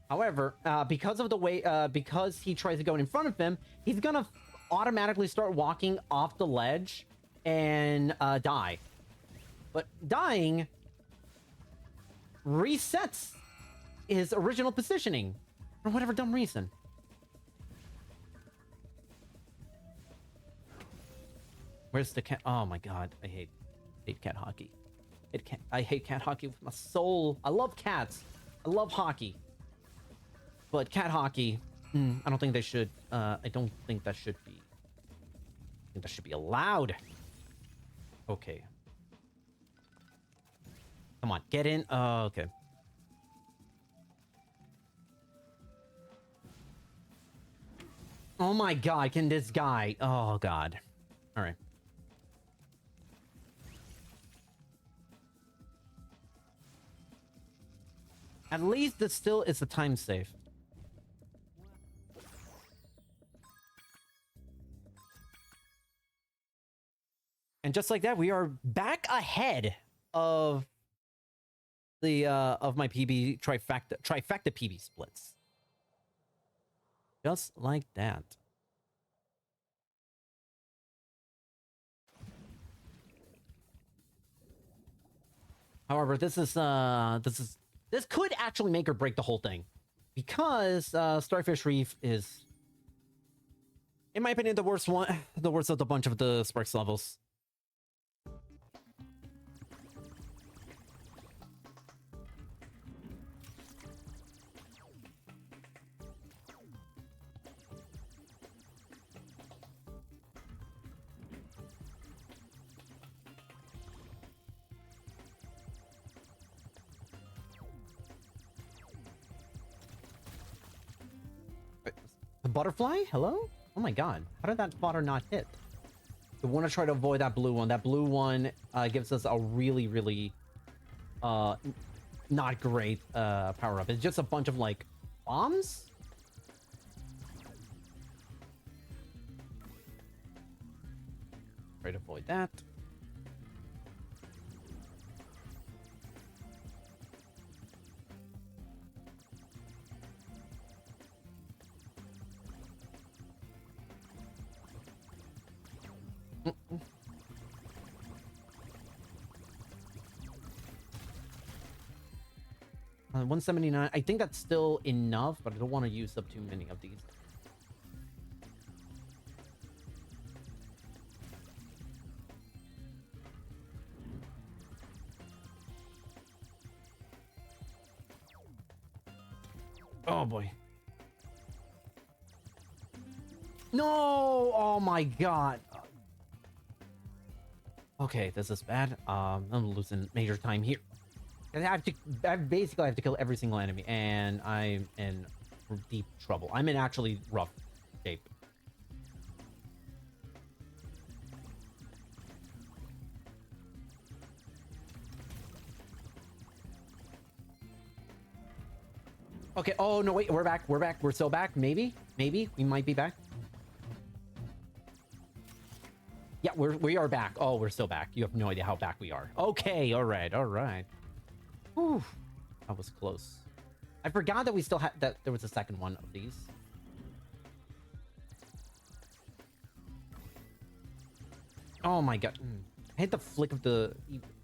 However, because of the way... because he tries to go in front of him, he's gonna automatically start walking off the ledge and die. But dying resets his original positioning. For whatever dumb reason. Where's the cat? Oh my god, I hate cat hockey. I hate cat hockey with my soul. I love cats. I love hockey. But cat hockey, I don't think they should. I don't think that should be. I think that should be allowed. Okay. Come on, get in. Oh, okay. Oh my god, can this guy... Oh god. Alright. At least this still is a time save. And just like that, we are back ahead of the of my PB trifecta PB splits. Just like that. However, this could actually make or break the whole thing, because Starfish Reef is, in my opinion, the worst of the bunch of the Sparks levels. The butterfly? Hello? Oh my god. How did that fodder not hit? We want to try to avoid that blue one. That blue one gives us a really, really not great power up. It's just a bunch of like bombs. Try to avoid that. Mm-mm. 179. I think that's still enough, but I don't want to use up too many of these. Oh boy. No! Oh my god. Okay, this is bad. I'm losing major time here. I basically have to kill every single enemy, and I'm in deep trouble. I'm in actually rough shape. Okay, oh no, wait, we're back, we're still back, maybe, we might be back. Yeah, we are back. Oh, we're still back. You have no idea how back we are. Okay, all right. Whew, that was close. I forgot that we still had that there was a second one of these. Oh my god. I hate the flick of the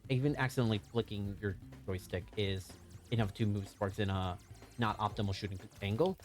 even accidentally flicking your joystick is enough to move sparks in a not optimal shooting angle.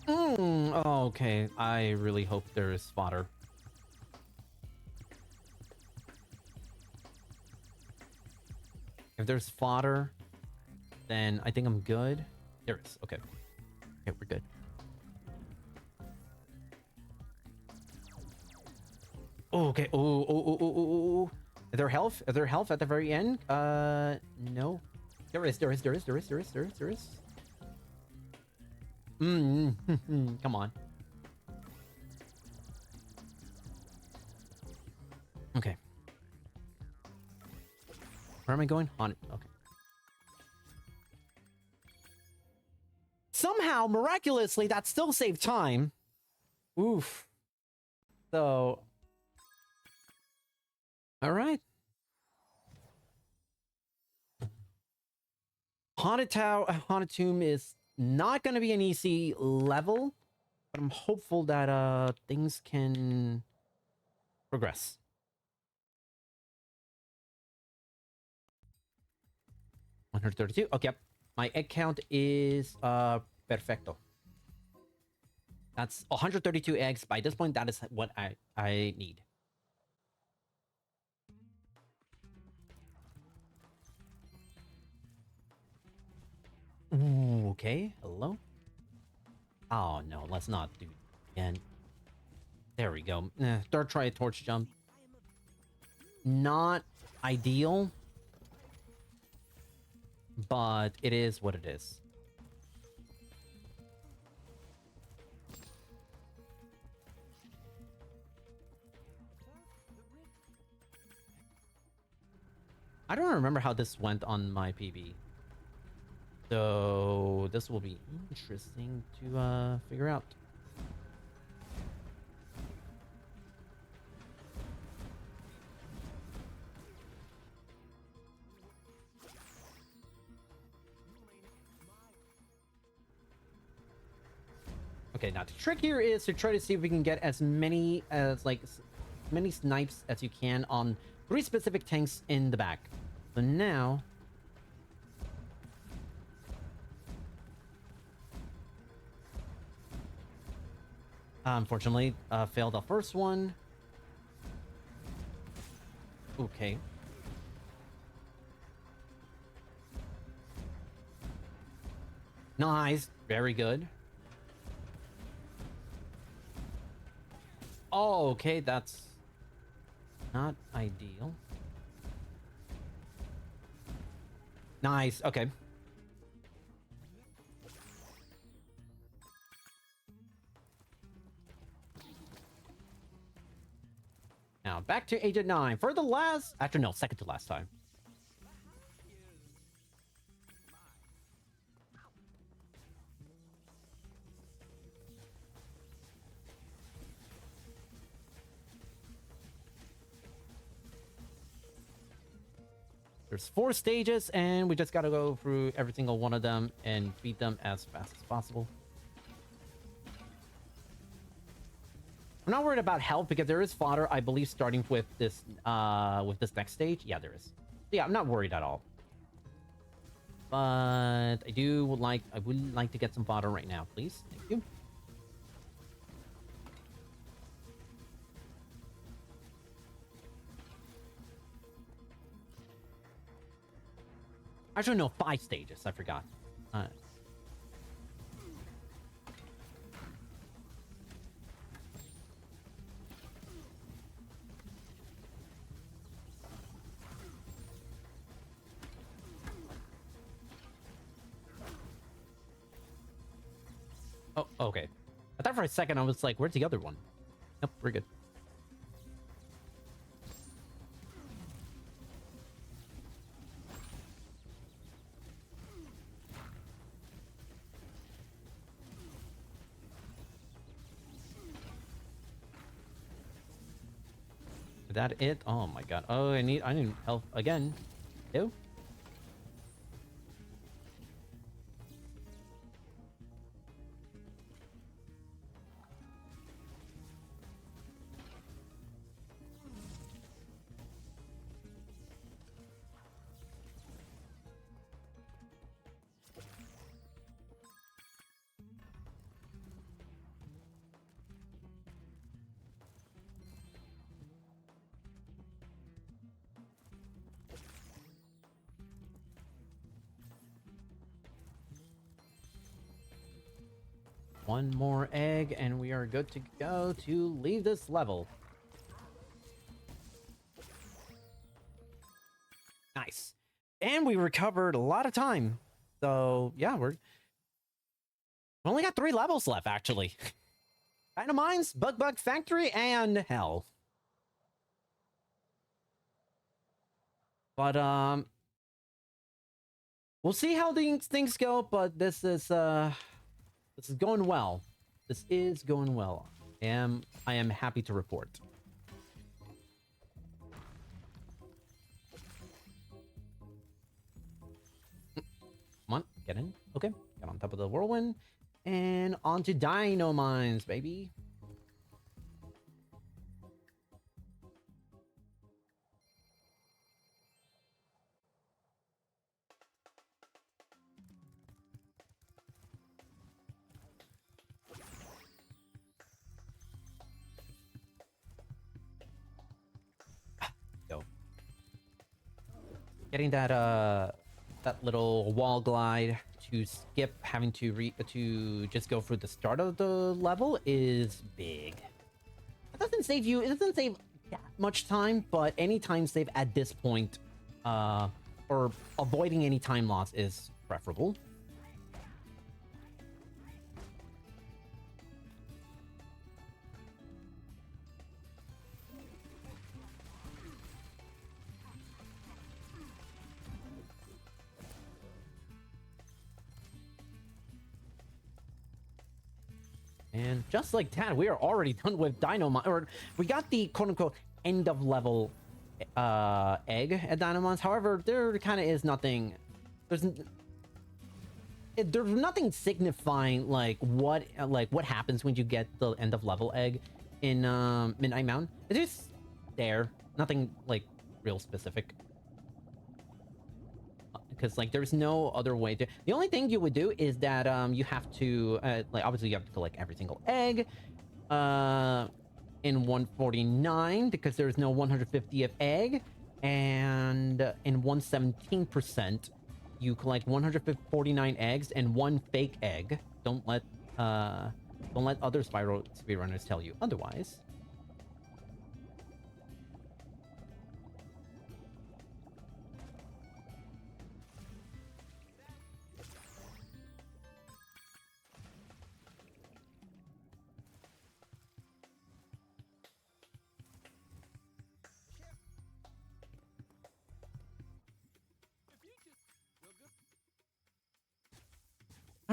Oh, okay. I really hope there is fodder. If there's fodder, then I think I'm good. There is. Okay. Okay, we're good. Oh, okay. Oh. Is there health? Is there health at the very end? No. There is. Come on. Okay. Where am I going? On it. Okay. Somehow, miraculously, that still saved time. Oof. So. All right. Haunted Tomb is not going to be an easy level, but I'm hopeful that things can progress. $132. Okay, my egg count is perfecto. That's 132 eggs. By this point, that is what I need. Ooh, okay. Hello. Oh no, let's not do it again. There we go. Third try a torch jump. Not ideal, but it is what it is. I don't remember how this went on my PB. So this will be interesting to figure out. Okay, now the trick here is to try to see if we can get as many snipes as you can on 3 specific tanks in the back. So now unfortunately, failed the first one. Okay. Nice. Very good. Oh, okay, that's not ideal. Nice, okay. Now, back to Agent 9 for the last... Actually, no, second to last time. There's 4 stages, and we just gotta go through every single one of them and beat them as fast as possible. I'm not worried about health because there is fodder, I believe, starting with this next stage. Yeah, there is. Yeah, I'm not worried at all. But I would like to get some fodder right now, please. Thank you. Actually, no, 5 stages. I forgot. Oh, okay. I thought for a second I was like, where's the other one? Nope, we're good. Is that it? Oh my god. Oh, I need help again. Ew. One more egg, and we are good to go to leave this level. Nice. And we recovered a lot of time. So, yeah, we only got 3 levels left, actually. Dynamines, Bug Factory, and Hell. But, we'll see how things go, but this is going well. This is going well. I am happy to report. Come on, get in. Okay, get on top of the whirlwind. And on to Dino Mines, baby. Go. Getting that little wall glide to skip having to just go for the start of the level is big. It doesn't save that much time, but any time save at this point, or avoiding any time loss is preferable. And just like that, we are already done with Dynamon, or we got the quote-unquote end of level egg at Dynamons. However, there kind of is nothing. There's nothing signifying like what happens when you get the end of level egg in Midnight Mountain. It's just there, nothing like real specific. Because like there's no other way to. The only thing you would do is that you have to like obviously you have to collect every single egg in 149 because there's no 150th egg, and in 117% you collect 149 eggs and 1 fake egg. Don't let other Spyro speedrunners tell you otherwise.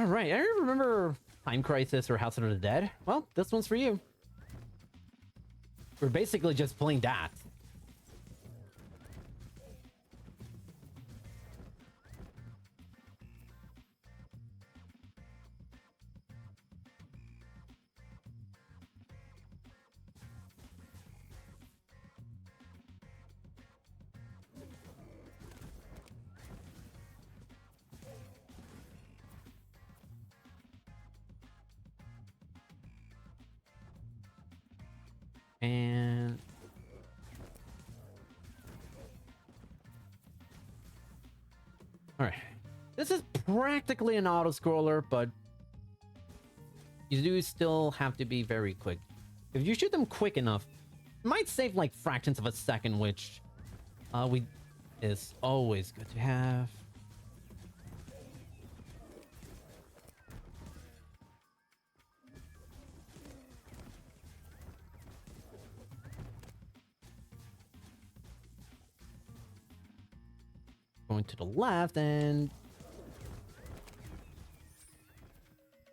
All right, I remember Time Crisis or House of the Dead. Well, this one's for you. We're basically just playing that. And all right, this is practically an auto scroller, but you do still have to be very quick. If you shoot them quick enough, it might save like fractions of a second, which is always good to have. Going to the left and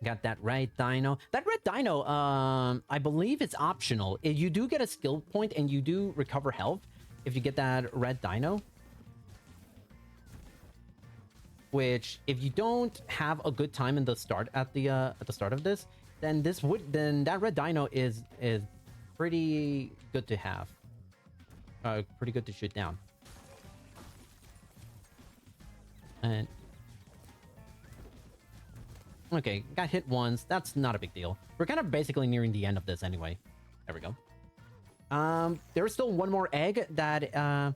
got that red dino. That red dino, I believe it's optional. You do get a skill point and you do recover health if you get that red dino. Which, if you don't have a good time in the start at the start of this, then that red dino is pretty good to have. Pretty good to shoot down. And okay, got hit once. That's not a big deal. We're kind of basically nearing the end of this anyway. There we go. There's still one more egg that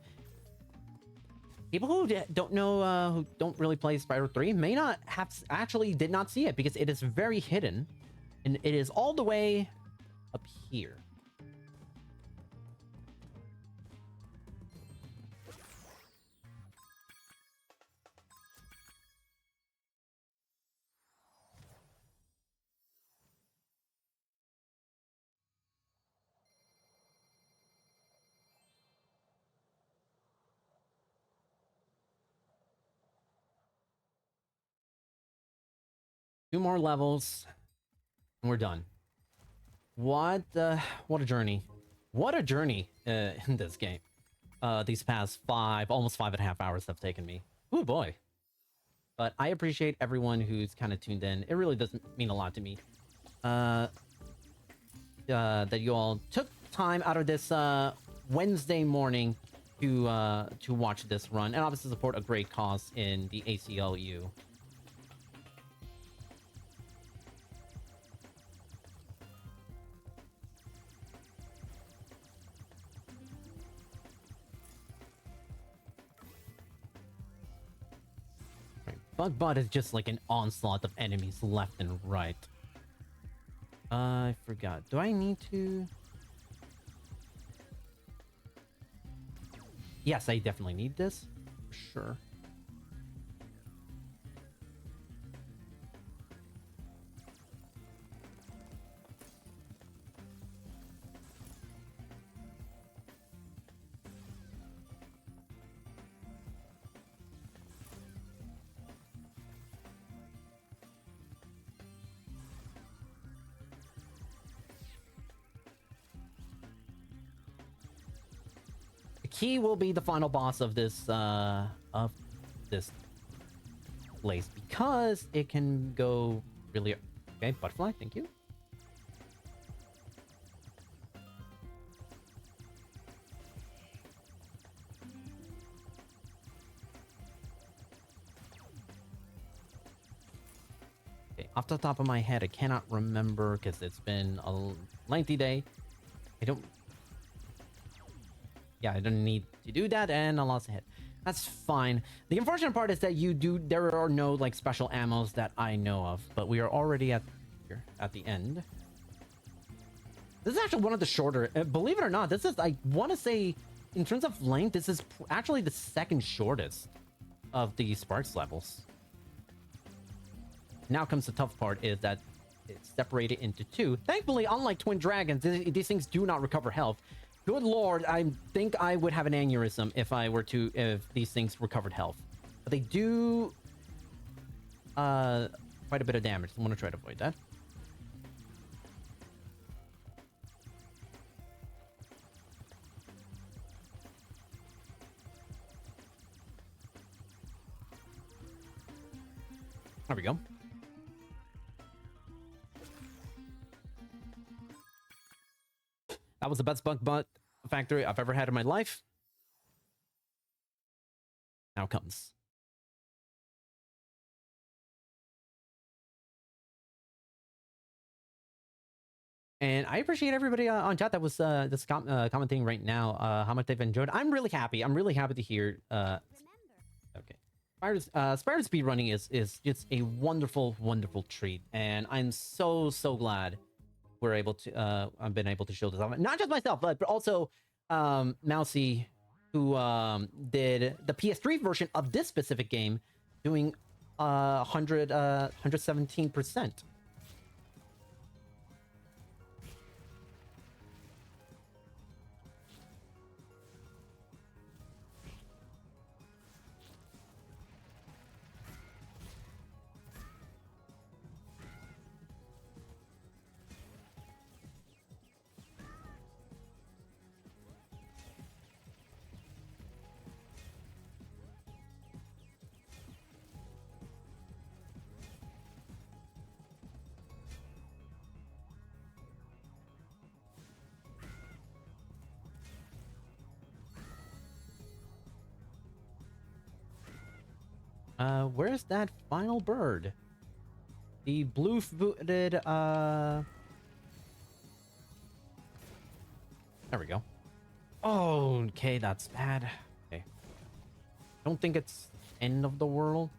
people who don't know, who don't really play Spyro 3 may not have actually did not see it because it is very hidden, and it is all the way up here. Two more levels, and we're done. What a journey. What a journey in this game. These past almost 5.5 hours have taken me. Oh boy. But I appreciate everyone who's kind of tuned in. It really doesn't mean a lot to me. That you all took time out of this Wednesday morning to watch this run, and obviously support a great cause in the ACLU. Bugbot is just like an onslaught of enemies left and right. I forgot. Do I need to? Yes, I definitely need this. For sure. Key will be the final boss of this place because it can go really. Okay, butterfly, thank you. Okay, off the top of my head, I cannot remember because it's been a lengthy day. Yeah, I don't need to do that, and I lost a hit. That's fine. The unfortunate part is that there are no like special ammos that I know of, but we are already at the end. This is actually one of the shorter, believe it or not, this is, I want to say, in terms of length, this is actually the second shortest of the Sparks levels. Now comes the tough part, is that it's separated into two. Thankfully, unlike Twin Dragons, these things do not recover health. Good lord, I think I would have an aneurysm if these things recovered health. But they do quite a bit of damage. I want to try to avoid that. There we go. That was the best bug butt factory I've ever had in my life. Now comes. And I appreciate everybody on chat that was commenting right now how much they've enjoyed. I'm really happy. I'm really happy to hear. Okay. Spyro speedrunning is just a wonderful, wonderful treat. And I'm so glad we're able to I've been able to show this off. Not just myself, but also Mousy, who did the PS3 version of this specific game, doing 117%. Where's that final bird? The blue-footed, there we go. Oh, okay, that's bad. Okay. Don't think it's end of the world.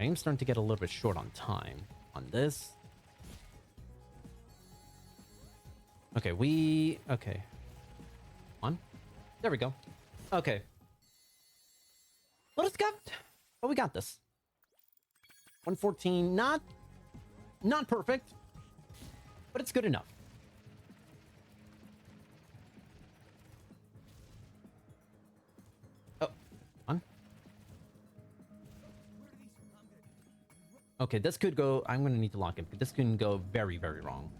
I'm starting to get a little bit short on time on this. Okay, okay. On. There we go. Okay. Let us go. Oh, we got this. 114, not perfect, but it's good enough. Oh, on. Okay, this could go. I'm gonna need to lock him. This can go very, very wrong.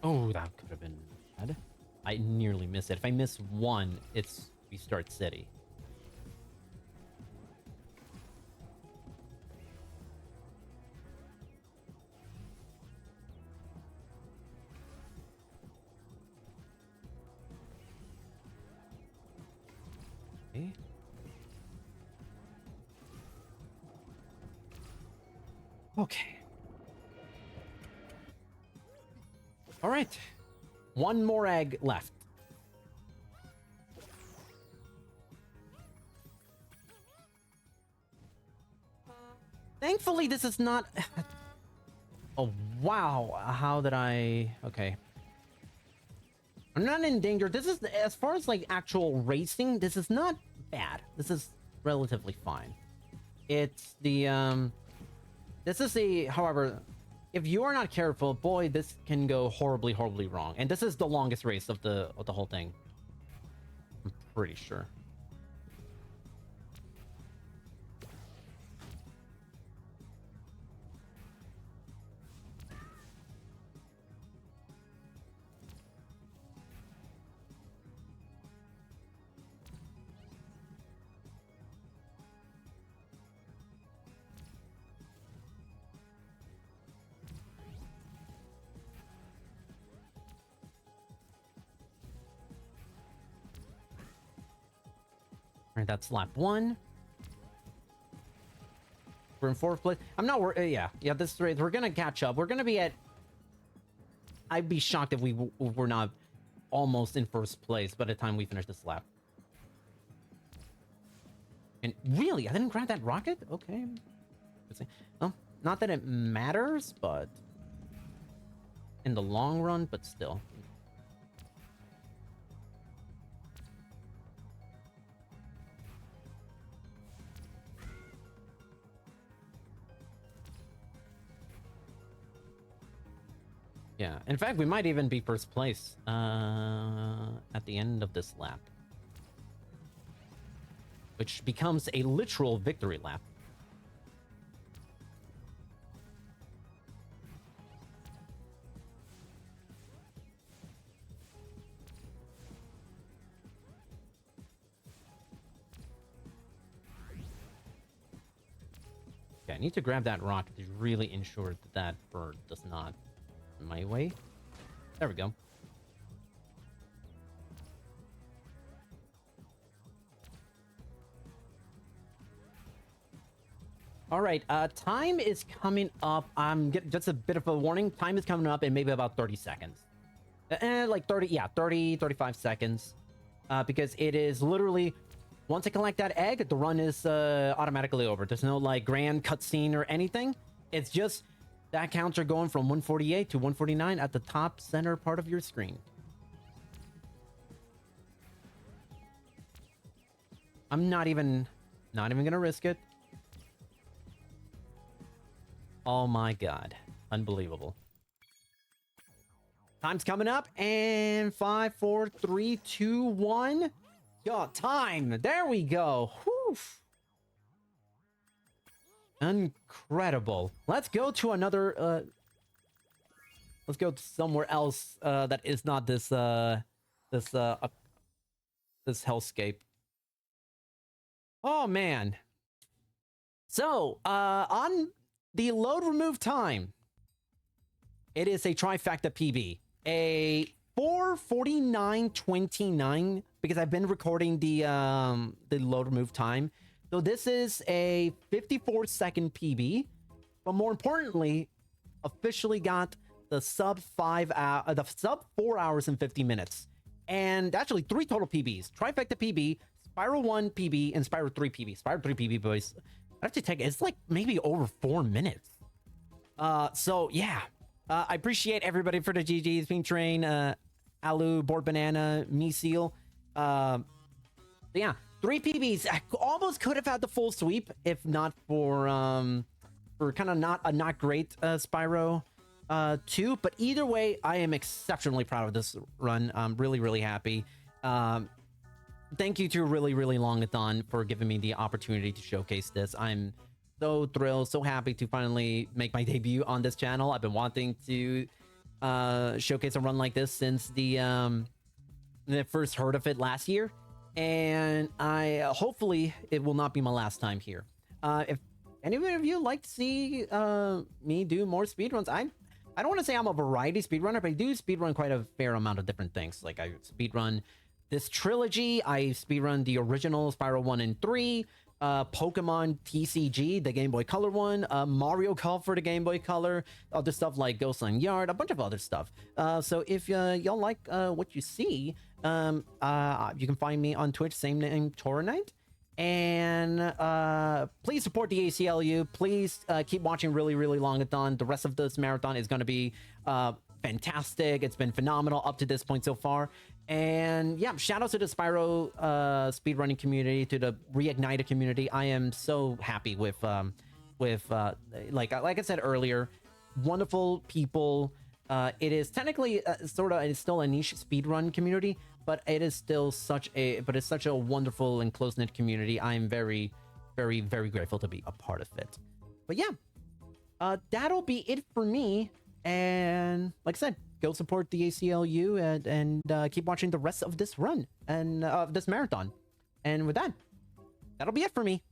Oh, that could have been bad. I nearly missed it. If I miss one, it's restart city. Okay. Okay. All right. One more egg left. Thankfully, this is not... Oh, wow. How did I... Okay. I'm not in danger. This is... As far as, like, actual racing, this is not bad. This is relatively fine. It's the, This is a... However... If you are not careful, boy, this can go horribly, horribly wrong. And this is the longest race of the whole thing. I'm pretty sure. All right, that's lap one. We're in fourth place. I'm not worried. Yeah, this race, we're gonna catch up. We're gonna be at... I'd be shocked if we were not almost in first place by the time we finish this lap. And really, I didn't grab that rocket? Okay. Well, not that it matters, but in the long run, but still. Yeah, in fact, we might even be first place at the end of this lap. Which becomes a literal victory lap. Okay, I need to grab that rock to really ensure that that bird does not my way. There we go. All right, time is coming up. I'm getting just a bit of a warning. Time is coming up in maybe about 30 seconds. Like 30, yeah, 30, 35 seconds. Because it is literally, once I collect that egg, the run is automatically over. There's no like grand cutscene or anything. It's just that counter going from 148 to 149 at the top center part of your screen. I'm not even gonna risk it. Oh my god. Unbelievable. Time's coming up, and 5, 4, 3, 2, 1. Yo, time. There we go. Whew. Incredible. Let's go to another let's go somewhere else that is not this this hellscape. Oh man. So, on the load remove time, it is a trifecta PB. A 4:49:29 because I've been recording the load remove time. So this is a 54-second PB, but more importantly, officially got the sub 4 hours and 50 minutes. And actually 3 total PBs. Trifecta PB, Spyro 1 PB, and Spyro 3 PB. Spyro 3 PB, boys. I have to take it's like maybe over 4 minutes. So yeah. I appreciate everybody for the GGs, Pink Train, Alu, Board Banana, Me Seal. Yeah, 3 PBs. I almost could have had the full sweep if not for kind of not great Spyro 2. But either way, I am exceptionally proud of this run. I'm really happy. Thank you to Really Longathon for giving me the opportunity to showcase this. I'm so thrilled, so happy to finally make my debut on this channel. I've been wanting to showcase a run like this since the first heard of it last year, and I hopefully it will not be my last time here. If any of you like to see me do more speedruns, I don't want to say I'm a variety speedrunner, but I do speedrun quite a fair amount of different things. Like I speedrun this trilogy, I speedrun the original Spyro 1 and 3, Pokemon TCG, the Game Boy Color one, Mario Golf for the Game Boy Color, other stuff like Ghostland Yard, a bunch of other stuff. So if y'all like what you see, you can find me on Twitch, same name, Toronite. And please support the ACLU. Please keep watching Really Longathon. The rest of this marathon is going to be fantastic. It's been phenomenal up to this point so far. And yeah, shout out to the Spyro speedrunning community, to the Reignited community. I am so happy with like I said earlier, wonderful people. It is technically it's still a niche speedrun community, but it's still such a wonderful and close-knit community. I am very grateful to be a part of it. But yeah, that'll be it for me. And like I said, go support the ACLU and keep watching the rest of this run and this marathon. And with that, that'll be it for me.